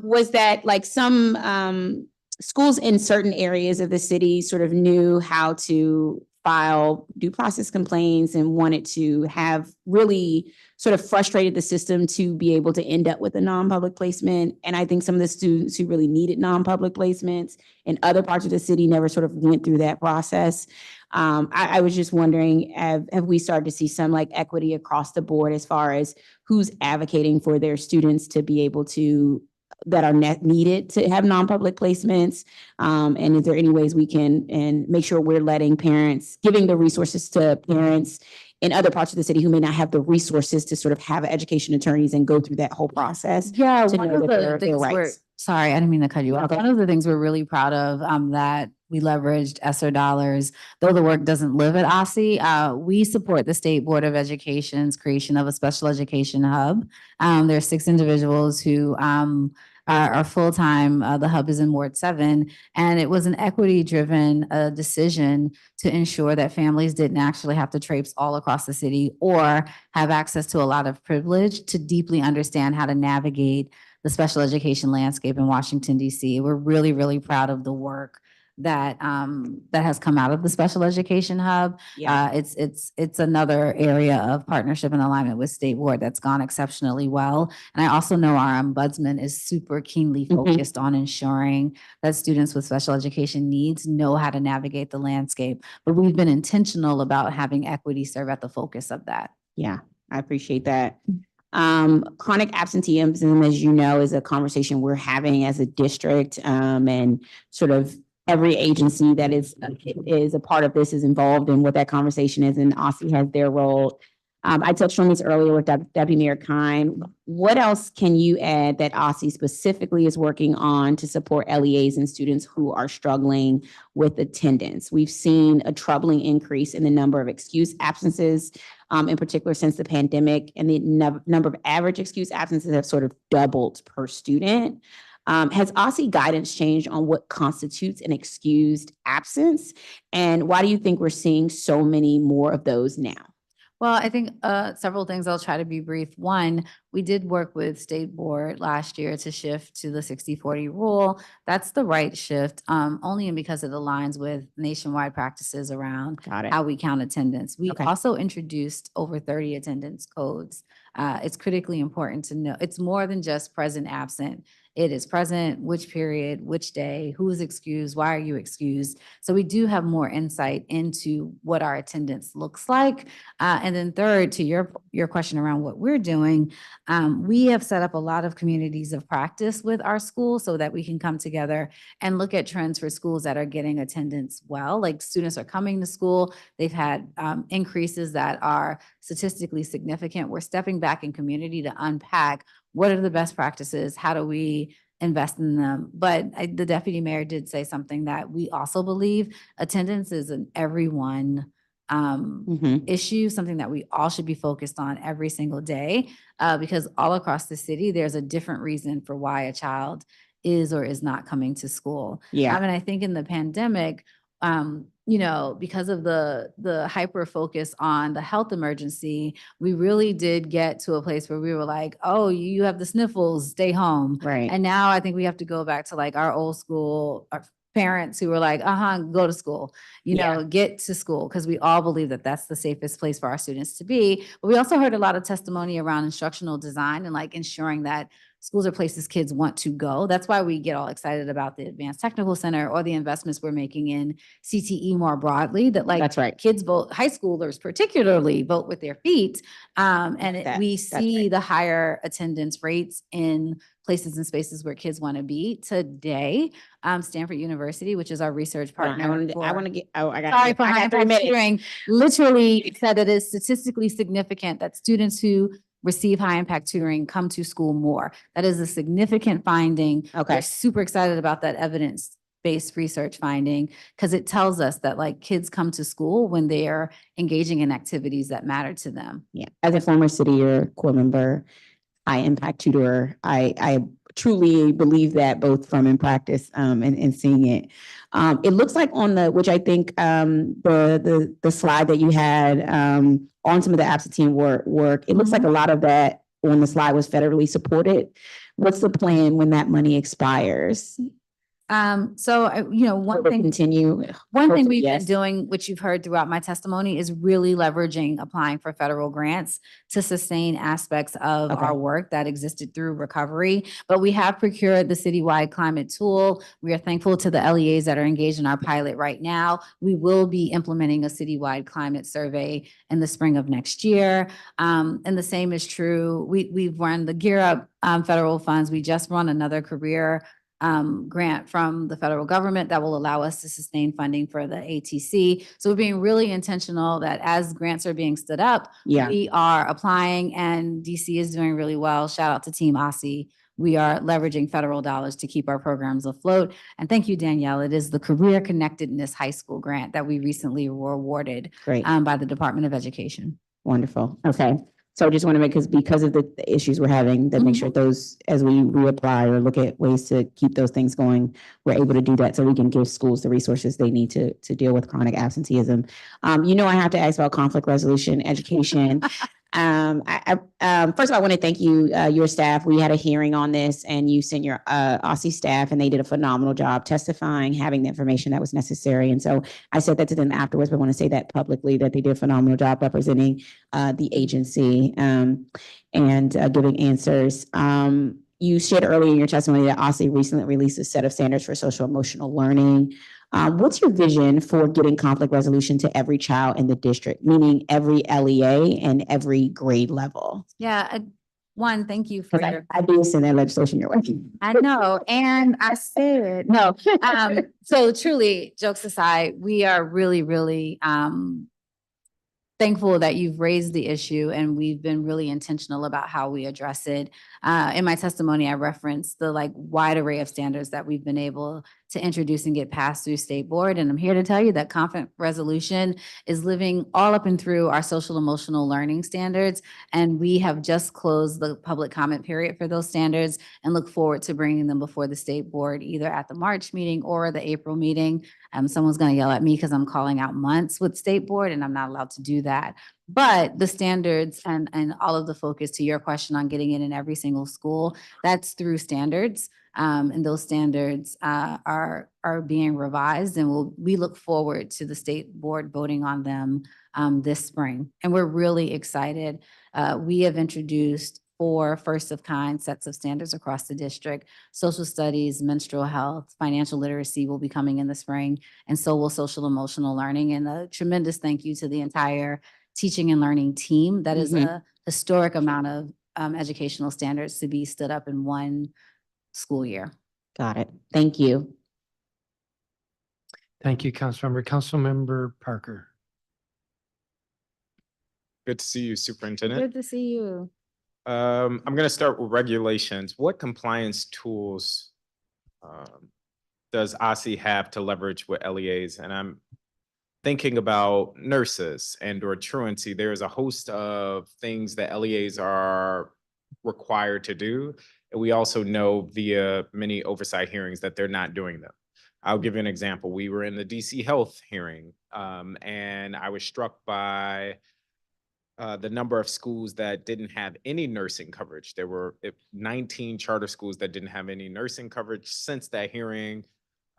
was that like some schools in certain areas of the city sort of knew how to file due process complaints and wanted to have really sort of frustrated the system to be able to end up with a non-public placement. And I think some of the students who really needed non-public placements in other parts of the city never sort of went through that process. I was just wondering, have we started to see some like equity across the board as far as who's advocating for their students to be able to, that are needed to have non-public placements? And is there any ways we can and make sure we're letting parents, giving the resources to parents in other parts of the city who may not have the resources to sort of have education attorneys and go through that whole process? Yeah, to one know of that the their things we're, rights. sorry, I didn't mean to cut you off. Okay. One of the things we're really proud of that we leveraged ESSER dollars, though the work doesn't live at OSSE, we support the State Board of Education's creation of a special education hub. There are 6 individuals who are full-time. The hub is in Ward 7, and it was an equity-driven decision to ensure that families didn't actually have to traipse all across the city or have access to a lot of privilege to deeply understand how to navigate the special education landscape in Washington, D.C. We're really, really proud of the work that that has come out of the special education hub. Yeah. It's another area of partnership and alignment with State Board that's gone exceptionally well. And I also know our ombudsman is super keenly focused on ensuring that students with special education needs know how to navigate the landscape. But we've been intentional about having equity serve at the focus of that. Yeah, I appreciate that. Chronic absenteeism, as you know, is a conversation we're having as a district, and sort of every agency that is a part of this is involved in what that conversation is, and OSSE has their role. I touched on this earlier with Deputy Mayor Kine. What else can you add that OSSE specifically is working on to support LEAs and students who are struggling with attendance? We've seen a troubling increase in the number of excused absences, in particular since the pandemic, and the number of average excused absences have sort of doubled per student. Has OSSE guidance changed on what constitutes an excused absence? And why do you think we're seeing so many more of those now? Well, I think several things. I'll try to be brief. One, we did work with State Board last year to shift to the 60-40 rule. That's the right shift, only because it aligns with nationwide practices around how we count attendance. We also introduced over 30 attendance codes. It's critically important to know it's more than just present, absent. It is present, which period, which day, who is excused, why are you excused? So we do have more insight into what our attendance looks like. And then third, to your question around what we're doing, we have set up a lot of communities of practice with our schools so that we can come together and look at trends for schools that are getting attendance well. Like students are coming to school, they've had increases that are statistically significant. We're stepping back in community to unpack what are the best practices, how do we invest in them. But the deputy mayor did say something that we also believe attendance is an everyone issue, something that we all should be focused on every single day, because all across the city, there's a different reason for why a child is or is not coming to school. Yeah. I mean, I think in the pandemic, you know, because of the hyper focus on the health emergency, we really did get to a place where we were like, oh, you have the sniffles, stay home. Right. And now I think we have to go back to like our old school, our parents who were like, go to school, you know, get to school, because we all believe that that's the safest place for our students to be. But we also heard a lot of testimony around instructional design and like ensuring that schools are places kids want to go. That's why we get all excited about the Advanced Technical Center or the investments we're making in CTE more broadly, that like That's right. kids vote, high schoolers particularly vote with their feet. We That's see right. the higher attendance rates in places and spaces where kids want to be. Today, Stanford University, which is our research Hold on, partner. I want to get, oh, I got, Sorry for I high got 3 impact minutes. tutoring, literally said it is statistically significant that students who receive high impact tutoring come to school more. That is a significant finding. Okay. We're super excited about that evidence-based research finding because it tells us that like kids come to school when they are engaging in activities that matter to them. Yeah, as a former city or core member, high impact tutor, I truly believe that both from in practice and seeing it. It looks like on the, which I think the slide that you had on some of the absentee work, it looks like a lot of that on the slide was federally supported. What's the plan when that money expires? One Will it thing. continue? One thing we've been Yes. doing, which you've heard throughout my testimony, is really leveraging applying for federal grants to sustain aspects of Okay. our work that existed through recovery. But we have procured the citywide climate tool. We are thankful to the LEAs that are engaged in our pilot right now. We will be implementing a citywide climate survey in the spring of next year. And the same is true. We've run the Gear Up federal funds. We just run another career grant from the federal government that will allow us to sustain funding for the ATC. So we're being really intentional that as grants are being stood up, Yeah. we are applying, and DC is doing really well. Shout out to Team OSSE. We are leveraging federal dollars to keep our programs afloat. And thank you, Danielle. It is the Career Connectedness High School grant that we recently were awarded Great. by the Department of Education. Wonderful. Okay. So I just want to make, because of the issues we're having, that make sure those, as we reapply or look at ways to keep those things going, we're able to do that so we can give schools the resources they need to deal with chronic absenteeism. I have to ask about conflict resolution education. First of all, I want to thank you, your staff. We had a hearing on this and you sent your OSSE staff and they did a phenomenal job testifying, having the information that was necessary. And so I said that to them afterwards, but I want to say that publicly, that they did a phenomenal job representing the agency and giving answers. You shared earlier in your testimony that OSSE recently released a set of standards for social emotional learning. What's your vision for getting conflict resolution to every child in the district, meaning every LEA and every grade level? Yeah. Thank you for your. I did send that legislation your way. I know. And I said, no. So truly, jokes aside, we are really, really thankful that you've raised the issue and we've been really intentional about how we address it. In my testimony, I referenced the wide array of standards that we've been able to introduce and get passed through state board. And I'm here to tell you that conflict resolution is living all up and through our social emotional learning standards. And we have just closed the public comment period for those standards and look forward to bringing them before the state board, either at the March meeting or the April meeting. Someone's going to yell at me because I'm calling out months with state board and I'm not allowed to do that. But the standards and all of the focus to your question on getting it in every single school, that's through standards. And those standards are being revised, and we look forward to the state board voting on them this spring. And we're really excited. We have introduced 4 first-of-kind sets of standards across the district. Social studies, menstrual health, financial literacy will be coming in the spring, and so will social emotional learning. And a tremendous thank you to the entire teaching and learning team. That is a historic amount of educational standards to be stood up in one school year. Got it. Thank you. Thank you, Councilmember. Councilmember Parker. Good to see you, Superintendent. Good to see you. I'm going to start with regulations. What compliance tools does OSSE have to leverage with LEAs? And I'm thinking about nurses and or truancy. There's a host of things that LEAs are required to do. And we also know via many oversight hearings that they're not doing them. I'll give you an example. We were in the DC Health hearing and I was struck by the number of schools that didn't have any nursing coverage. There were 19 charter schools that didn't have any nursing coverage. Since that hearing,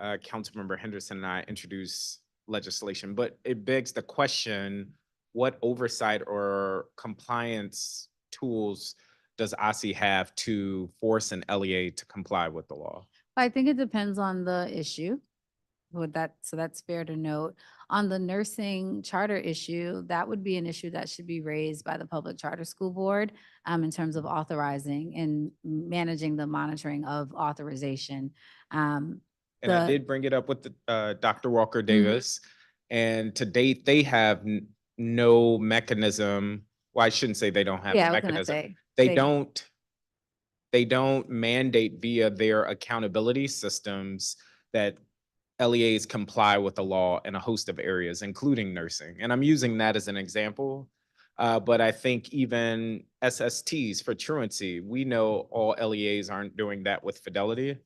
Councilmember Henderson and I introduced legislation, but it begs the question, what oversight or compliance tools does OSSE have to force an LEA to comply with the law? I think it depends on the issue. Would that, so that's fair to note. On the nursing charter issue, that would be an issue that should be raised by the Public Charter School Board in terms of authorizing and managing the monitoring of authorization. And I did bring it up with the, Dr. Walker Mm-hmm. Davis, and to date, they have no mechanism. Well, I shouldn't say they don't have Yeah, a I was gonna mechanism. say. They don't mandate via their accountability systems that LEAs comply with the law in a host of areas, including nursing. And I'm using that as an example. But I think even SSTs for truancy, we know all LEAs aren't doing that with fidelity.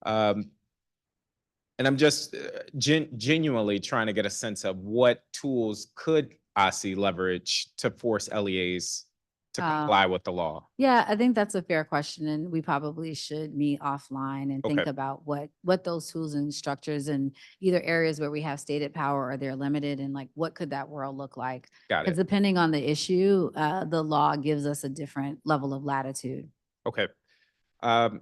And I'm just genuinely trying to get a sense of what tools could OSSE leverage to force LEAs to comply with the law. Yeah, I think that's a fair question, and we probably should meet offline and think Okay. about what those tools and structures and either areas where we have stated power or they're limited, and like what could that world look like? Got Because it. depending on the issue, the law gives us a different level of latitude. Okay.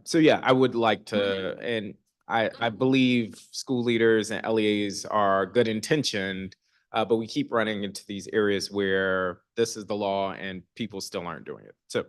So yeah, I would like to, and I believe school leaders and LEAs are good intentioned, but we keep running into these areas where this is the law and people still aren't doing it. So,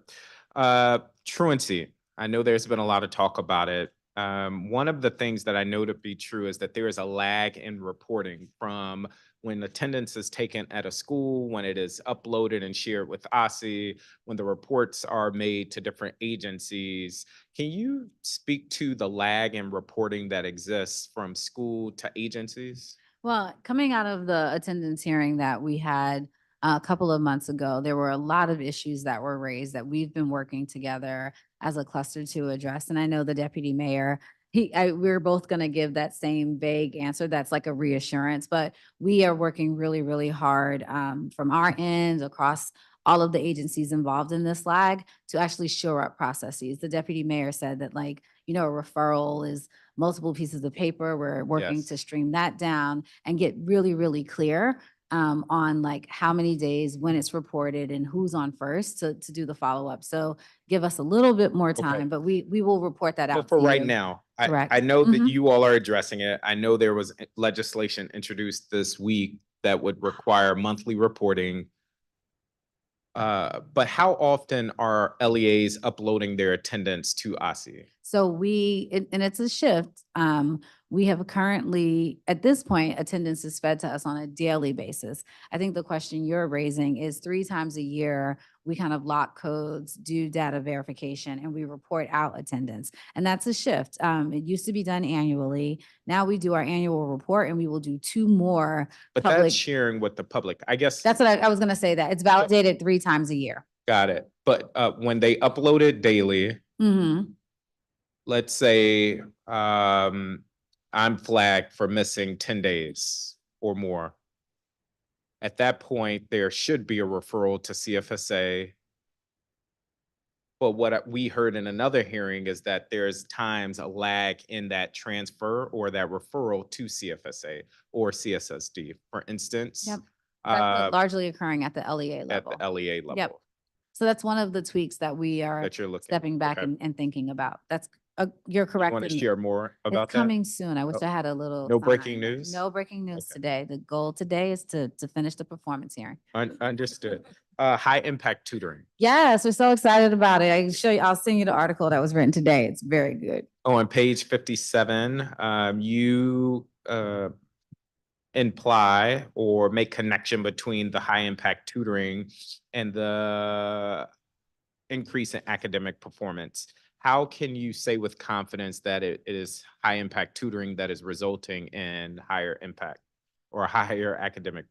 truancy, I know there's been a lot of talk about it. One of the things that I know to be true is that there is a lag in reporting from when attendance is taken at a school, when it is uploaded and shared with OSSE, when the reports are made to different agencies. Can you speak to the lag in reporting that exists from school to agencies? Well, coming out of the attendance hearing that we had a couple of months ago, there were a lot of issues that were raised that we've been working together as a cluster to address. And I know the deputy mayor, we're both going to give that same vague answer. That's like a reassurance, but we are working really, really hard from our end across all of the agencies involved in this lag to actually shore up processes. The deputy mayor said that, like, a referral is multiple pieces of paper. We're working Yes. to stream that down and get really, really clear on like how many days, when it's reported, and who's on first to do the follow-up. So give us a little bit more time, but we will report that Well, out for to right you. now, Correct. I know that Mhm. you all are addressing it. I know there was legislation introduced this week that would require monthly reporting. But how often are LEAs uploading their attendance to OSSE? So and it's a shift. We have currently, at this point, attendance is fed to us on a daily basis. I think the question you're raising is 3 times a year, we kind of lock codes, do data verification, and we report out attendance. And that's a shift. It used to be done annually. Now we do our annual report, and we will do 2 more But public. that's sharing with the public, I guess. That's what I was going to say, that it's validated 3 times a year. Got it. But when they upload it daily, Mm-hmm. let's say I'm flagged for missing 10 days or more. At that point, there should be a referral to CFSA. But what we heard in another hearing is that there's times a lag in that transfer or that referral to CFSA or CSSD, for instance. Yep. That's largely occurring at the LEA At level. the LEA level. Yep. So that's one of the tweaks that we are That you're looking. stepping back Okay. and thinking about. That's, you're correct. Want to in- share more about It's that? coming soon. I wish Oh, I had a little. no breaking sign. news? No breaking news Okay. today. The goal today is to finish the performance hearing. Understood. High impact tutoring. Yes, we're so excited about it. I'll send you the article that was written today. It's very good. Oh, on page 57, you imply or make connection between the high impact tutoring and the increase in academic performance. How can you say with confidence that it is high impact tutoring that is resulting in higher impact or higher academic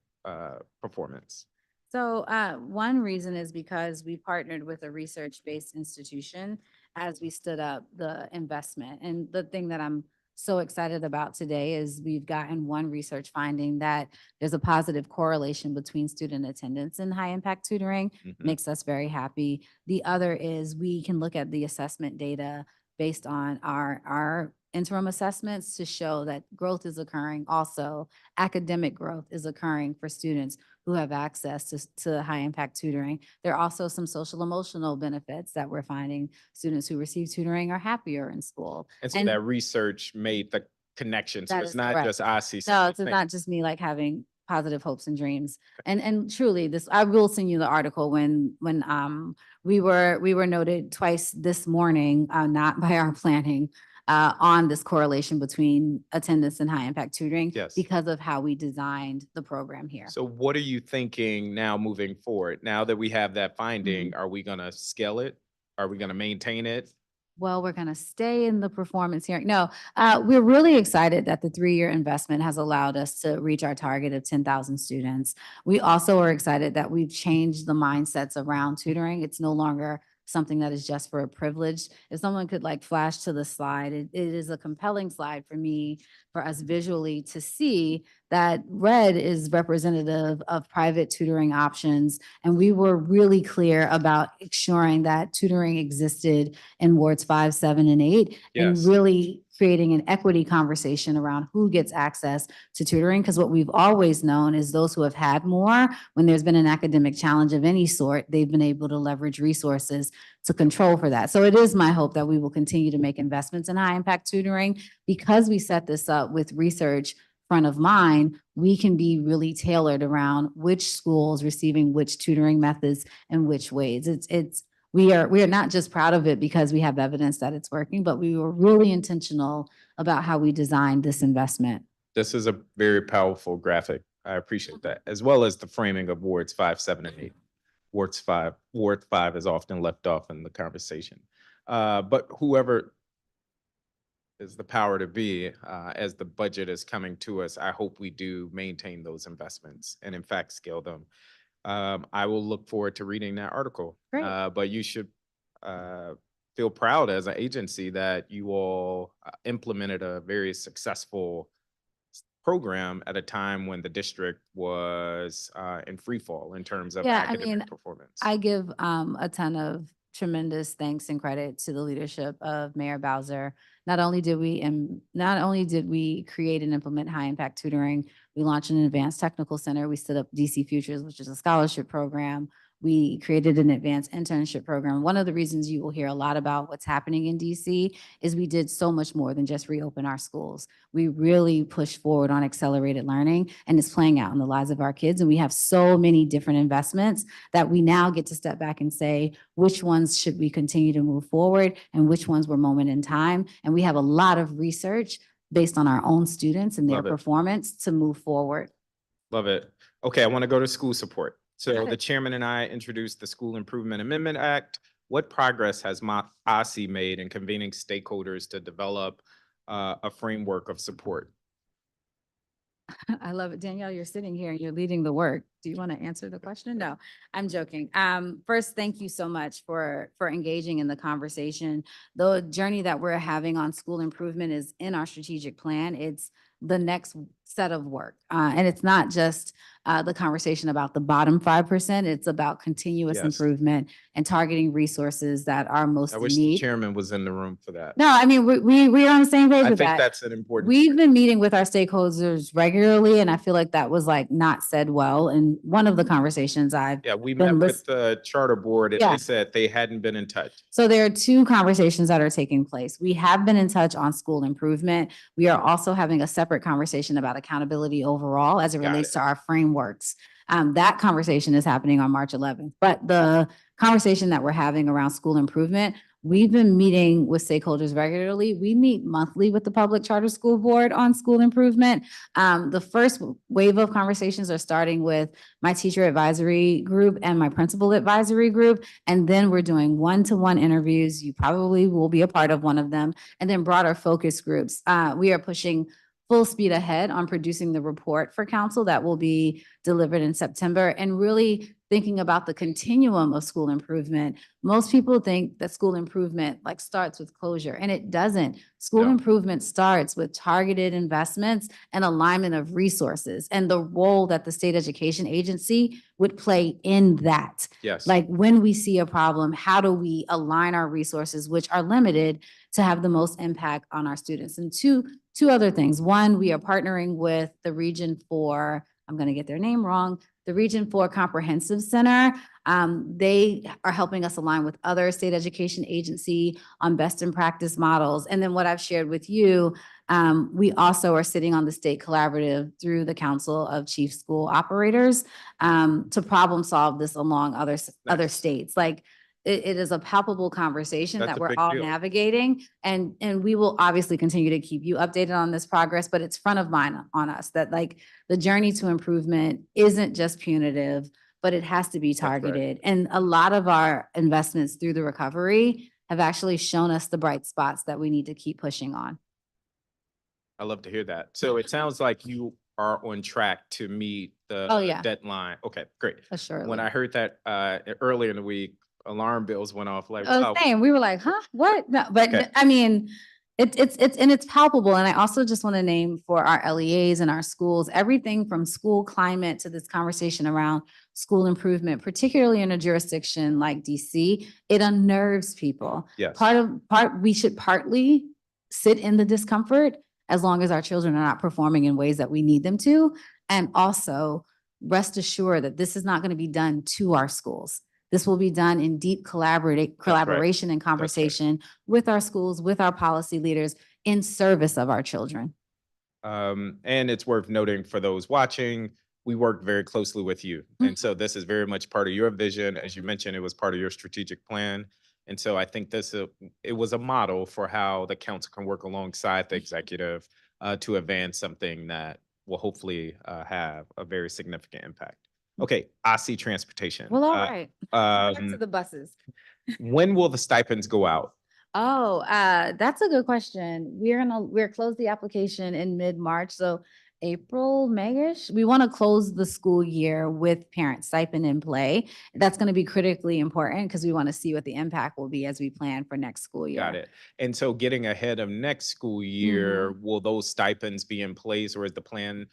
performance? So one reason is because we partnered with a research-based institution as we stood up the investment. And the thing that I'm so excited about today is we've gotten one research finding that there's a positive correlation between student attendance and high impact tutoring. Makes us very happy. The other is we can look at the assessment data based on our interim assessments to show that growth is occurring. Also, academic growth is occurring for students who have access to high impact tutoring. There are also some social emotional benefits that we're finding. Students who receive tutoring are happier in school. And so that research made the connection. So That it's is not correct. just OSSE. No, it's not just me like having positive hopes and dreams. And truly this, I will send you the article when we were noted twice this morning, not by our planning, on this correlation between attendance and high impact tutoring. Yes. Because of how we designed the program here. So what are you thinking now moving forward? Now that we have that finding, Mm-hmm. are we gonna scale it? Are we gonna maintain it? Well, we're going to stay in the performance hearing. No, we're really excited that the 3-year investment has allowed us to reach our target of 10,000 students. We also are excited that we've changed the mindsets around tutoring. It's no longer something that is just for a privilege. If someone could like flash to the slide, it is a compelling slide for me, for us visually to see that red is representative of private tutoring options. And we were really clear about ensuring that tutoring existed in wards 5, 7, and 8, and Yes. really creating an equity conversation around who gets access to tutoring. Because what we've always known is those who have had more, when there's been an academic challenge of any sort, they've been able to leverage resources to control for that. So it is my hope that we will continue to make investments in high impact tutoring. Because we set this up with research front of mind, we can be really tailored around which schools receiving which tutoring methods and which ways. We are not just proud of it because we have evidence that it's working, but we were really intentional about how we designed this investment. This is a very powerful graphic. I appreciate that, as well as the framing of wards 5, 7, and 8. Ward 5 is often left off in the conversation. But whoever is the power to be, as the budget is coming to us, I hope we do maintain those investments and in fact scale them. I will look forward to reading that article. Great. But you should feel proud as an agency that you all implemented a very successful program at a time when the district was in free fall in terms of academic performance. I give a ton of tremendous thanks and credit to the leadership of Mayor Bowser. Not only did we create and implement high impact tutoring, we launched an advanced technical center. We stood up DC Futures, which is a scholarship program. We created an advanced internship program. One of the reasons you will hear a lot about what's happening in DC is we did so much more than just reopen our schools. We really pushed forward on accelerated learning, and it's playing out in the lives of our kids. And we have so many different investments that we now get to step back and say, which ones should we continue to move forward and which ones were moment in time. And we have a lot of research based on our own students and their performance to move forward. Love it. Okay, I want to go to school support. So Got it. the chairman and I introduced the School Improvement Amendment Act. What progress has OSSE made in convening stakeholders to develop a framework of support? I love it. Danielle, you're sitting here and you're leading the work. Do you want to answer the question? No, I'm joking. First, thank you so much for engaging in the conversation. The journey that we're having on school improvement is in our strategic plan. It's the next set of work. And it's not just the conversation about the bottom 5%. It's about continuous Yes. improvement and targeting resources that are most I in wish the need. chairman was in the room for that. No, I mean, we are on the same page I with think that. that's an important. We've been meeting with our stakeholders regularly, and I feel like that was like not said well. And one of the conversations Yeah, we been met with the charter board and Yeah. they said they hadn't been in touch. So there are two conversations that are taking place. We have been in touch on school improvement. We are also having a separate conversation about accountability overall as it Got relates it. to our frameworks. That conversation is happening on March 11th. But the conversation that we're having around school improvement, we've been meeting with stakeholders regularly. We meet monthly with the Public Charter School Board on school improvement. The first wave of conversations are starting with my teacher advisory group and my principal advisory group. And then we're doing one-to-one interviews. You probably will be a part of one of them. And then broader focus groups. We are pushing full speed ahead on producing the report for council that will be delivered in September, and really thinking about the continuum of school improvement. Most people think that school improvement like starts with closure, and it doesn't. School No. improvement starts with targeted investments and alignment of resources and the role that the state education agency would play in that. Yes. Like when we see a problem, how do we align our resources, which are limited, to have the most impact on our students. And two other things. One, we are partnering with the Region 4, I'm going to get their name wrong, the Region 4 Comprehensive Center. They are helping us align with other state education agency on best in practice models. And then what I've shared with you, we also are sitting on the state collaborative through the Council of Chief School Operators to problem solve this along other states. Like it is a palpable conversation That's that a we're big all deal. navigating. And we will obviously continue to keep you updated on this progress, but it's front of mind on us that like the journey to improvement isn't just punitive, but it has to be targeted. And a lot of our investments through the recovery have actually shown us the bright spots that we need to keep pushing on. I love to hear that. So it sounds like you are on track to meet the Oh, yeah. deadline. Okay, great. Assuredly. When I heard that earlier in the week, alarm bells went off like, Oh, wow. same. We were like, huh, what? No, but Okay. I mean, it's palpable. And I also just want to name for our LEAs and our schools, everything from school climate to this conversation around school improvement, particularly in a jurisdiction like DC, it unnerves people. Yes. We should partly sit in the discomfort as long as our children are not performing in ways that we need them to. And also rest assured that this is not going to be done to our schools. This will be done in deep collaboration and conversation with our schools, with our policy leaders in service of our children. And it's worth noting for those watching, we work very closely with you. And so this is very much part of your vision. As you mentioned, it was part of your strategic plan. And so I think it was a model for how the council can work alongside the executive to advance something that will hopefully have a very significant impact. Okay, OSSE transportation. Well, all right. Back to the buses. When will the stipends go out? Oh, that's a good question. We're close the application in mid-March, so April, May-ish. We want to close the school year with parent stipend in play. That's going to be critically important because we want to see what the impact will be as we plan for next school year. Got it. And so getting ahead of next school year, will those stipends be in place, or is the plan?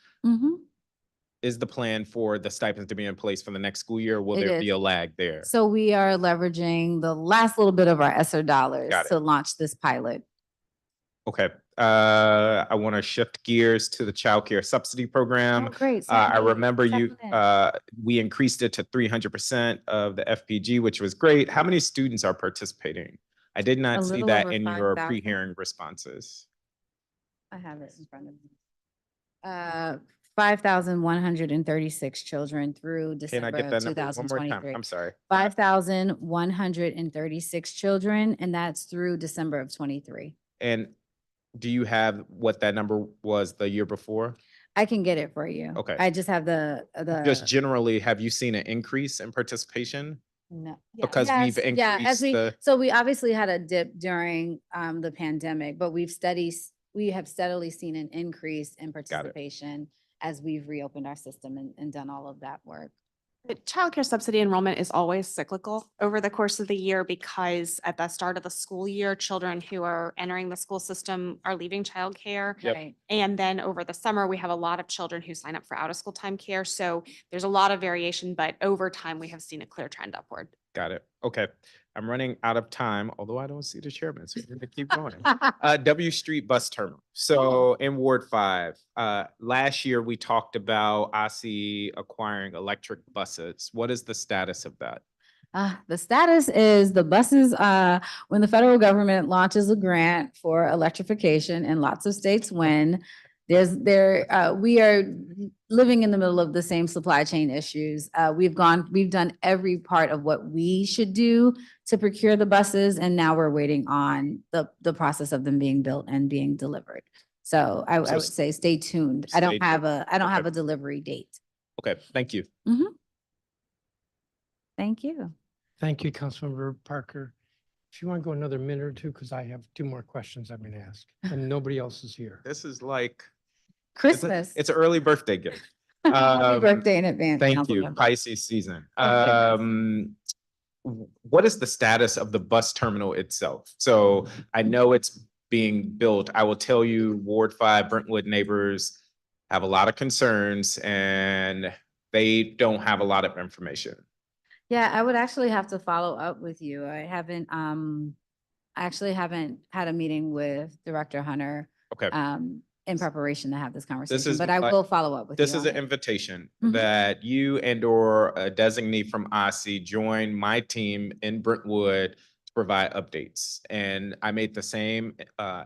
Is the plan for the stipends to be in place for the next school year? Or will there be a lag there? So we are leveraging the last little bit of our ESSER dollars Got it. to launch this pilot. Okay. I want to shift gears to the child care subsidy program. Oh, great. I remember we increased it to 300% of the FPG, which was great. How many students are participating? I did not see little that over in your 5,000. pre-hearing responses. I have it in front of me. 5,136 children through Can I December get of that number one more time? 2023. I'm sorry. 5,136 children, and that's through December of 23. And do you have what that number was the year before? I can get it for you. Okay. I just have the. Just generally, have you seen an increase in participation? No. Because we've increased So we obviously had a dip during the pandemic, but we have steadily seen an increase in participation as we've reopened our system and done all of that work. The childcare subsidy enrollment is always cyclical over the course of the year because at the start of the school year, children who are entering the school system are leaving childcare. Yep. Right. And then over the summer, we have a lot of children who sign up for out of school time care. So there's a lot of variation, but over time, we have seen a clear trend upward. Got it. Okay. I'm running out of time, although I don't see the chairman, so we're gonna keep going. W Street Bus Terminal. So in Ward 5, last year we talked about OSSE acquiring electric buses. What is the status of that? The status is the buses, when the federal government launches a grant for electrification and lots of states win, we are living in the middle of the same supply chain issues. We've done every part of what we should do to procure the buses, and now we're waiting on the process of them being built and being delivered. So I would say stay tuned. I don't have a delivery date. Okay, thank you. Thank you. Thank you, Councilmember Parker. If you want to go another minute or two, because I have 2 more questions I'm going to ask, and nobody else is here. This is like Christmas. It's an early birthday gift. Happy birthday in advance. Thank you. Councilmember. Pisces season. What is the status of the bus terminal itself? So I know it's being built. I will tell you, Ward 5 Brentwood neighbors have a lot of concerns and they don't have a lot of information. Yeah, I would actually have to follow up with you. I haven't I actually haven't had a meeting with Director Hunter Okay. in preparation to have this This conversation, is but I will follow up with you This is on an it. invitation Mhm. that you and/or a designee from OSSE join my team in Brentwood to provide updates. And I made the same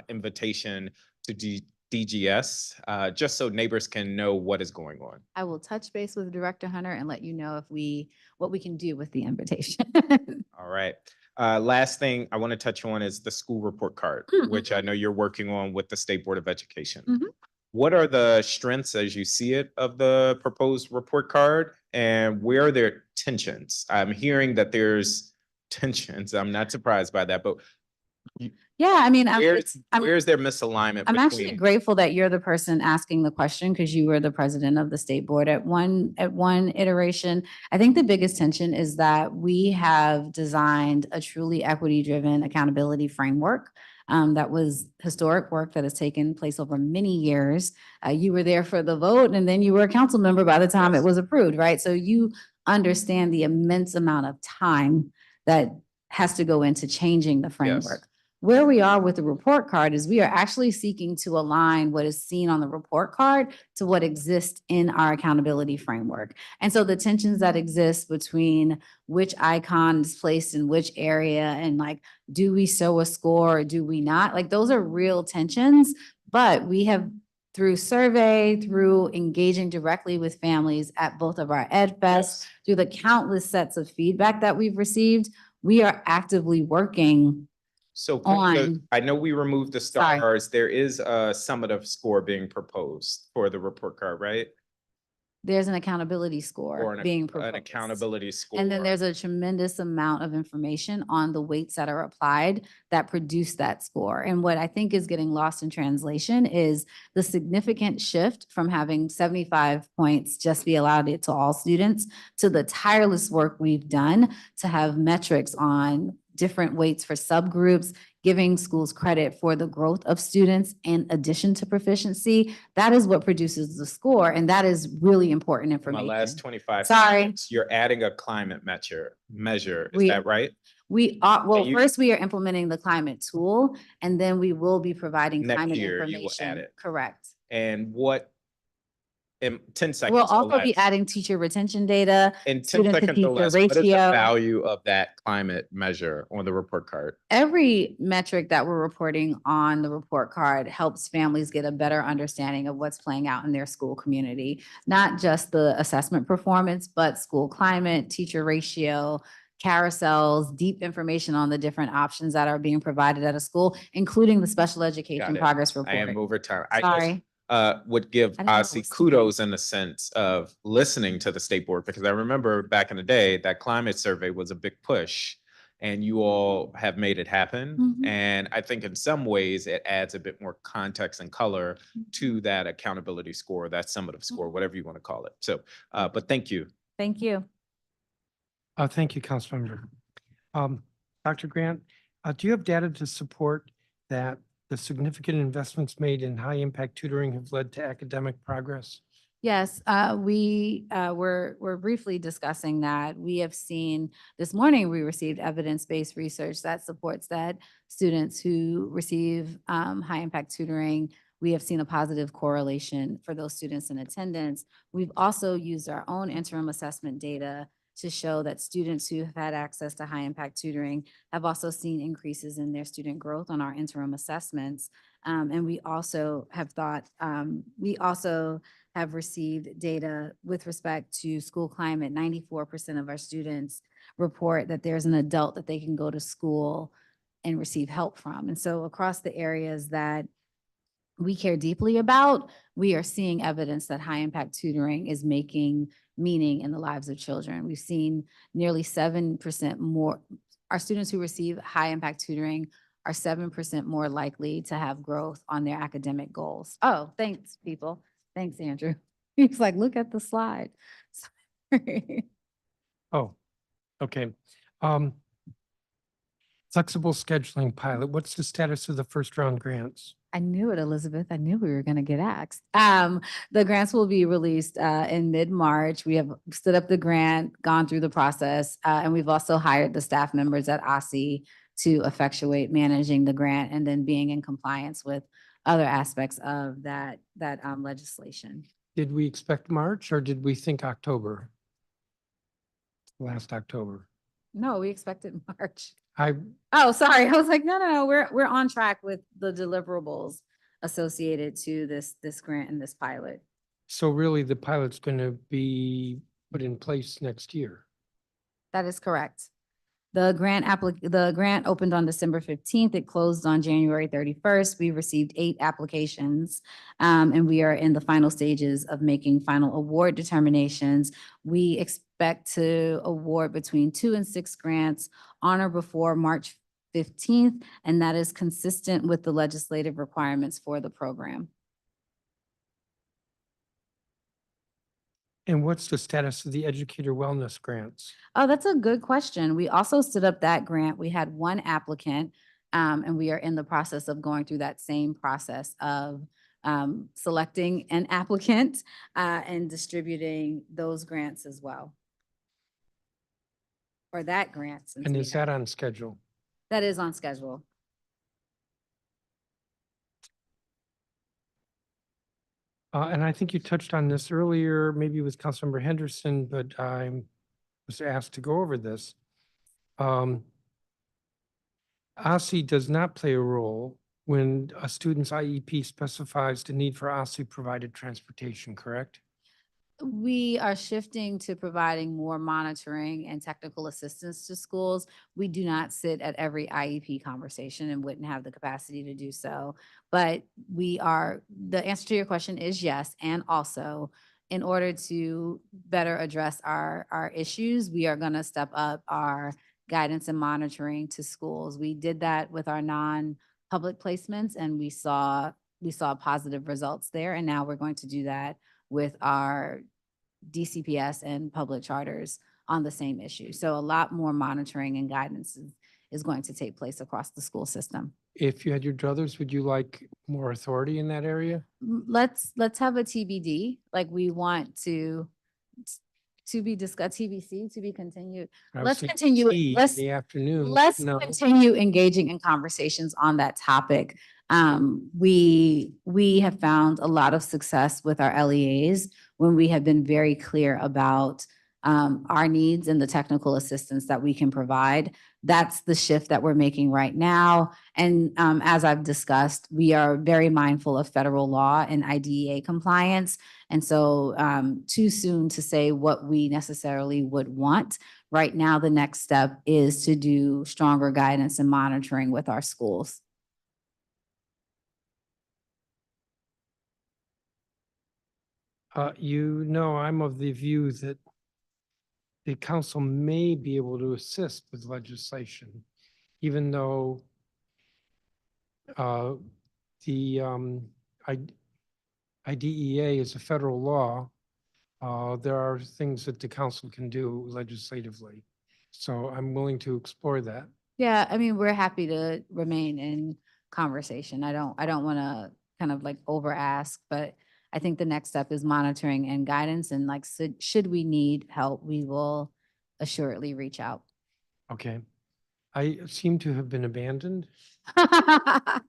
invitation to DGS, just so neighbors can know what is going on. I will touch base with Director Hunter and let you know what we can do with the invitation. All right. Last thing I want to touch on is the school report card, which I know you're working on with the State Board of Education. Mhm. What are the strengths as you see it of the proposed report card, and where are there tensions? I'm hearing that there's tensions. I'm not surprised by that, but Yeah, I mean, where's there misalignment I'm actually between? grateful that you're the person asking the question because you were the president of the state board at one iteration. I think the biggest tension is that we have designed a truly equity-driven accountability framework. That was historic work that has taken place over many years. You were there for the vote, and then you were a council member by the time it was approved, right? So you understand the immense amount of time that has to go into changing the framework. Where we are with the report card is we are actually seeking to align what is seen on the report card to what exists in our accountability framework. And so the tensions that exist between which icon is placed in which area and like, do we show a score or do we not? Like those are real tensions, but we have through survey, through engaging directly with families at both of our Ed Fest, through the countless sets of feedback that we've received, we are actively working So on. I know we removed the Sorry. stars. There is a summative score being proposed for the report card, right? There's an accountability Or score being an proposed. accountability score. And then there's a tremendous amount of information on the weights that are applied that produce that score. And what I think is getting lost in translation is the significant shift from having 75 points just be allotted to all students to the tireless work we've done to have metrics on different weights for subgroups, giving schools credit for the growth of students in addition to proficiency. That is what produces the score, and that is really important My information. last 25 Sorry. seconds, you're adding a climate measure. Is We- that right? We are, well, And you- first we are implementing the climate tool, and then we will be providing Next climate year, you will information. add it. Correct. And what, in 10 seconds? We'll or also be less, adding teacher retention data, in 10 student to seconds or teacher less, what is the ratio. value of that climate measure on the report card? Every metric that we're reporting on the report card helps families get a better understanding of what's playing out in their school community. Not just the assessment performance, but school climate, teacher ratio, carousels, deep information on the different options that are being provided at a school, including the special education Got it. progress I am report. over time. Sorry. Would give I didn't know it OSSE was kudos in the sense of listening to the state board, because I remember back in the day, that climate survey was a big push and you all have made it happen. Mhm. And I think in some ways it adds a bit more context and color to that accountability score, that summative score, whatever you want to call it. So, but thank you. Thank you. Thank you, Councilmember. Dr. Grant, do you have data to support that the significant investments made in high impact tutoring have led to academic progress? Yes, we're briefly discussing that. We have seen, this morning, we received evidence-based research that supports that students who receive high impact tutoring, we have seen a positive correlation for those students in attendance. We've also used our own interim assessment data to show that students who have had access to high impact tutoring have also seen increases in their student growth on our interim assessments. And we also have received data with respect to school climate. 94% of our students report that there's an adult that they can go to school and receive help from. And so across the areas that we care deeply about, we are seeing evidence that high impact tutoring is making meaning in the lives of children. We've seen nearly 7% more, our students who receive high impact tutoring are 7% more likely to have growth on their academic goals. Oh, thanks, people. Thanks, Andrew. He's like, look at the slide. Sorry. Oh, okay. Flexible scheduling pilot, what's the status of the first round grants? I knew it, Elizabeth. I knew we were going to get asked. The grants will be released in mid-March. We have stood up the grant, gone through the process, and we've also hired the staff members at OSSE to effectuate managing the grant and then being in compliance with other aspects of that legislation. Did we expect March or did we think October? Last October. No, we expected March. I, Oh, sorry. I was like, no, we're on track with the deliverables associated to this grant and this pilot. so really the pilot's going to be put in place next year. That is correct. The grant opened on December 15th. It closed on January 31st. We received 8 applications, and we are in the final stages of making final award determinations. We expect to award between 2 and 6 grants on or before March 15th, and that is consistent with the legislative requirements for the program. And what's the status of the educator wellness grants? Oh, that's a good question. We also stood up that grant. We had 1 applicant, and we are in the process of going through that same process of selecting an applicant and distributing those grants as well. Or that grant. since And we is have- that on schedule? That is on schedule. And I think you touched on this earlier, maybe with Councilmember Henderson, but I was asked to go over this. OSSE does not play a role when a student's IEP specifies the need for OSSE provided transportation, correct? We are shifting to providing more monitoring and technical assistance to schools. We do not sit at every IEP conversation and wouldn't have the capacity to do so. But the answer to your question is yes. And also, in order to better address our issues, we are going to step up our guidance and monitoring to schools. We did that with our non-public placements, and we saw positive results there. And now we're going to do that with our DCPS and public charters on the same issue. So a lot more monitoring and guidance is going to take place across the school system. If you had your druthers, would you like more authority in that area? Let's have a TBD, like we want to be discussed, TBC, to be continued. I would Let's say continue. tea in the afternoon. Let's No. continue engaging in conversations on that topic. We have found a lot of success with our LEAs when we have been very clear about our needs and the technical assistance that we can provide. That's the shift that we're making right now. And as I've discussed, we are very mindful of federal law and IDEA compliance. And so too soon to say what we necessarily would want. Right now, the next step is to do stronger guidance and monitoring with our schools. I'm of the view that the council may be able to assist with legislation, even though the IDEA is a federal law. There are things that the council can do legislatively. So I'm willing to explore that. Yeah, I mean, we're happy to remain in conversation. I don't want to kind of like over ask, but I think the next step is monitoring and guidance, and like, should we need help, we will assuredly reach out. Okay. I seem to have been abandoned. I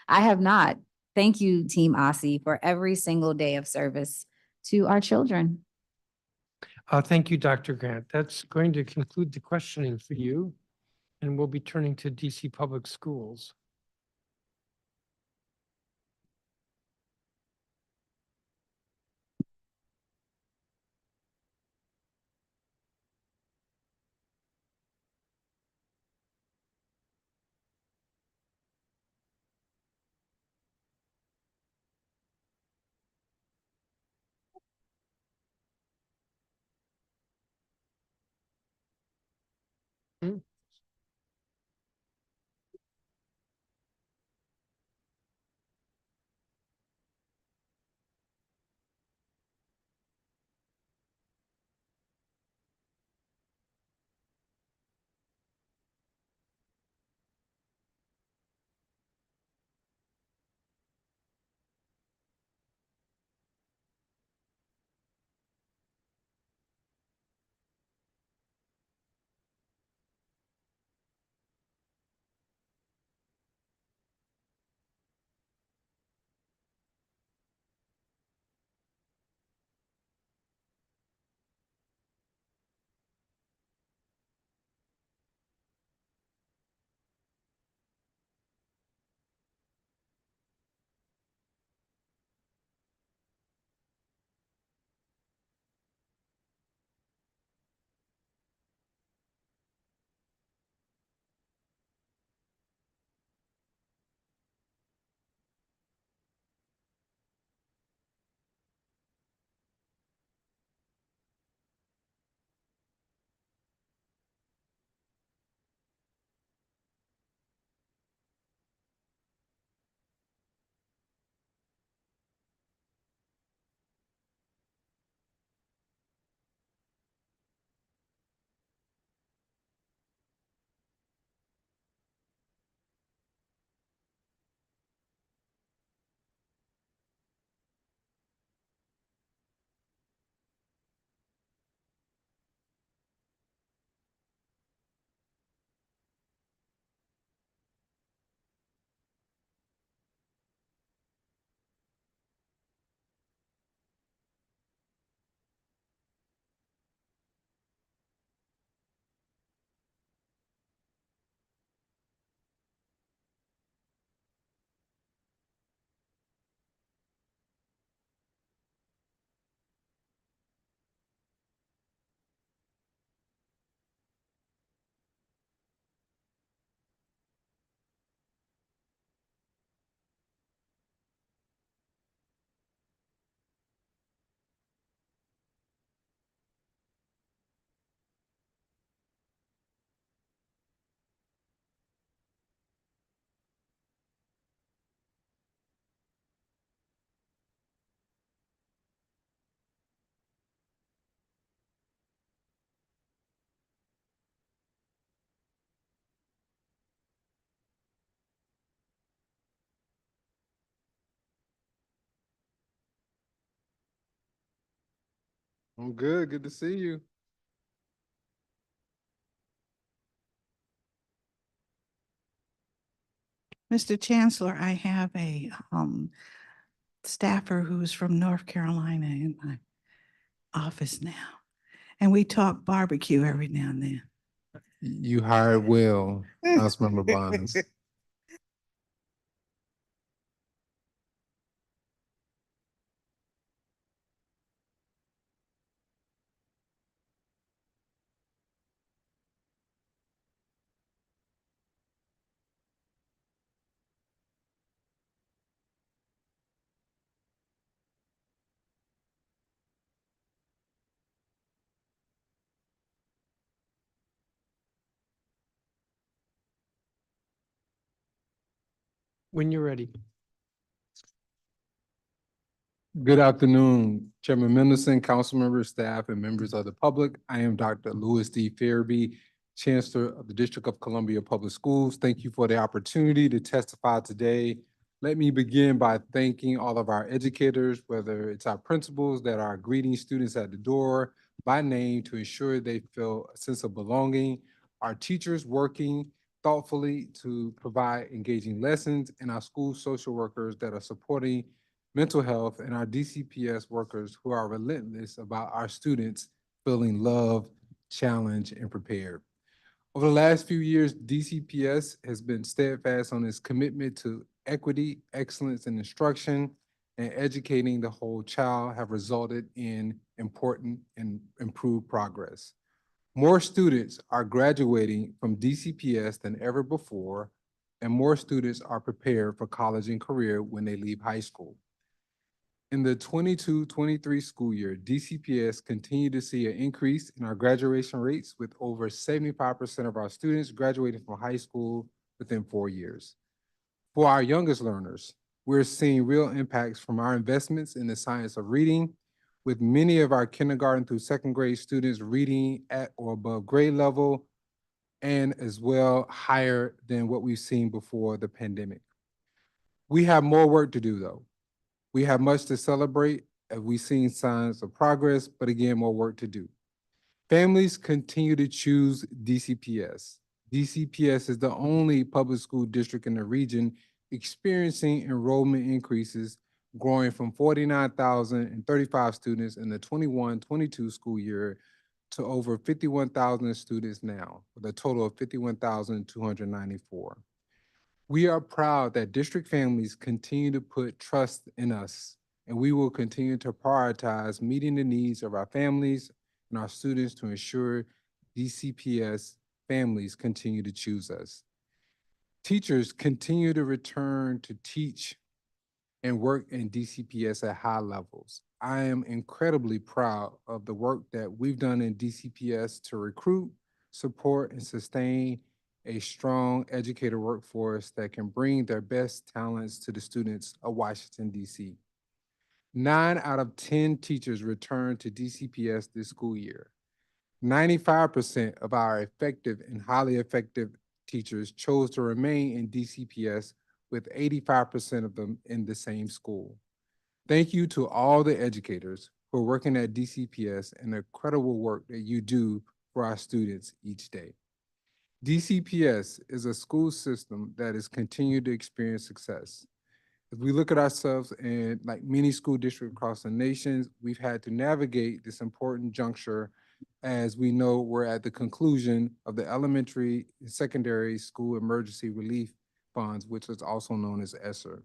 have not. Thank you, Team OSSE, for every single day of service to our children. Thank you, Dr. Grant. That's going to conclude the questioning for you, and we'll be turning to DC Public Schools. I'm good. Good to see you. Mr. Chancellor, I have a staffer who's from North Carolina in my office now. And we talk barbecue every now and then. You hired well, Councilmember Bonds. When you're ready. Good afternoon, Chairman Mendelson, council members, staff, and members of the public. I am Dr. Louis D. Farabee, Chancellor of the District of Columbia Public Schools. Thank you for the opportunity to testify today. Let me begin by thanking all of our educators, whether it's our principals that are greeting students at the door by name to ensure they feel a sense of belonging, our teachers working thoughtfully to provide engaging lessons, and our school social workers that are supporting mental health, and our DCPS workers who are relentless about our students feeling loved, challenged, and prepared. Over the last few years, DCPS has been steadfast on its commitment to equity, excellence in instruction, and educating the whole child have resulted in important and improved progress. More students are graduating from DCPS than ever before, and more students are prepared for college and career when they leave high school. In the 22-23 school year, DCPS continued to see an increase in our graduation rates with over 75% of our students graduating from high school within 4 years. For our youngest learners, we're seeing real impacts from our investments in the science of reading, with many of our kindergarten through second grade students reading at or above grade level and as well higher than what we've seen before the pandemic. We have more work to do though. We have much to celebrate as we've seen signs of progress, but again, more work to do. Families continue to choose DCPS. DCPS is the only public school district in the region experiencing enrollment increases, growing from 49,035 students in the 21-22 school year to over 51,000 students now, with a total of 51,294. We are proud that district families continue to put trust in us, and we will continue to prioritize meeting the needs of our families and our students to ensure DCPS families continue to choose us. Teachers continue to return to teach and work in DCPS at high levels. I am incredibly proud of the work that we've done in DCPS to recruit, support, and sustain a strong educator workforce that can bring their best talents to the students of Washington, D.C. 9 out of 10 teachers returned to DCPS this school year. 95% of our effective and highly effective teachers chose to remain in DCPS, with 85% of them in the same school. Thank you to all the educators who are working at DCPS and the incredible work that you do for our students each day. DCPS is a school system that has continued to experience success. As we look at ourselves and like many school districts across the nation, we've had to navigate this important juncture as we know we're at the conclusion of the elementary and secondary school emergency relief funds, which is also known as ESSER.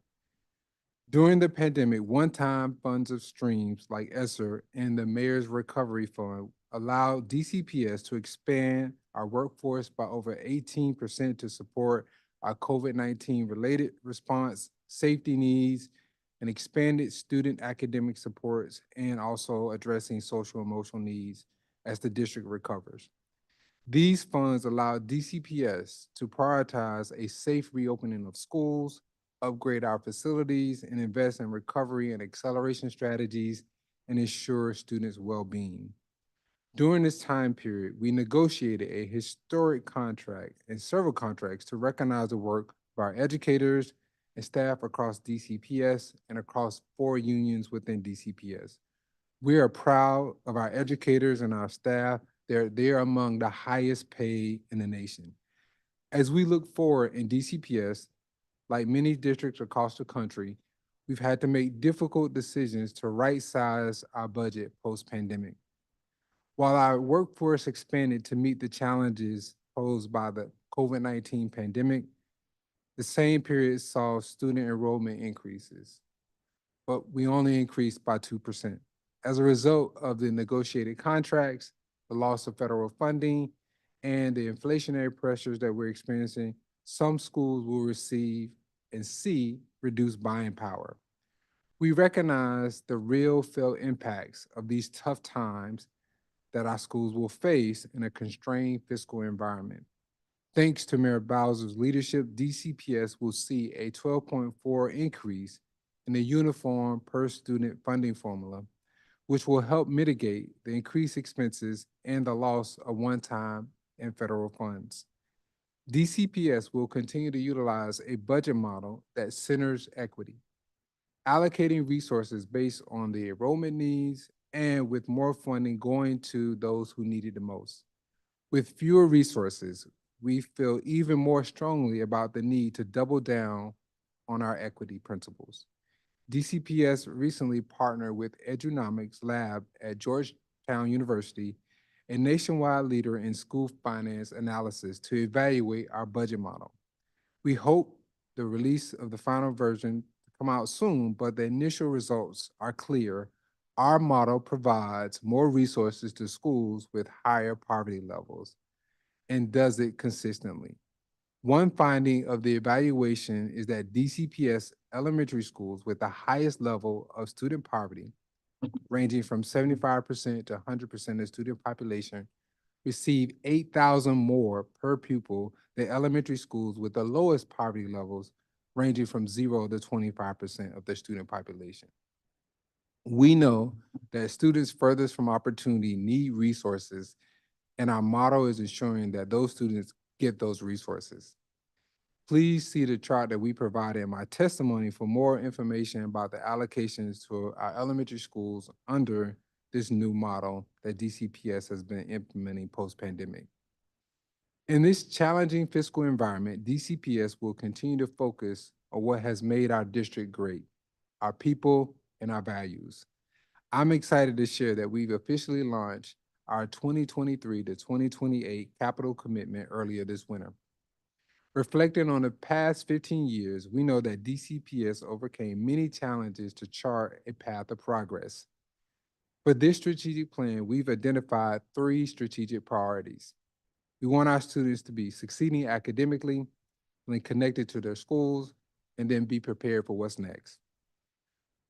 During the pandemic, one-time funds of streams like ESSER and the Mayor's Recovery Fund allowed DCPS to expand our workforce by over 18% to support our COVID-19 related response, safety needs, and expanded student academic supports, and also addressing social emotional needs as the district recovers. These funds allow DCPS to prioritize a safe reopening of schools, upgrade our facilities, and invest in recovery and acceleration strategies and ensure students' well-being. During this time period, we negotiated a historic contract and several contracts to recognize the work of our educators and staff across DCPS and across 4 unions within DCPS. We are proud of our educators and our staff. They're among the highest paid in the nation. As we look forward in DCPS, like many districts across the country, we've had to make difficult decisions to right-size our budget post-pandemic. While our workforce expanded to meet the challenges posed by the COVID-19 pandemic, the same period saw student enrollment increases, but we only increased by 2%. As a result of the negotiated contracts, the loss of federal funding, and the inflationary pressures that we're experiencing, some schools will receive and see reduced buying power. We recognize the real felt impacts of these tough times that our schools will face in a constrained fiscal environment. Thanks to Mayor Bowser's leadership, DCPS will see a 12.4 increase in the uniform per student funding formula, which will help mitigate the increased expenses and the loss of one-time and federal funds. DCPS will continue to utilize a budget model that centers equity, allocating resources based on the enrollment needs and with more funding going to those who need it the most. With fewer resources, we feel even more strongly about the need to double down on our equity principles. DCPS recently partnered with Edunomics Lab at Georgetown University, a nationwide leader in school finance analysis, to evaluate our budget model. We hope the release of the final version to come out soon, but the initial results are clear. Our model provides more resources to schools with higher poverty levels and does it consistently. One finding of the evaluation is that DCPS elementary schools with the highest level of student poverty, ranging from 75% to 100% of student population, receive 8,000 more per pupil than elementary schools with the lowest poverty levels, ranging from 0 to 25% of the student population. We know that students furthest from opportunity need resources, and our motto is ensuring that those students get those resources. Please see the chart that we provided in my testimony for more information about the allocations to our elementary schools under this new model that DCPS has been implementing post-pandemic. In this challenging fiscal environment, DCPS will continue to focus on what has made our district great, our people and our values. I'm excited to share that we've officially launched our 2023 to 2028 capital commitment earlier this winter. Reflecting on the past 15 years, we know that DCPS overcame many challenges to chart a path of progress. For this strategic plan, we've identified 3 strategic priorities. We want our students to be succeeding academically, and connected to their schools, and then be prepared for what's next.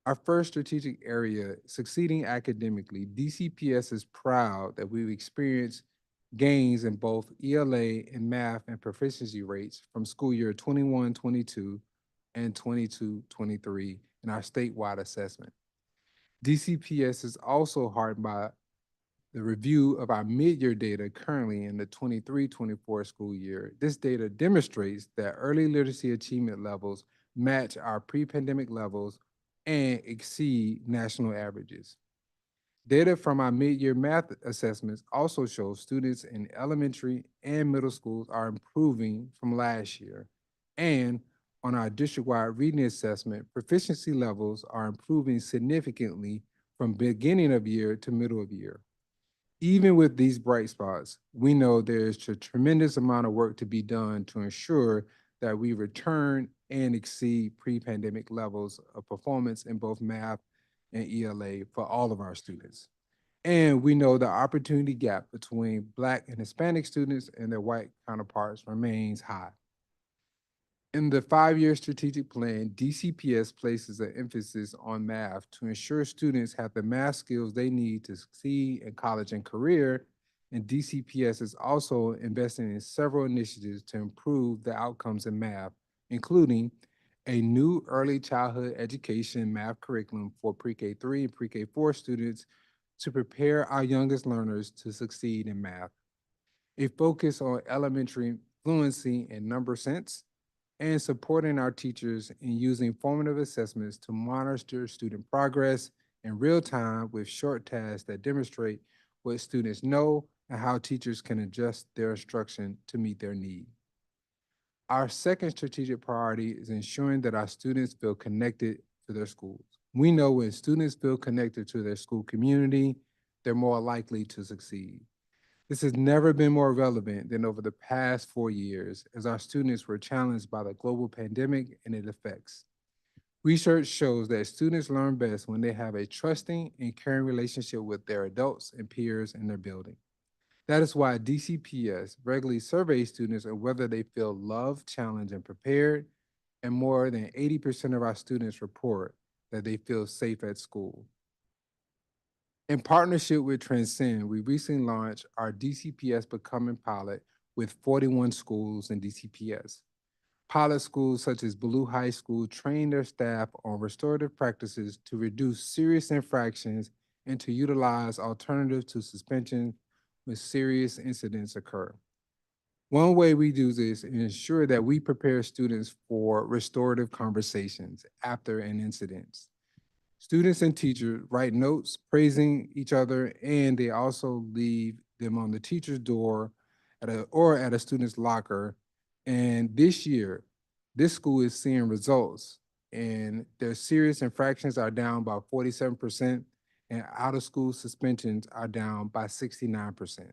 Our first strategic area, succeeding academically, DCPS is proud that we've experienced gains in both ELA and math and proficiency rates from school year 21-22 and 22-23 in our statewide assessment. DCPS is also heartened by the review of our mid-year data currently in the 23-24 school year. This data demonstrates that early literacy achievement levels match our pre-pandemic levels and exceed national averages. Data from our mid-year math assessments also show students in elementary and middle schools are improving from last year. And on our district-wide reading assessment, proficiency levels are improving significantly from beginning of year to middle of year. Even with these bright spots, we know there's a tremendous amount of work to be done to ensure that we return and exceed pre-pandemic levels of performance in both math and ELA for all of our students. And we know the opportunity gap between Black and Hispanic students and their white counterparts remains high. In the 5-year strategic plan, DCPS places an emphasis on math to ensure students have the math skills they need to succeed in college and career, and DCPS is also investing in several initiatives to improve the outcomes in math, including a new early childhood education math curriculum for pre-K3 and pre-K4 students to prepare our youngest learners to succeed in math, a focus on elementary fluency and number sense, and supporting our teachers in using formative assessments to monitor student progress in real time with short tasks that demonstrate what students know and how teachers can adjust their instruction to meet their need. Our second strategic priority is ensuring that our students feel connected to their schools. We know when students feel connected to their school community, they're more likely to succeed. This has never been more relevant than over the past 4 years as our students were challenged by the global pandemic and its effects. Research shows that students learn best when they have a trusting and caring relationship with their adults and peers in their building. That is why DCPS regularly surveys students on whether they feel loved, challenged, and prepared, and more than 80% of our students report that they feel safe at school. In partnership with Transcend, we recently launched our DCPS Becoming Pilot with 41 schools in DCPS. Pilot schools such as Blue High School train their staff on restorative practices to reduce serious infractions and to utilize alternatives to suspension when serious incidents occur. One way we do this is ensure that we prepare students for restorative conversations after an incident. Students and teachers write notes praising each other, and they also leave them on the teacher's door or at a student's locker. And this year, this school is seeing results, and their serious infractions are down by 47%, and out-of-school suspensions are down by 69%.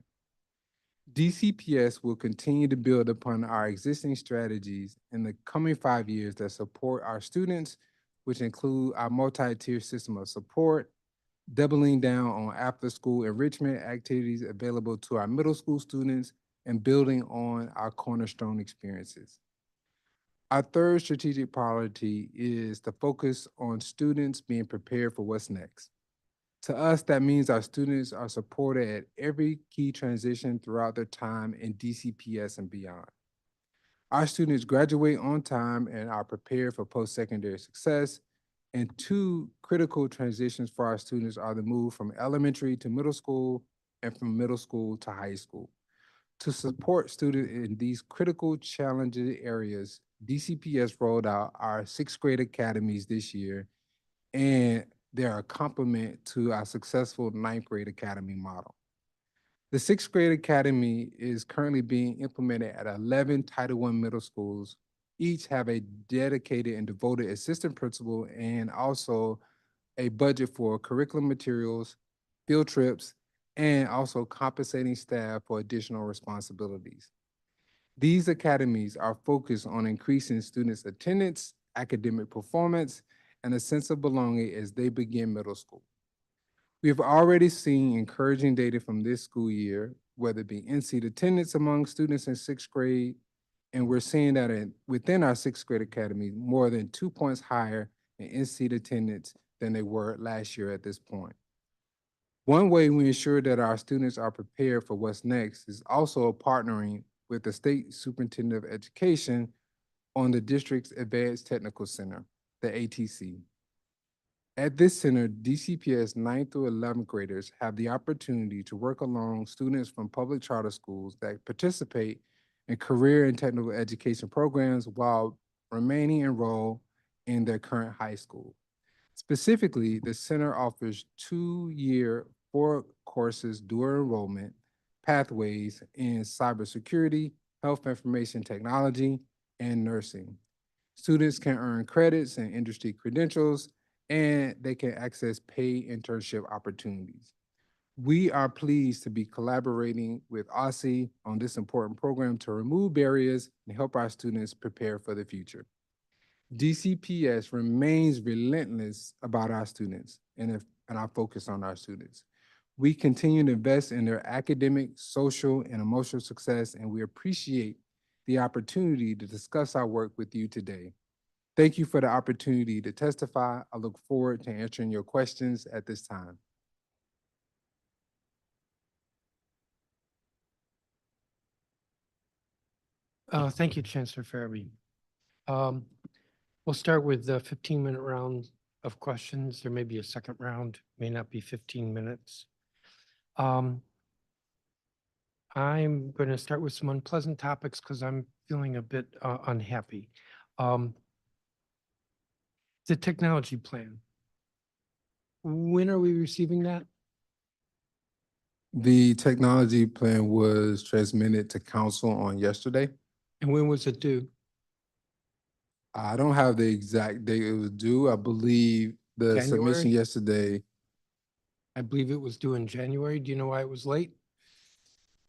DCPS will continue to build upon our existing strategies in the coming 5 years that support our students, which include our multi-tier system of support, doubling down on after-school enrichment activities available to our middle school students, and building on our cornerstone experiences. Our third strategic priority is to focus on students being prepared for what's next. To us, that means our students are supported at every key transition throughout their time in DCPS and beyond. Our students graduate on time and are prepared for post-secondary success. And two critical transitions for our students are the move from elementary to middle school and from middle school to high school. To support students in these critical challenging areas, DCPS rolled out our 6th grade academies this year, and they're a complement to our successful 9th grade academy model. The 6th grade academy is currently being implemented at 11 Title I middle schools. Each have a dedicated and devoted assistant principal and also a budget for curriculum materials, field trips, and also compensating staff for additional responsibilities. These academies are focused on increasing students' attendance, academic performance, and a sense of belonging as they begin middle school. We have already seen encouraging data from this school year, whether it be in-seat attendance among students in 6th grade, and we're seeing that within our 6th grade academy, more than 2 points higher in in-seat attendance than they were last year at this point. One way we ensure that our students are prepared for what's next is also partnering with the State Superintendent of Education on the district's Advanced Technical Center, the ATC. At this center, DCPS 9th through 11th graders have the opportunity to work along students from public charter schools that participate in career and technical education programs while remaining enrolled in their current high school. Specifically, the center offers 2-year 4 courses dual enrollment pathways in cybersecurity, health information technology, and nursing. Students can earn credits and industry credentials, and they can access paid internship opportunities. We are pleased to be collaborating with OSSE on this important program to remove barriers and help our students prepare for the future. DCPS remains relentless about our students and our focus on our students. We continue to invest in their academic, social, and emotional success, and we appreciate the opportunity to discuss our work with you today. Thank you for the opportunity to testify. I look forward to answering your questions at this time. Thank you, Chancellor Farabee. We'll start with the 15-minute round of questions. There may be a second round, may not be 15 minutes. I'm going to start with some unpleasant topics because I'm feeling a bit unhappy. The technology plan. when are we receiving that? The technology plan was transmitted to council on yesterday. And when was it due? I don't have the exact date it was due. I believe the submission January? yesterday, I believe it was due in January. Do you know why it was late?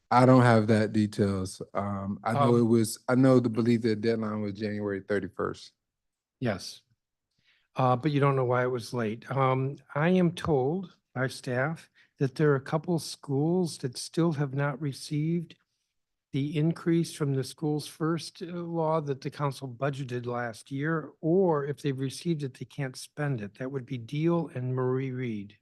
I don't have that details. I know it Um, was, I know the belief that deadline was January 31st. Yes. But you don't know why it was late. I am told by staff that there are a couple schools that still have not received the increase from the schools first law that the council budgeted last year, or if they've received it, they can't spend it. That would be Deal and Marie Reed.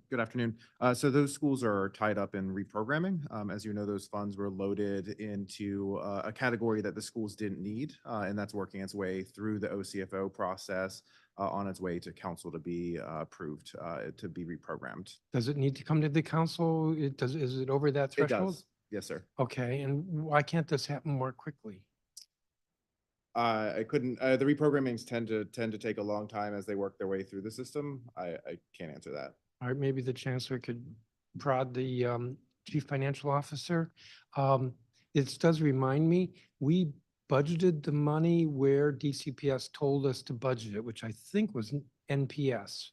Good afternoon. So those schools are tied up in reprogramming. As you know, those funds were loaded into a category that the schools didn't need, and that's working its way through the OCFO process on its way to council to be approved, to be reprogrammed. Does it need to come to the council? Is it over that It threshold? does. Yes, sir. Okay, and why can't this happen more quickly? I couldn't, the reprogrammings tend to take a long time as they work their way through the system. I can't answer that. All right, maybe the chancellor could prod the chief financial officer. It does remind me, we budgeted the money where DCPS told us to budget it, which I think was NPS.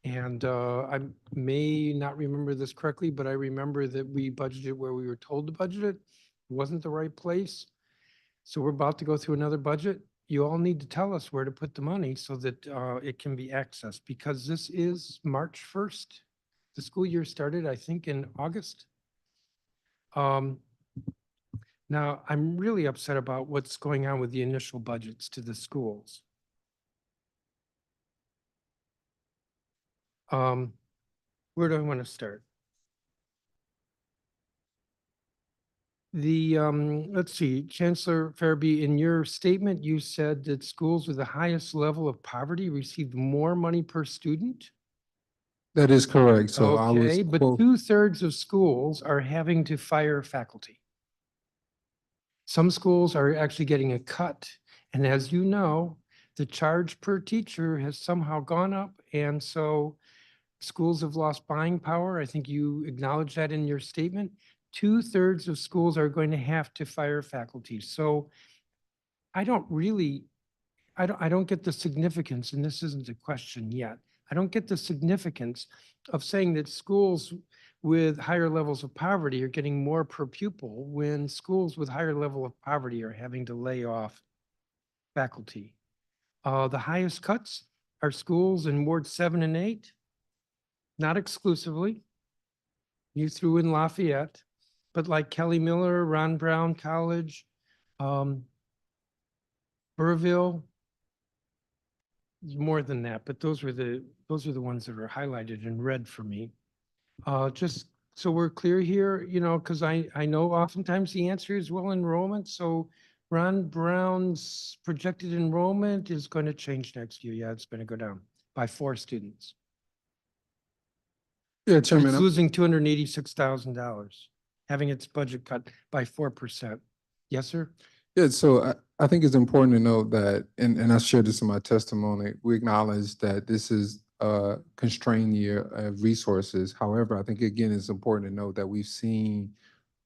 And I may not remember this correctly, but I remember that we budgeted where we were told to budget it. It wasn't the right place. So we're about to go through another budget. You all need to tell us where to put the money so that it can be accessed, because this is March 1st. The school year started, I think, in August. Now, I'm really upset about what's going on with the initial budgets to the schools. Where do I want to start? Let's see, Chancellor Farabee, in your statement, you said that schools with the highest level of poverty received more money per student. That is correct. So I was, Okay, but 2/3 of schools are having to fire faculty. Some schools are actually getting a cut. And as you know, the charge per teacher has somehow gone up. And so schools have lost buying power. I think you acknowledged that in your statement. 2/3 of schools are going to have to fire faculty. So I don't get the significance, and this isn't a question yet. I don't get the significance of saying that schools with higher levels of poverty are getting more per pupil when schools with higher level of poverty are having to lay off faculty. The highest cuts are schools in Ward 7 and 8, not exclusively. You threw in Lafayette, but like Kelly Miller, Ron Brown College, Burville, more than that, but those are the ones that are highlighted in red for me. Just so we're clear here, because I know oftentimes the answer is, well, enrollment. So Ron Brown's projected enrollment is going to change next year. Yeah, it's going to go down by 4 students. yeah, Chairman. It's losing $286,000, having its budget cut by 4%. Yes, sir? Yeah, so I think it's important to note that, and I shared this in my testimony, we acknowledge that this is a constrained year of resources. However, I think, again, it's important to note that we've seen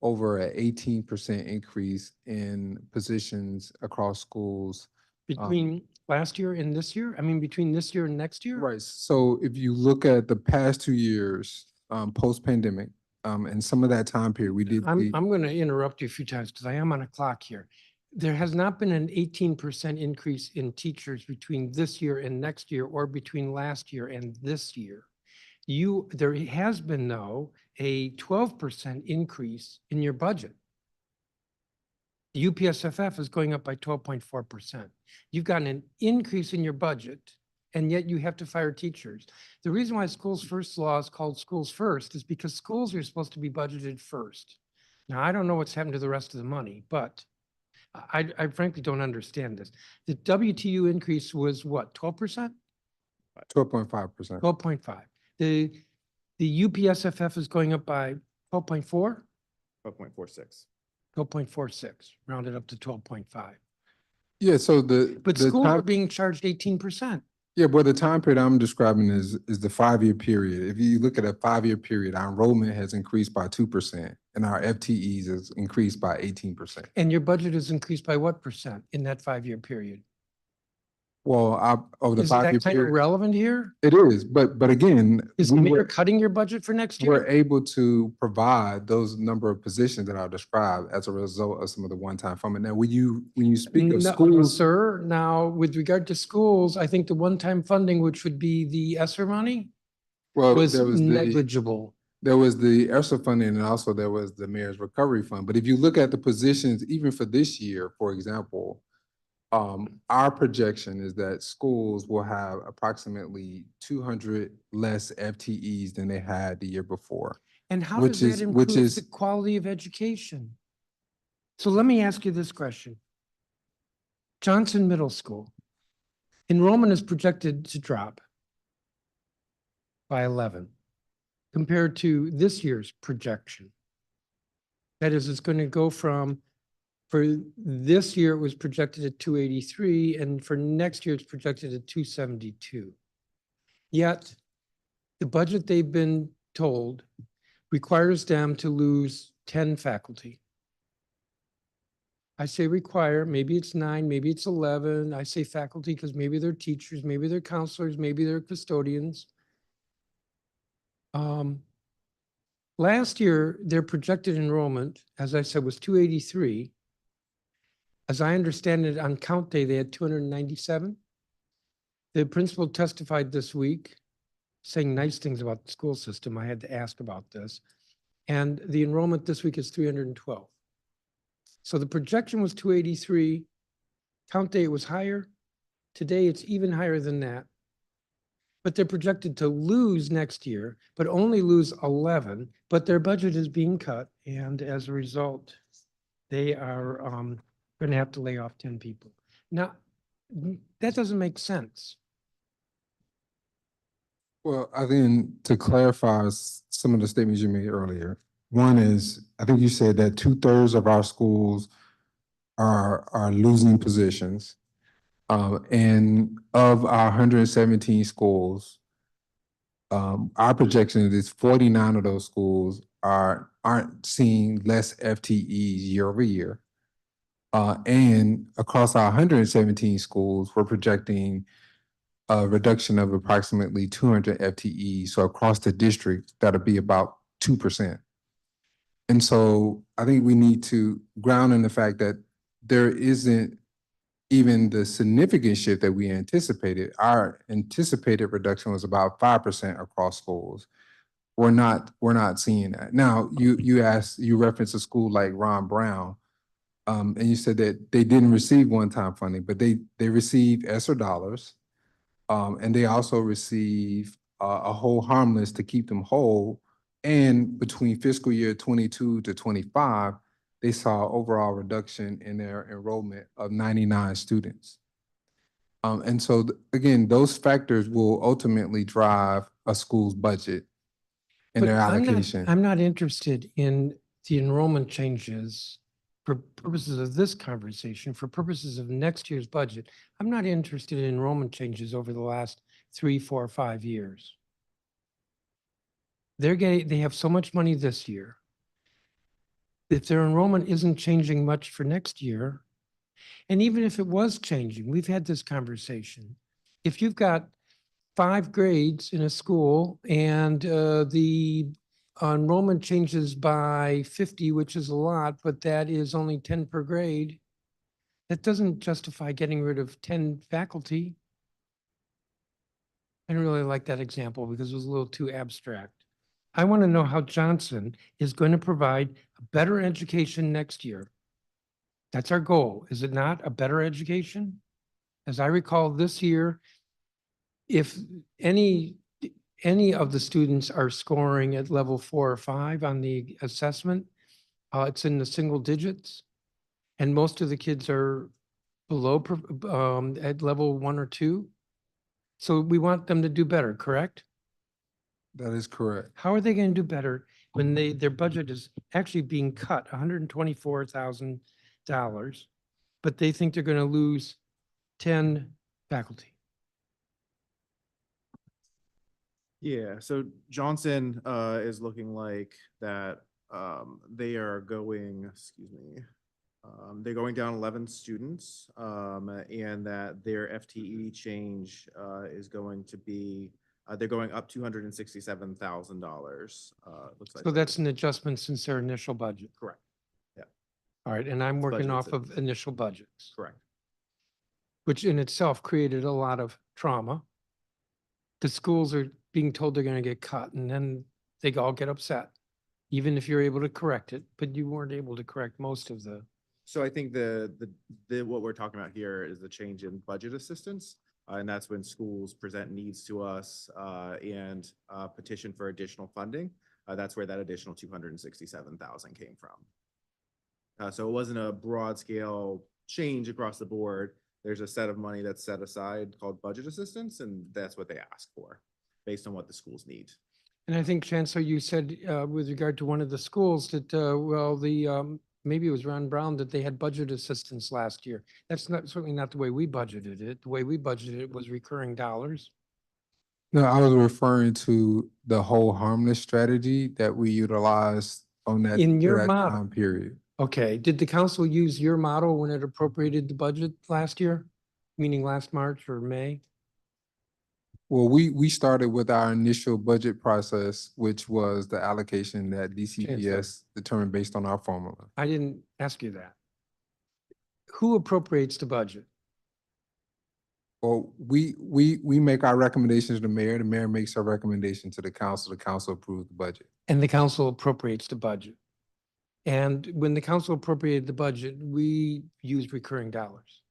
over an 18% increase in positions across schools. Between last year and this year? I mean, between this year and next year? Right. So if you look at the past 2 years, post-pandemic, and some of that time period, we did. I'm going to interrupt you a few times because I am on a clock here. There has not been an 18% increase in teachers between this year and next year, or between last year and this year. There has been, though, a 12% increase in your budget. The UPSFF is going up by 12.4%. You've gotten an increase in your budget, and yet you have to fire teachers. The reason why Schools First law is called Schools First is because schools are supposed to be budgeted first. Now, I don't know what's happened to the rest of the money, but I frankly don't understand this. The WTU increase was what, 12%? 12.5%. 12.5. The UPSFF is going up by 12.4? 12.46. 12.46, rounded up to 12.5. Yeah, so But schools are being charged 18%. Yeah, but the time period I'm describing is the 5-year period. If you look at a 5-year period, our enrollment has increased by 2% and our FTEs has increased by 18%. And your budget has increased by what percent in that 5-year period? Well, over the Is that 5-year kind of period, relevant here? it is, but again, Is the we mayor were, cutting your budget for next we're year? able to provide those number of positions that I described as a result of some of the one-time funding. Now, when you speak of No, schools, sir, now with regard to schools, I think the one-time funding, which would be the ESSER money, well, was there was negligible. there was the ESSER funding and also there was the mayor's recovery fund. But if you look at the positions, even for this year, for example, our projection is that schools will have approximately 200 less FTEs than they had the year before. And how does that improve the quality of education? So let me ask you this question. Johnson Middle School, enrollment is projected to drop by 11 compared to this year's projection. That is, it's going to go from, for this year, it was projected at 283, and for next year, it's projected at 272. Yet, the budget they've been told requires them to lose 10 faculty. I say require, maybe it's 9, maybe it's 11. I say faculty because maybe they're teachers, maybe they're counselors, maybe they're custodians. Last year, their projected enrollment, as I said, was 283. As I understand it, on count day, they had 297. The principal testified this week, saying nice things about the school system. I had to ask about this. And the enrollment this week is 312. So the projection was 283. Count day, it was higher. Today, it's even higher than that. But they're projected to lose next year, but only lose 11. But their budget is being cut. And as a result, they are going to have to lay off 10 people. Now, that doesn't make sense. well, I think to clarify some of the statements you made earlier, one is, I think you said that 2/3 of our schools are losing positions. And of our 117 schools, our projection is 49 of those schools aren't seeing less FTEs year over year. And across our 117 schools, we're projecting a reduction of approximately 200 FTEs. So across the district, that'll be about 2%. And so I think we need to ground in the fact that there isn't even the significant shift that we anticipated. Our anticipated reduction was about 5% across schools. We're not seeing that. Now, you referenced a school like Ron Brown, and you said that they didn't receive one-time funding, but they received ESSER dollars, and they also receive a whole harmless to keep them whole. And between fiscal year 22 to 25, they saw overall reduction in their enrollment of 99 students. And so again, those factors will ultimately drive a school's budget and But their allocation. I'm not interested in the enrollment changes for purposes of this conversation, for purposes of next year's budget. I'm not interested in enrollment changes over the last 3, 4, 5 years. They have so much money this year. If their enrollment isn't changing much for next year, and even if it was changing, we've had this conversation. If you've got 5 grades in a school and the enrollment changes by 50, which is a lot, but that is only 10 per grade, that doesn't justify getting rid of 10 faculty. I didn't really like that example because it was a little too abstract. I want to know how Johnson is going to provide a better education next year. That's our goal, is it not? A better education? As I recall this year, if any of the students are scoring at level 4 or 5 on the assessment, it's in the single digits. And most of the kids are below at level 1 or 2. So we want them to do better, correct? That is correct. How are they going to do better when their budget is actually being cut $124,000, but they think they're going to lose 10 faculty? Yeah, so Johnson is looking like that they are going, excuse me, they're going down 11 students, and that their FTE change is going to be they're going up $267,000. Looks like So that's an adjustment since their initial budget. correct. Yeah, All right, and I'm It's working budgeted off of since- initial budgets, correct. which in itself created a lot of trauma. The schools are being told they're gonna get cut, and then they all get upset, even if you're able to correct it, but you weren't able to correct most of the. So I think what we're talking about here is the change in budget assistance. And that's when schools present needs to us and petition for additional funding. That's where that additional 267,000 came from. So it wasn't a broad scale change across the board. There's a set of money that's set aside called budget assistance, and that's what they ask for based on what the schools need. And I think, Chancellor, you said with regard to one of the schools that, maybe it was Ron Brown, that they had budget assistance last year. That's not, certainly not the way we budgeted it. The way we budgeted it was recurring dollars. No, I was referring to the whole harmless strategy that we utilized on that. In your that model. time period. Okay, did the council use your model when it appropriated the budget last year? Meaning last March or May? Well, we started with our initial budget process, which was the allocation that DCPS determined based on our formula. I didn't ask you that. Who appropriates the budget? Well, we make our recommendations to the mayor makes our recommendation to the council approves the budget. And the council appropriates the budget. And when the council appropriated the budget, we used recurring dollars.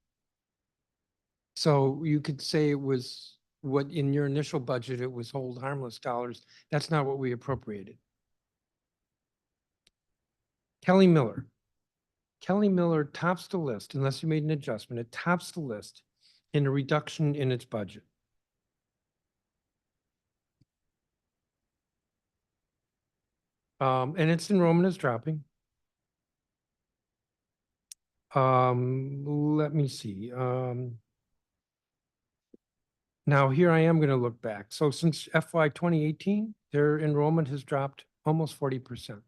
So you could say it was what in your initial budget, it was hold harmless dollars. That's not what we appropriated. Kelly Miller. Kelly Miller tops the list, unless you made an adjustment, it tops the list in a reduction in its budget. And its enrollment is dropping. Let me see. Now here I am going to look back. So since FY 2018, their enrollment has dropped almost 40%.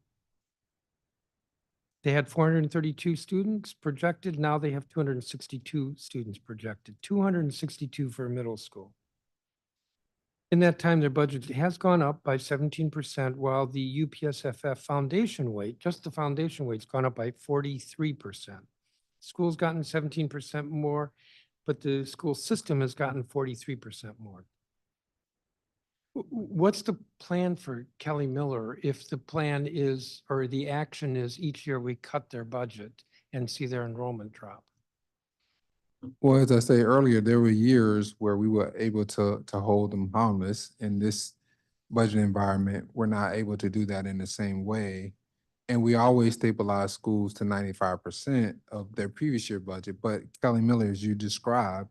They had 432 students projected. Now they have 262 students projected, 262 for middle school. In that time, their budget has gone up by 17%, while the UPSFF foundation weight, just the foundation weight's gone up by 43%. School's gotten 17% more, but the school system has gotten 43% more. What's the plan for Kelly Miller if the plan is, or the action is each year we cut their budget and see their enrollment drop? Well, as I say earlier, there were years where we were able to hold them harmless. In this budget environment, we're not able to do that in the same way. And we always stabilize schools to 95% of their previous year budget. But Kelly Miller, as you described,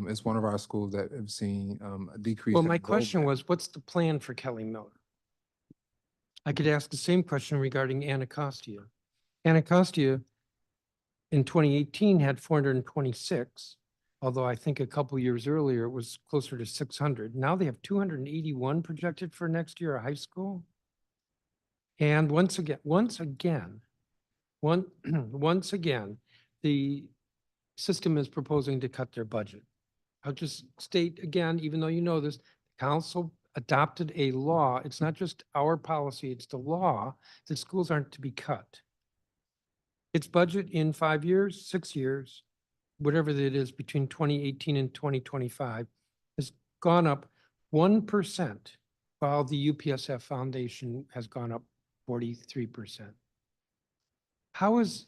is one of our schools that have seen a decrease. Well, in my question enrollment. was, what's the plan for Kelly Miller? I could ask the same question regarding Anacostia. Anacostia in 2018 had 426, although I think a couple years earlier it was closer to 600. Now they have 281 projected for next year at high school. And once again, the system is proposing to cut their budget. I'll just state again, even though you know this, council adopted a law. It's not just our policy, it's the law that schools aren't to be cut. Its budget in 5 years, 6 years, whatever it is between 2018 and 2025 has gone up 1%, while the UPSF Foundation has gone up 43%. How is,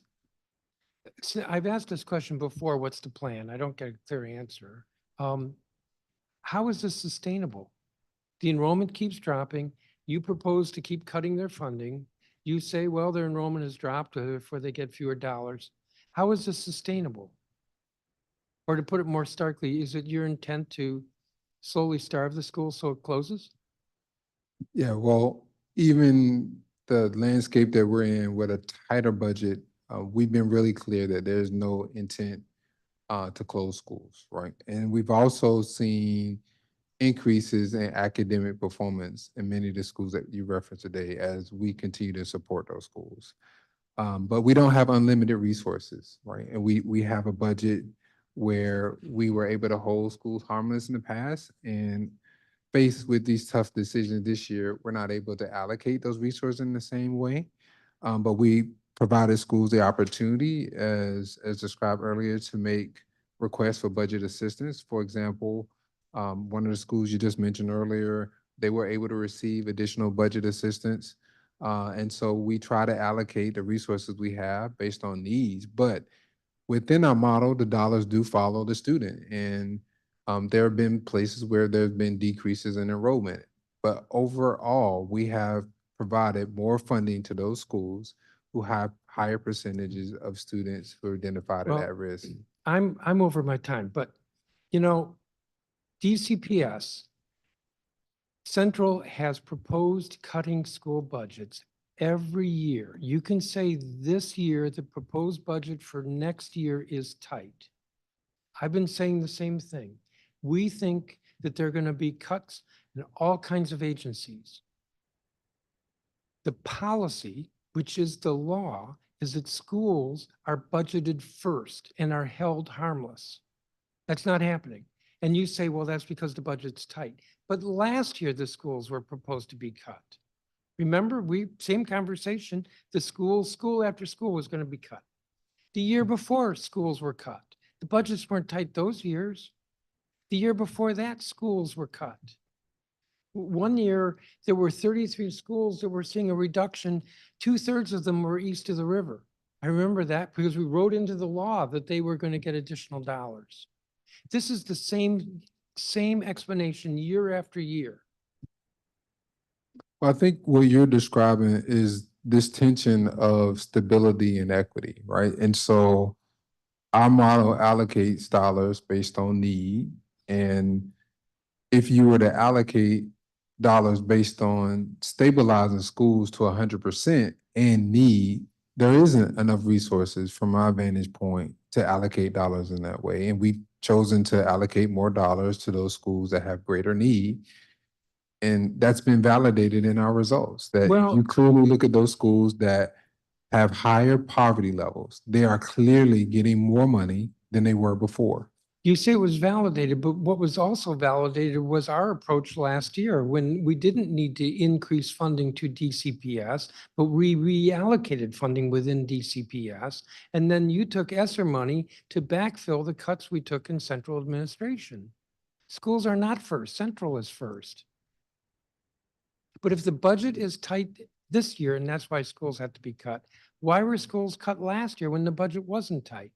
I've asked this question before, what's the plan? I don't get a clear answer. How is this sustainable? The enrollment keeps dropping. You propose to keep cutting their funding. You say, well, their enrollment has dropped, therefore they get fewer dollars. How is this sustainable? Or to put it more starkly, is it your intent to slowly starve the school so it closes? Yeah, well, even the landscape that we're in with a tighter budget, we've been really clear that there's no intent to close schools, right? And we've also seen increases in academic performance in many of the schools that you referenced today as we continue to support those schools. But we don't have unlimited resources, right? And we have a budget where we were able to hold schools harmless in the past, and faced with these tough decisions this year, we're not able to allocate those resources in the same way. But we provided schools the opportunity, as described earlier, to make requests for budget assistance. For example, one of the schools you just mentioned earlier, they were able to receive additional budget assistance. And so we try to allocate the resources we have based on needs, but within our model, the dollars do follow the student. And there have been places where there's been decreases in enrollment. But overall, we have provided more funding to those schools who have higher percentages of students who are identified as Well, at risk. I'm over my time, but you know, DCPS Central has proposed cutting school budgets every year. You can say this year, the proposed budget for next year is tight. I've been saying the same thing. We think that there are going to be cuts in all kinds of agencies. The policy, which is the law, is that schools are budgeted first and are held harmless. That's not happening. And you say, well, that's because the budget's tight. But last year, the schools were proposed to be cut. Remember, same conversation, school after school was going to be cut. The year before, schools were cut. The budgets weren't tight those years. The year before that, schools were cut. One year, there were 33 schools that were seeing a reduction. 2/3 of them were east of the river. I remember that because we wrote into the law that they were going to get additional dollars. This is the same explanation year after year. Well, I think what you're describing is this tension of stability and equity, right? And so our model allocates dollars based on need. And if you were to allocate dollars based on stabilizing schools to 100% and need, there isn't enough resources from our vantage point to allocate dollars in that way. And we've chosen to allocate more dollars to those schools that have greater need. And that's been validated in our results, that you clearly look at those schools that have higher poverty levels. They are clearly getting more money than they were before. You say it was validated, but what was also validated was our approach last year when we didn't need to increase funding to DCPS, but we reallocated funding within DCPS. And then you took ESSER money to backfill the cuts we took in central administration. Schools are not first, central is first. But if the budget is tight this year, and that's why schools had to be cut, why were schools cut last year when the budget wasn't tight?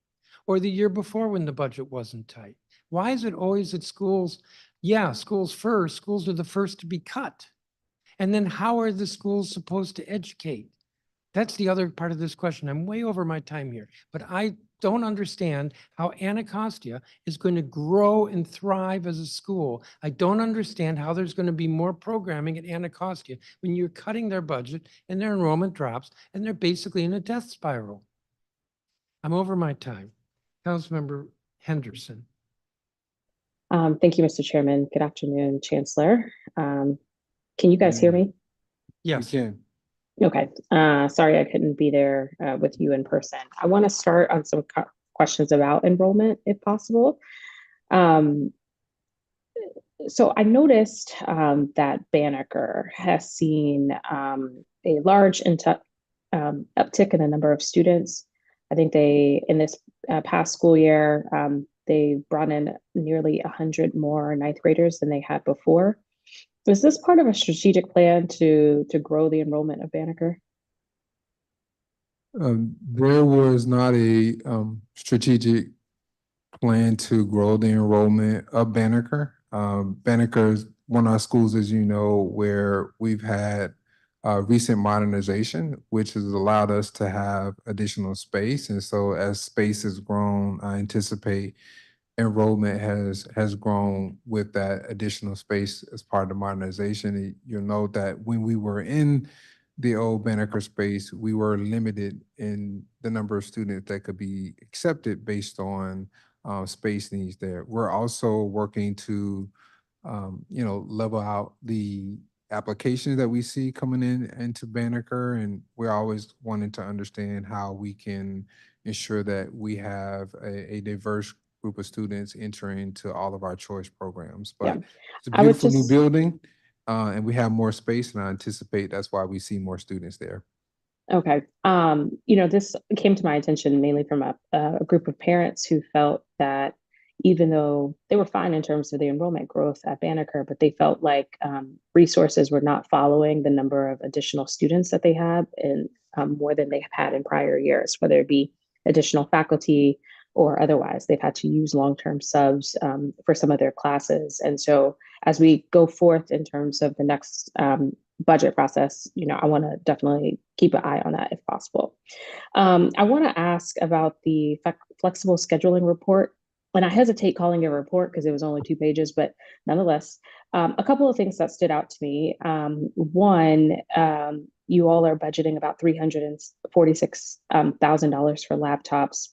Or the year before when the budget wasn't tight? Why is it always that schools first, schools are the first to be cut? And then how are the schools supposed to educate? That's the other part of this question. I'm way over my time here, but I don't understand how Anacostia is going to grow and thrive as a school. I don't understand how there's going to be more programming at Anacostia when you're cutting their budget and their enrollment drops and they're basically in a death spiral. I'm over my time. Councilmember Henderson. Thank you, Mr. Chairman. Good afternoon, Chancellor. Can you guys hear me? Yes. You can. Okay. Sorry I couldn't be there with you in person. I want to start on some questions about enrollment, if possible. So I noticed that Banneker has seen a large uptick in the number of students. I think in this past school year, they brought in nearly 100 more ninth graders than they had before. Is this part of a strategic plan to grow the enrollment of Banneker? There was not a strategic plan to grow the enrollment of Banneker. Banneker is one of our schools, as you know, where we've had recent modernization, which has allowed us to have additional space. And so as space has grown, I anticipate enrollment has grown with that additional space as part of the modernization. You'll note that when we were in the old Banneker space, we were limited in the number of students that could be accepted based on space needs there. We're also working to level out the applications that we see coming into Banneker, and we're always wanting to understand how we can ensure that we have a diverse group of students entering into all of our choice programs. Yeah. But it's a I would beautiful new just- building, and we have more space, and I anticipate that's why we see more students there. Okay. This came to my attention mainly from a group of parents who felt that even though they were fine in terms of the enrollment growth at Banneker, but they felt like resources were not following the number of additional students that they had, and more than they have had in prior years, whether it be additional faculty or otherwise. They've had to use long-term subs for some of their classes. And so as we go forth in terms of the next budget process, I want to definitely keep an eye on that if possible. I want to ask about the flexible scheduling report. And I hesitate calling it a report because it was only 2 pages, but nonetheless, a couple of things that stood out to me. One, you all are budgeting about $346,000 for laptops.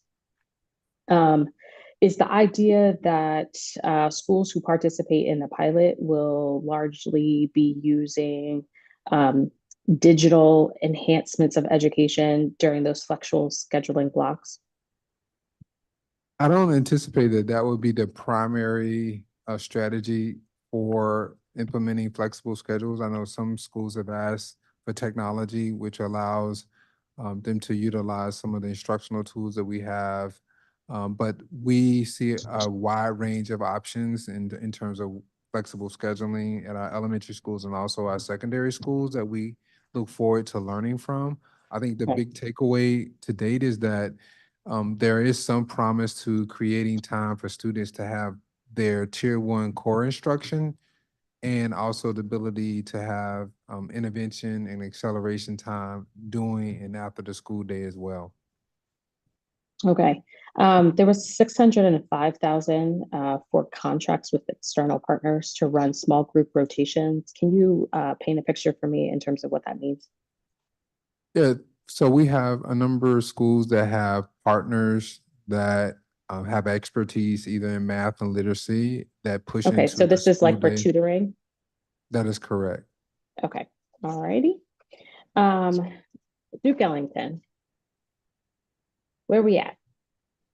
Is the idea that schools who participate in the pilot will largely be using digital enhancements of education during those flexible scheduling blocks? I don't anticipate that that would be the primary strategy for implementing flexible schedules. I know some schools have asked for technology, which allows them to utilize some of the instructional tools that we have. But we see a wide range of options in terms of flexible scheduling at our elementary schools and also our secondary schools that we look forward to learning from. I think the big takeaway to date is that there is some promise to creating time for students to have their tier 1 core instruction and also the ability to have intervention and acceleration time during and after the school day as well. Okay. There was 605,000 for contracts with external partners to run small group rotations. Can you paint a picture for me in terms of what that means? Yeah, so we have a number of schools that have partners that have expertise either in math and literacy that push Okay, into so the this is like school for day. tutoring? That is correct. Okay, all righty. Duke Ellington. Where are we at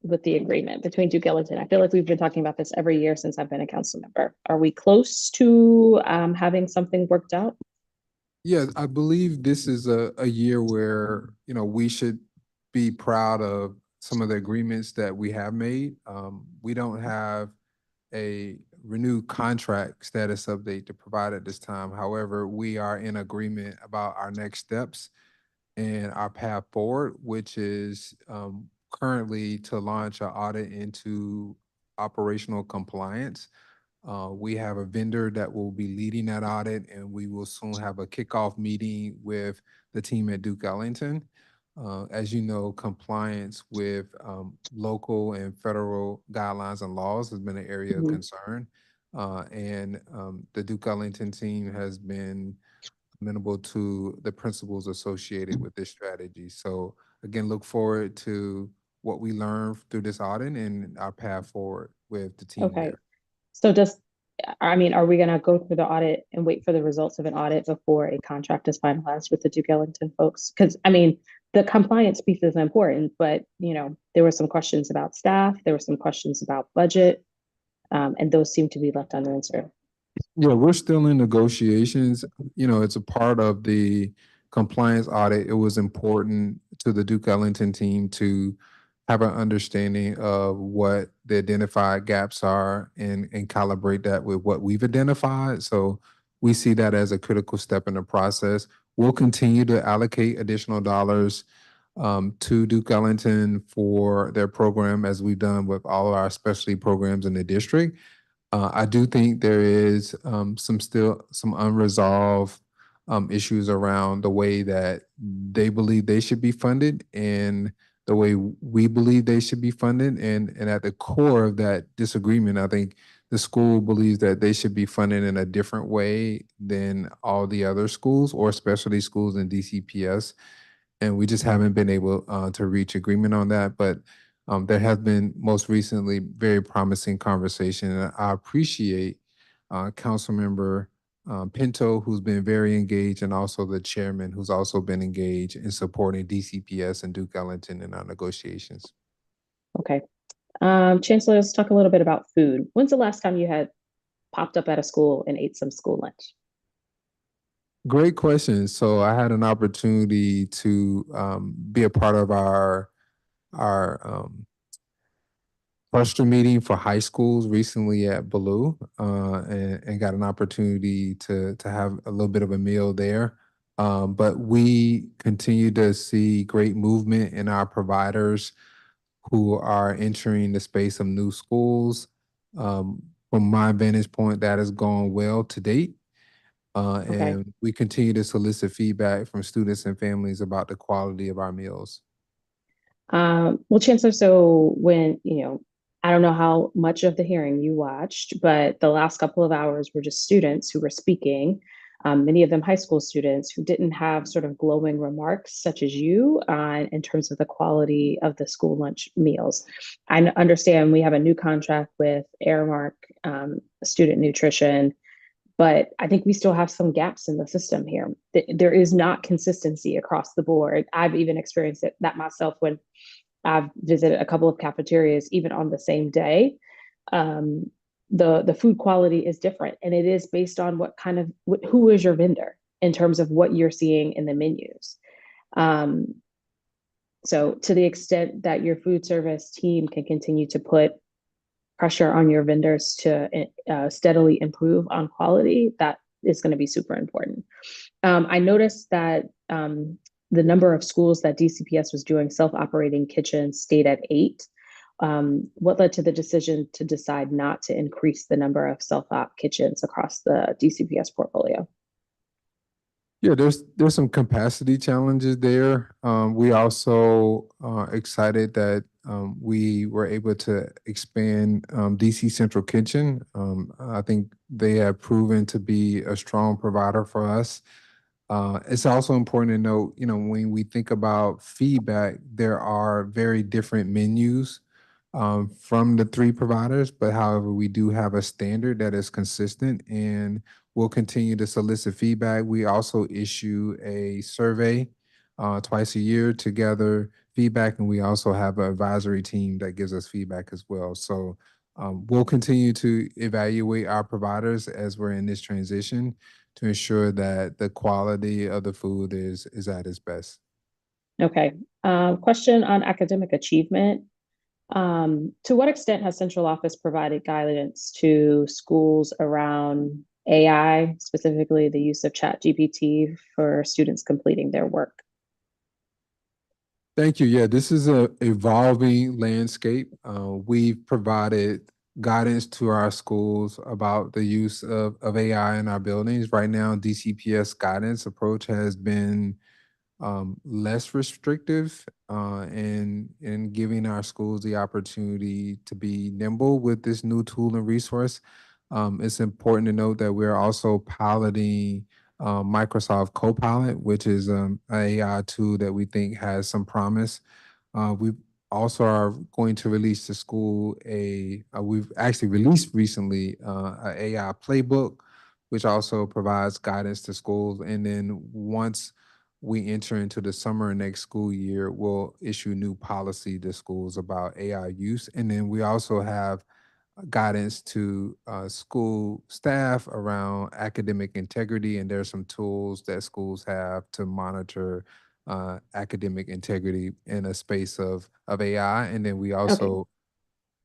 with the agreement between Duke Ellington? I feel like we've been talking about this every year since I've been a council member. Are we close to having something worked out? Yeah, I believe this is a year where, we should be proud of some of the agreements that we have made. We don't have a renewed contract status update to provide at this time. However, we are in agreement about our next steps and our path forward, which is currently to launch an audit into operational compliance. We have a vendor that will be leading that audit, and we will soon have a kickoff meeting with the team at Duke Ellington. As you know, compliance with local and federal guidelines and laws has been an area of concern. And the Duke Ellington team has been amenable to the principles associated with this strategy. So again, look forward to what we learn through this audit and our path forward with the team Okay. there. So are we gonna go through the audit and wait for the results of an audit before a contract is finalized with the Duke Ellington folks? Because the compliance piece is important, but there were some questions about staff, there were some questions about budget, and those seem to be left unanswered. Yeah, we're still in negotiations. It's a part of the compliance audit. It was important to the Duke Ellington team to have an understanding of what the identified gaps are and calibrate that with what we've identified. So we see that as a critical step in the process. We'll continue to allocate additional dollars to Duke Ellington for their program as we've done with all of our specialty programs in the district. I do think there is some unresolved issues around the way that they believe they should be funded and the way we believe they should be funded. And at the core of that disagreement, I think the school believes that they should be funded in a different way than all the other schools or specialty schools in DCPS. And we just haven't been able to reach agreement on that. But there has been most recently very promising conversation, and I appreciate Councilmember Pinto, who's been very engaged, and also the chairman, who's also been engaged in supporting DCPS and Duke Ellington in our negotiations. Okay. Chancellor, let's talk a little bit about food. When's the last time you had popped up at a school and ate some school lunch? Great question. So I had an opportunity to be a part of our cluster meeting for high schools recently at Ballou, and got an opportunity to have a little bit of a meal there. But we continue to see great movement in our providers who are entering the space of new schools. From my vantage point, that has gone well to date. Okay. And we continue to solicit feedback from students and families about the quality of our meals. Well, Chancellor, so when, I don't know how much of the hearing you watched, but the last couple of hours were just students who were speaking, many of them high school students who didn't have sort of glowing remarks such as you in terms of the quality of the school lunch meals. I understand we have a new contract with Airmark Student Nutrition, but I think we still have some gaps in the system here. There is not consistency across the board. I've even experienced that myself when I've visited a couple of cafeterias, even on the same day. The food quality is different, and it is based on who is your vendor in terms of what you're seeing in the menus. So to the extent that your food service team can continue to put pressure on your vendors to steadily improve on quality, that is going to be super important. I noticed that the number of schools that DCPS was doing self-operating kitchens stayed at 8. What led to the decision to decide not to increase the number of self-op kitchens across the DCPS portfolio? Yeah, there's some capacity challenges there. We also are excited that we were able to expand DC Central Kitchen. I think they have proven to be a strong provider for us. It's also important to note, when we think about feedback, there are very different menus from the 3 providers, but however, we do have a standard that is consistent, and we'll continue to solicit feedback. We also issue a survey twice a year to gather feedback, and we also have an advisory team that gives us feedback as well. So we'll continue to evaluate our providers as we're in this transition to ensure that the quality of the food is at its best. Okay. Question on academic achievement. To what extent has central office provided guidance to schools around AI, specifically the use of ChatGPT for students completing their work? Thank you. Yeah, this is an evolving landscape. We've provided guidance to our schools about the use of AI in our buildings. Right now, DCPS guidance approach has been less restrictive in giving our schools the opportunity to be nimble with this new tool and resource. It's important to note that we're also piloting Microsoft Copilot, which is an AI tool that we think has some promise. We also are going to release to school we've actually released recently an AI playbook, which also provides guidance to schools. And then once we enter into the summer of next school year, we'll issue new policy to schools about AI use. And then we also have guidance to school staff around academic integrity, and there's some tools that schools have to monitor academic integrity in a space of AI. And then we also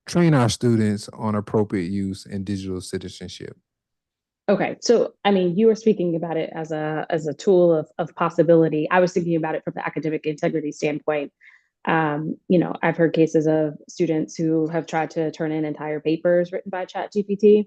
train our students on appropriate use in digital citizenship. Okay, so I mean, you were speaking about it as a tool of possibility. I was thinking about it from the academic integrity standpoint. I've heard cases of students who have tried to turn in entire papers written by ChatGPT.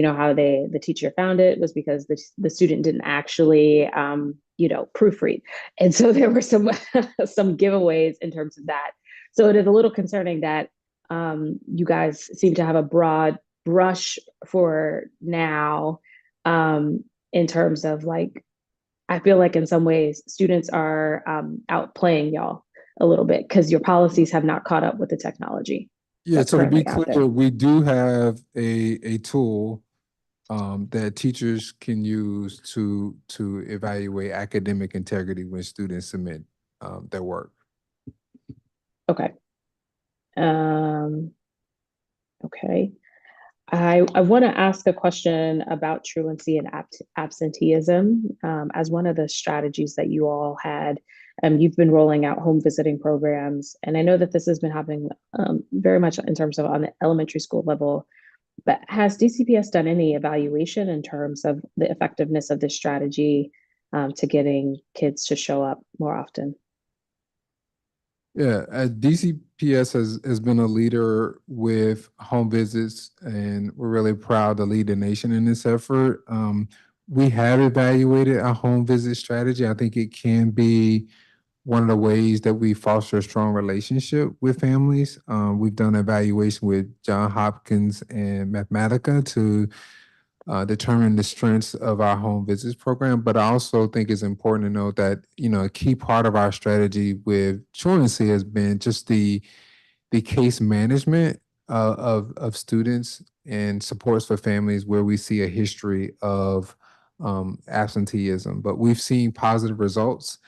How the teacher found it was because the student didn't actually proofread, and so there were some giveaways in terms of that. So it is a little concerning that you guys seem to have a broad brush for now. In terms of I feel like in some ways students are outplaying y'all a little bit because your policies have not caught up with the technology. Yeah, so to be clear, we do have a tool that teachers can use to evaluate academic integrity when students submit their work. Okay. Okay. I want to ask a question about truancy and absenteeism. As one of the strategies that you all had, you've been rolling out home visiting programs, and I know that this has been happening very much in terms of on the elementary school level. But has DCPS done any evaluation in terms of the effectiveness of this strategy to getting kids to show up more often? Yeah, DCPS has been a leader with home visits, and we're really proud to lead the nation in this effort. We have evaluated a home visit strategy. I think it can be one of the ways that we foster a strong relationship with families. We've done evaluation with Johns Hopkins and Mathematica to determine the strengths of our home visits program. But I also think it's important to note that, a key part of our strategy with truancy has been just the case management of students and supports for families where we see a history of absenteeism. But we've seen positive results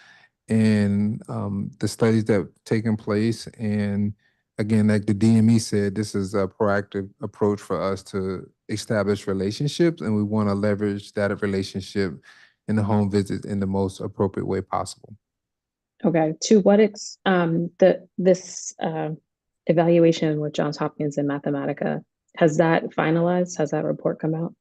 in the studies that have taken place. And again, like the DME said, this is a proactive approach for us to establish relationships, and we want to leverage that relationship in the home visit in the most appropriate way possible. Okay. To what this evaluation with Johns Hopkins and Mathematica, has that finalized? Has that report come out?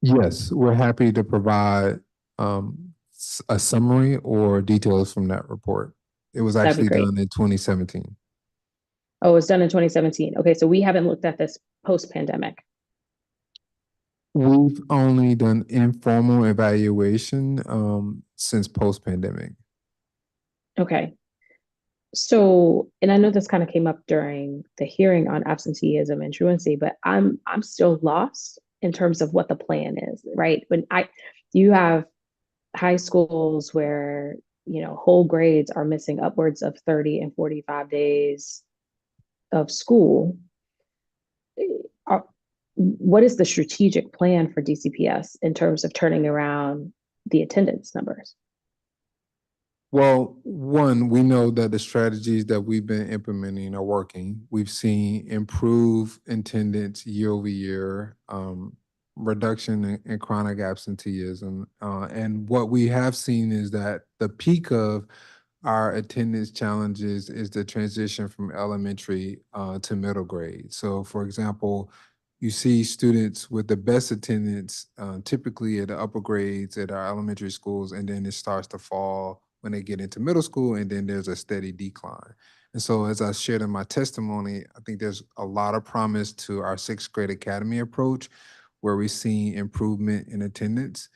Yes, we're happy to provide a summary or details from that report. It was That'd be actually great. done in 2017. Oh, it was done in 2017. Okay, so we haven't looked at this post-pandemic. We've only done informal evaluation since post-pandemic. Okay. So, and I know this kind of came up during the hearing on absenteeism and truancy, but I'm still lost in terms of what the plan is, right? You have high schools where, whole grades are missing upwards of 30 and 45 days of school. What is the strategic plan for DCPS in terms of turning around the attendance numbers? Well, one, we know that the strategies that we've been implementing are working. We've seen improved attendance year over year, reduction in chronic absenteeism. And what we have seen is that the peak of our attendance challenges is the transition from elementary to middle grade. So, for example, you see students with the best attendance typically at the upper grades at our elementary schools, and then it starts to fall when they get into middle school, and then there's a steady decline. And so, as I shared in my testimony, I think there's a lot of promise to our sixth grade academy approach, where we've seen improvement in attendance.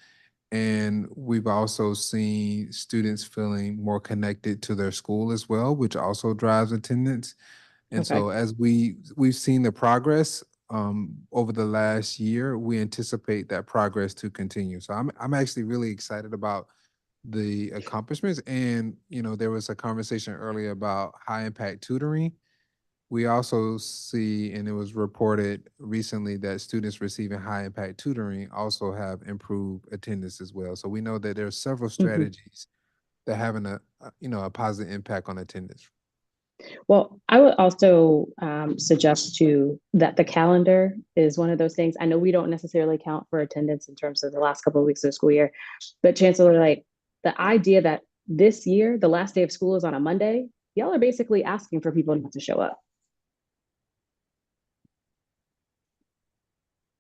And we've also seen students feeling more connected to their school as well, which also drives attendance. And so as we've seen the progress over the last year, we anticipate that progress to continue. So I'm actually really excited about the accomplishments. And, there was a conversation earlier about high impact tutoring. We also see, and it was reported recently, that students receiving high impact tutoring also have improved attendance as well. So we know that there are several strategies that having a positive impact on attendance. Well, I would also suggest too that the calendar is one of those things. I know we don't necessarily count for attendance in terms of the last couple of weeks of the school year, but Chancellor, like the idea that this year, the last day of school is on a Monday, y'all are basically asking for people not to show up.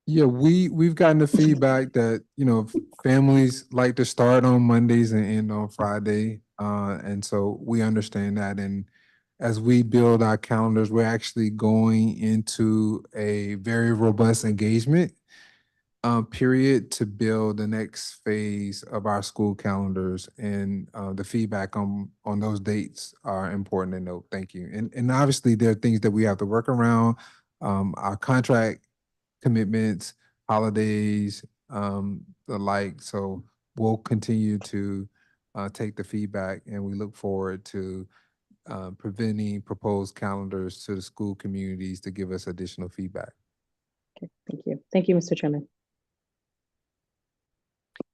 Yeah, we've gotten the feedback that, families like to start on Mondays and end on Friday. And so we understand that. And as we build our calendars, we're actually going into a very robust engagement period to build the next phase of our school calendars. And the feedback on those dates are important to note. Thank you. And obviously there are things that we have to work around. Our contract commitments, holidays, the like. So we'll continue to take the feedback, and we look forward to presenting proposed calendars to the school communities to give us additional feedback. Okay, thank you. Thank you, Mr. Chairman.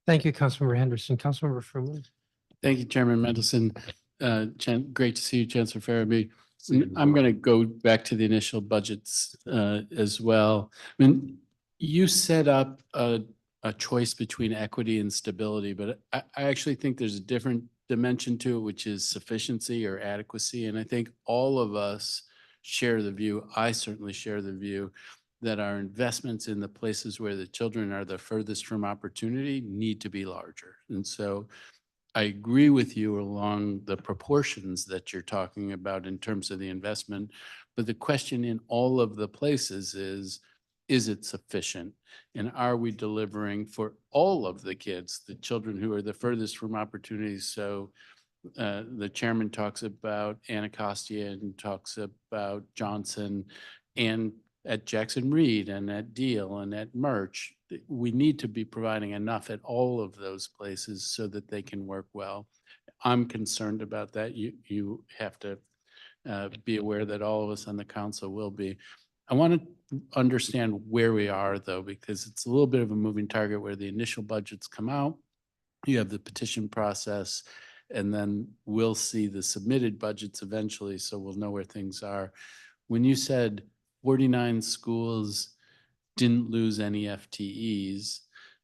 Thank you, Councilmember Henderson. Councilmember Fruin. Thank you, Chairman Mendelson. Great to see you, Chancellor Farabee. I'm going to go back to the initial budgets as well. I mean, you set up a choice between equity and stability, but I actually think there's a different dimension to it, which is sufficiency or adequacy. And I think all of us share the view, I certainly share the view, that our investments in the places where the children are the furthest from opportunity need to be larger. And so I agree with you along the proportions that you're talking about in terms of the investment. But the question in all of the places is it sufficient? And are we delivering for all of the kids, the children who are the furthest from opportunities? So the chairman talks about Anacostia and talks about Johnson and at Jackson Reed and at Deal and at Murch. We need to be providing enough at all of those places so that they can work well. I'm concerned about that. You have to be aware that all of us on the council will be. I want to understand where we are though, because it's a little bit of a moving target where the initial budgets come out. You have the petition process, and then we'll see the submitted budgets eventually, so we'll know where things are. When you said 49 schools didn't lose any FTEs,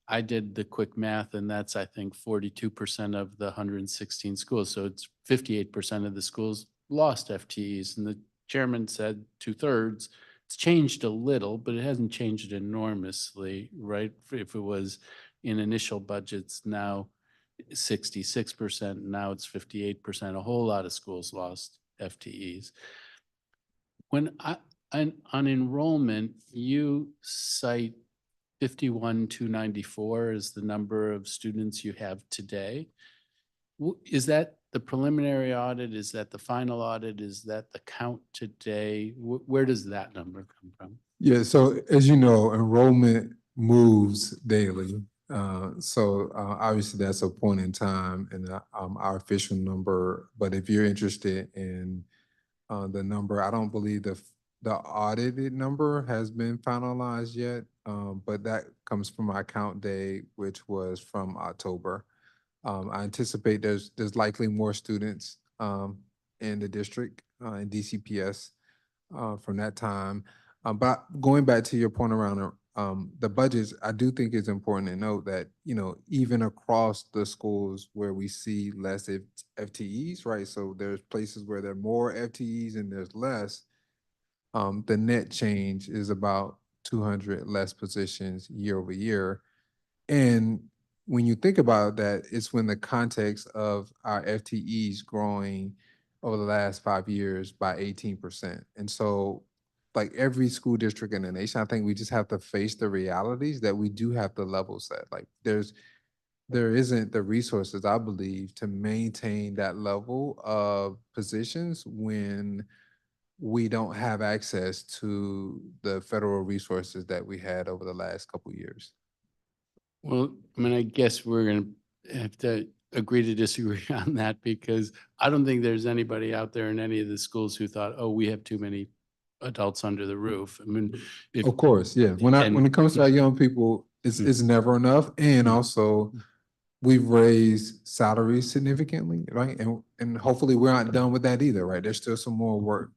I did the quick math, and that's, I think, 42% of the 116 schools. So it's 58% of the schools lost FTEs. And the chairman said 2/3. It's changed a little, but it hasn't changed enormously, right? If it was in initial budgets, now 66%, now it's 58%. A whole lot of schools lost FTEs. When on enrollment, you cite 51,294 as the number of students you have today. Is that the preliminary audit? Is that the final audit? Is that the count today? Where does that number come from? Yeah, so as you know, enrollment moves daily. Obviously that's a point in time and our official number. But if you're interested in the number, I don't believe the audited number has been finalized yet, but that comes from our count day, which was from October. I anticipate there's likely more students in the district in DCPS from that time. But going back to your point around the budgets, I do think it's important to note that, you know, even across the schools where we see less FTEs, right? So there's places where there are more FTEs and there's less. The net change is about 200 less positions year over year. And when you think about that, it's when the context of our FTEs growing over the last 5 years by 18%. And so like every school district in the nation, I think we just have to face the realities that we do have to level set. Like there isn't the resources, I believe, to maintain that level of positions when we don't have access to the federal resources that we had over the last couple of years. Well, I mean, I guess we're going to have to agree to disagree on that, because I don't think there's anybody out there in any of the schools who thought, oh, we have too many adults under the roof. I mean, Of course, yeah. When it comes to our young people, it's never enough. And also we've raised salaries significantly, right? And hopefully we're not done with that either, right? There's still some more work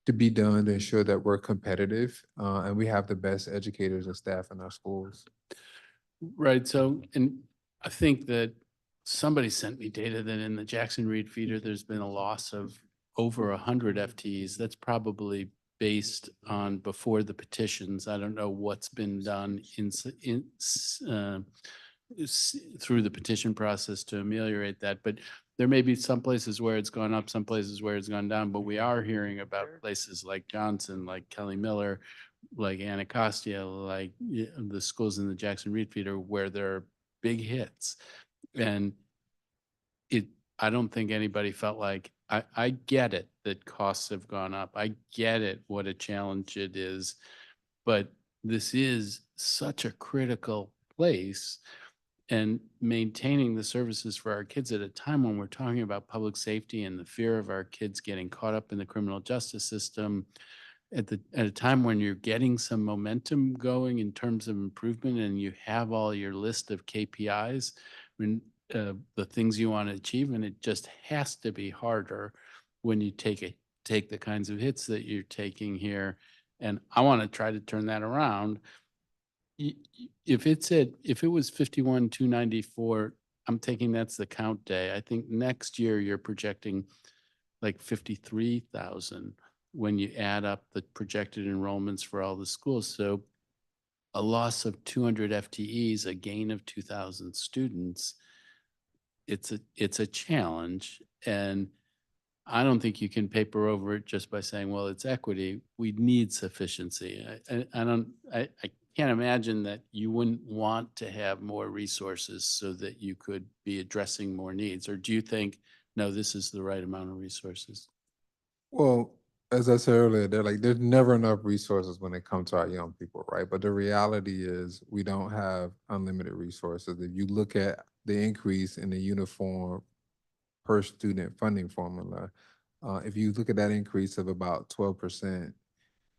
to be done to ensure that we're competitive and we have the best educators and staff in our schools. Right. So, and I think that somebody sent me data that in the Jackson Reed feeder, there's been a loss of over 100 FTEs. That's probably based on before the petitions. I don't know what's been done through the petition process to ameliorate that, but there may be some places where it's gone up, some places where it's gone down, but we are hearing about places like Johnson, like Kelly Miller, like Anacostia, like the schools in the Jackson Reed feeder where there are big hits. And I don't think anybody felt like, I get it that costs have gone up. I get it, what a challenge it is, but this is such a critical place, and maintaining the services for our kids at a time when we're talking about public safety and the fear of our kids getting caught up in the criminal justice system, at a time when you're getting some momentum going in terms of improvement and you have all your list of KPIs, when the things you want to achieve, and it just has to be harder when you take the kinds of hits that you're taking here. And I want to try to turn that around. If it was 51,294, I'm taking that's the count day. I think next year you're projecting like 53,000 when you add up the projected enrollments for all the schools. So a loss of 200 FTEs, a gain of 2,000 students, it's a challenge. And I don't think you can paper over it just by saying, well, it's equity. We need sufficiency. I can't imagine that you wouldn't want to have more resources so that you could be addressing more needs. Or do you think, no, this is the right amount of resources? Well, as I said earlier, there's never enough resources when it comes to our young people, right? But the reality is we don't have unlimited resources. If you look at the increase in the uniform per student funding formula, if you look at that increase of about 12%,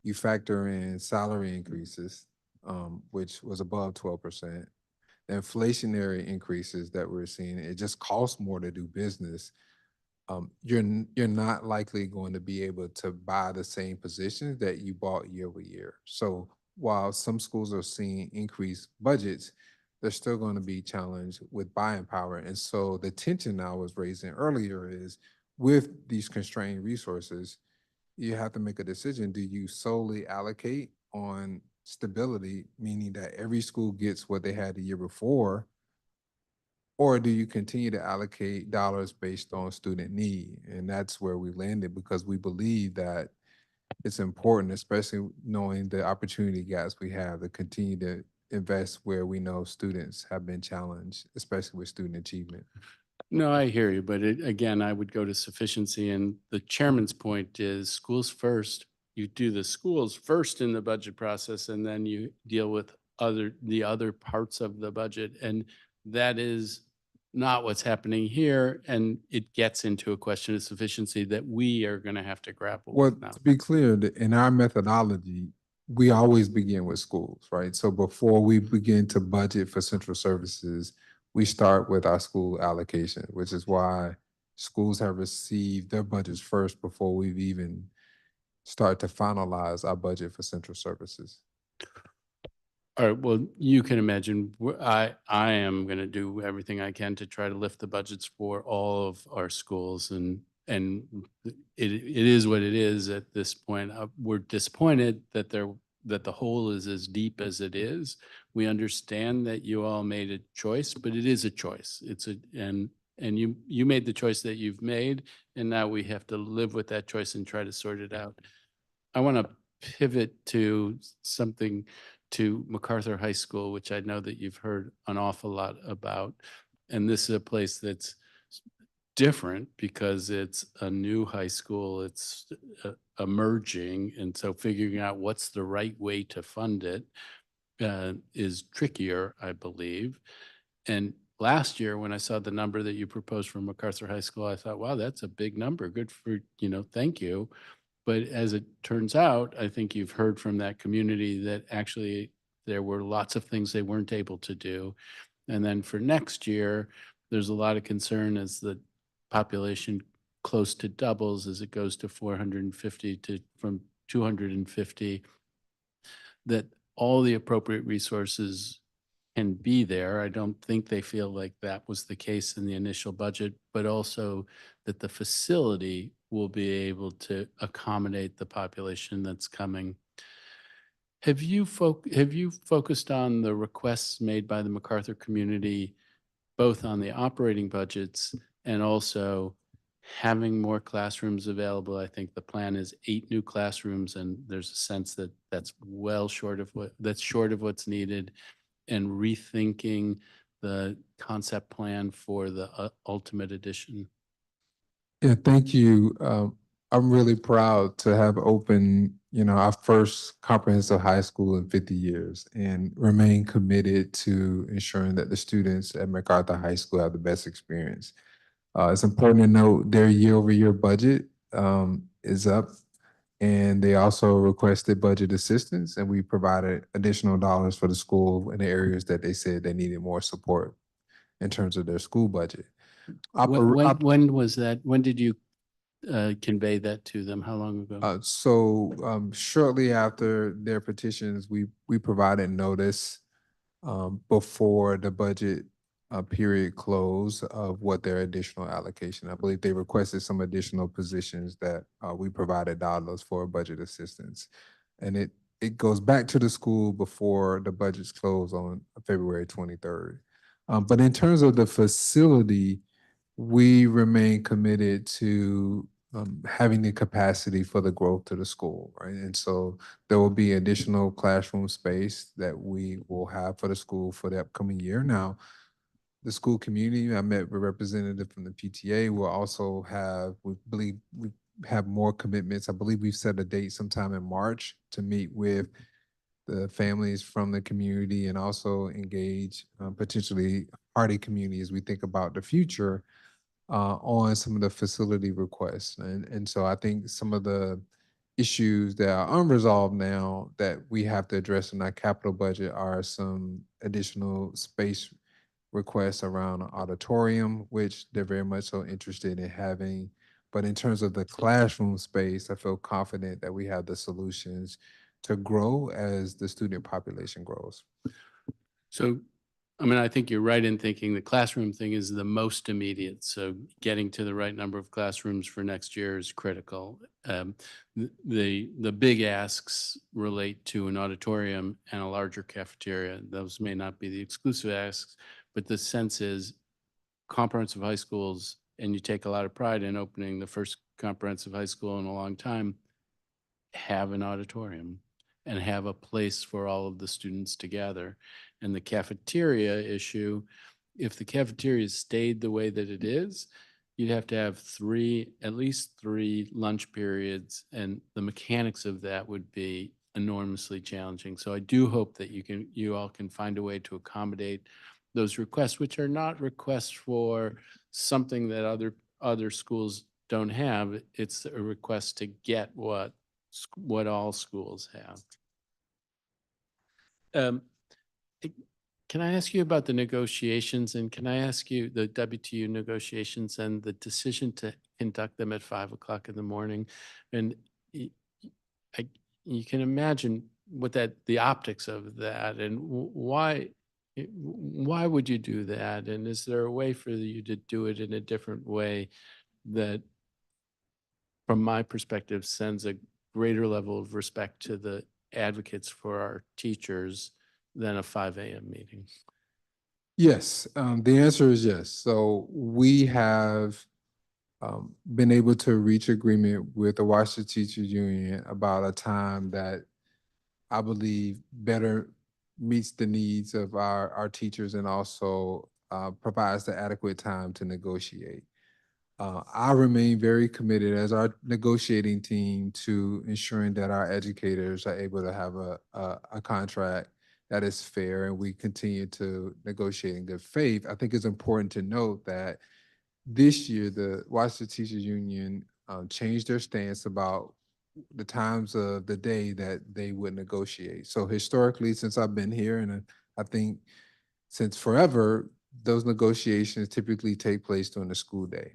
you factor in salary increases, which was above 12%, the inflationary increases that we're seeing, it just costs more to do business. You're not likely going to be able to buy the same positions that you bought year over year. So while some schools are seeing increased budgets, they're still going to be challenged with buying power. And so the tension I was raising earlier is with these constrained resources, you have to make a decision. Do you solely allocate on stability, meaning that every school gets what they had the year before, or do you continue to allocate dollars based on student need? And that's where we landed because we believe that it's important, especially knowing the opportunity gaps we have, to continue to invest where we know students have been challenged, especially with student achievement. No, I hear you, but again, I would go to sufficiency, and the chairman's point is schools first. You do the schools first in the budget process, and then you deal with the other parts of the budget. And that is not what's happening here, and it gets into a question of sufficiency that we are going to have to grapple Well, with now. to be clear, in our methodology, we always begin with schools, right? So before we begin to budget for central services, we start with our school allocation, which is why schools have received their budgets first before we've even start to finalize our budget for central services. All right, well, you can imagine, I am going to do everything I can to try to lift the budgets for all of our schools, and it is what it is at this point. We're disappointed that the hole is as deep as it is. We understand that you all made a choice, but it is a choice. And you made the choice that you've made, and now we have to live with that choice and try to sort it out. I want to pivot to something to MacArthur High School, which I know that you've heard an awful lot about. And this is a place that's different because it's a new high school, it's emerging. And so figuring out what's the right way to fund it is trickier, I believe. And last year, when I saw the number that you proposed for MacArthur High School, I thought, wow, that's a big number. Good for, thank you. But as it turns out, I think you've heard from that community that actually there were lots of things they weren't able to do. And then for next year, there's a lot of concern as the population close to doubles as it goes to 450 from 250, that all the appropriate resources can be there. I don't think they feel like that was the case in the initial budget, but also that the facility will be able to accommodate the population that's coming. Have you focused on the requests made by the MacArthur community, both on the operating budgets and also having more classrooms available? I think the plan is 8 new classrooms, and there's a sense that that's short of what's needed, and rethinking the concept plan for the ultimate edition. Yeah, thank you. I'm really proud to have opened, our first comprehensive high school in 50 years and remain committed to ensuring that the students at MacArthur High School have the best experience. It's important to note their year-over-year budget is up And they also requested budget assistance, and we provided additional dollars for the school in the areas that they said they needed more support in terms of their school budget. When was that? When did you convey that to them? How long ago? Shortly after their petitions, we provided notice before the budget period close of what their additional allocation. I believe they requested some additional positions that we provided dollars for budget assistance. And it goes back to the school before the budgets close on February 23rd. But in terms of the facility, we remain committed to having the capacity for the growth of the school, right? And so there will be additional classroom space that we will have for the school for the upcoming year. Now, the school community, I met with a representative from the PTA, will also have, we believe we have more commitments. I believe we've set a date sometime in March to meet with the families from the community and also engage potentially party community as we think about the future on some of the facility requests. And so I think some of the issues that are unresolved now that we have to address in our capital budget are some additional space requests around an auditorium, which they're very much so interested in having. But in terms of the classroom space, I feel confident that we have the solutions to grow as the student population grows. So, I mean, I think you're right in thinking the classroom thing is the most immediate. So getting to the right number of classrooms for next year is critical. The big asks relate to an auditorium and a larger cafeteria. Those may not be the exclusive asks, but the sense is comprehensive high schools, and you take a lot of pride in opening the first comprehensive high school in a long time, have an auditorium and have a place for all of the students to gather. And the cafeteria issue, if the cafeteria stayed the way that it is, you'd have to have at least three lunch periods, and the mechanics of that would be enormously challenging. So I do hope that you all can find a way to accommodate those requests, which are not requests for something that other schools don't have. It's a request to get what all schools have. Can I ask you about the negotiations, and can I ask you the WTU negotiations and the decision to conduct them at 5 o'clock in the morning? And you can imagine what the optics of that, and why would you do that? And is there a way for you to do it in a different way that, from my perspective, sends a greater level of respect to the advocates for our teachers than a 5 a.m. meeting? Yes, the answer is yes. So we have been able to reach agreement with the Washington Teachers Union about a time that I believe better meets the needs of our teachers and also provides the adequate time to negotiate. I remain very committed as our negotiating team to ensuring that our educators are able to have a contract that is fair, and we continue to negotiate in good faith. I think it's important to note that this year, the Washington Teachers Union changed their stance about the times of the day that they would negotiate. So historically, since I've been here, and I think since forever, those negotiations typically take place during the school day.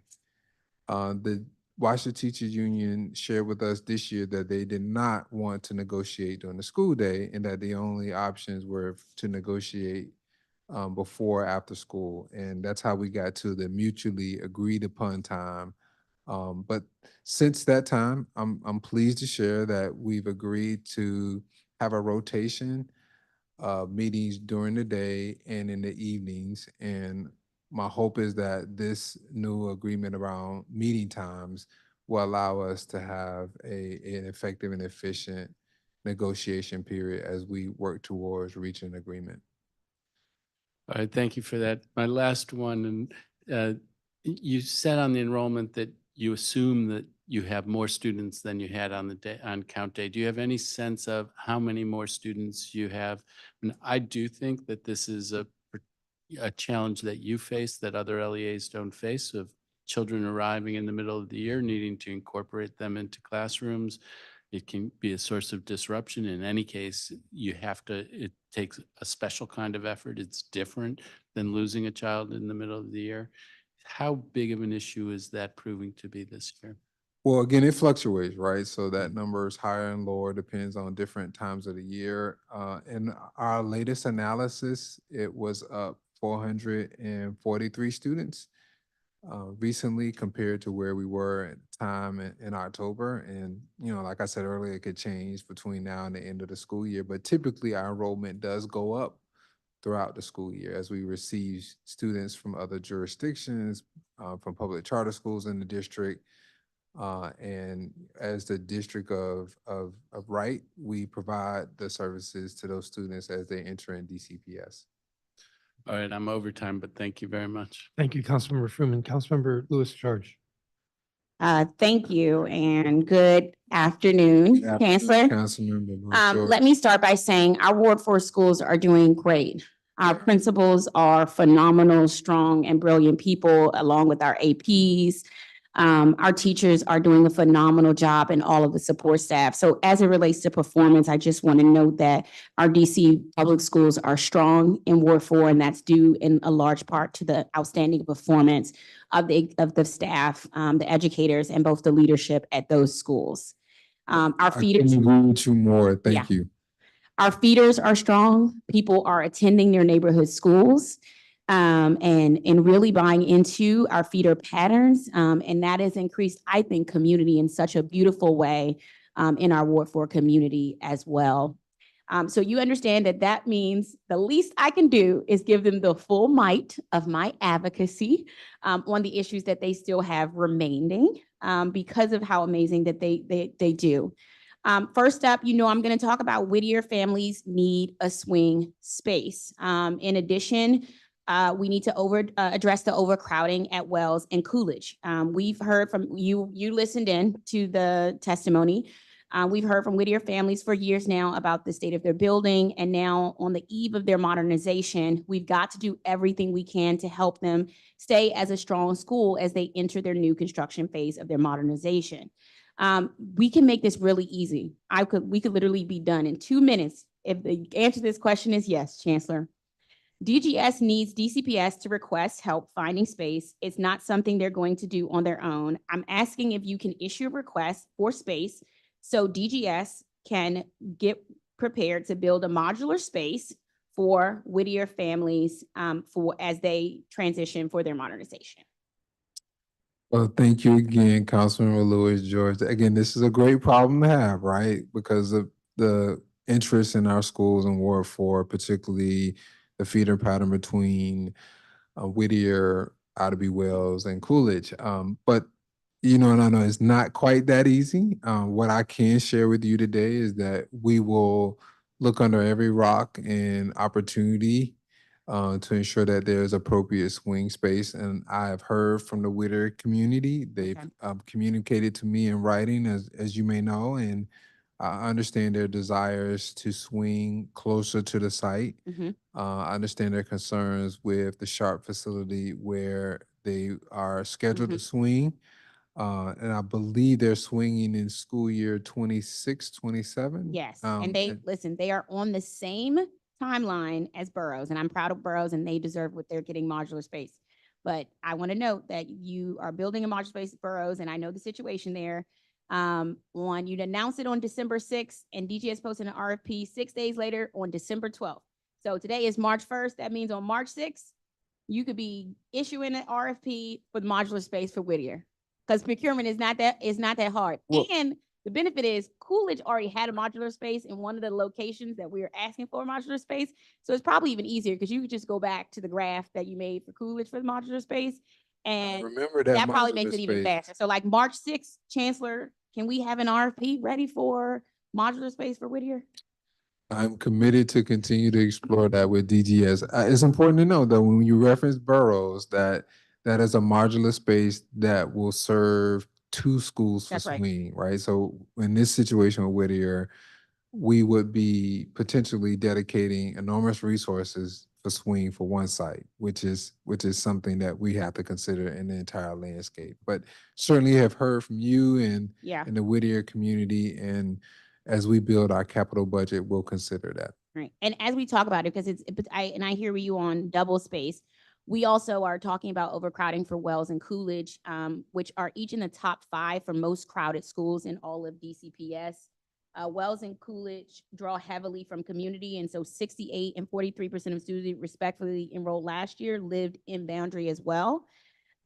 The Washington Teachers Union shared with us this year that they did not want to negotiate during the school day, and that the only options were to negotiate before or after school. And that's how we got to the mutually agreed upon time. But since that time, I'm pleased to share that we've agreed to have a rotation meetings during the day and in the evenings. And my hope is that this new agreement around meeting times will allow us to have an effective and efficient negotiation period as we work towards reaching an agreement. All right, thank you for that. My last one, and you said on the enrollment that you assume that you have more students than you had on count day. Do you have any sense of how many more students you have? And I do think that this is a challenge that you face that other LEAs don't face, of children arriving in the middle of the year, needing to incorporate them into classrooms. It can be a source of disruption. In any case, it takes a special kind of effort. It's different than losing a child in the middle of the year. How big of an issue is that proving to be this year? Well, again, it fluctuates, right? So that number is higher and lower, depends on different times of the year. In our latest analysis, it was up 443 students recently compared to where we were at the time in October. And, like I said earlier, it could change between now and the end of the school year, but typically our enrollment does go up throughout the school year as we receive students from other jurisdictions, from public charter schools in the district. And as the district of Wright, we provide the services to those students as they enter in DCPS. All right, I'm over time, but thank you very much. Thank you, Councilmember Fruman. Councilmember Lewis George. Thank you and good afternoon, Chancellor. Councilmember George. Let me start by saying our Ward 4 schools are doing great. Our principals are phenomenal, strong, and brilliant people, along with our APs. Our teachers are doing a phenomenal job and all of the support staff. So as it relates to performance, I just want to note that our DC public schools are strong in Ward 4, and that's due in a large part to the outstanding performance of the staff, the educators, and both the leadership at those schools. Our feeders. I couldn't agree with you more. Thank you. Our feeders are strong. People are attending their neighborhood schools. And really buying into our feeder patterns. And that has increased, I think, community in such a beautiful way in our Ward 4 community as well. So you understand that means the least I can do is give them the full might of my advocacy on the issues that they still have remaining because of how amazing that they do. First up, I'm going to talk about Whittier families need a swing space. In addition, we need to address the overcrowding at Wells and Coolidge. We've heard from you listened in to the testimony. We've heard from Whittier families for years now about the state of their building. And now on the eve of their modernization, we've got to do everything we can to help them stay as a strong school as they enter their new construction phase of their modernization. We can make this really easy. We could literally be done in 2 minutes. If the answer to this question is yes, Chancellor. DGS needs DCPS to request help finding space. It's not something they're going to do on their own. I'm asking if you can issue a request for space so DGS can get prepared to build a modular space for Whittier families as they transition for their modernization. Well, thank you again, Councilmember Lewis George. Again, this is a great problem to have, right? Because of the interest in our schools in Ward 4, particularly the feeder pattern between Whittier, Otterby Wells, and Coolidge. But, and I know it's not quite that easy. What I can share with you today is that we will look under every rock and opportunity to ensure that there's appropriate swing space. And I have heard from the Whittier community. They've communicated to me in writing, as you may know, and I understand their desires to swing closer to the site. I understand their concerns with the Sharp facility where they are scheduled to swing. And I believe they're swinging in school year 26, 27. Yes, and they are on the same timeline as Burroughs, and I'm proud of Burroughs, and they deserve what they're getting, modular space. But I want to note that you are building a modular space at Burroughs, and I know the situation there. You'd announce it on December 6th, and DGS posted an RFP 6 days later on December 12th. So today is March 1st. That means on March 6th, you could be issuing an RFP for the modular space for Whittier, because procurement is not that hard. Well, and the benefit is Coolidge already had a modular space in one of the locations that we are asking for a modular space. So it's probably even easier because you could just go back to the graph that you made for Coolidge for the modular space. And remember that probably makes it even faster. So like March 6th, Chancellor, can we have an RFP ready for modular space for Whittier? I'm committed to continue to explore that with DGS. It's important to know that when you reference Burroughs, that is a modular space that will serve 2 schools for swing, right? So in this situation with Whittier, we would be potentially dedicating enormous resources for swing for one site, which is something that we have to consider in the entire landscape. But certainly have heard from you Yeah. and the Whittier community, and as we build our capital budget, we'll consider that. Right. And as we talk about it, because I hear you on double space, we also are talking about overcrowding for Wells and Coolidge, which are each in the top 5 for most crowded schools in all of DCPS. Wells and Coolidge draw heavily from community, and so 68 and 43% of students respectfully enrolled last year lived in Boundary as well.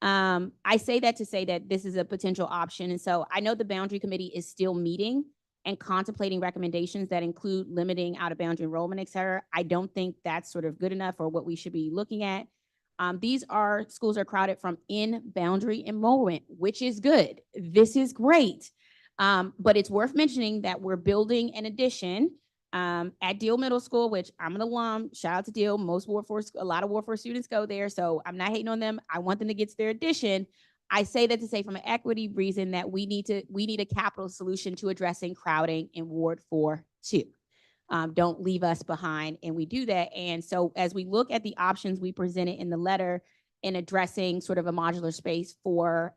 I say that to say that this is a potential option, and so I know the Boundary Committee is still meeting and contemplating recommendations that include limiting out-of-boundary enrollment, et cetera. I don't think that's sort of good enough or what we should be looking at. Schools are crowded from in-boundary enrollment, which is good. This is great. But it's worth mentioning that we're building an addition at Deal Middle School, which I'm an alum. Shout out to Deal. A lot of Ward 4 students go there, so I'm not hating on them. I want them to get to their addition. I say that to say from an equity reason that we need a capital solution to addressing crowding in Ward 4 too. Don't leave us behind, and we do that. And so as we look at the options we presented in the letter in addressing sort of a modular space for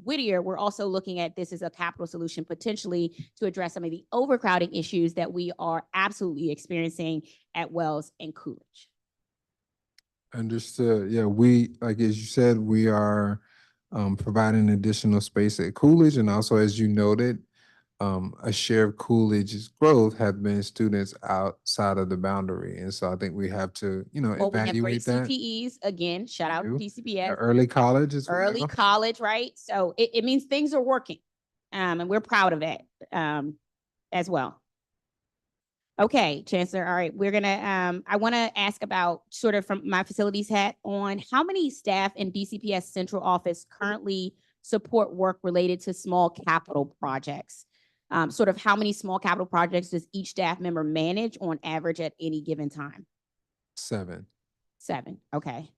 Whittier, we're also looking at this as a capital solution potentially to address some of the overcrowding issues that we are absolutely experiencing at Wells and Coolidge. Understood. Yeah, we, like as you said, we are providing additional space at Coolidge, and also as you noted, a share of Coolidge's growth have been students outside of the boundary. And so I think we have to, Well, we have great evaluate that. CTEs, again, shout out to DCPS. Early college as Early well. college, right? So it means things are working. And we're proud of it as well. Okay, Chancellor, all right, we're gonna, I wanna ask about sort of from my facilities hat on how many staff in DCPS central office currently support work related to small capital projects? Sort of how many small capital projects does each staff member manage on average at any given time? 7. 7, okay.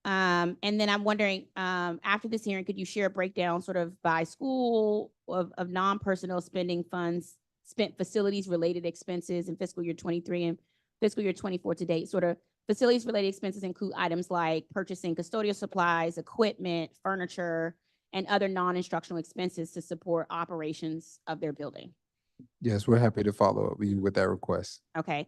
And then I'm wondering, after this hearing, could you share a breakdown sort of by school of non-personnel spending funds, spent facilities related expenses in fiscal year 23 and fiscal year 24 to date? Sort of facilities related expenses include items like purchasing custodial supplies, equipment, furniture, and other non-instructional expenses to support operations of their building. Yes, we're happy to follow up with you with that request. Okay.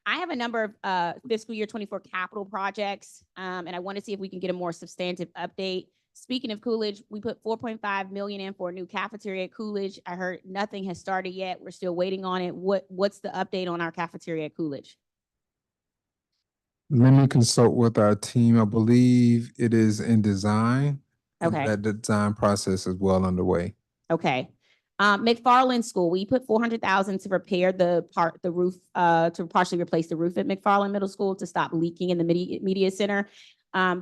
I have a number of fiscal year 24 capital projects, and I want to see if we can get a more substantive update. Speaking of Coolidge, we put 4.5 million in for a new cafeteria at Coolidge. I heard nothing has started yet. We're still waiting on it. What's the update on our cafeteria at Coolidge? Let me consult with our team. I believe it is in design. and Okay. That design process is well underway. Okay. McFarland School, we put 400,000 to repair the roof, to partially replace the roof at McFarland Middle School to stop leaking in the media center.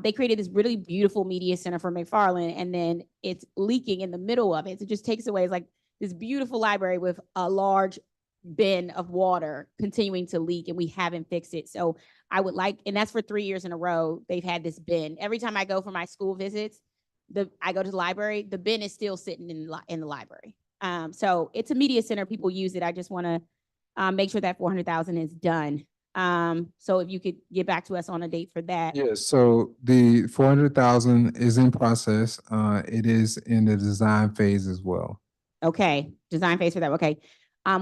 They created this really beautiful media center for McFarland, and then it's leaking in the middle of it. So it just takes away, it's like this beautiful library with a large bin of water continuing to leak, and we haven't fixed it. So I would like, and that's for 3 years in a row, they've had this bin. Every time I go for my school visits, I go to the library, the bin is still sitting in the library. So it's a media center, people use it. I just want to make sure that 400,000 is done. So if you could get back to us on a date for that. Yes, so the 400,000 is in process. It is in the design phase as well. Okay, design phase for that. Okay.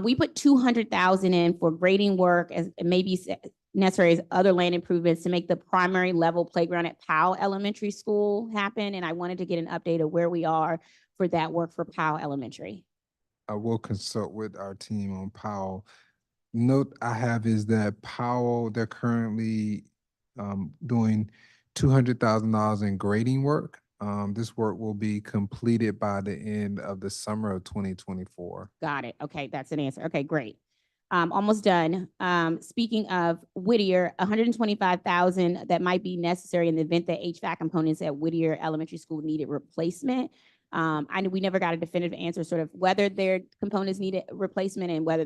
We put 200,000 in for grading work as it may be necessary as other land improvements to make the primary level playground at Powell Elementary School happen. And I wanted to get an update of where we are for that work for Powell Elementary. I will consult with our team on Powell. Note I have is that Powell, they're currently doing $200,000 in grading work. This work will be completed by the end of the summer of 2024. Got it. Okay, that's an answer. Okay, great. Almost done. Speaking of Whittier, 125,000 that might be necessary in the event that HVAC components at Whittier Elementary School needed replacement. I know we never got a definitive answer, sort of whether their components needed replacement and whether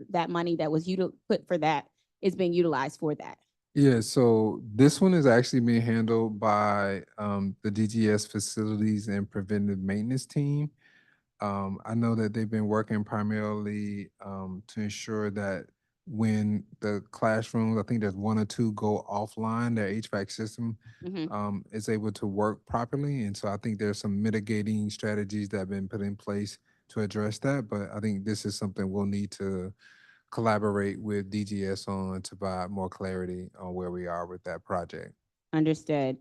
that money that was put for that is being utilized for that. Yeah, so this one is actually being handled by the DGS Facilities and Preventive Maintenance team. I know that they've been working primarily to ensure that when the classrooms, I think there's one or two go offline, their HVAC system is able to work properly. And so I think there's some mitigating strategies that have been put in place to address that. But I think this is something we'll need to collaborate with DGS on to provide more clarity on where we are with that project. Understood.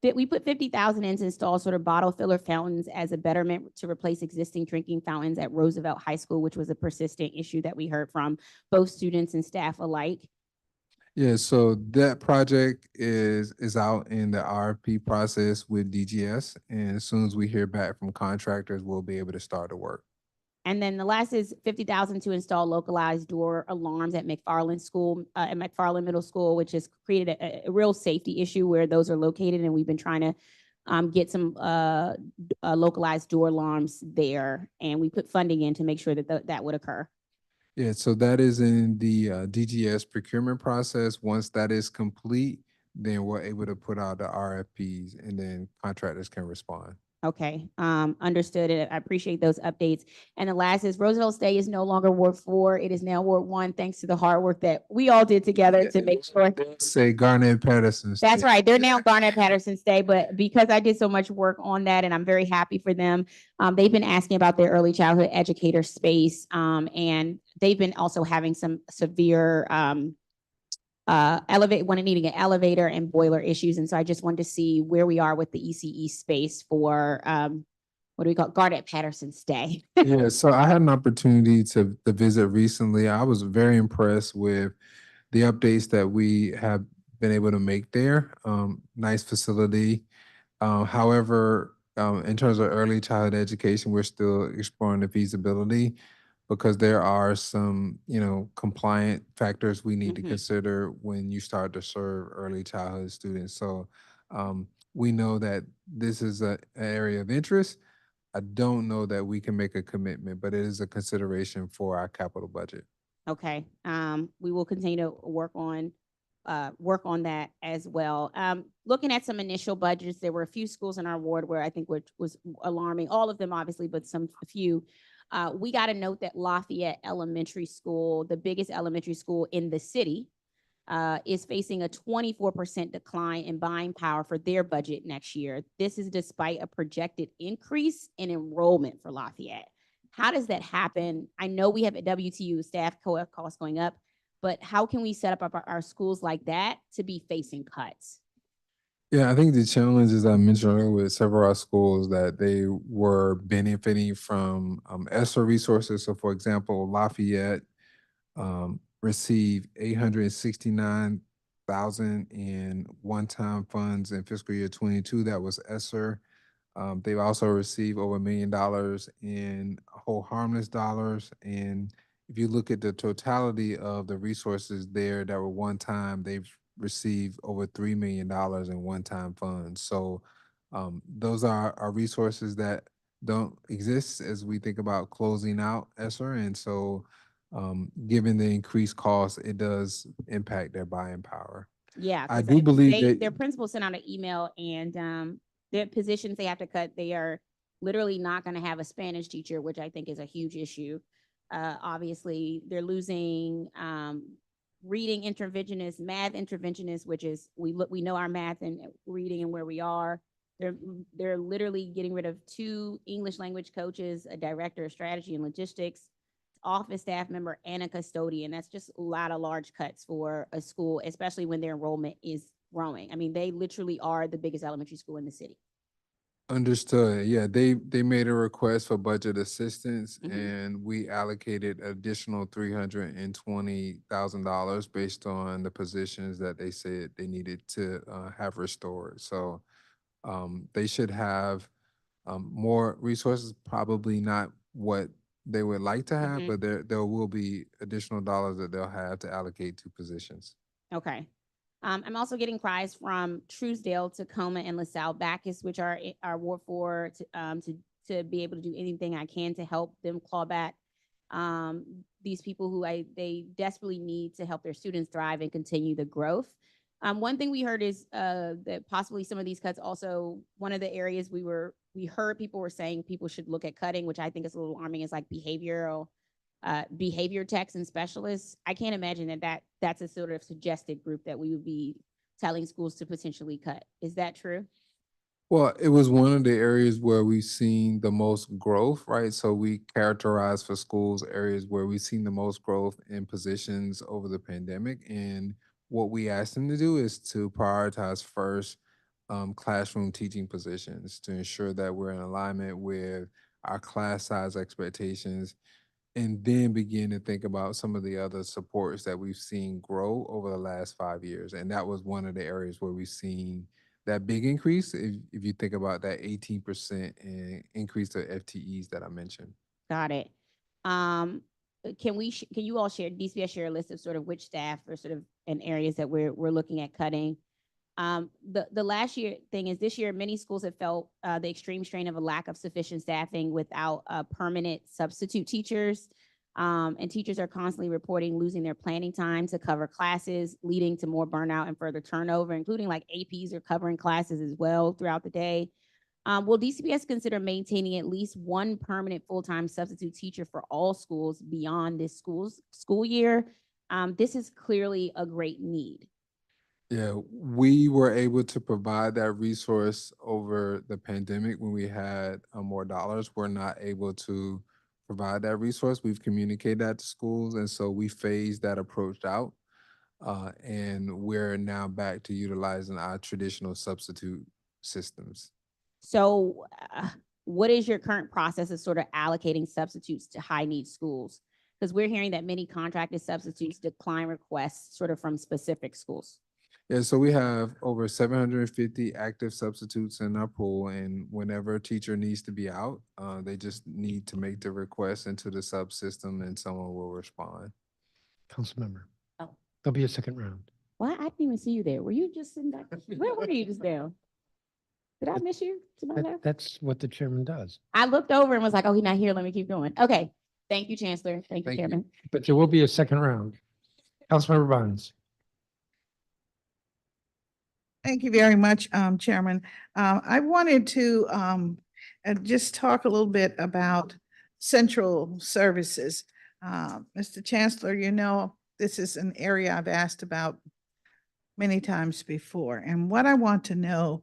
We put 50,000 in to install sort of bottle filler fountains as a betterment to replace existing drinking fountains at Roosevelt High School, which was a persistent issue that we heard from both students and staff alike. Yeah, so that project is out in the RFP process with DGS, and as soon as we hear back from contractors, we'll be able to start the work. And then the last is 50,000 to install localized door alarms at McFarland School, at McFarland Middle School, which has created a real safety issue where those are located. And we've been trying to get some localized door alarms there. And we put funding in to make sure that that would occur. Yeah, so that is in the DGS procurement process. Once that is complete, then we're able to put out the RFPs and then contractors can respond. Okay, understood. I appreciate those updates. And the last is Roosevelt State is no longer Ward 4. It is now Ward 1, thanks to the hard work that we all did together to make sure. Say Garnett Patterson. That's right. They're now Garnett Patterson State, but because I did so much work on that and I'm very happy for them, they've been asking about their early childhood educator space. And they've been also having some severe needing an elevator and boiler issues. And so I just wanted to see where we are with the ECE space for what do we call it? Garnett Patterson Stay. Yeah, so I had an opportunity to visit recently. I was very impressed with the updates that we have been able to make there. Nice facility. However, in terms of early childhood education, we're still exploring the feasibility because there are some, compliant factors we need to consider when you start to serve early childhood students. So we know that this is an area of interest. I don't know that we can make a commitment, but it is a consideration for our capital budget. Okay, we will continue to work on that as well. Looking at some initial budgets, there were a few schools in our ward where I think was alarming, all of them obviously, but a few. We got a note that Lafayette Elementary School, the biggest elementary school in the city, is facing a 24% decline in buying power for their budget next year. This is despite a projected increase in enrollment for Lafayette. How does that happen? I know we have a WTU staff costs going up, but how can we set up our schools like that to be facing cuts? Yeah, I think the challenge, as I mentioned earlier, with several of our schools, that they were benefiting from ESSER resources. So, for example, Lafayette received $869,000 in one-time funds in fiscal year 22. That was ESSER. They've also received over $1 million in whole harmless dollars. And if you look at the totality of the resources there that were one time, they've received over $3 million in one-time funds. So those are resources that don't exist as we think about closing out ESSER. And so given the increased cost, it does impact their buying power. Yeah, I do believe that their principal sent out an email and their positions they have to cut, they are literally not going to have a Spanish teacher, which I think is a huge issue. Obviously, they're losing reading interventionists, math interventionists, which is we know our math and reading and where we are. They're literally getting rid of 2 English language coaches, a director of strategy and logistics, office staff member, and a custodian. That's just a lot of large cuts for a school, especially when their enrollment is growing. I mean, they literally are the biggest elementary school in the city. Understood. Yeah, they made a request for budget assistance and we allocated additional $320,000 based on the positions that they said they needed to have restored. So they should have more resources, probably not what they would like to have, but there will be additional dollars that they'll have to allocate to positions. Okay. I'm also getting cries from Truesdale, Tacoma, and LaSalle Bacchus, which are Ward 4, to be able to do anything I can to help them claw back these people who they desperately need to help their students thrive and continue the growth. One thing we heard is that possibly some of these cuts also, one of the areas we heard people were saying people should look at cutting, which I think is a little alarming, is like behavioral behavior techs and specialists. I can't imagine that's a sort of suggested group that we would be telling schools to potentially cut. Is that true? Well, it was one of the areas where we've seen the most growth, right? So we characterize for schools areas where we've seen the most growth in positions over the pandemic. And what we asked them to do is to prioritize first classroom teaching positions to ensure that we're in alignment with our class size expectations, and then begin to think about some of the other supports that we've seen grow over the last 5 years. And that was one of the areas where we've seen that big increase, if you think about that 18% increase to FTEs that I mentioned. Got it. Can you all share, DCPS share a list of sort of which staff or sort of in areas that we're looking at cutting? The last year thing is this year, many schools have felt the extreme strain of a lack of sufficient staffing without permanent substitute teachers. And teachers are constantly reporting losing their planning time to cover classes, leading to more burnout and further turnover, including like APs are covering classes as well throughout the day. Will DCPS consider maintaining at least one permanent full-time substitute teacher for all schools beyond this school year? This is clearly a great need. Yeah, we were able to provide that resource over the pandemic when we had more dollars. We're not able to provide that resource. We've communicated that to schools, and so we phased that approach out. And we're now back to utilizing our traditional substitute systems. So what is your current process of sort of allocating substitutes to high need schools? Because we're hearing that many contracted substitutes decline requests sort of from specific schools. Yeah, so we have over 750 active substitutes in our pool, and whenever a teacher needs to be out, they just need to make the request into the subsystem and someone will respond. Council member. Oh. There'll be a second round. Well, I didn't even see you there. Were you just sitting back? Where were you just now? Did I miss you to my left? That's what the chairman does. I looked over and was like, oh, he's not here. Let me keep going. Okay. Thank you, Chancellor. Thank you, Chairman. But there will be a second round. Councilmember Bonds. Thank you very much, Chairman. I wanted to just talk a little bit about central services. Mr. Chancellor, you know, this is an area I've asked about many times before. And what I want to know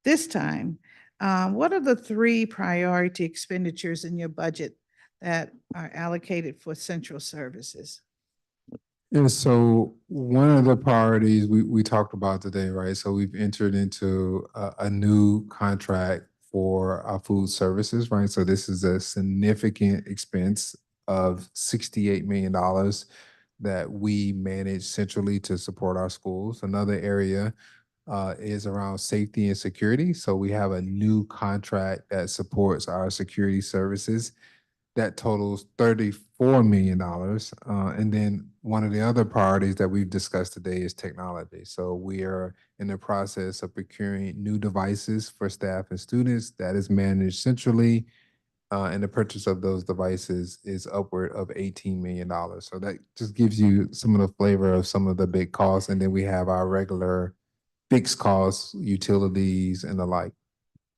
this time, what are the 3 priority expenditures in your budget that are allocated for central services? And so one of the priorities we talked about today, right? So we've entered into a new contract for our food services, right? So this is a significant expense of $68 million that we manage centrally to support our schools. Another area is around safety and security. So we have a new contract that supports our security services that totals $34 million. And then one of the other priorities that we've discussed today is technology. So we are in the process of procuring new devices for staff and students that is managed centrally. And the purchase of those devices is upward of $18 million. So that just gives you some of the flavor of some of the big costs. And then we have our regular fixed costs, utilities and the like.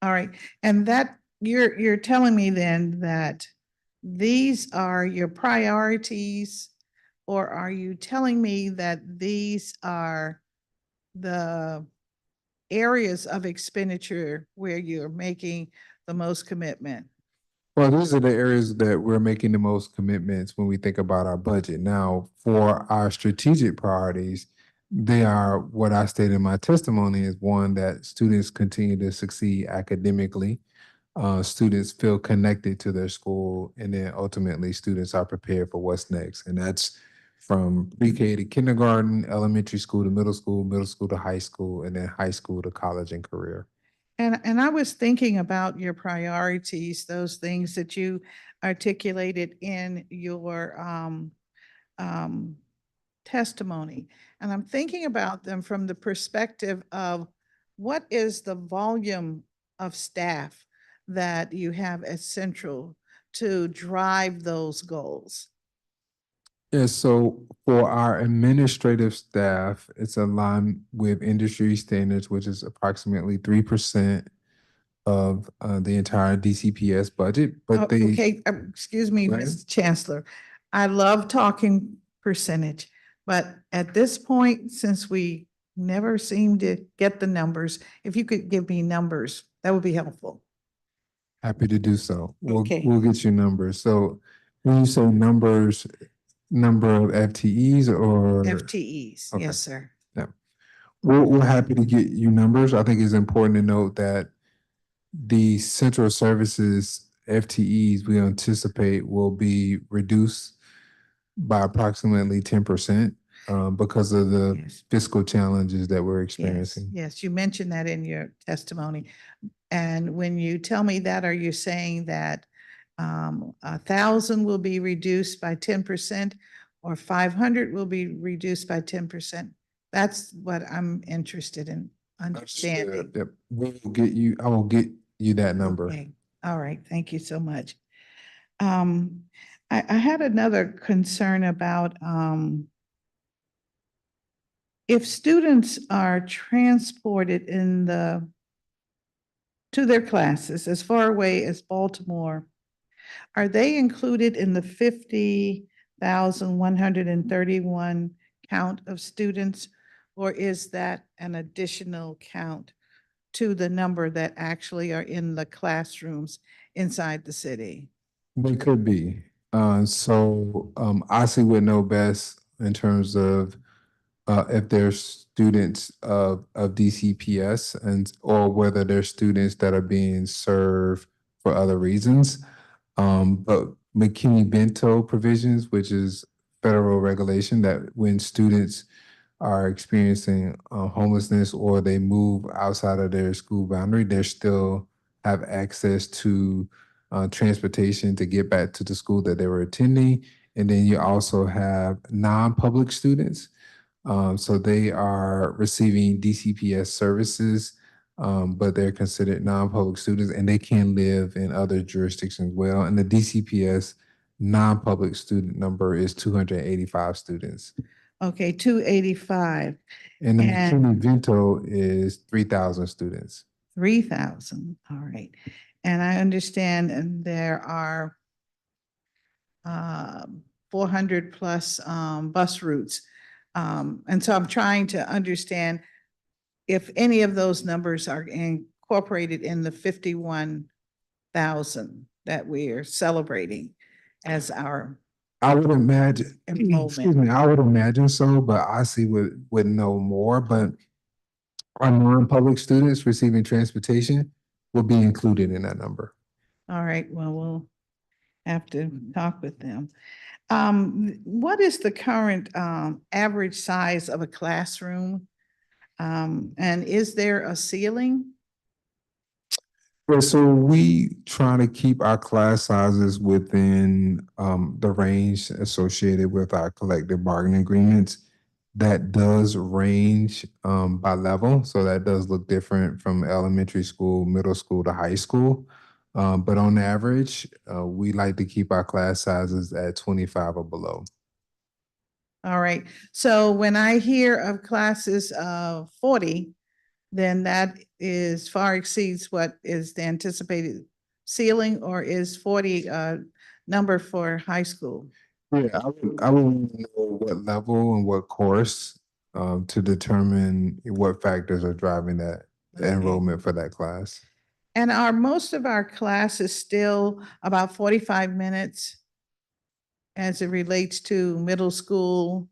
All right. And that you're telling me then that these are your priorities, or are you telling me that these are the areas of expenditure where you're making the most commitment? Well, these are the areas that we're making the most commitments when we think about our budget. Now, for our strategic priorities, they are what I stated in my testimony is one, that students continue to succeed academically. Students feel connected to their school, and then ultimately students are prepared for what's next. And that's from pre-K to kindergarten, elementary school to middle school to high school, and then high school to college and career. And I was thinking about your priorities, those things that you articulated in your testimony. And I'm thinking about them from the perspective of what is the volume of staff that you have as central to drive those goals? Yeah, so for our administrative staff, it's aligned with industry standards, which is approximately 3% of the entire DCPS budget. But Okay, excuse me, Right. Mr. Chancellor. I love talking percentage, but at this point, since we never seem to get the numbers, if you could give me numbers, that would be helpful. Happy to do so. Okay. We'll get you numbers. So when you say numbers, number of FTEs or? FTEs, Okay. yes, sir. Yeah. We're happy to get you numbers. I think it's important to note that the central services FTEs we anticipate will be reduced by approximately 10% because of the Yes. fiscal challenges that we're Yes, experiencing. yes, you mentioned that in your testimony. And when you tell me that, are you saying that 1,000 will be reduced by 10% or 500 will be reduced by 10%? That's what I'm interested in understanding. Yep. I will get you that number. Okay, all right, thank you so much. I had another concern about if students are transported to their classes as far away as Baltimore, are they included in the 50,131 count of students? Or is that an additional count to the number that actually are in the classrooms inside the city? They could be. OSSE would know best in terms of if there's students of DCPS or whether there's students that are being served for other reasons. But McKinney-Vento provisions, which is federal regulation that when students are experiencing homelessness or they move outside of their school boundary, they still have access to transportation to get back to the school that they were attending. And then you also have non-public students. So they are receiving DCPS services, but they're considered non-public students and they can live in other jurisdictions as well. And the DCPS non-public student number is 285 students. Okay, 285. And the And- McKinney-Vento is 3,000 students. 3,000, all right. And I understand and there are 400 plus bus routes. And so I'm trying to understand if any of those numbers are incorporated in the 51,000 that we are celebrating as our I would imagine, enrollment. I would imagine so, but OSSE would know more. But our non-public students receiving transportation will be included in that number. All right, well, we'll have to talk with them. What is the current average size of a classroom? And is there a ceiling? Yeah, so we try to keep our class sizes within the range associated with our collective bargaining agreements. That does range by level, so that does look different from elementary school, middle school to high school. But on average, we like to keep our class sizes at 25 or below. All right, so when I hear of classes of 40, then that is far exceeds what is the anticipated ceiling, or is 40 number for high school? Yeah, I would want to know what level and what course to determine what factors are driving the enrollment for that class. And are most of our classes still about 45 minutes as it relates to middle school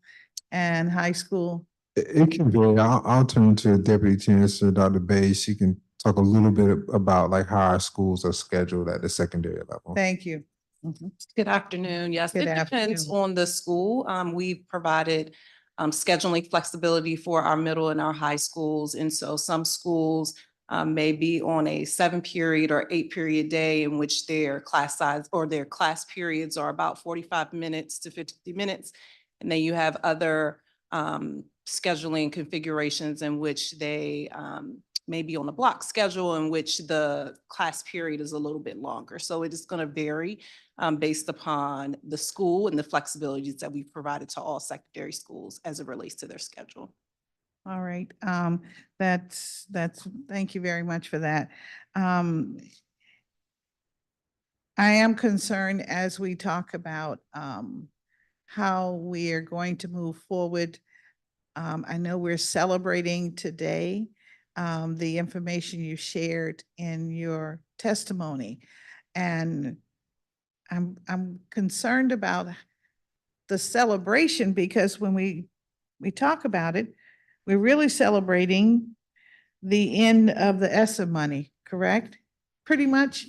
and high school? It can vary. I'll turn to Deputy Chancellor Dr. Bay. She can talk a little bit about like how our schools are scheduled at the secondary level. Thank you. Mhm. Good afternoon. Yes, Good it depends afternoon. on the school. We've provided scheduling flexibility for our middle and our high schools. And so some schools may be on a 7-period or 8-period day in which their class size or their class periods are about 45 minutes to 50 minutes. And then you have other scheduling configurations in which they may be on a block schedule in which the class period is a little bit longer. So it is going to vary based upon the school and the flexibilities that we've provided to all secondary schools as it relates to their schedule. All right, that's, thank you very much for that. I am concerned as we talk about how we are going to move forward. I know we're celebrating today the information you shared in your testimony. And I'm concerned about the celebration because when we talk about it, we're really celebrating the end of the ESSA money, correct? Pretty much,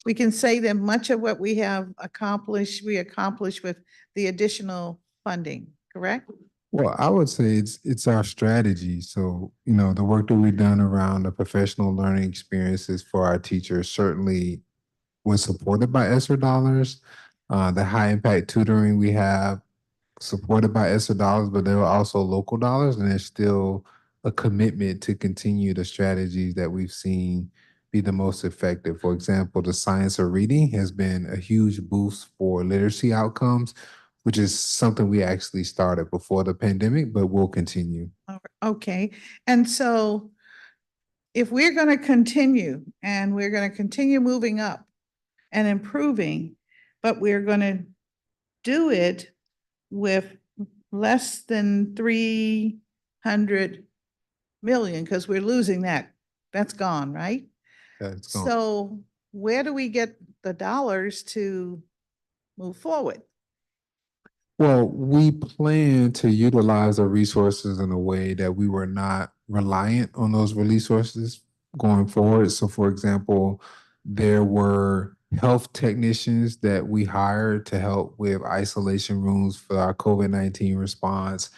we can say that much of what we have accomplished, we accomplished with the additional funding, correct? Well, I would say it's our strategy. So, you know, the work that we've done around the professional learning experiences for our teachers certainly was supported by ESSER dollars. The high impact tutoring we have supported by ESSER dollars, but there are also local dollars, and there's still a commitment to continue the strategies that we've seen be the most effective. For example, the science of reading has been a huge boost for literacy outcomes, which is something we actually started before the pandemic, but will continue. Okay, and so if we're going to continue and we're going to continue moving up and improving, but we're going to do it with less than 300 million, because we're losing that. That's gone, right? That's gone. So where do we get the dollars to move forward? Well, we plan to utilize the resources in a way that we were not reliant on those resources going forward. So, for example, there were health technicians that we hired to help with isolation rooms for our COVID-19 response.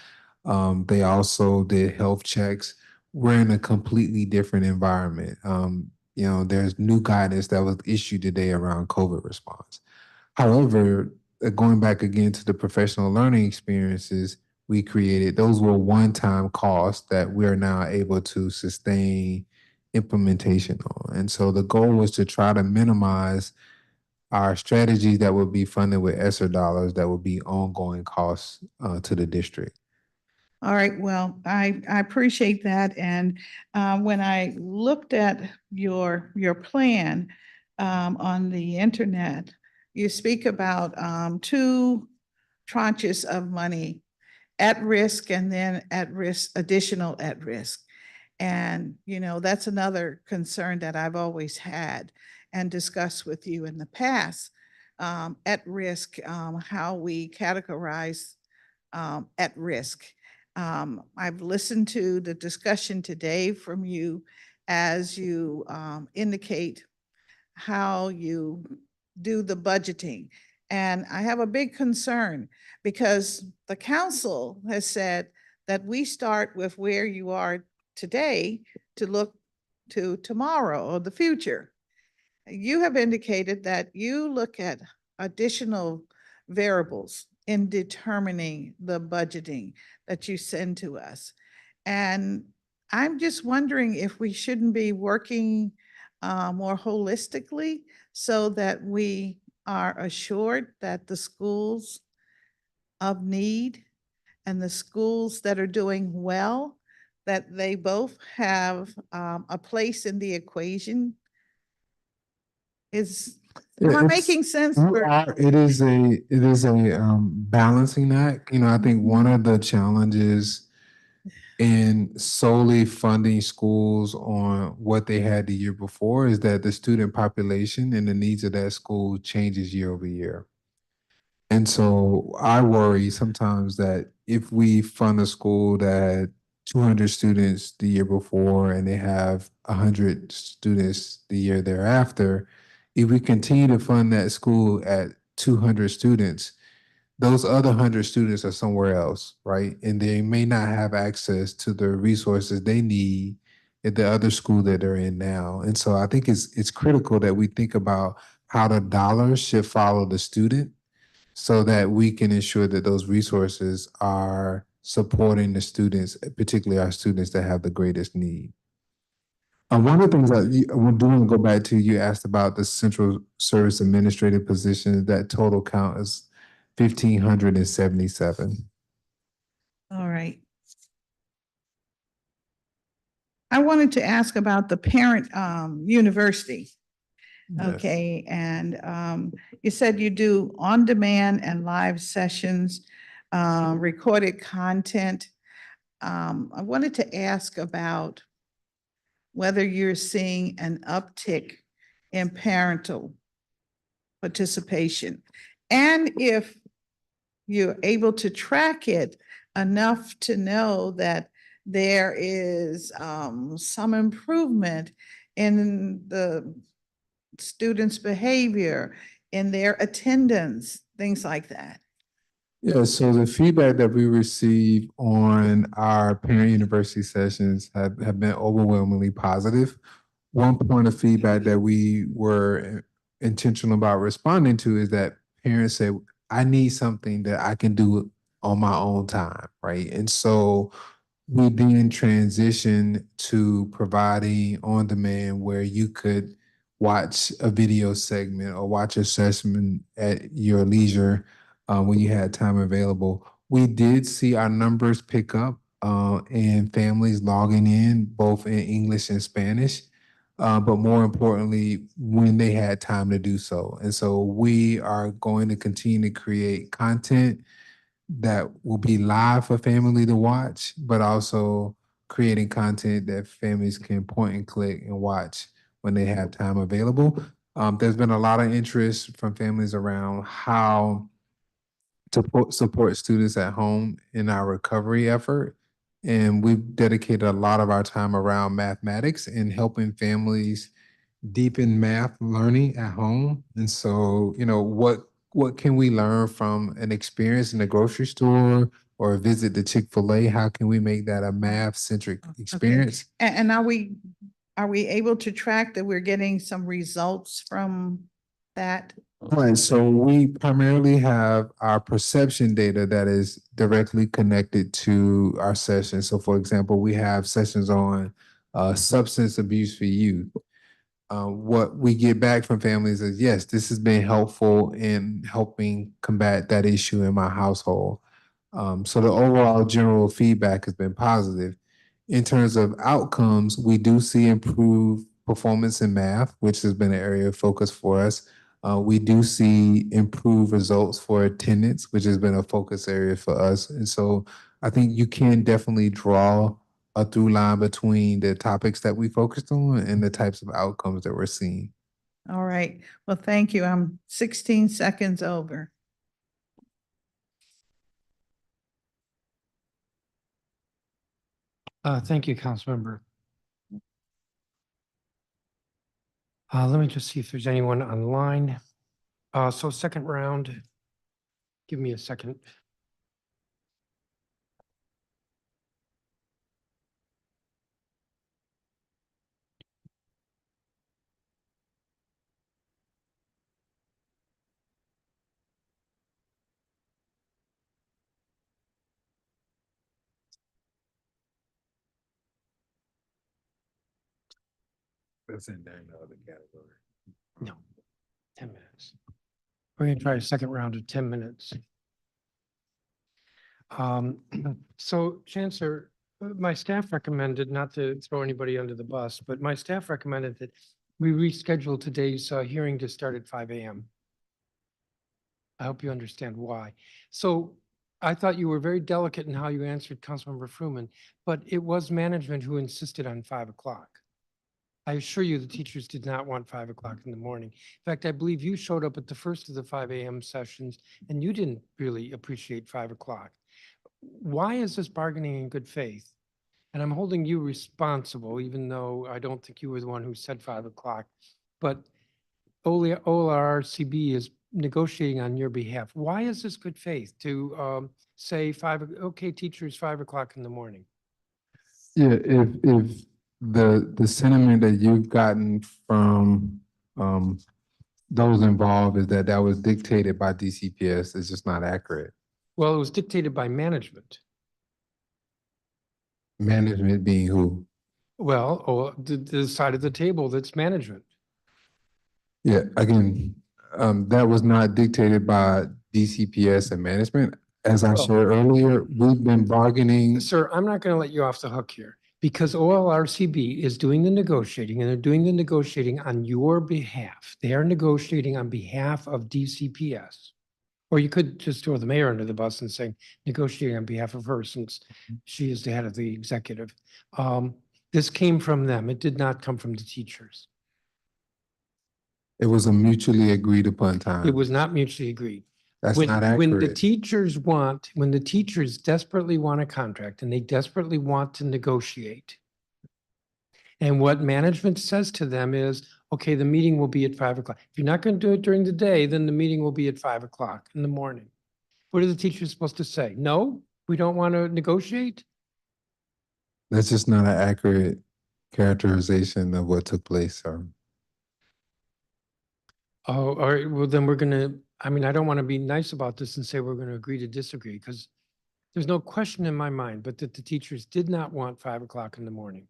They also did health checks. We're in a completely different environment. You know, there's new guidance that was issued today around COVID response. However, going back again to the professional learning experiences we created, those were one-time costs that we are now able to sustain implementation on. And so the goal was to try to minimize our strategies that would be funded with ESSER dollars that would be ongoing costs to the district. All right, well, I appreciate that. And when I looked at your plan on the internet, you speak about 2 tranches of money, at risk and then at risk, additional at risk. And, you know, that's another concern that I've always had and discussed with you in the past. At risk, how we categorize at risk. I've listened to the discussion today from you as you indicate how you do the budgeting. And I have a big concern because the council has said that we start with where you are today to look to tomorrow or the future. You have indicated that you look at additional variables in determining the budgeting that you send to us. And I'm just wondering if we shouldn't be working more holistically so that we are assured that the schools of need and the schools that are doing well, that they both have a place in the equation. Am I making sense? It is a balancing act. You know, I think one of the challenges in solely funding schools on what they had the year before is that the student population and the needs of that school changes year over year. And so I worry sometimes that if we fund a school that had 200 students the year before and they have 100 students the year thereafter, if we continue to fund that school at 200 students, those other 100 students are somewhere else, right? And they may not have access to the resources they need at the other school that they're in now. And so I think it's critical that we think about how the dollars should follow the student so that we can ensure that those resources are supporting the students, particularly our students that have the greatest need. One of the things that I do want to go back to, you asked about the central service administrative position. That total count is 1,577. All right. I wanted to ask about the parent university. Okay, and you said you do on-demand and live sessions, recorded content. I wanted to ask about whether you're seeing an uptick in parental participation, and if you're able to track it enough to know that there is some improvement in the students' behavior, in their attendance, things like that. Yeah, so the feedback that we receive on our parent university sessions have been overwhelmingly positive. One point of feedback that we were intentional about responding to is that parents say, I need something that I can do on my own time, right? And so we then transition to providing on demand where you could watch a video segment or watch a session at your leisure when you had time available. We did see our numbers pick up and families logging in both in English and Spanish, but more importantly, when they had time to do so. And so we are going to continue to create content that will be live for family to watch, but also creating content that families can point and click and watch when they have time available. There's been a lot of interest from families around how to support students at home in our recovery effort. And we've dedicated a lot of our time around mathematics and helping families deepen math learning at home. And so, you know, what can we learn from an experience in the grocery store or a visit to Chick-fil-A? How can we make that a math-centric experience? And are we able to track that we're getting some results from that? Right, so we primarily have our perception data that is directly connected to our sessions. So for example, we have sessions on substance abuse for youth. What we get back from families is, yes, this has been helpful in helping combat that issue in my household. So the overall general feedback has been positive. In terms of outcomes, we do see improved performance in math, which has been an area of focus for us. We do see improved results for attendance, which has been a focus area for us. And so I think you can definitely draw a through line between the topics that we focused on and the types of outcomes that we're seeing. All right, well, thank you. I'm 16 seconds over. Thank you, Councilmember. Let me just see if there's anyone online. So second round, give me a second. That's in there in the other category. No, 10 minutes. We're gonna try a second round of 10 minutes. So Chancellor, my staff recommended, not to throw anybody under the bus, but my staff recommended that we reschedule today's hearing to start at 5 a.m. I hope you understand why. So I thought you were very delicate in how you answered Councilmember Fruman, but it was management who insisted on 5 o'clock. I assure you the teachers did not want 5 o'clock in the morning. In fact, I believe you showed up at the first of the 5 a.m. sessions and you didn't really appreciate 5 o'clock. Why is this bargaining in good faith? And I'm holding you responsible, even though I don't think you were the one who said 5 o'clock. But OLRCB is negotiating on your behalf. Why is this good faith to say okay, teachers, 5 o'clock in the morning? Yeah, if the sentiment that you've gotten from those involved is that was dictated by DCPS, it's just not accurate. Well, it was dictated by management. Management being who? Well, the side of the table that's management. Yeah, again, that was not dictated by DCPS and management. As I shared earlier, we've been bargaining. Sir, I'm not going to let you off the hook here Because OLRCB is doing the negotiating and they're doing the negotiating on your behalf. They are negotiating on behalf of DCPS. Or you could just throw the mayor under the bus and say negotiating on behalf of her since she is the head of the executive. This came from them. It did not come from the teachers. It was a mutually agreed upon time. It was not mutually agreed. That's When, not when the accurate. teachers want, when the teachers desperately want a contract and they desperately want to negotiate. And what management says to them is, okay, the meeting will be at 5 o'clock. If you're not going to do it during the day, then the meeting will be at 5 o'clock in the morning. What are the teachers supposed to say? No, we don't want to negotiate? That's just not an accurate characterization of what took place, sir. Oh, all right, well, then we're gonna, I mean, I don't want to be nice about this and say we're going to agree to disagree, because there's no question in my mind, but that the teachers did not want 5 o'clock in the morning.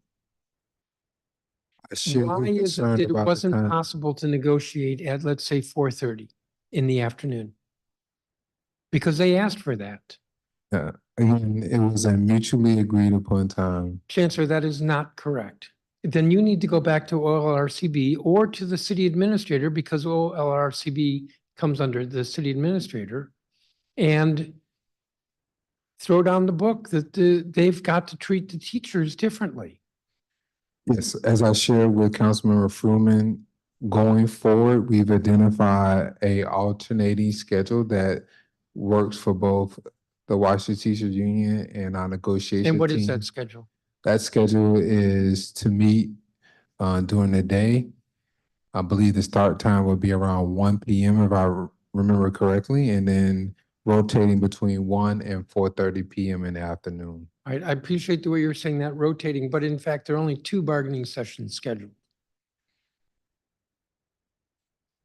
Why is it that it wasn't possible to negotiate at, let's say, 4:30 in the afternoon? Because they asked for that. Yeah, again, it was a mutually agreed upon time. Chancellor, that is not correct. Then you need to go back to OLRCB or to the city administrator, because OLRCB comes under the city administrator, and throw down the book that they've got to treat the teachers differently. Yes, as I shared with Councilmember Fruman, going forward, we've identified a alternating schedule that works for both the Washington Teachers Union and our negotiation And what is team. that schedule? That schedule is to meet during the day. I believe the start time would be around 1 p.m. if I remember correctly, and then rotating between 1 and 4:30 p.m. in the afternoon. I appreciate the way you're saying that, rotating, but in fact, there are only 2 bargaining sessions scheduled.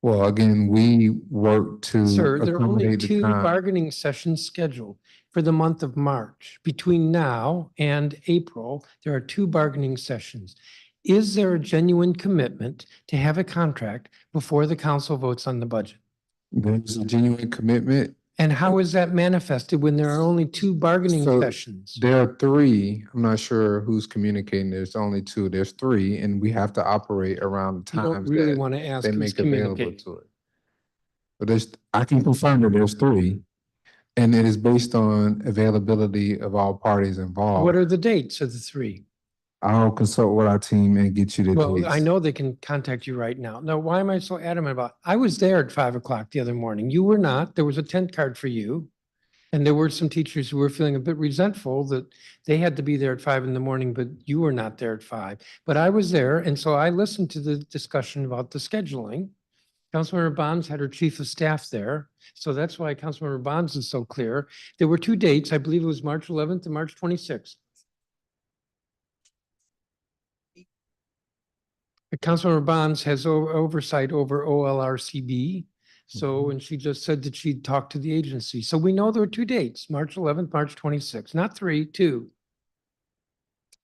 Well, again, we work to Sir, there are only accommodate the 2 time. bargaining sessions scheduled for the month of March. Between now and April, there are 2 bargaining sessions. Is there a genuine commitment to have a contract before the council votes on the budget? There's a genuine commitment. And how is that manifested when there are only 2 bargaining So sessions? there are 3. I'm not sure who's communicating. There's only 2. There's 3, and we have to operate around the You don't times really that want to ask they who's make available communicating. to it. But I can confirm that there's 3, and it is based on availability of all parties involved. What are the dates of the 3? I'll consult with our team and get you the Well, dates. I know they can contact you right now. Now, why am I so adamant about? I was there at 5 o'clock the other morning. You were not. There was a tent card for you. And there were some teachers who were feeling a bit resentful that they had to be there at 5 in the morning, but you were not there at 5. But I was there, and so I listened to the discussion about the scheduling. Councilmember Bonds had her chief of staff there, so that's why Councilmember Bonds is so clear. There were 2 dates. I believe it was March 11th and March 26th. Councilmember Bonds has oversight over OLRCB. So, and she just said that she'd talked to the agency. So we know there were 2 dates, March 11th, March 26th, not 3, 2.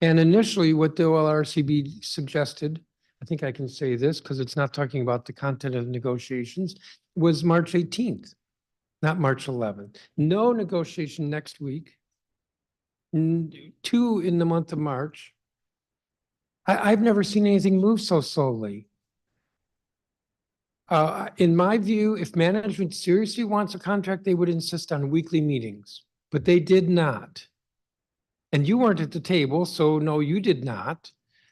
And initially what the OLRCB suggested, I think I can say this because it's not talking about the content of the negotiations, was March 18th, not March 11th. No negotiation next week. 2 in the month of March. I've never seen anything move so slowly. In my view, if management seriously wants a contract, they would insist on weekly meetings, but they did not. And you weren't at the table, so no, you did not.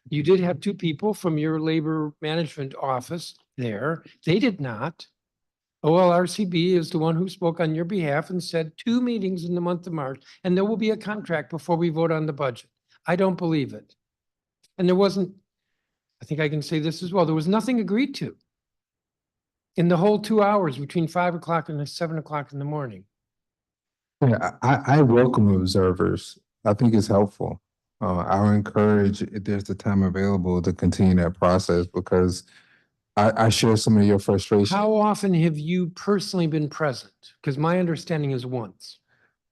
You did have 2 people from your labor management office there. They did not. OLRCB is the one who spoke on your behalf and said 2 meetings in the month of March, and there will be a contract before we vote on the budget. I don't believe it. And there wasn't, I think I can say this as well, there was nothing agreed to in the whole 2 hours between 5 o'clock and 7 o'clock in the morning. Yeah, I welcome observers. I think it's helpful. I'll encourage, if there's the time available, to continue that process, because I share some of your frustration. How often have you personally been present? Because my understanding is once.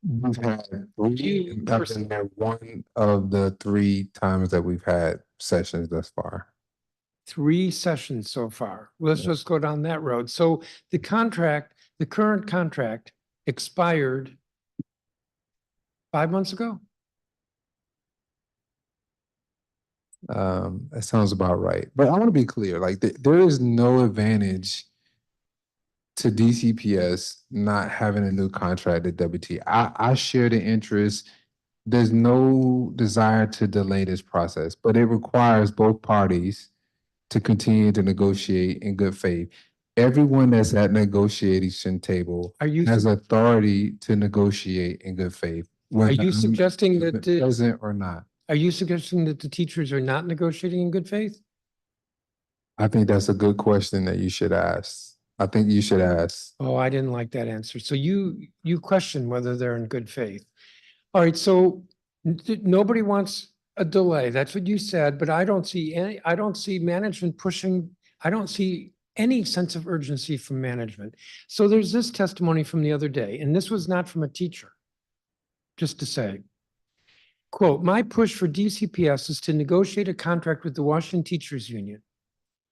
We've had 3, I've been there 1 of the 3 times that we've had sessions thus far. 3 sessions so far. Let's just go down that road. So the contract, the current contract expired 5 months ago? That sounds about right. But I want to be clear, like there is no advantage to DCPS not having a new contract at WT. I share the interest. There's no desire to delay this process, but it requires both parties to continue to negotiate in good faith. Everyone that's at negotiation table has authority to negotiate in good faith. Are you suggesting that present or not? Are you suggesting that the teachers are not negotiating in good faith? I think that's a good question that you should ask. I think you should ask. Oh, I didn't like that answer. So you question whether they're in good faith. All right, so nobody wants a delay. That's what you said, but I don't see management pushing. I don't see any sense of urgency from management. So there's this testimony from the other day, and this was not from a teacher. Just to say, quote, my push for DCPS is to negotiate a contract with the Washington Teachers Union.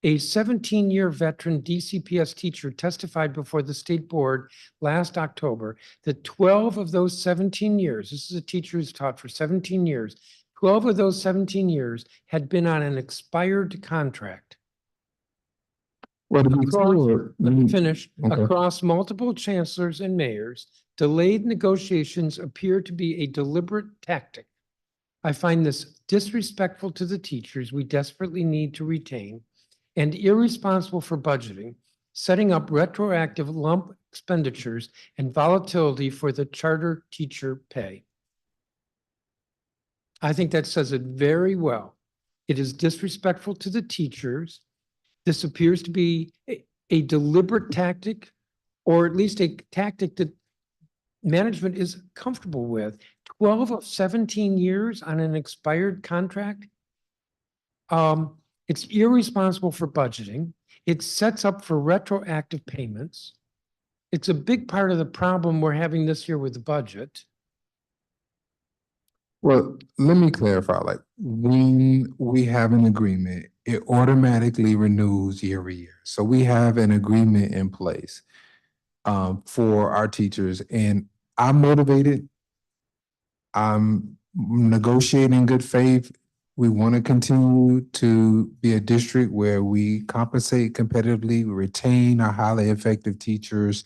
A 17-year veteran DCPS teacher testified before the state board last October that 12 of those 17 years, this is a teacher who's taught for 17 years, 12 of those 17 years had been on an expired contract. Well, Let me finish. Okay. Across multiple chancellors and mayors, delayed negotiations appear to be a deliberate tactic. I find this disrespectful to the teachers we desperately need to retain and irresponsible for budgeting, setting up retroactive lump expenditures and volatility for the charter teacher pay. I think that says it very well. It is disrespectful to the teachers. This appears to be a deliberate tactic, or at least a tactic that management is comfortable with. 12 of 17 years on an expired contract. It's irresponsible for budgeting. It sets up for retroactive payments. It's a big part of the problem we're having this year with the budget. Well, let me clarify, like when we have an agreement, it automatically renews year over year. So we have an agreement in place for our teachers, and I'm motivated. I'm negotiating in good faith. We want to continue to be a district where we compensate competitively, we retain our highly effective teachers.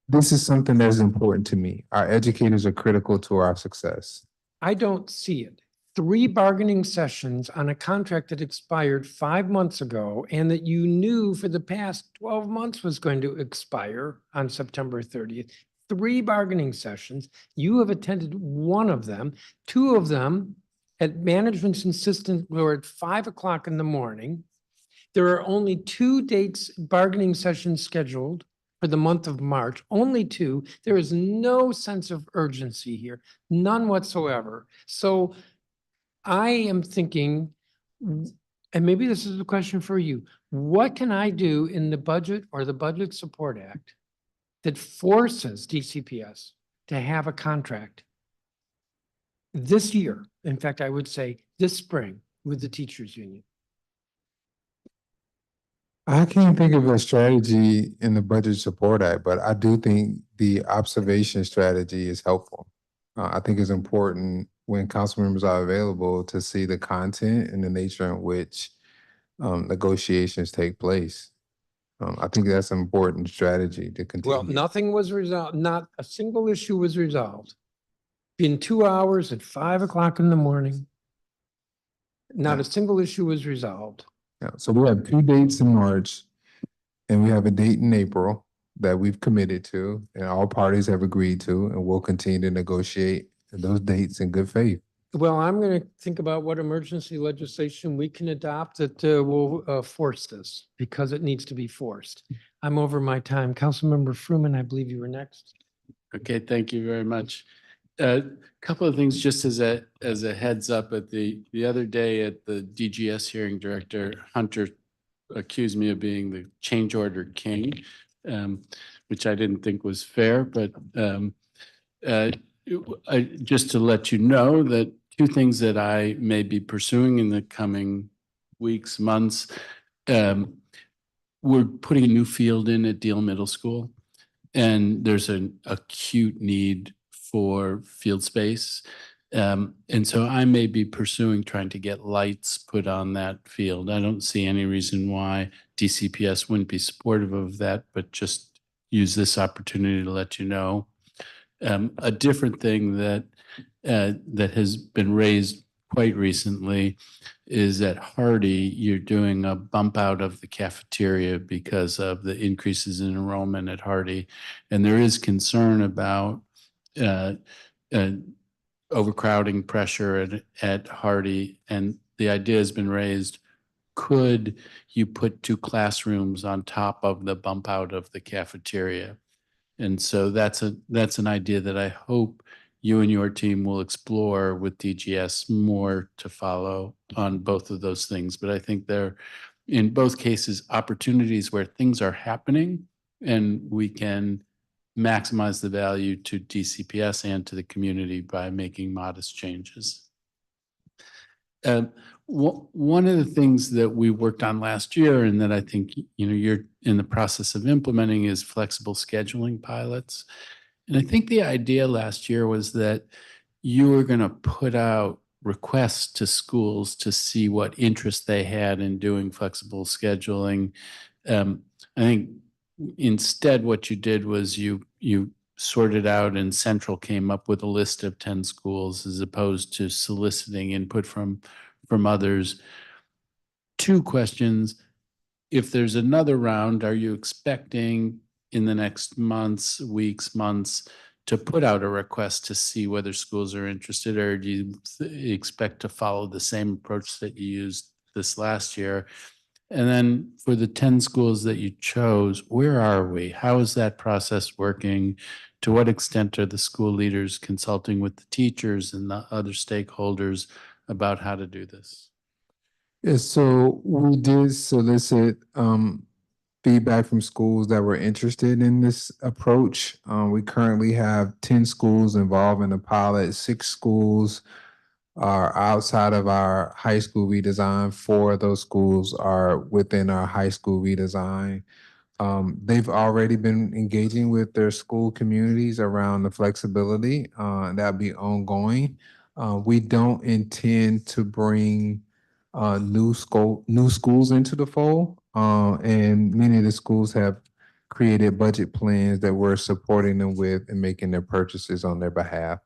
This is something that is important to me. Our educators are critical to our success. I don't see it. 3 bargaining sessions on a contract that expired 5 months ago and that you knew for the past 12 months was going to expire on September 30th. 3 bargaining sessions. You have attended one of them. 2 of them at management's insistence were at 5 o'clock in the morning. There are only 2 dates, bargaining sessions scheduled for the month of March, only 2. There is no sense of urgency here, none whatsoever. So I am thinking, and maybe this is a question for you, what can I do in the budget or the Budget Support Act that forces DCPS to have a contract this year? In fact, I would say this spring with the teachers union. I can't think of a strategy in the Budget Support Act, but I do think the observation strategy is helpful. I think it's important when council members are available to see the content and the nature in which negotiations take place. I think that's an important strategy to continue. Well, nothing was resolved, not a single issue was resolved. In 2 hours at 5 o'clock in the morning, not a single issue was resolved. Yeah, so we have 2 dates in March and we have a date in April that we've committed to and all parties have agreed to, and we'll continue to negotiate those dates in good faith. Well, I'm going to think about what emergency legislation we can adopt that will force this, because it needs to be forced. I'm over my time. Councilmember Fruman, I believe you were next. Okay, thank you very much. A couple of things just as a heads up. At the other day at the DGS hearing, Director Hunter accused me of being the change order king, which I didn't think was fair. But just to let you know that 2 things that I may be pursuing in the coming weeks, months. We're putting a new field in at Deal Middle School, and there's an acute need for field space. And so I may be pursuing trying to get lights put on that field. I don't see any reason why DCPS wouldn't be supportive of that, but just use this opportunity to let you know. A different thing that that has been raised quite recently is at Hardy, you're doing a bump out of the cafeteria because of the increases in enrollment at Hardy. And there is concern about overcrowding pressure at Hardy. And the idea has been raised, could you put 2 classrooms on top of the bump out of the cafeteria? And so that's an idea that I hope you and your team will explore with DGS more to follow on both of those things. But I think they're, in both cases, opportunities where things are happening and we can maximize the value to DCPS and to the community by making modest changes. One of the things that we worked on last year and that I think you're in the process of implementing is flexible scheduling pilots. And I think the idea last year was that you were going to put out requests to schools to see what interest they had in doing flexible scheduling. I think instead what you did was you sorted out and Central came up with a list of 10 schools as opposed to soliciting input from others. 2 questions. If there's another round, are you expecting in the next months, to put out a request to see whether schools are interested, or do you expect to follow the same approach that you used this last year? And then for the 10 schools that you chose, where are we? How is that process working? To what extent are the school leaders consulting with the teachers and the other stakeholders about how to do this? Yes, so we did solicit feedback from schools that were interested in this approach. We currently have 10 schools involved in the pilot. 6 schools are outside of our high school redesign. 4 of those schools are within our high school redesign. They've already been engaging with their school communities around the flexibility. That'll be ongoing. We don't intend to bring new schools into the fold. And many of the schools have created budget plans that we're supporting them with and making their purchases on their behalf.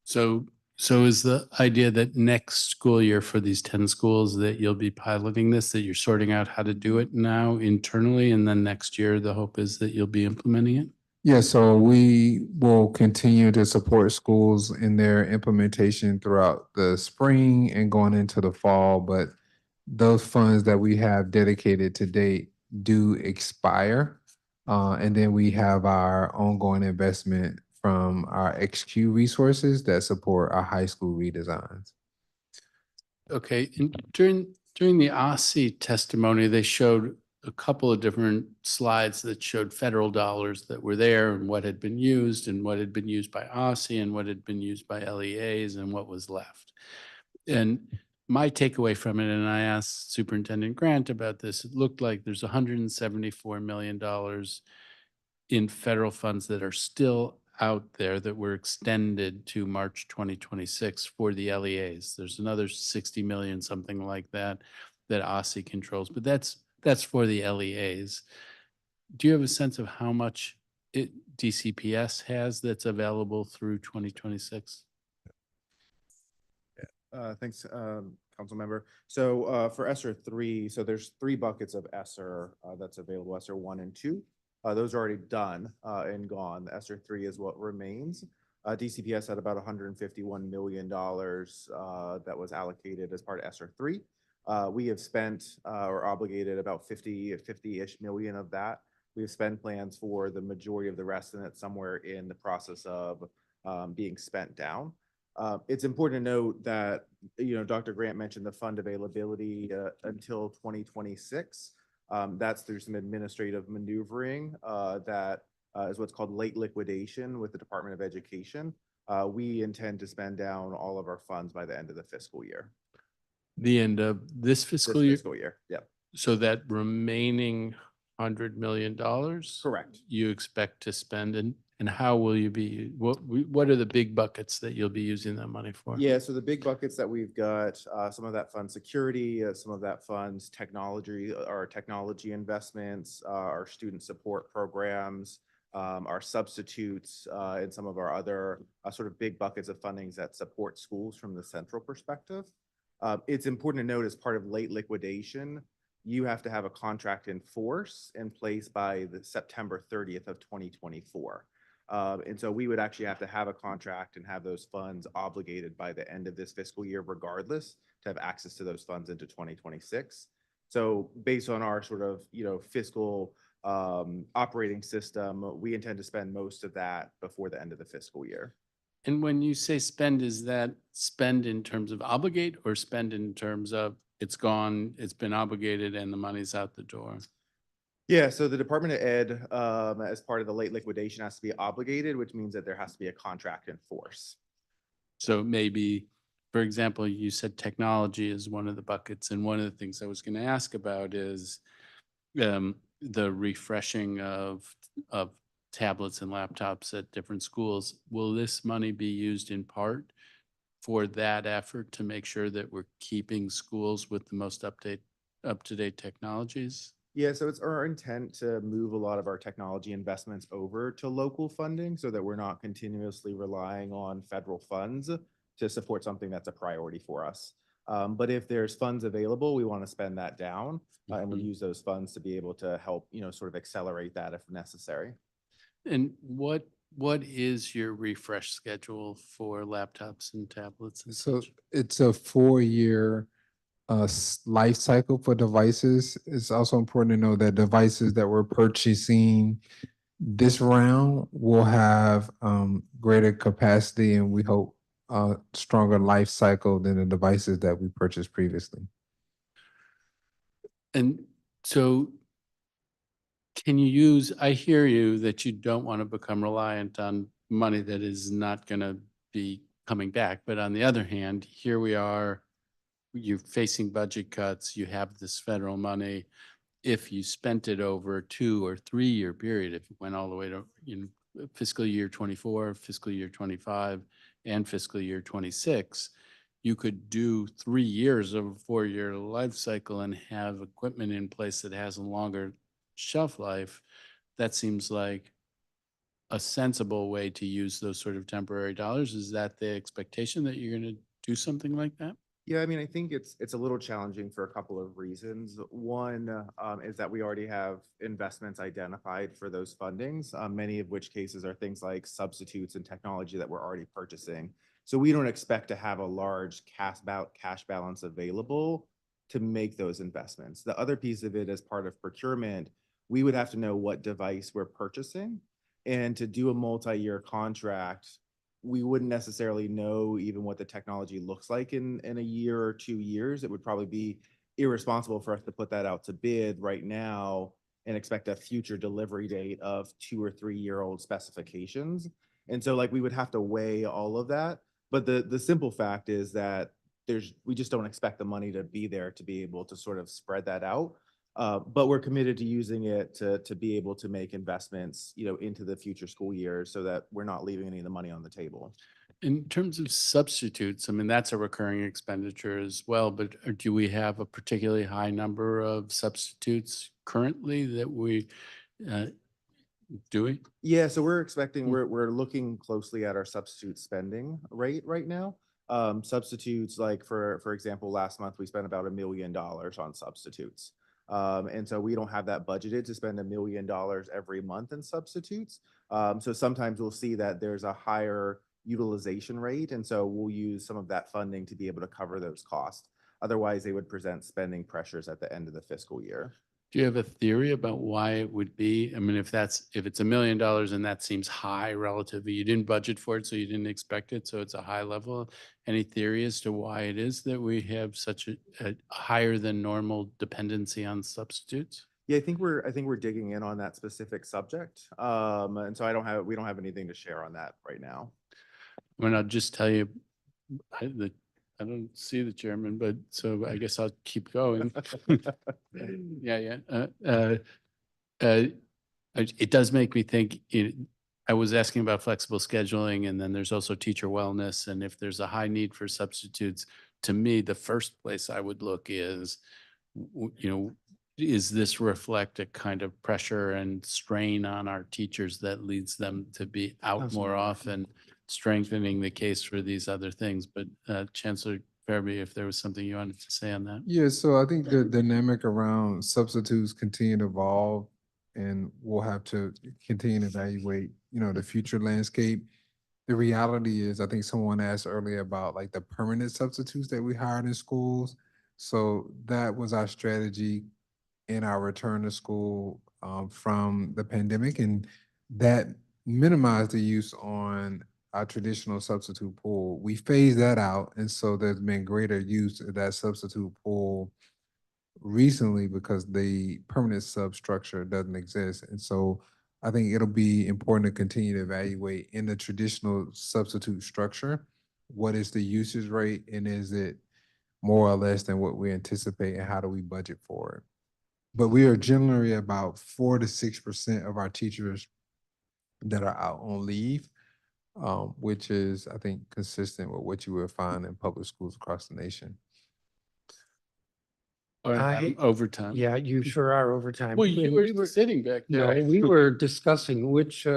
So is the idea that next school year for these 10 schools that you'll be piloting this, that you're sorting out how to do it now internally, and then next year the hope is that you'll be implementing it? Yeah, so we will continue to support schools in their implementation throughout the spring and going into the fall, but those funds that we have dedicated to date do expire. And then we have our ongoing investment from our XQ resources that support our high school redesigns. Okay, and during the OSSE testimony, they showed a couple of different slides that showed federal dollars that were there and what had been used and what had been used by OSSE and what had been used by LEAs and what was left. And my takeaway from it, and I asked Superintendent Grant about this, it looked like there's $174 million in federal funds that are still out there that were extended to March 2026 for the LEAs. There's another 60 million, something like that, that OSSE controls, but that's for the LEAs. Do you have a sense of how much DCPS has that's available through 2026? Thanks, council member. So for ESSER 3, so there's 3 buckets of ESSER that's available, ESSER 1 and 2. Those are already done and gone. The ESSER 3 is what remains. DCPS had about $151 million that was allocated as part of ESSER 3. We have spent or obligated about 50-ish million of that. We have spent plans for the majority of the rest, and it's somewhere in the process of being spent down. It's important to note that, Dr. Grant mentioned the fund availability until 2026. That's through some administrative maneuvering that is what's called late liquidation with the Department of Education. We intend to spend down all of our funds by the end of the fiscal year. The end of this fiscal year? Fiscal year, yep. So that remaining $100 million? Correct. You expect to spend, And how will you be, what are the big buckets that you'll be using that money for? Yeah, so the big buckets that we've got, some of that funds security, some of that funds technology, our technology investments, our student support programs, our substitutes, and some of our other sort of big buckets of fundings that support schools from the central perspective. It's important to note as part of late liquidation, you have to have a contract in force in place by the September 30th of 2024. And so we would actually have to have a contract and have those funds obligated by the end of this fiscal year, regardless, to have access to those funds into 2026. So based on our sort of, fiscal operating system, we intend to spend most of that before the end of the fiscal year. And when you say spend, is that spend in terms of obligate or spend in terms of it's gone, it's been obligated and the money's out the door? Yeah, so the Department of Ed, as part of the late liquidation, has to be obligated, which means that there has to be a contract in force. So maybe, for example, you said technology is one of the buckets, and one of the things I was going to ask about is the refreshing of tablets and laptops at different schools. Will this money be used in part for that effort to make sure that we're keeping schools with the most up-to-date technologies? Yeah, so it's our intent to move a lot of our technology investments over to local funding so that we're not continuously relying on federal funds to support something that's a priority for us. But if there's funds available, we want to spend that down and we'll use those funds to be able to help, sort of accelerate that if necessary. And what is your refresh schedule for laptops and tablets and So such? it's a 4-year life cycle for devices. It's also important to know that devices that we're purchasing this round will have greater capacity, and we hope stronger life cycle than the devices that we purchased previously. And so can you use, I hear you that you don't want to become reliant on money that is not going to be coming back. But on the other hand, here we are, you're facing budget cuts, you have this federal money. If you spent it over a 2 or 3 year period, if it went all the way to fiscal year 24, fiscal year 25, and fiscal year 26, you could do 3 years of a 4-year life cycle and have equipment in place that has a longer shelf life. That seems like a sensible way to use those sort of temporary dollars. Is that the expectation that you're going to do something like that? Yeah, I mean, I think it's a little challenging for a couple of reasons. One is that we already have investments identified for those fundings, many of which cases are things like substitutes and technology that we're already purchasing. So we don't expect to have a large cash balance available to make those investments. The other piece of it, as part of procurement, we would have to know what device we're purchasing. And to do a multi-year contract, we wouldn't necessarily know even what the technology looks like in a year or 2 years. It would probably be irresponsible for us to put that out to bid right now and expect a future delivery date of 2 or 3 year old specifications. And so we would have to weigh all of that. But the simple fact is that we just don't expect the money to be there to be able to sort of spread that out. But we're committed to using it to be able to make investments, into the future school years so that we're not leaving any of the money on the table. In terms of substitutes, I mean, that's a recurring expenditure as well, but do we have a particularly high number of substitutes currently that we do? Yeah, so we're expecting, we're looking closely at our substitute spending rate right now. Substitutes, for example, last month we spent about $1 million on substitutes. And so we don't have that budgeted to spend $1 million every month in substitutes. So sometimes we'll see that there's a higher utilization rate. And so we'll use some of that funding to be able to cover those costs. Otherwise, they would present spending pressures at the end of the fiscal year. Do you have a theory about why it would be? I mean, if it's $1 million and that seems high relatively, you didn't budget for it, so you didn't expect it, so it's a high level. Any theory as to why it is that we have such a higher than normal dependency on substitutes? Yeah, I think we're digging in on that specific subject. And so we don't have anything to share on that right now. I mean, I'll just tell you, I don't see the chairman, but so I guess I'll keep going. Yeah. It does make me think, I was asking about flexible scheduling, and then there's also teacher wellness. And if there's a high need for substitutes, to me, the first place I would look is, is this reflect a kind of pressure and strain on our teachers that leads them to be out more often, strengthening the case for these other things? But Chancellor Fairby, if there was something you wanted to say on that. Yeah, so I think the dynamic around substitutes continue to evolve, and we'll have to continue to evaluate, the future landscape. The reality is, I think someone asked earlier about like the permanent substitutes that we hired in schools. So that was our strategy in our return to school from the pandemic, and that minimized the use on our traditional substitute pool. We phased that out, and so there's been greater use of that substitute pool recently because the permanent substructure doesn't exist. And so I think it'll be important to continue to evaluate in the traditional substitute structure, what is the usage rate, and is it more or less than what we anticipate, and how do we budget for it? But we are generally about 4 to 6% of our teachers that are out on leave, which is, I think, consistent with what you would find in public schools across the nation. Or overtime. Yeah, you sure are overtime. Well, you were sitting back No, there. we were discussing which,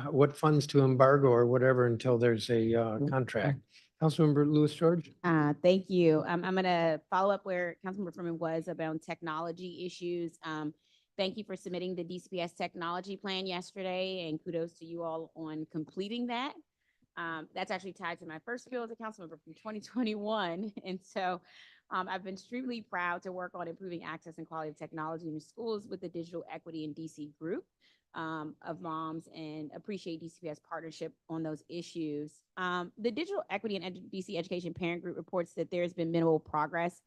what funds to embargo or whatever until there's a contract. Councilmember Lewis George? Thank you. I'm gonna follow up where Councilmember Furman was about technology issues. Thank you for submitting the DCPS technology plan yesterday, and kudos to you all on completing that. That's actually tied to my first bill as a council member from 2021. And so I've been extremely proud to work on improving access and quality of technology in the schools with the Digital Equity and DC group of moms, and appreciate DCPS partnership on those issues. The Digital Equity and DC Education Parent Group reports that there's been minimal progress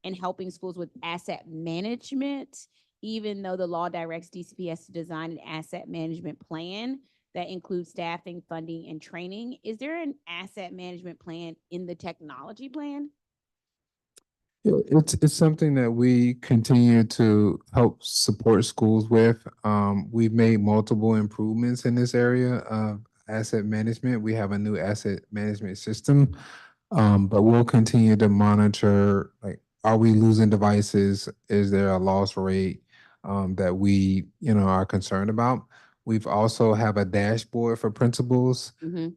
in helping schools with asset management, even though the law directs DCPS to design an asset management plan that includes staffing, funding, and training. Is there an asset management plan in the technology plan? Yeah, it's something that we continue to help support schools with. We've made multiple improvements in this area of asset management. We have a new asset management system, but we'll continue to monitor, like, are we losing devices? Is there a loss rate that we, are concerned about? We've also have a dashboard for principals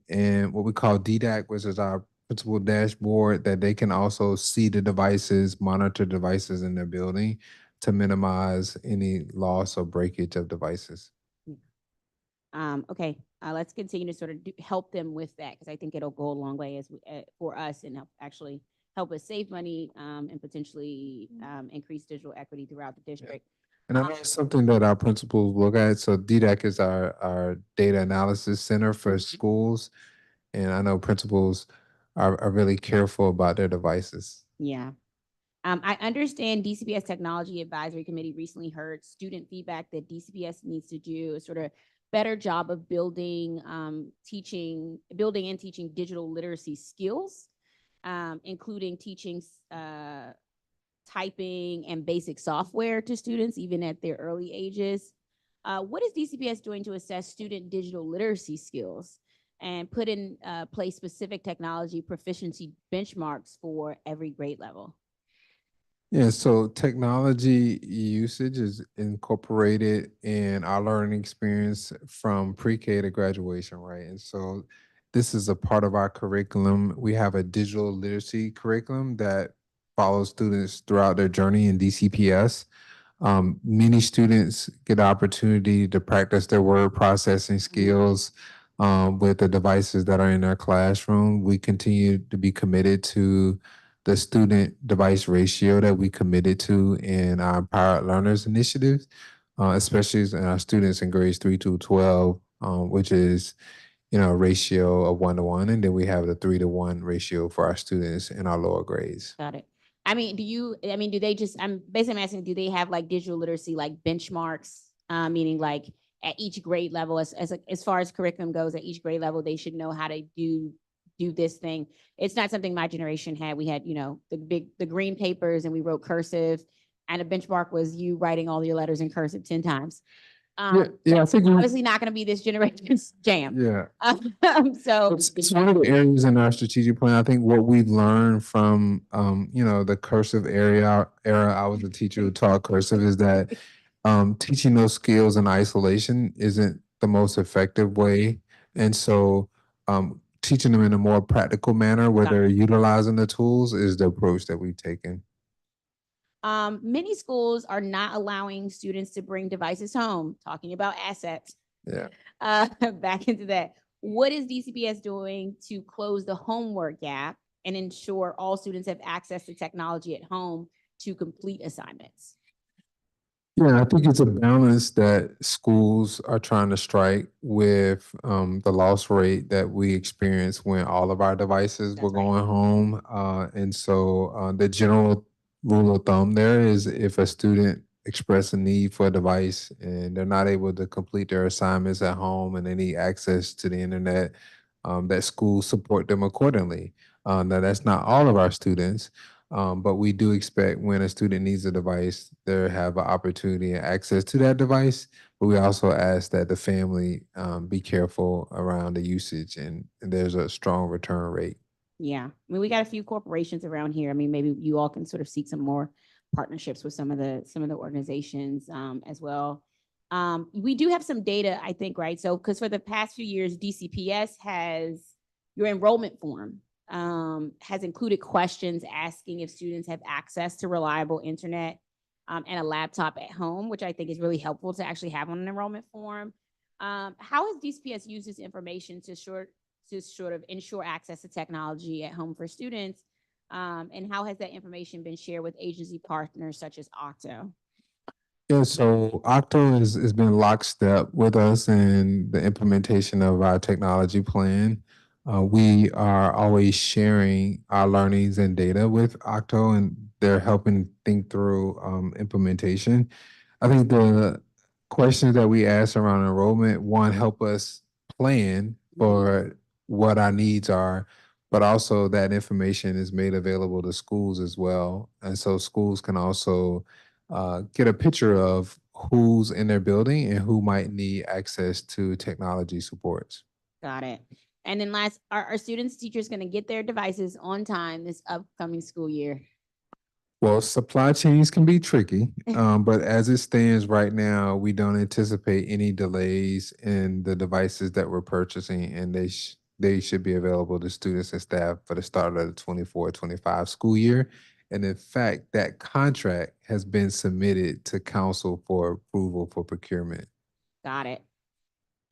and what we call DDAC, which is our principal dashboard, that they can also see the devices, monitor devices in their building to minimize any loss or breakage of devices. Okay, let's continue to sort of help them with that, because I think it'll go a long way as for us, and actually help us save money and potentially increase digital equity throughout the district. And I know it's something that our principals look at. So DDAC is our data analysis center for schools. And I know principals are really careful about their devices. Yeah. I understand DCPS Technology Advisory Committee recently heard student feedback that DCPS needs to do a sort of better job of building and teaching digital literacy skills, including teaching typing and basic software to students, even at their early ages. What is DCPS doing to assess student digital literacy skills and put in place specific technology proficiency benchmarks for every grade level? Yeah, so technology usage is incorporated in our learning experience from pre-K to graduation, right? And so this is a part of our curriculum. We have a digital literacy curriculum that follows students throughout their journey in DCPS. Many students get the opportunity to practice their word processing skills with the devices that are in their classroom. We continue to be committed to the student device ratio that we committed to in our Empowered Learners initiatives, especially in our students in grades 3 to 12, which is, a ratio of 1-to-1. And then we have the 3-to-1 ratio for our students in our lower grades. Got it. Do they just, I'm basically asking, do they have like digital literacy, like benchmarks, meaning like at each grade level, as far as curriculum goes, at each grade level, they should know how to do this thing? It's not something my generation had. We had, the green papers, and we wrote cursive, and a benchmark was you writing all your letters in cursive 10 times. Yeah, I think obviously not gonna be this generation's jam. yeah. So, It's one of the areas in our strategic plan. I think what we've learned from, the cursive era, I was a teacher who taught cursive, is that teaching those skills in isolation isn't the most effective way. And so teaching them in a more practical manner where they're utilizing the tools is the approach that we've taken. many schools are not allowing students to bring devices home, talking about assets. Yeah. Back into that. What is DCPS doing to close the homework gap and ensure all students have access to technology at home to complete assignments? Yeah, I think it's a balance that schools are trying to strike with the loss rate that we experienced when all of our devices were going home. And so the general rule of thumb there is if a student expresses a need for a device and they're not able to complete their assignments at home and they need access to the internet, that schools support them accordingly. Now, that's not all of our students. But we do expect when a student needs a device, they have an opportunity and access to that device. But we also ask that the family be careful around the usage and there's a strong return rate. Yeah, I mean, we got a few corporations around here. I mean, maybe you all can sort of seek some more partnerships with some of the organizations as well. We do have some data, I think, right? So, because for the past few years, DCPS has your enrollment form has included questions asking if students have access to reliable internet and a laptop at home, which I think is really helpful to actually have on an enrollment form. How has DCPS used this information to sort of ensure access to technology at home for students? And how has that information been shared with agency partners such as Octo? Yeah, so Octo has been lockstep with us in the implementation of our technology plan. We are always sharing our learnings and data with Octo, and they're helping think through implementation. I think the questions that we ask around enrollment, one, help us plan for what our needs are, but also that information is made available to schools as well. And so schools can also get a picture of who's in their building and who might need access to technology supports. Got it. And then last, are students, teachers going to get their devices on time this upcoming school year? Well, supply chains can be tricky, but as it stands right now, we don't anticipate any delays in the devices that we're purchasing, and they should be available to students and staff for the start of the 24-25 school year. And in fact, that contract has been submitted to council for approval for procurement. Got it.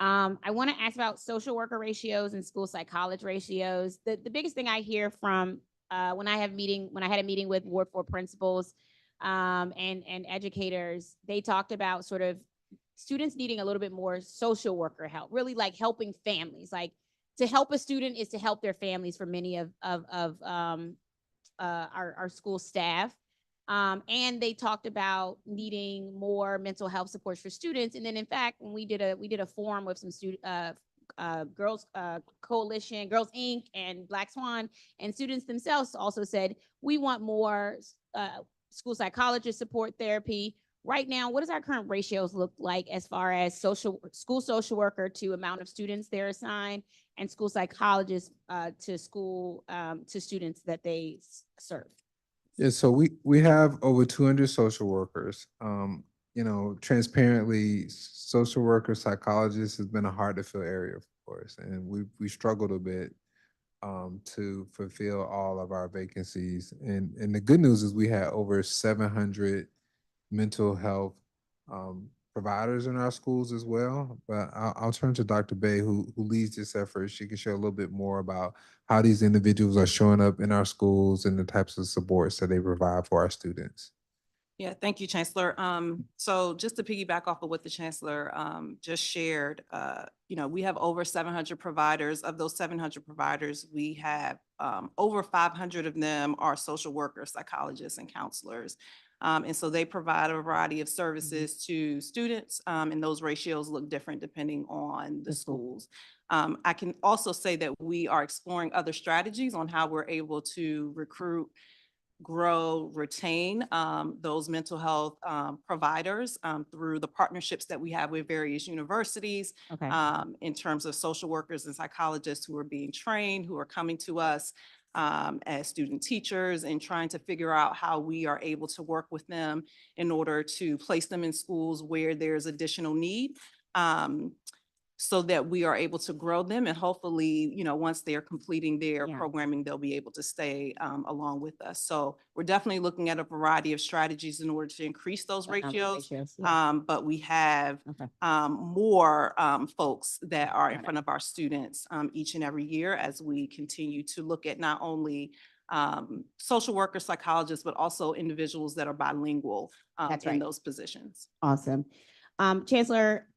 I want to ask about social worker ratios and school psychologist ratios. The biggest thing I hear from when I had a meeting with Ward 4 principals and educators, they talked about sort of students needing a little bit more social worker help, really like helping families. Like to help a student is to help their families for many of our school staff. And they talked about needing more mental health supports for students. And then in fact, when we did a forum with some Girls Coalition, Girls Inc. and Black Swan, and students themselves also said, we want more school psychologist support therapy. Right now, what does our current ratios look like as far as school social worker to amount of students they're assigned and school psychologists to students that they serve? Yeah, so we have over 200 social workers. Transparently, social workers, psychologists has been a hard to fill area for us, and we struggled a bit to fulfill all of our vacancies. And the good news is we had over 700 mental health providers in our schools as well. But I'll turn to Dr. Bay, who leads this effort. She can share a little bit more about how these individuals are showing up in our schools and the types of supports that they provide for our students. Yeah, thank you, Chancellor. So just to piggyback off of what the Chancellor just shared, we have over 700 providers. Of those 700 providers, we have over 500 of them are social workers, psychologists, and counselors. And so they provide a variety of services to students, and those ratios look different depending on the schools. I can also say that we are exploring other strategies on how we're able to recruit grow, retain those mental health providers through the partnerships that we have with various universities, Okay. in terms of social workers and psychologists who are being trained, who are coming to us as student teachers, and trying to figure out how we are able to work with them in order to place them in schools where there's additional need. So that we are able to grow them, and hopefully, you know, once they're completing their programming, they'll be able to stay along with us. So we're definitely looking at a variety of strategies in order to increase those ratios. But we have more folks that are in front of our students each and every year as we continue to look at not only social workers, psychologists, but also individuals that are bilingual in those positions. Awesome. Chancellor,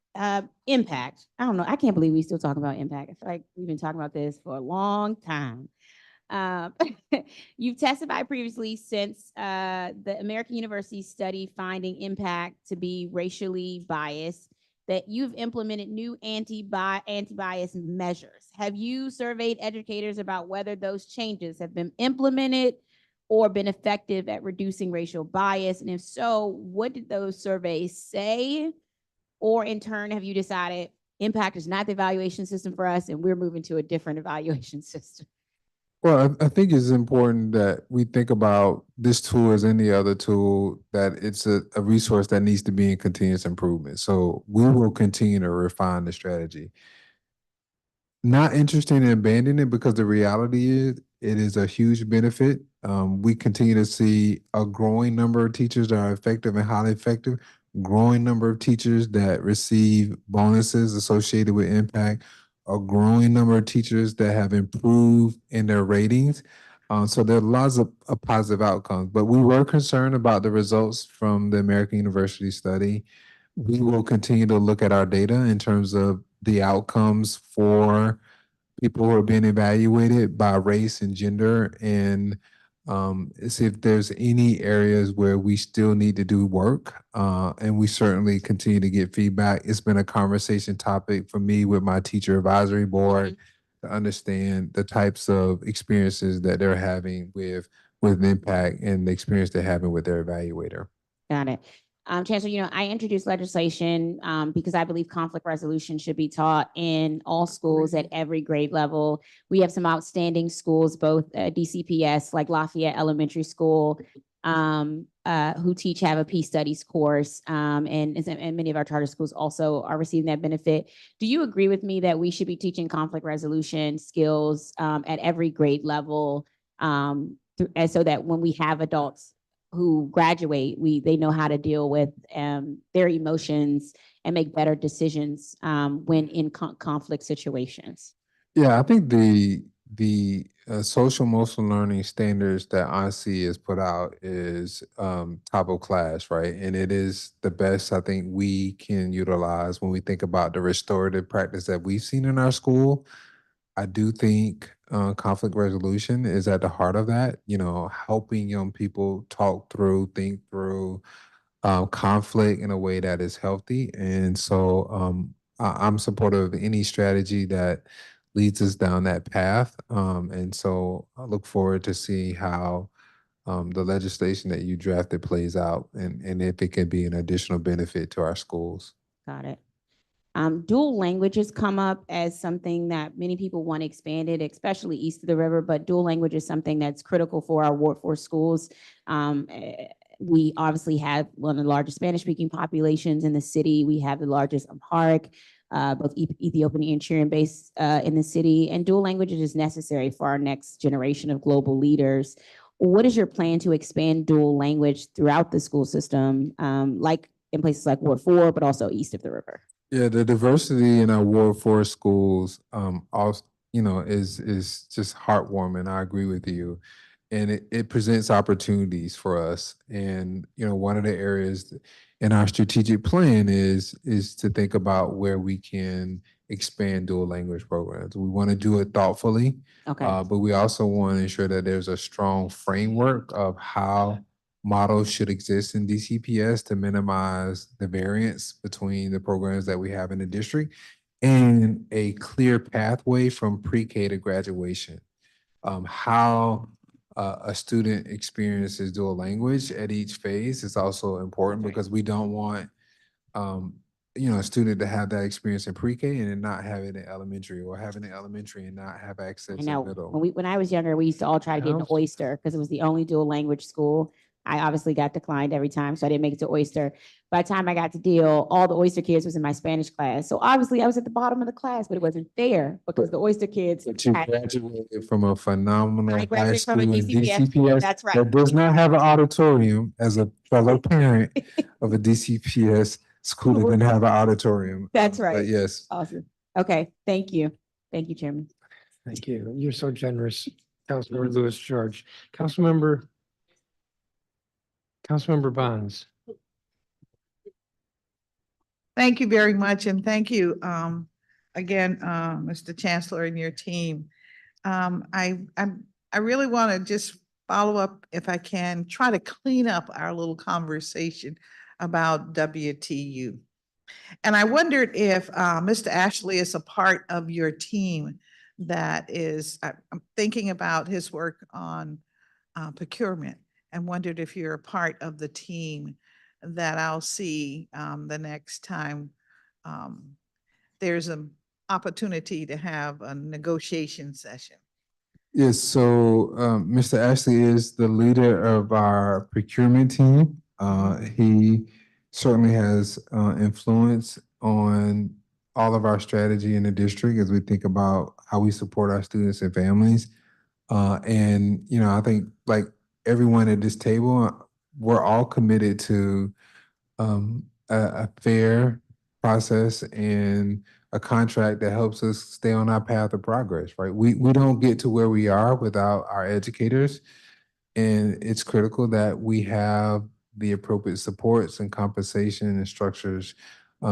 impact. I don't know. I can't believe we still talking about impact. I feel like we've been talking about this for a long time. You've testified previously since the American University study finding impact to be racially biased, that you've implemented new anti-bias measures. Have you surveyed educators about whether those changes have been implemented or been effective at reducing racial bias? And if so, what did those surveys say? Or in turn, have you decided impact is not the evaluation system for us and we're moving to a different evaluation system? Well, I think it's important that we think about this tool as any other tool, that it's a resource that needs to be in continuous improvement. So we will continue to refine the strategy. Not interested in abandoning it, because the reality is it is a huge benefit. We continue to see a growing number of teachers that are effective and highly effective, growing number of teachers that receive bonuses associated with impact, a growing number of teachers that have improved in their ratings. So there are lots of positive outcomes, but we were concerned about the results from the American University study. We will continue to look at our data in terms of the outcomes for people who are being evaluated by race and gender, and see if there's any areas where we still need to do work. And we certainly continue to get feedback. It's been a conversation topic for me with my teacher advisory board to understand the types of experiences that they're having with impact and the experience they're having with their evaluator. Got it. Chancellor, you know, I introduced legislation because I believe conflict resolution should be taught in all schools at every grade level. We have some outstanding schools, both DCPS, like Lafayette Elementary School, who have a peace studies course, and many of our charter schools also are receiving that benefit. Do you agree with me that we should be teaching conflict resolution skills at every grade level, and so that when we have adults who graduate, they know how to deal with their emotions and make better decisions when in conflict situations? Yeah, I think the social emotional learning standards that OSSE has put out is top of class, right? And it is the best I think we can utilize when we think about the restorative practice that we've seen in our school. I do think conflict resolution is at the heart of that, you know, helping young people talk through, think through conflict in a way that is healthy. And so I'm supportive of any strategy that leads us down that path. And so I look forward to see how the legislation that you drafted plays out, and if it can be an additional benefit to our schools. Got it. Dual languages come up as something that many people want expanded, especially east of the river, but dual language is something that's critical for our Ward 4 schools. We obviously have one of the largest Spanish-speaking populations in the city. We have the largest Amharic, both Ethiopian and Eritrean base in the city, and dual languages is necessary for our next generation of global leaders. What is your plan to expand dual language throughout the school system, like in places like Ward 4, but also east of the river? Yeah, the diversity in our Ward 4 schools, also, you know, is just heartwarming. I agree with you, and it presents opportunities for us. And you know, one of the areas in our strategic plan is to think about where we can expand dual language programs. We want to do it thoughtfully, but we also want to ensure that there's a strong framework of how models should exist in DCPS to minimize the variance between the programs that we have in the district, and a clear pathway from pre-K to graduation. How a student experiences dual language at each phase is also important because we don't want, a student to have that experience in pre-K and then not have it in elementary, or having it in elementary and not have access I in know, middle. when I was younger, we used to all try to get into Counsel- Oyster because it was the only dual language school. I obviously got declined every time, so I didn't make it to Oyster. By the time I got to Deal, all the Oyster kids was in my Spanish class. So obviously I was at the bottom of the class, but it wasn't fair because the Oyster kids. But you had- graduated from a phenomenal I high graduated school from a in DCPS. DCPS. That's right. That does not have an auditorium. As a fellow parent of a DCPS school that didn't have an auditorium. That's But right. yes. Awesome. Okay, thank you. Thank you, Chairman. Thank you. You're so generous, Councilmember Lewis George. Councilmember Bonds. Thank you very much, and thank you, again, Mr. Chancellor and your team. I really want to just follow up, if I can, try to clean up our little conversation about WTU. And I wondered if Mr. Ashley is a part of your team that is, I'm thinking about his work on procurement, and wondered if you're a part of the team that I'll see the next time there's an opportunity to have a negotiation session. Yes, so Mr. Ashley is the leader of our procurement team. He certainly has influence on all of our strategy in the district as we think about how we support our students and families. And, I think like everyone at this table, we're all committed to a fair process and a contract that helps us stay on our path of progress, right? We don't get to where we are without our educators. And it's critical that we have the appropriate supports and compensation and structures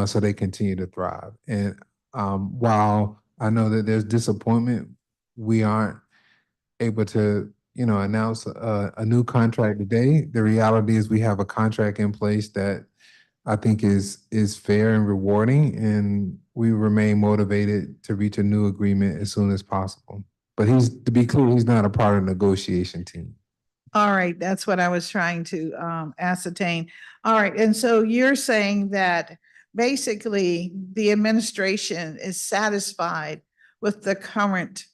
so they continue to thrive. And while I know that there's disappointment, we aren't able to, announce a new contract today. The reality is we have a contract in place that I think is fair and rewarding, and we remain motivated to reach a new agreement as soon as possible. But to be clear, he's not a part of the negotiation team. All right, that's what I was trying to ascertain. All right, and so you're saying that basically the administration is satisfied with the current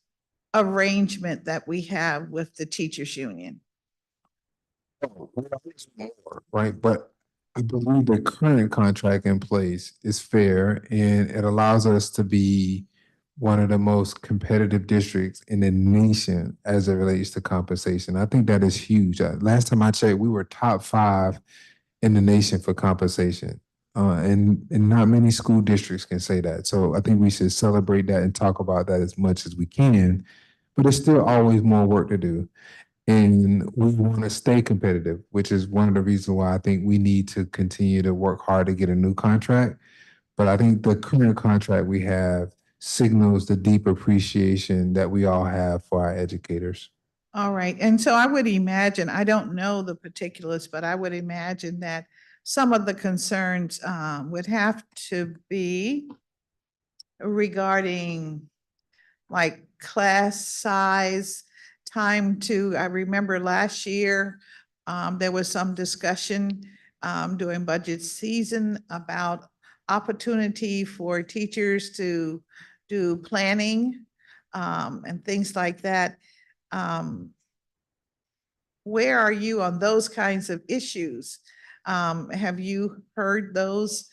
arrangement that we have with the teachers union? Right, but I believe the current contract in place is fair, and it allows us to be one of the most competitive districts in the nation as it relates to compensation. I think that is huge. Last time I checked, we were top 5 in the nation for compensation. And not many school districts can say that. So I think we should celebrate that and talk about that as much as we can, but there's still always more work to do. And we want to stay competitive, which is one of the reasons why I think we need to continue to work hard to get a new contract. But I think the current contract we have signals the deep appreciation that we all have for our educators. All right, and so I would imagine, I don't know the particulars, but I would imagine that some of the concerns would have to be regarding like class size, time to, I remember last year, there was some discussion during budget season about opportunity for teachers to do planning and things like that. Where are you on those kinds of issues? Have you heard those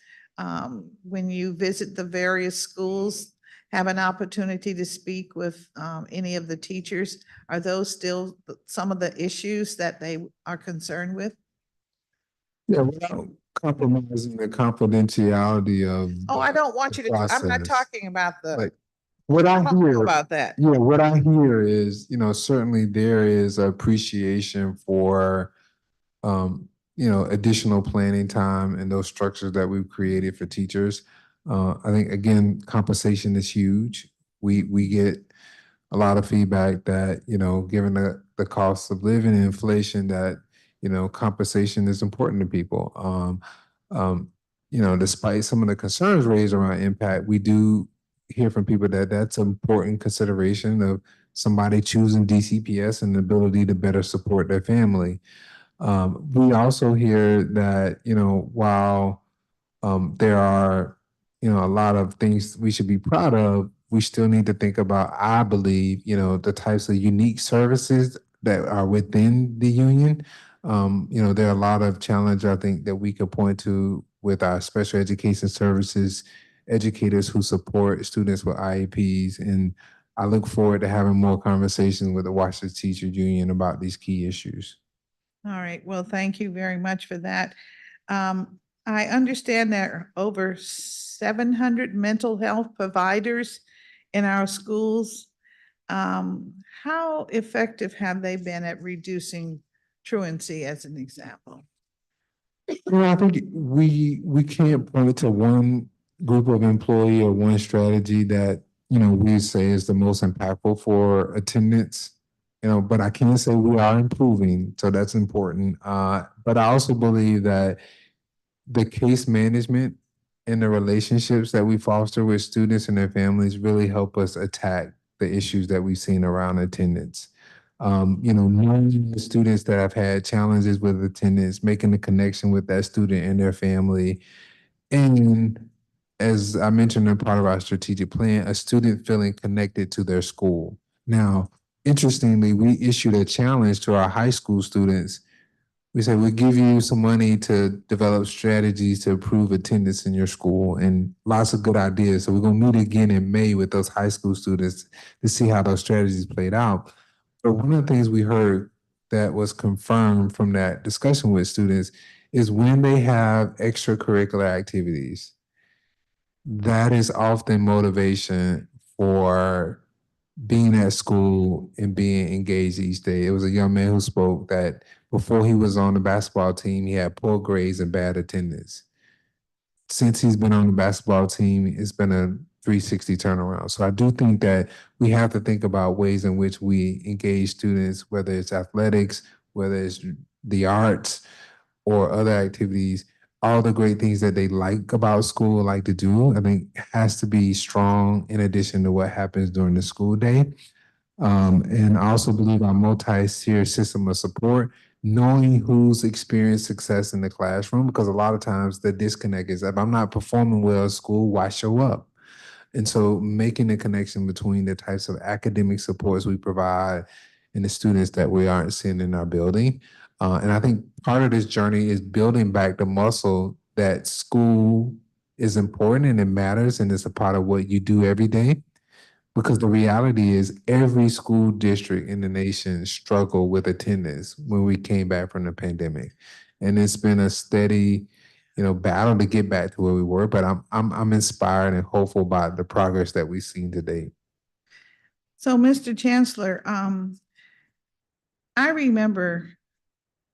when you visit the various schools, have an opportunity to speak with any of the teachers? Are those still some of the issues that they are concerned with? Yeah, without compromising the confidentiality of. Oh, I don't want you to, I'm not process. talking about the, Like, what I don't know hear about that. Yeah, what I hear is, certainly there is appreciation for, additional planning time and those structures that we've created for teachers. I think, again, compensation is huge. We get a lot of feedback that, given the cost of living and inflation, that, compensation is important to people. Despite some of the concerns raised around impact, we do hear from people that that's an important consideration of somebody choosing DCPS and the ability to better support their family. We also hear that, while there are, a lot of things we should be proud of, we still need to think about, I believe, the types of unique services that are within the union. There are a lot of challenges I think that we could point to with our special education services, educators who support students with IEPs. And I look forward to having more conversations with the Washington Teachers Union about these key issues. All right, well, thank you very much for that. I understand there are over 700 mental health providers in our schools. How effective have they been at reducing truancy, as an example? I think we can't point to one group of employee or one strategy that, we say is the most impactful for attendance. But I can say we are improving, so that's important. But I also believe that the case management and the relationships that we foster with students and their families really help us attack the issues that we've seen around attendance. Knowing the students that have had challenges with attendance, making the connection with that student and their family. And as I mentioned in part of our strategic plan, a student feeling connected to their school. Now, interestingly, we issued a challenge to our high school students. We said, we'll give you some money to develop strategies to improve attendance in your school, and lots of good ideas. So we're going to meet again in May with those high school students to see how those strategies played out. But one of the things we heard that was confirmed from that discussion with students is when they have extracurricular activities, that is often motivation for being at school and being engaged each day. It was a young man who spoke that before he was on the basketball team, he had poor grades and bad attendance. Since he's been on the basketball team, it's been a 360 turnaround. So I do think that we have to think about ways in which we engage students, whether it's athletics, whether it's the arts or other activities, all the great things that they like about school, like to do, I think has to be strong in addition to what happens during the school day. And I also believe our multi-tier system of support, knowing who's experienced success in the classroom, because a lot of times the disconnect is, if I'm not performing well at school, why show up? And so making the connection between the types of academic supports we provide and the students that we aren't seeing in our building. And I think part of this journey is building back the muscle that school is important and it matters and it's a part of what you do every day. Because the reality is every school district in the nation struggled with attendance when we came back from the pandemic. And it's been a steady, battle to get back to where we were, but I'm inspired and hopeful about the progress that we've seen today. So, Mr. Chancellor, I remember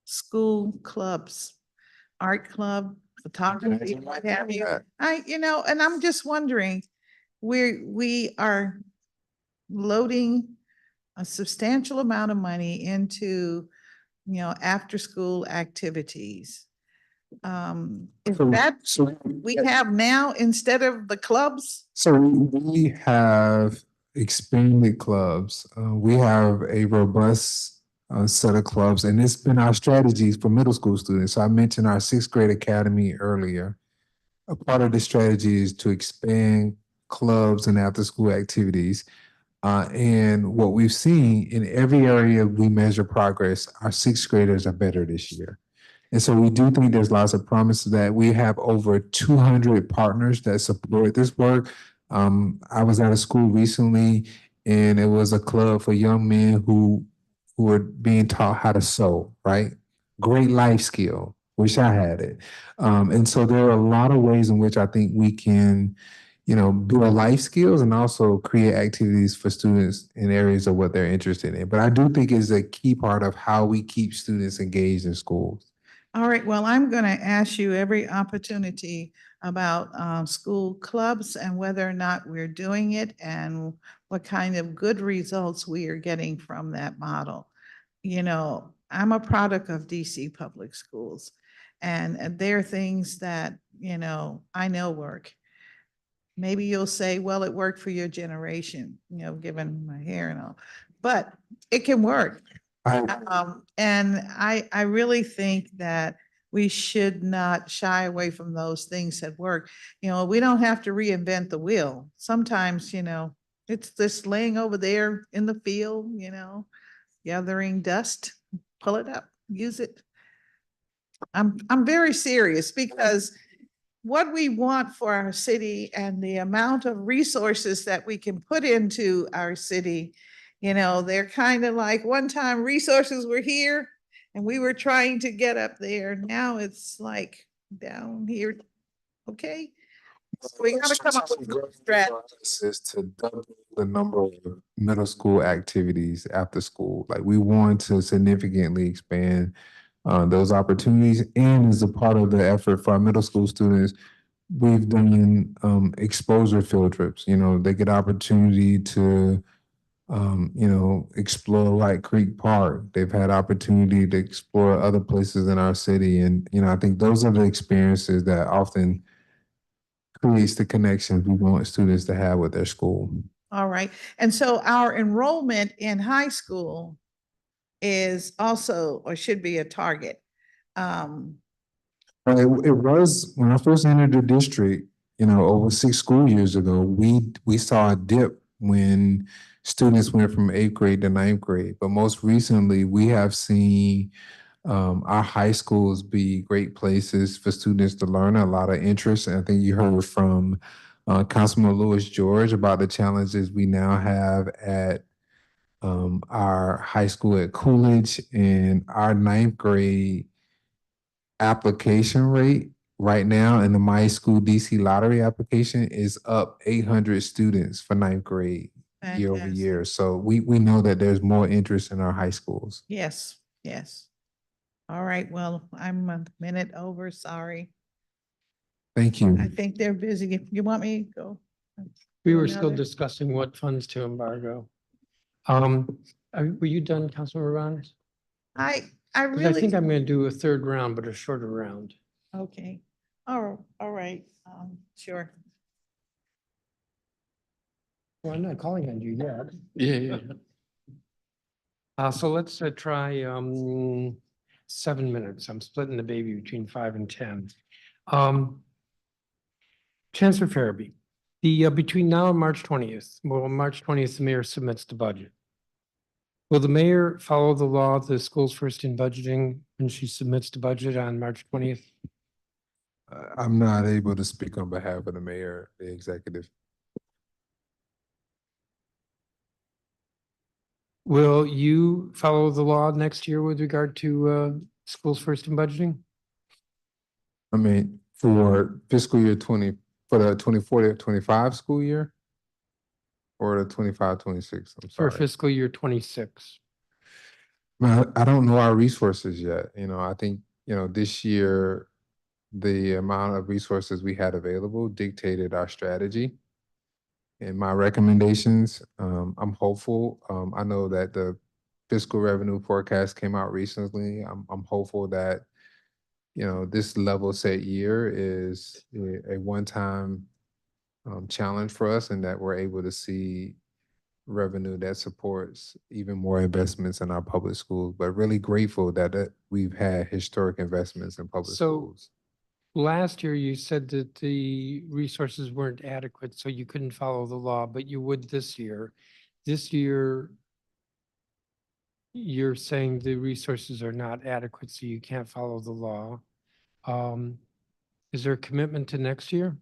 school clubs, art club, photography, what have you. And I'm just wondering, we are loading a substantial amount of money into, after school activities. Is that we have now instead of the clubs? So we have expanded clubs. We have a robust set of clubs, and it's been our strategies for middle school students. So I mentioned our 6th grade academy earlier. A part of the strategy is to expand clubs and after school activities. And what we've seen in every area we measure progress, our 6th graders are better this year. And so we do think there's lots of promise to that. We have over 200 partners that support this work. I was at a school recently, and it was a club for young men who were being taught how to sew, right? Great life skill. Wish I had it. And so there are a lot of ways in which I think we can, build life skills and also create activities for students in areas of what they're interested in. But I do think it's a key part of how we keep students engaged in schools. All right, well, I'm going to ask you every opportunity about school clubs and whether or not we're doing it and what kind of good results we are getting from that model. I'm a product of DC public schools, and there are things that, I know work. Maybe you'll say, well, it worked for your generation, given my hair and all. but it can work. I, And I really think that we should not shy away from those things that work. You know, we don't have to reinvent the wheel. Sometimes, you know, it's just laying over there in the field, you know, gathering dust, pull it up, use it. I'm very serious because what we want for our city and the amount of resources that we can put into our city, you know, they're kind of like one time resources were here and we were trying to get up there. Now it's like down here. Okay. So we gotta come up with a strategy. is to double the number of middle school activities after school. Like we want to significantly expand those opportunities, and as a part of the effort for our middle school students, we've done exposure field trips. You know, they get opportunity to you know, explore White Creek Park. They've had opportunity to explore other places in our city, and you know, I think those are the experiences that often creates the connections we want students to have with their school. All right. And so our enrollment in high school is also, or should be a target. It was when I first entered the district, you know, over 6 school years ago, we saw a dip when students went from 8th grade to 9th grade. But most recently, we have seen our high schools be great places for students to learn, a lot of interest. And I think you heard from Councilman Lewis George about the challenges we now have at our high school at Coolidge, and our 9th grade application rate right now in the My School DC Lottery application is up 800 students for 9th grade year over year. So we know that there's more interest in our high schools. Yes, yes. All right, well, I'm a minute over, sorry. Thank you. I think they're busy. If you want me to go? We were still Another? discussing what funds to embargo. Were you done, Councilmember Rounds? I I really. think I'm going to do a third round, but a shorter round. Okay, all right, sure. Well, I'm not calling on you yet. Yeah. So let's try 7 minutes. I'm splitting the baby between 5 and 10. Chancellor Farabee, between now and March 20th, well, March 20th, the mayor submits the budget. Will the mayor follow the law of the schools first in budgeting when she submits the budget on March 20th? I'm not able to speak on behalf of the mayor, the executive. Will you follow the law next year with regard to schools first in budgeting? I mean, for fiscal year 20, for the 24-25 school year? Or the 25-26, I'm For sorry. fiscal year 26. Well, I don't know our resources yet. You know, I think, you know, this year, the amount of resources we had available dictated our strategy. And my recommendations, I'm hopeful. I know that the fiscal revenue forecast came out recently. I'm hopeful that, you know, this level set year is a one-time challenge for us, and that we're able to see revenue that supports even more investments in our public schools, but really grateful that we've had historic investments in public schools. Last year, you said that the resources weren't adequate, so you couldn't follow the law, but you would this year. This year, you're saying the resources are not adequate, so you can't follow the law. Is there a commitment to next year?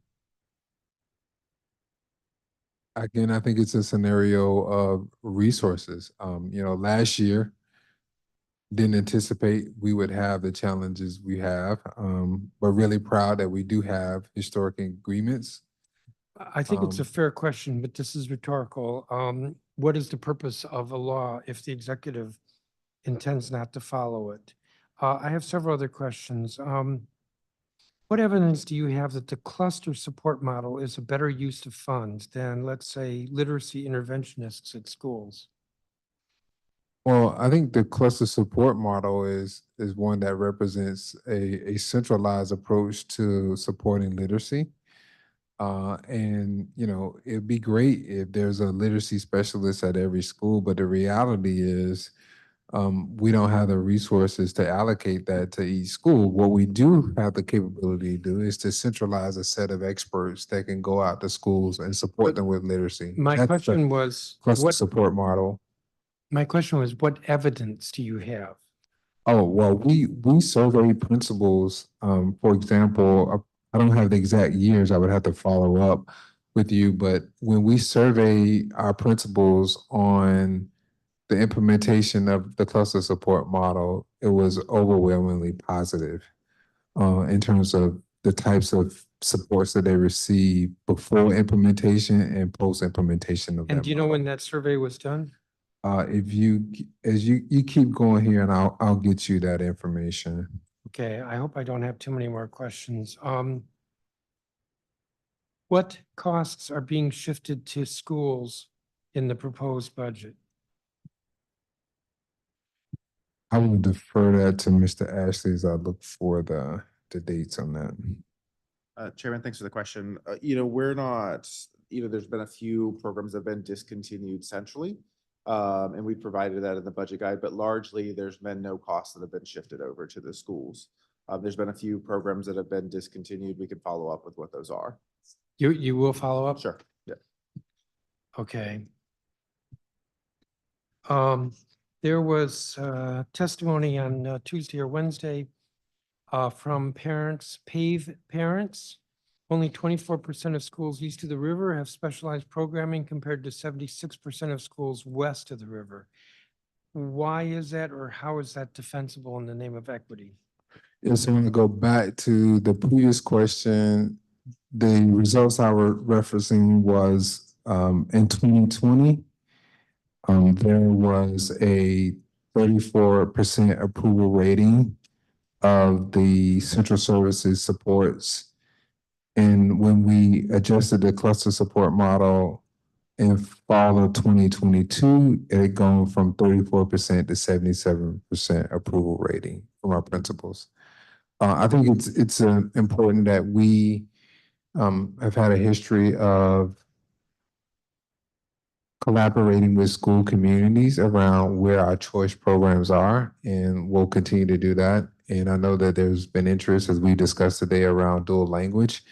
Again, I think it's a scenario of resources. You know, last year, didn't anticipate we would have the challenges we have, but really proud that we do have historic agreements. I think it's a fair question, but this is rhetorical. What is the purpose of a law if the executive intends not to follow it? I have several other questions. What evidence do you have that the cluster support model is a better use of funds than, let's say, literacy interventionists at schools? Well, I think the cluster support model is one that represents a centralized approach to supporting literacy. And, it'd be great if there's a literacy specialist at every school, but the reality is we don't have the resources to allocate that to each school. What we do have the capability to do is to centralize a set of experts that can go out to schools and support them with literacy. My That's the question was, cluster support model. my question was, what evidence do you have? Oh, well, we survey principals. For example, I don't have the exact years. I would have to follow up with you, but when we survey our principals on the implementation of the cluster support model, it was overwhelmingly positive in terms of the types of supports that they receive before implementation and post implementation of And that do you know model. when that survey was done? If you, as you keep going here, and I'll get you that information. Okay, I hope I don't have too many more questions. What costs are being shifted to schools in the proposed budget? I will defer that to Mr. Ashley as I look for the dates on that. Chairman, thanks for the question. We're not, there's been a few programs that have been discontinued centrally. And we provided that in the budget guide, but largely there's been no costs that have been shifted over to the schools. There's been a few programs that have been discontinued. We can follow up with what those are. You will follow up? Sure. Yeah. Okay. There was testimony on Tuesday or Wednesday from parents, PAVE parents. Only 24% of schools east of the river have specialized programming compared to 76% of schools west of the river. Why is that, or how is that defensible in the name of equity? Yes, I'm going to go back to the previous question. The results I were referencing was in 2020, there was a 34% approval rating of the central services supports. And when we adjusted the cluster support model in fall of 2022, it had gone from 34% to 77% approval rating from our principals. I think it's important that we have had a history of collaborating with school communities around where our choice programs are, and we'll continue to do that. And I know that there's been interest, as we discussed today, around dual language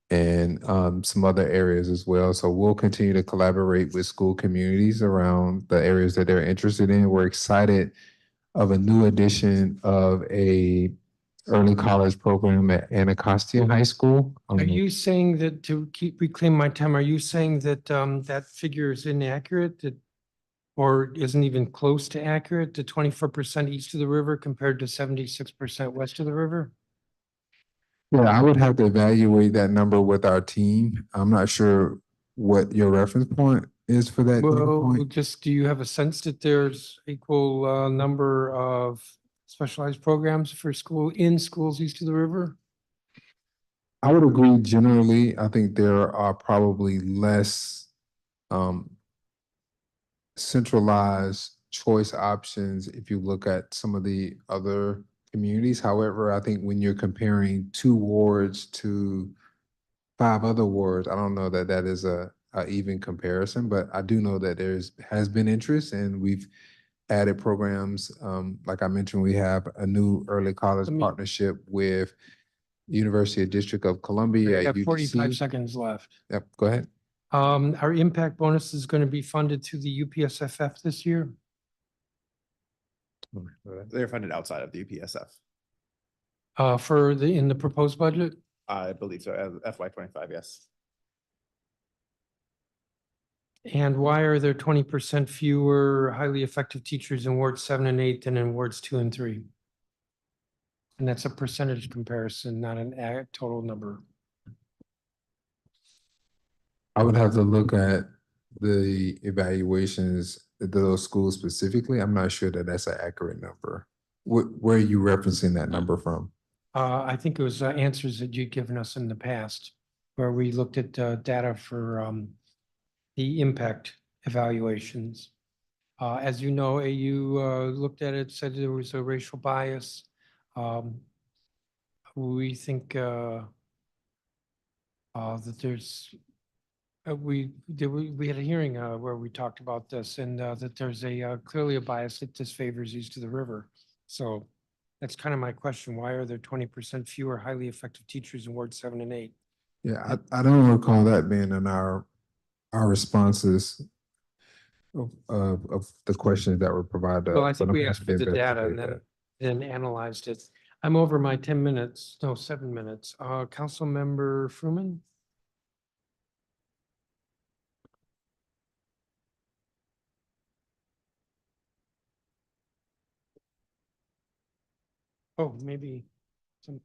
and some other areas as well. So we'll continue to collaborate with school communities around the areas that they're interested in. We're excited of a new addition of a early college program at Anacostia High School. Are you saying that, to reclaim my time, are you saying that that figure is inaccurate, that, or isn't even close to accurate, to 24% east of the river compared to 76% west of the river? Yeah, I would have to evaluate that number with our team. I'm not sure what your reference point is for that data Well, point. just, do you have a sense that there's equal number of specialized programs for schools east of the river? I would agree generally. I think there are probably less centralized choice options if you look at some of the other communities. However, I think when you're comparing 2 wards to 5 other wards, I don't know that that is a even comparison, but I do know that has been interest, and we've added programs. Like I mentioned, we have a new early college partnership with University of District of Columbia We at have 45 UDC. seconds left. Yep, go ahead. Our impact bonus is going to be funded through the UPSFF this year. They're funded outside of the UPSF. In the proposed budget? I believe so, as FY25, yes. And why are there 20% fewer highly effective teachers in wards 7 and 8 than in wards 2 and 3? And that's a percentage comparison, not an total number. I would have to look at the evaluations at those schools specifically. I'm not sure that that's an accurate number. Where are you referencing that number from? I think it was answers that you'd given us in the past, where we looked at data for the impact evaluations. As you know, AU looked at it, said there was a racial bias. We think that there's, we had a hearing where we talked about this and that there's a clearly a bias that disfavors east of the river. So that's kind of my question. Why are there 20% fewer highly effective teachers in Ward 7 and 8? Yeah, I don't recall that being in our responses of the questions that were provided. Well, I but think I'm we happy asked for to the data and investigate then that. analyzed it. I'm over my 10 minutes, no, 7 minutes. Councilmember Fruman? Oh, maybe some.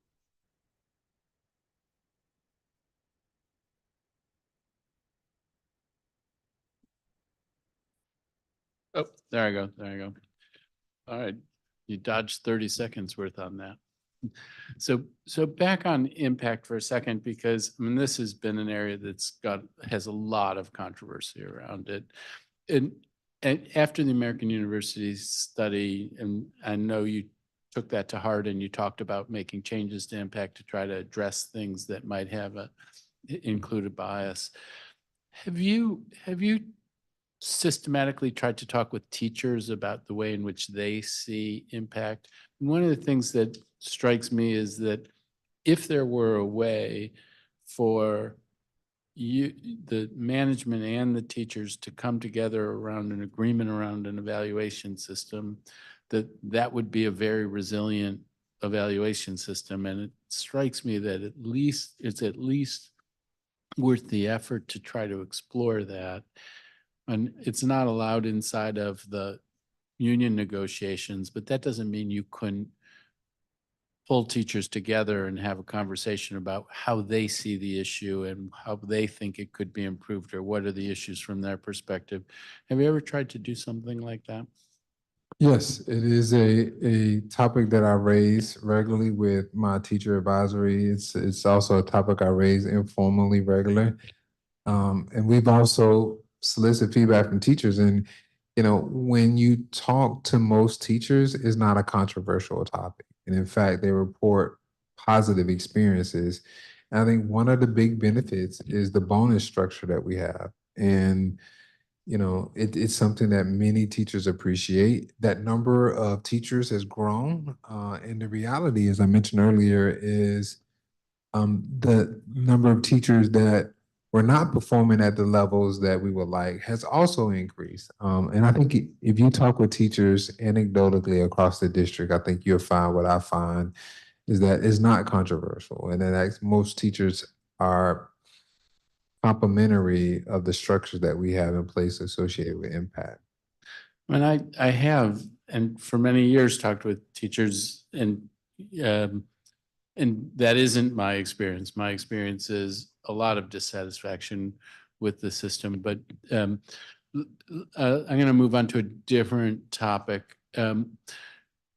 Oh, there I go. There I go. All right. You dodged 30 seconds worth on that. So back on impact for a second, because I mean, this has been an area has a lot of controversy around it. And after the American Universities study, and I know you took that to heart and you talked about making changes to impact to try to address things that might have included bias. Have you systematically tried to talk with teachers about the way in which they see impact? And one of the things that strikes me is that if there were a way for the management and the teachers to come together around an agreement around an evaluation system, that would be a very resilient evaluation system. And it strikes me that it's at least worth the effort to try to explore that. And it's not allowed inside of the union negotiations, but that doesn't mean you couldn't pull teachers together and have a conversation about how they see the issue and how they think it could be improved, or what are the issues from their perspective. Have you ever tried to do something like that? Yes, it is a topic that I raise regularly with my teacher advisory. It's also a topic I raise informally regularly. And we've also solicited feedback from teachers. And, you know, when you talk to most teachers, it's not a controversial topic. And in fact, they report positive experiences. And I think one of the big benefits is the bonus structure that we have. And, you know, it's something that many teachers appreciate. That number of teachers has grown. And the reality, as I mentioned earlier, is the number of teachers that were not performing at the levels that we would like has also increased. And I think if you talk with teachers anecdotally across the district, I think you'll find what I find is that it's not controversial, and that most teachers are complimentary of the structure that we have in place associated with impact. And I have, and for many years talked with teachers, and that isn't my experience. My experience is a lot of dissatisfaction with the system. But I'm going to move on to a different topic.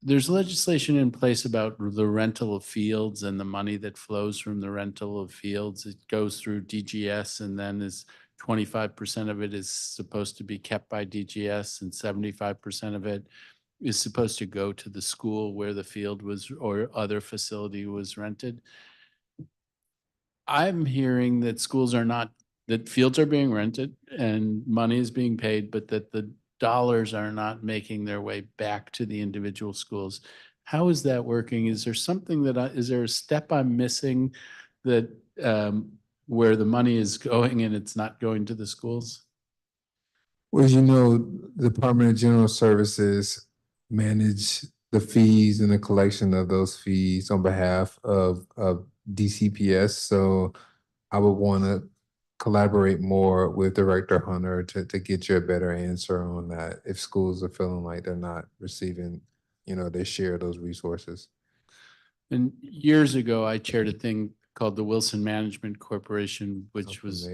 There's legislation in place about the rental of fields and the money that flows from the rental of fields. It goes through DGS, and then is 25% of it is supposed to be kept by DGS, and 75% of it is supposed to go to the school where the field was or other facility was rented. I'm hearing that that fields are being rented and money is being paid, but that the dollars are not making their way back to the individual schools. How is that working? Is there something is there a step I'm missing that where the money is going and it's not going to the schools? Well, as you know, the Department of General Services manage the fees and the collection of those fees on behalf of DCPS. So I would want to collaborate more with Director Hunter to get you a better answer on that if schools are feeling like they're not receiving, you know, their share of those resources. And years ago, I chaired a thing called the Wilson Management Corporation, which was,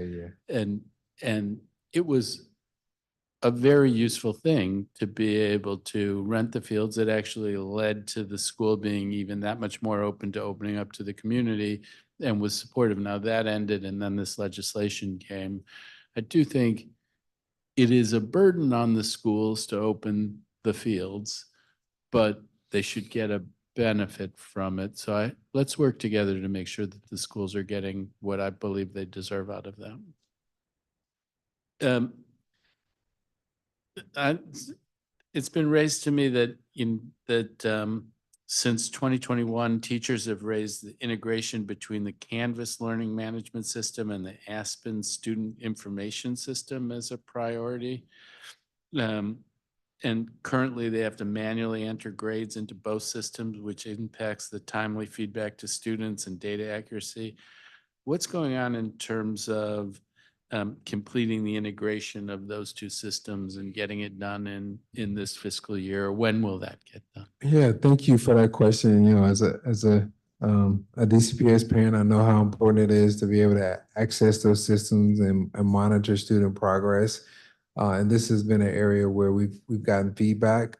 and it was a very useful thing to be able to rent the fields. It actually led to the school being even that much more open to opening up to the community and was supportive. Now that ended, and then this legislation came. I do think it is a burden on the schools to open the fields, but they should get a benefit from it. So let's work together to make sure that the schools are getting what I believe they deserve out of them. It's been raised to me that since 2021, teachers have raised the integration between the Canvas learning management system and the Aspen student information system as a priority. And currently they have to manually enter grades into both systems, which impacts the timely feedback to students and data accuracy. What's going on in terms of completing the integration of those two systems and getting it done in this fiscal year? When will that get done? Yeah, thank you for that question. You know, as a DCPS parent, I know how important it is to be able to access those systems and monitor student progress. And this has been an area where we've gotten feedback.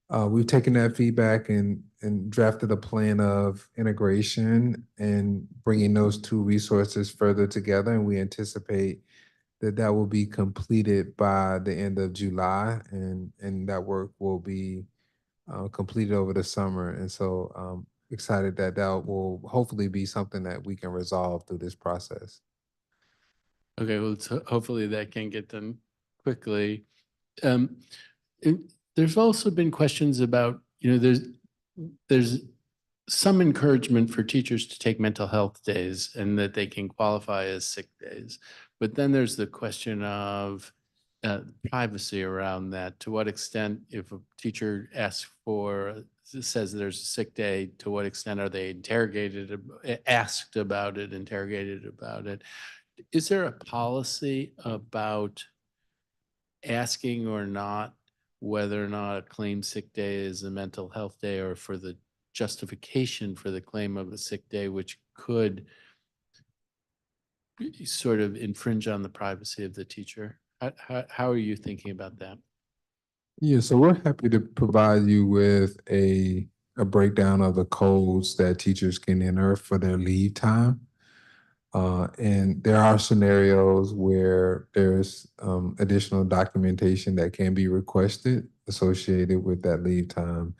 We've taken that feedback and drafted a plan of integration and bringing those two resources further together. And we anticipate that will be completed by the end of July, and that work will be completed over the summer. And so excited that will hopefully be something that we can resolve through this process. Okay, well, hopefully that can get done quickly. There's also been questions about, there's some encouragement for teachers to take mental health days and that they can qualify as sick days. But then there's the question of privacy around that. To what extent, if a teacher says there's a sick day, to what extent are they asked about it, interrogated about it? Is there a policy about asking or not whether or not a claimed sick day is a mental health day, or for the justification for the claim of a sick day, which could sort of infringe on the privacy of the teacher? How are you thinking about that? Yeah, so we're happy to provide you with a breakdown of the codes that teachers can enter for their leave time. And there are scenarios where there's additional documentation that can be requested associated with that leave time.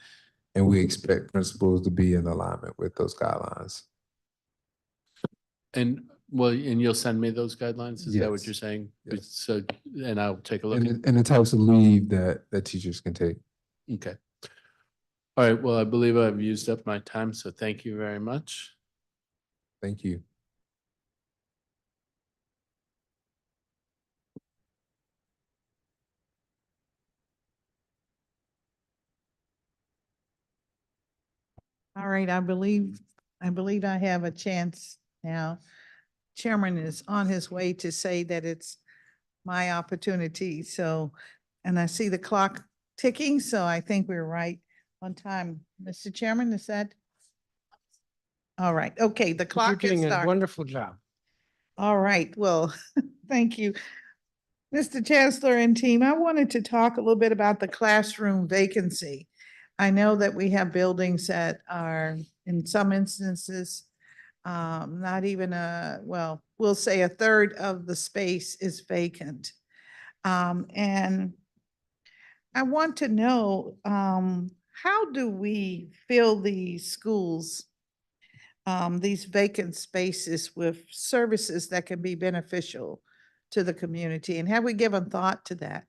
And we expect principals to be in alignment with those guidelines. And you'll send me those guidelines? Is that what Yes. you're saying? Yes. So, and I'll take a look. And the types of leave that teachers can take. Okay. All right. Well, I believe I've used up my time, so thank you very much. Thank you. All right, I believe I have a chance now. Chairman is on his way to say that it's my opportunity. So, and I see the clock ticking, so I think we're right on time. Mr. Chairman, is that? All right, okay, the clock You're has doing a started. wonderful job. All right, well, thank you. Mr. Chancellor and team, I wanted to talk a little bit about the classroom vacancy. I know that we have buildings that are, in some instances, not even we'll say a third of the space is vacant. And I want to know, how do we fill these schools, these vacant spaces with services that can be beneficial to the community? And have we given thought to that?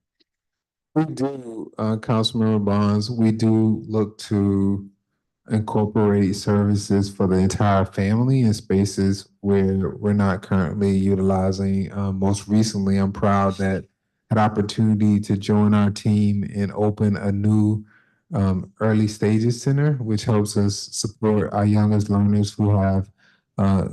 We do, Councilmember Bonds, we do look to incorporate services for the entire family in spaces where we're not currently utilizing. Most recently, I'm proud that I had opportunity to join our team and open a new early stages center, which helps us support our youngest learners who have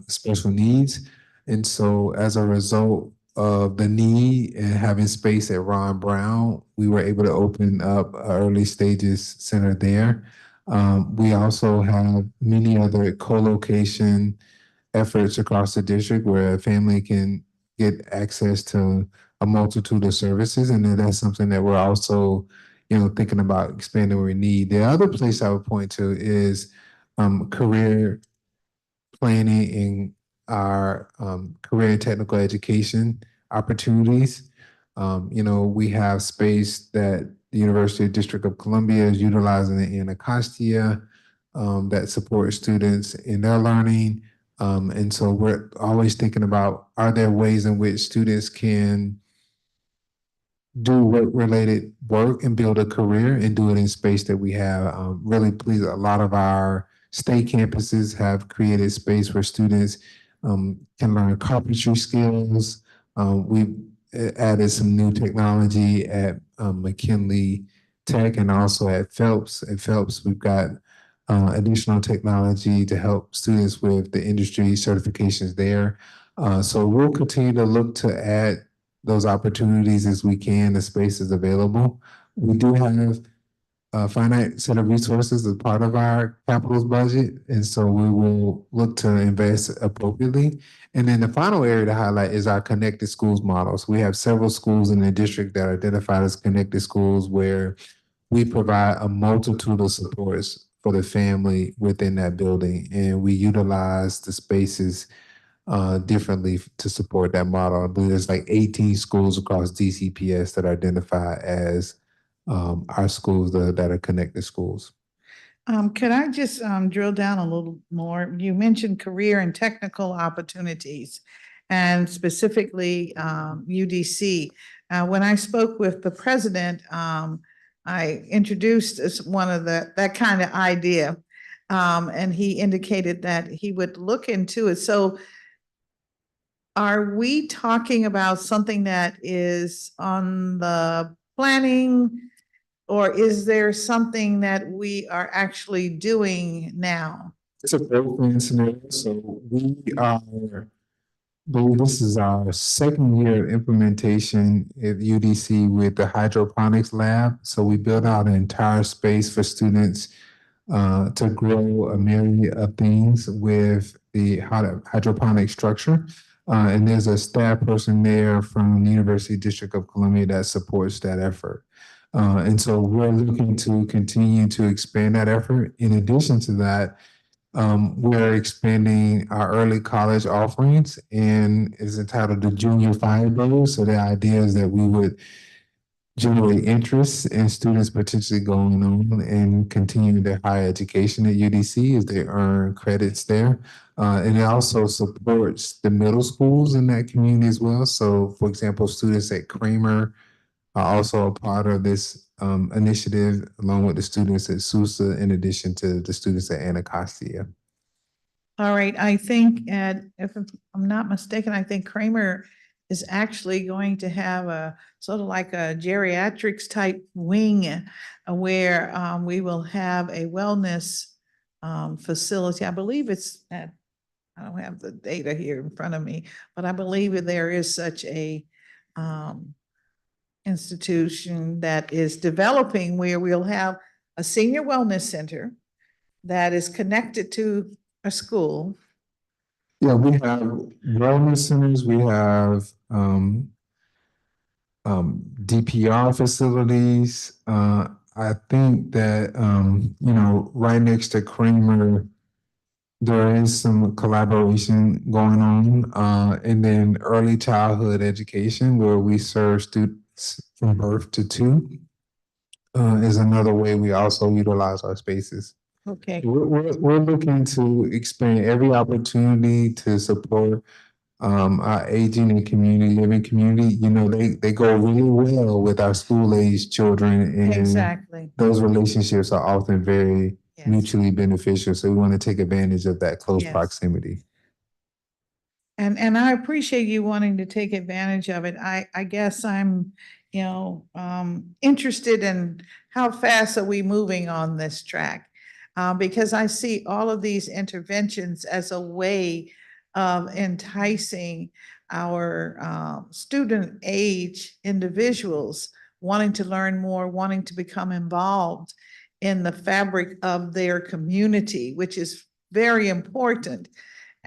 special needs. And so as a result of the need and having space at Ron Brown, we were able to open up an early stages center there. We also have many other co-location efforts across the district where a family can get access to a multitude of services. And then that's something that we're also, thinking about expanding where we need. The other place I would point to is career planning in our career and technical education opportunities. We have space that the University District of Columbia is utilizing in Anacostia. that support students in their learning. And so we're always thinking about, are there ways in which students can do work-related work and build a career and do it in space that we have. Really pleased, a lot of our state campuses have created space where students can learn carpentry skills. We've added some new technology at McKinley Tech and also at Phelps. At Phelps, we've got additional technology to help students with the industry certifications there. So we'll continue to look to add those opportunities as we can, the space is available. We do have a finite set of resources as part of our capital's budget, and so we will look to invest appropriately. And then the final area to highlight is our connected schools models. We have several schools in the district that are identified as connected schools where we provide a multitude of supports for the family within that building, and we utilize the spaces differently to support that model. I believe there's like 18 schools across DCPS that are identified as our schools that are connected schools. Could I just drill down a little more? You mentioned career and technical opportunities and specifically UDC. When I spoke with the president, I introduced one of that kind of idea, and he indicated that he would look into it. So are we talking about something that is on the planning, or is there something that we are actually doing now? It's a broken scenario. So we are, believe this is our second year of implementation at UDC with the hydroponics lab. So we built out an entire space for students to grow a myriad of things with the hydroponic structure. And there's a staff person there from the University District of Columbia that supports that effort. And so we're looking to continue to expand that effort. In addition to that, we're expanding our early college offerings and is entitled the Junior Fire Bowl. So the idea is that we would generate interest in students potentially going on and continuing their higher education at UDC as they earn credits there. And it also supports the middle schools in that community as well. So for example, students at Kramer are also a part of this initiative along with the students at Sousa in addition to the students at Anacostia. All right, I think, if I'm not mistaken, I think Kramer is actually going to have a sort of like a geriatrics type wing where we will have a wellness facility. I believe it's at, I don't have the data here in front of me, but I believe that there is such a institution that is developing where we'll have a senior wellness center that is connected to a school. Yeah, we have wellness centers, we have DPR facilities. I think that, you know, right next to Kramer, there is some collaboration going on. And then early childhood education where we serve students from birth to 2 is another way we also utilize our spaces. Okay. We're looking to expand every opportunity to support our aging and community living community. You know, they go really well with our school age children, and Exactly. those relationships are often very Yes. mutually beneficial. So we want to take advantage of that close Yes. proximity. And I appreciate you wanting to take advantage of it. I guess I'm, you know, interested in how fast are we moving on this track? Because I see all of these interventions as a way of enticing our student age individuals wanting to learn more, wanting to become involved in the fabric of their community, which is very important.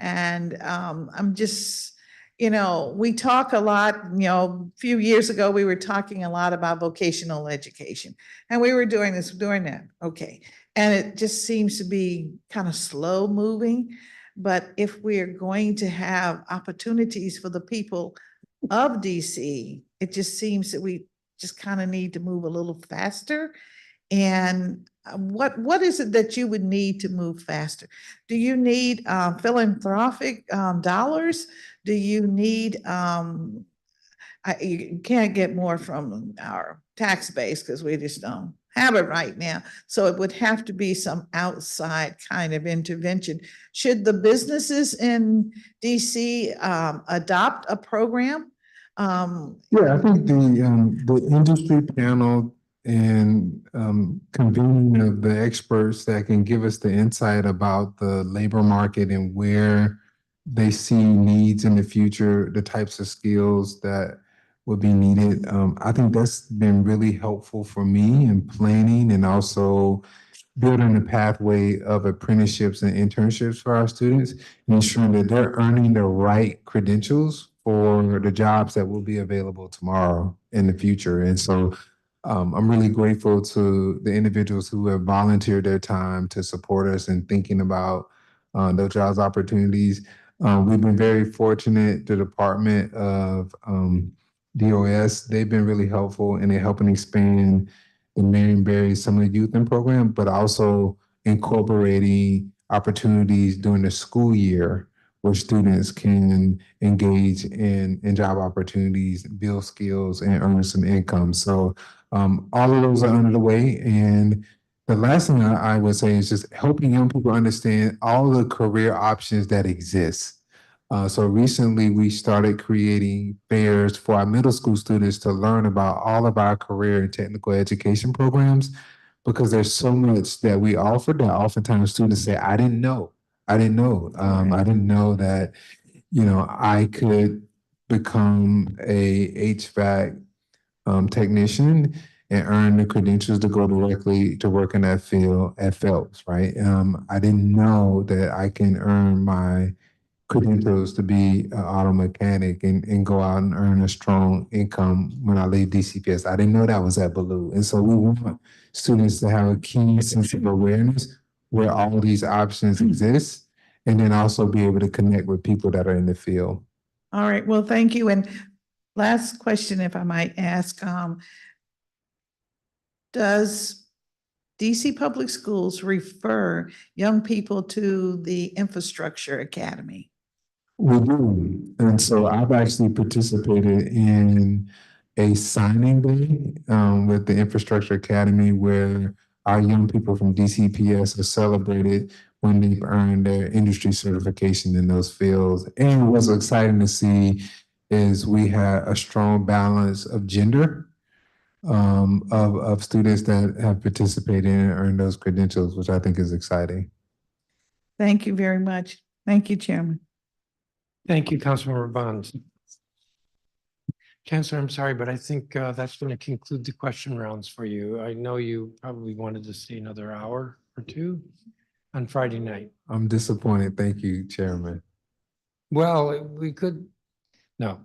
And I'm just, you know, we talk a lot, you know, a few years ago, we were talking a lot about vocational education and we were doing this, doing that. Okay. And it just seems to be kind of slow moving. But if we're going to have opportunities for the people of DC, it just seems that we just kind of need to move a little faster And what is it that you would need to move faster? Do you need philanthropic dollars? Do you need you can't get more from our tax base because we just don't have it right now. So it would have to be some outside kind of intervention. Should the businesses in DC adopt a program? Yeah, I think the industry panel and convening of the experts that can give us the insight about the labor market and where they see needs in the future, the types of skills that would be needed. I think that's been really helpful for me in planning and also building a pathway of apprenticeships and internships for our students and ensuring that they're earning the right credentials for the jobs that will be available tomorrow in the future. And so I'm really grateful to the individuals who have volunteered their time to support us in thinking about those jobs opportunities. We've been very fortunate, the Department of DOS, they've been really helpful in helping expand the Marionberry Summer Youth and Program, but also incorporating opportunities during the school year where students can engage in job opportunities, build skills, and earn some income. So all of those are under the way. And the last thing I would say is just helping young people understand all the career options that exist. So recently we started creating fairs for our middle school students to learn about all of our career and technical education programs, because there's so much that we offer that oftentimes students say, I didn't know. I didn't know. I didn't know that, I could become a HVAC technician and earn the credentials to go directly to work in that field at Phelps, right? I didn't know that I can earn my credentials to be an auto mechanic and go out and earn a strong income when I leave DCPS. I didn't know that was at Ballou. And so we want students to have a keen sense of awareness where all these options exist, and then also be able to connect with people that are in the field. All right, well, thank you. And last question, if I might ask, does DC Public Schools refer young people to the Infrastructure Academy? We do. And so I've actually participated in a signing day with the Infrastructure Academy where our young people from DCPS are celebrated when they've earned their industry certification in those fields. And what's exciting to see is we had a strong balance of gender of students that have participated and earned those credentials, which I think is exciting. Thank you very much. Thank you, Chairman. Thank you, Councilmember Bonds. Chancellor, I'm sorry, but I think that's going to conclude the question rounds for you. I know you probably wanted to stay another hour or two on Friday night. I'm disappointed. Thank you, Chairman. Well, we could, no.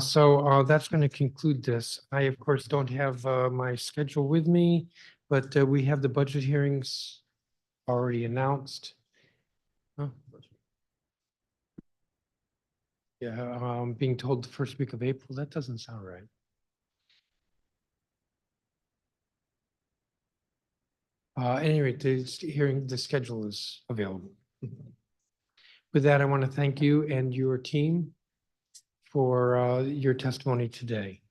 So that's going to conclude this. I, of course, don't have my schedule with me, but we have the budget hearings already announced. Oh. Yeah, I'm being told the first week of April. That doesn't sound right. At any rate, the schedule is available. With that, I want to thank you and your team for your testimony today.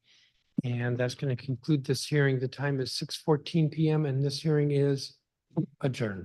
And that's going to conclude this hearing. The time is 6:14 p.m. and this hearing is adjourned.